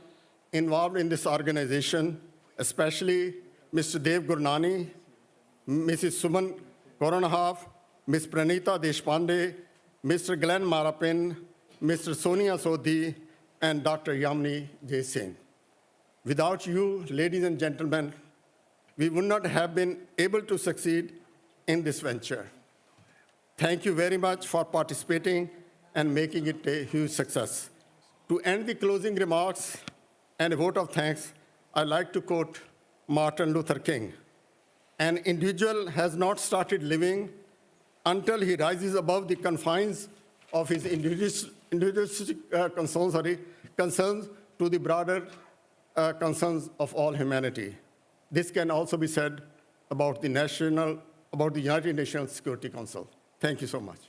involved in this organization, especially Mr. Dev Gurnani, Mrs. Suman Koronahaf, Ms. Pranita Deshpande, Mr. Glenn Marapin, Mr. Sonia Sodhi, and Dr. Yamini J. Singh. Without you, ladies and gentlemen, we would not have been able to succeed in this venture. Thank you very much for participating and making it a huge success. To end the closing remarks and a vote of thanks, I'd like to quote Martin Luther King. An individual has not started living until he rises above the confines of his concerns to the broader concerns of all humanity. This can also be said about the United Nations Security Council. Thank you so much.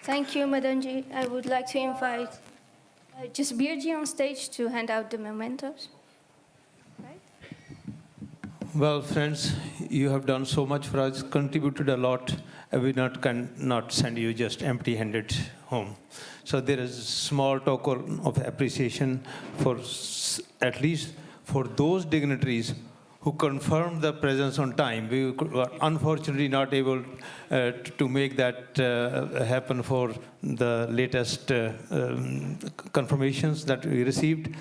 Thank you, Madanji. I would like to invite Jasbirji on stage to hand out the mementos. Well, friends, you have done so much for us, contributed a lot. We cannot send you just empty-handed home. So there is a small token of appreciation for at least for those dignitaries who confirmed the presence on time. We were unfortunately not able to make that happen for the latest confirmations that we received.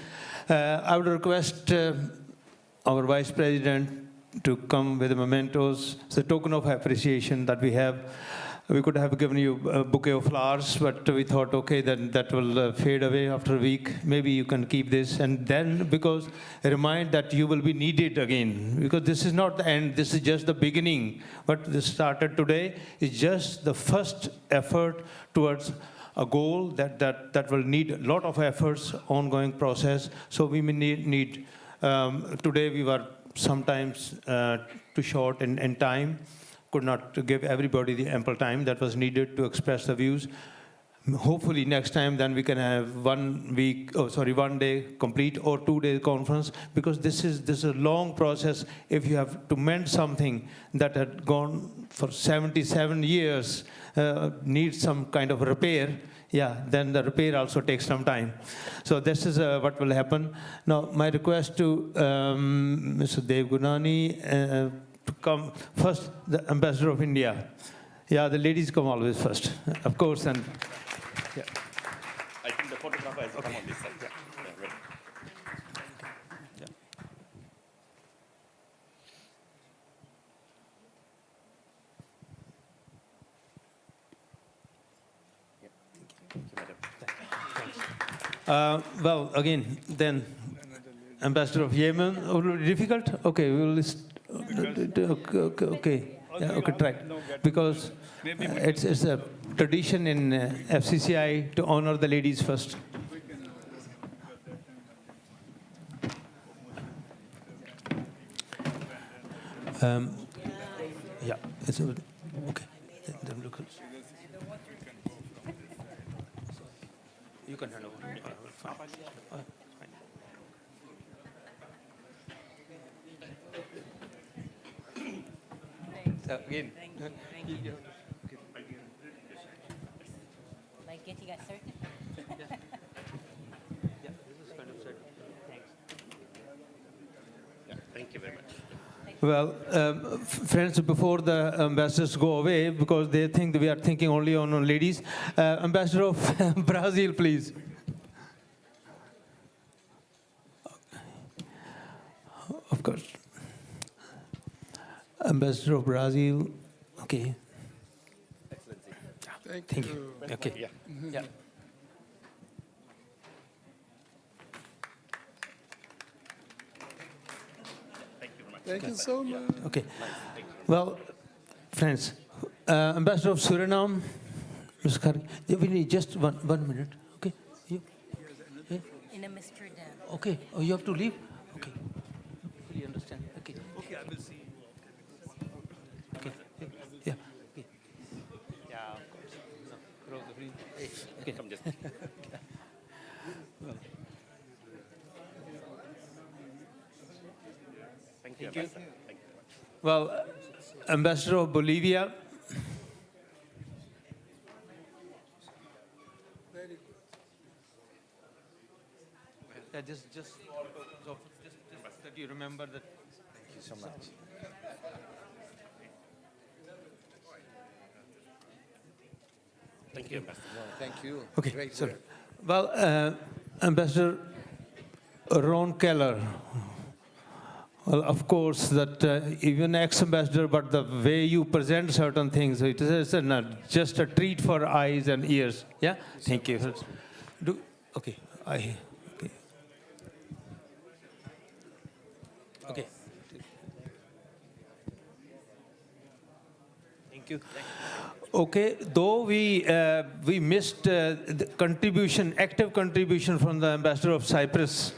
I would request our Vice President to come with the mementos. It's a token of appreciation that we have. We could have given you a bouquet of flowers, but we thought, okay, then that will fade away after a week. Maybe you can keep this. And then, because remind that you will be needed again. Because this is not the end, this is just the beginning. What this started today is just the first effort towards a goal that will need a lot of efforts, ongoing process. So we may need today we were sometimes too short in time, could not give everybody the ample time that was needed to express the views. Hopefully next time then we can have 1 day complete or 2-day conference, because this is a long process. If you have to mend something that had gone for 77 years, needs some kind of repair, yeah, then the repair also takes some time. So this is what will happen. Now, my request to Mr. Dev Gunani to come first, the Ambassador of India. Yeah, the ladies come always first, of course. And yeah. I think the photographer has come on this side. Yeah. Yeah, well, again, then Ambassador of Yemen. Oh, difficult? Okay, we will list. Okay. Yeah, okay, try. Because it's a tradition in FCCI to honor the ladies first. Yeah, it's okay. Then look. You can hand over. Fine. Again. Thank you. Like getting a certificate. Yeah, this is kind of certain. Thanks. Yeah, thank you very much. Well, friends, before the ambassadors go away, because they think that we are thinking only on ladies, Ambassador of Brazil, please. Of course. Ambassador of Brazil, okay. Thank you. Okay. Yeah. Yeah. Thank you so much. Okay. Well, friends, Ambassador of Suriname, Ms. Kari, we need just one minute. Okay. You? Yeah? In Amsterdam. Okay. Oh, you have to leave? Okay. Fully understand. Okay. Okay, I will see you. Okay. Yeah. Okay. Yeah, of course. No, cross the free. Okay. Come just. Well. Thank you. Thank you. Thank you. Well, Ambassador of Bolivia. Yeah, just that you remember that. Thank you so much. Thank you, Ambassador. Thank you. Okay, Great sorry. work. Well, Ambassador Ron Keller, well, of course, that even ex-ambassador, but the way you present certain things, it is just a treat for eyes and ears. Yeah, thank you. Okay, okay. Okay. Thank you. Okay, though we missed the contribution, active contribution from the ambassador of Cyprus.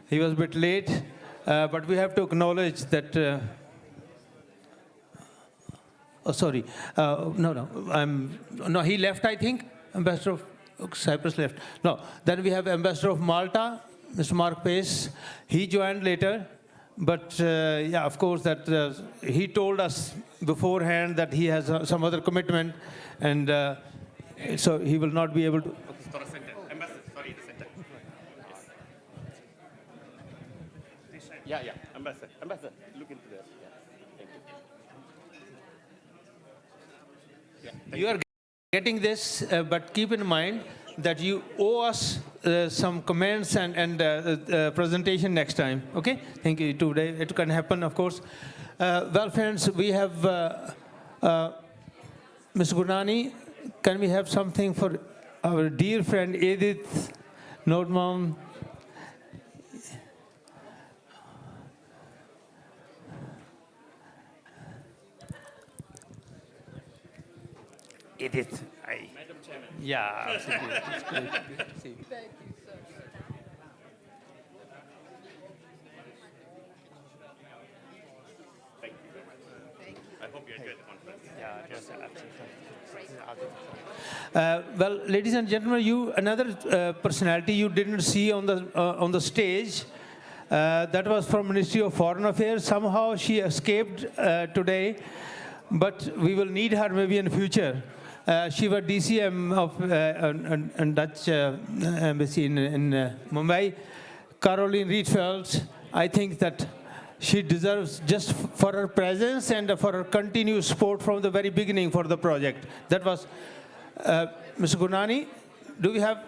He was a bit late, but we have to acknowledge that. Oh, sorry. No, he left, I think. Ambassador of Cyprus left. No, then we have ambassador of Malta, Mr. Mark Pace. He joined later. But yeah, of course, that he told us beforehand that he has some other commitment, and so he will not be able to. Ambassador, sorry, the center. Yes. Yeah, Ambassador, look into this. Yeah, thank you. You are getting this, but keep in mind that you owe us some comments and presentation next time. Okay? Thank you. Today it can happen, of course. Well, friends, we have Ms. Gurnani. Can we have something for our dear friend Edith Nordbaum? Edith, Madam Chairman. yeah, absolutely. It's great to see you. Thank you, sir. Thank you very much. Thank you. I hope you enjoyed the conference. Yeah, it was absolutely. Well, ladies and gentlemen, another personality you didn't see on the stage. That was from Ministry of Foreign Affairs. Somehow she escaped today, but we will need her maybe in the future. She was DCM of Dutch embassy in Mumbai. Caroline Rietveld, I think that she deserves just for her presence and for her continued support from the very beginning for the project. That was Mr. Gurnani. Do we have?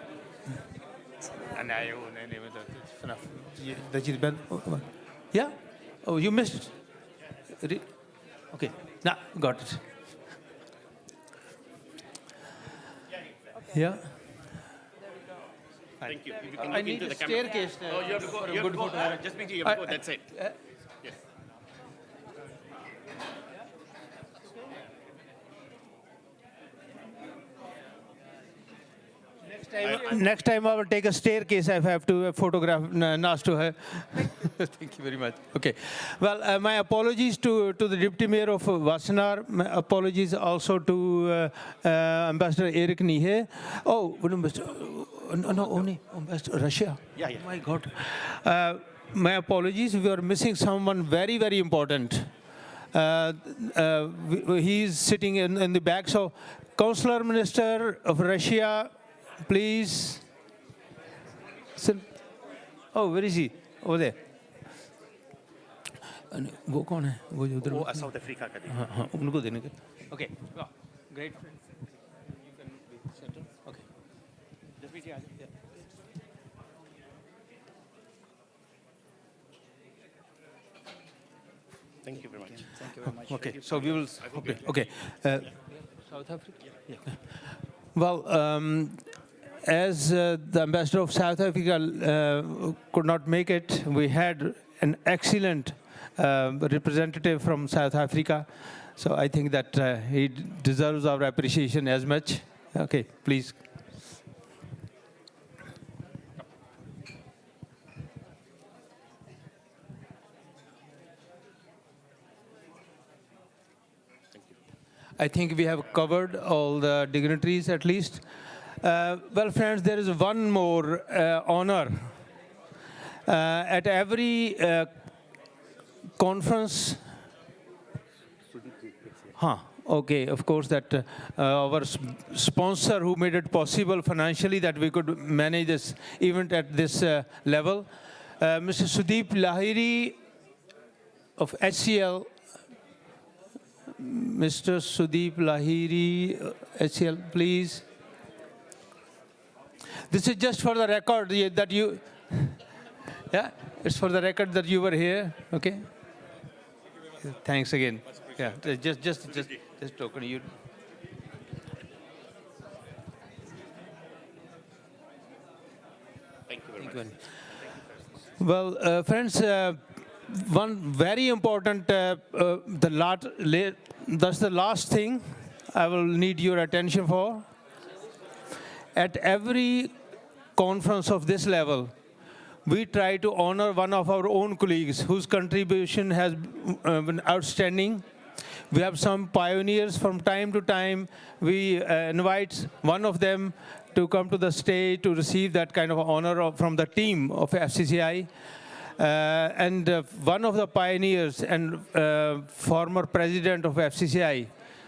Yeah? Oh, you missed it? Okay, now got it. Yeah. Thank you. If you can I look need into a the camera. staircase. Oh, you have to go. You have to go. Just make sure you have to go. That's it. Yes. Next time I will take a staircase if I have to photograph Nas to her. Thank you very much. Okay. Well, my apologies to the Deputy Mayor of Wassenaar. My apologies also to Ambassador Eric Nihe. Oh, no, only Ambassador Russia. Yeah, yeah. Oh my God. My apologies. We are missing someone very, very important. He is sitting in the back. So, Consular Minister of Russia, please. Oh, where is he? Over there. वो कौन है? वो जो उधर. वो South Africa का हाँ हाँ उनको देने के. Okay. Wow. Great. You can be center. Okay. Just meet you. Thank you very much. Thank you very much. Okay. So we will. Okay. Okay. South Africa. Yeah. Well, as the ambassador of South Africa could not make it, we had an excellent representative from South Africa. So I think that he deserves our appreciation as much. Okay, please. I think we have covered all the dignitaries at least. Well, friends, there is one more honor. At every conference, Okay, of course, that our sponsor who made it possible financially that we could manage this event at this level. Mr. Sudeep Lahiri of HCL. Mr. Sudeep Lahiri, HCL, please. This is just for the record that you, yeah, it's for the record that you were here, okay? Thanks again. Yeah, just token you. Thank you very much. Well, friends, one very important, that's the last thing I will need your attention for. At every conference of this level, we try to honor one of our own colleagues whose contribution has been outstanding. We have some pioneers from time to time. We invite one of them to come to the stage to receive that kind of honor from the team of FCCI. And one of the pioneers and former president of FCCI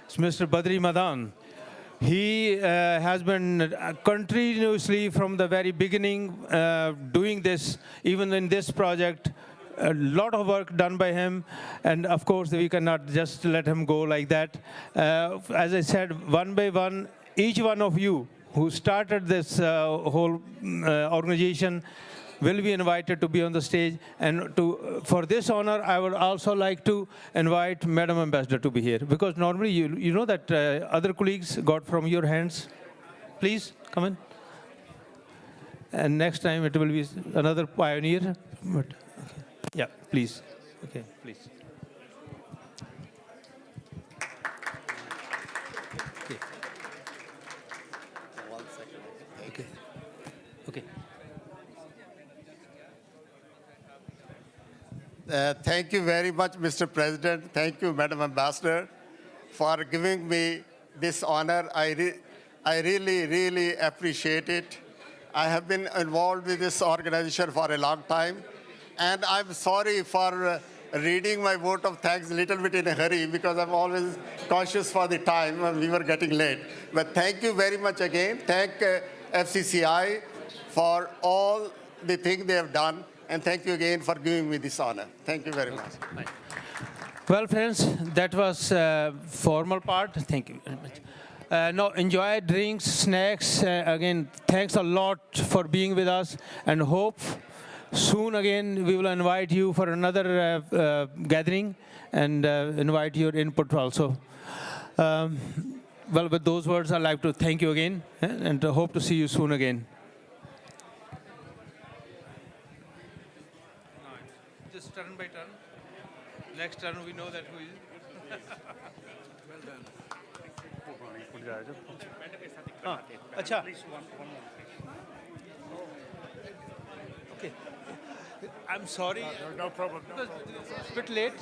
is Mr. Badri Madan. He has been continuously from the very beginning doing this, even in this project. A lot of work done by him, and of course we cannot just let him go like that. As I said, one by one, each one of you who started this whole organization will be invited to be on the stage. And for this honor, I would also like to invite Madam Ambassador to be here, because normally you know that other colleagues got from your hands. Please come in. And next time it will be another pioneer. But, okay. Yeah, please. Okay, please. Okay. Okay. Okay. Thank you very much, Mr. President. Thank you, Madam Ambassador, for giving me this honor. I really, really appreciate it. I have been involved with this organization for a long time, and I'm sorry for reading my vote of thanks a little bit in a hurry, because I'm always conscious for the time when we were getting late. But thank you very much again. Thank FCCI for all the things they have done. And thank you again for giving me this honor. Thank you very much. Well, friends, that was formal part. Thank you very much. Now, enjoy drinks, snacks. Again, thanks a lot for being with us, and hope soon again we will invite you for another gathering and invite your input also. Well, with those words, I'd like to thank you again and hope to see you soon again. Just turn by turn. Next turn, we know that who is. Well done. Acha. Okay. I'm sorry. No problem. Because it's a bit late.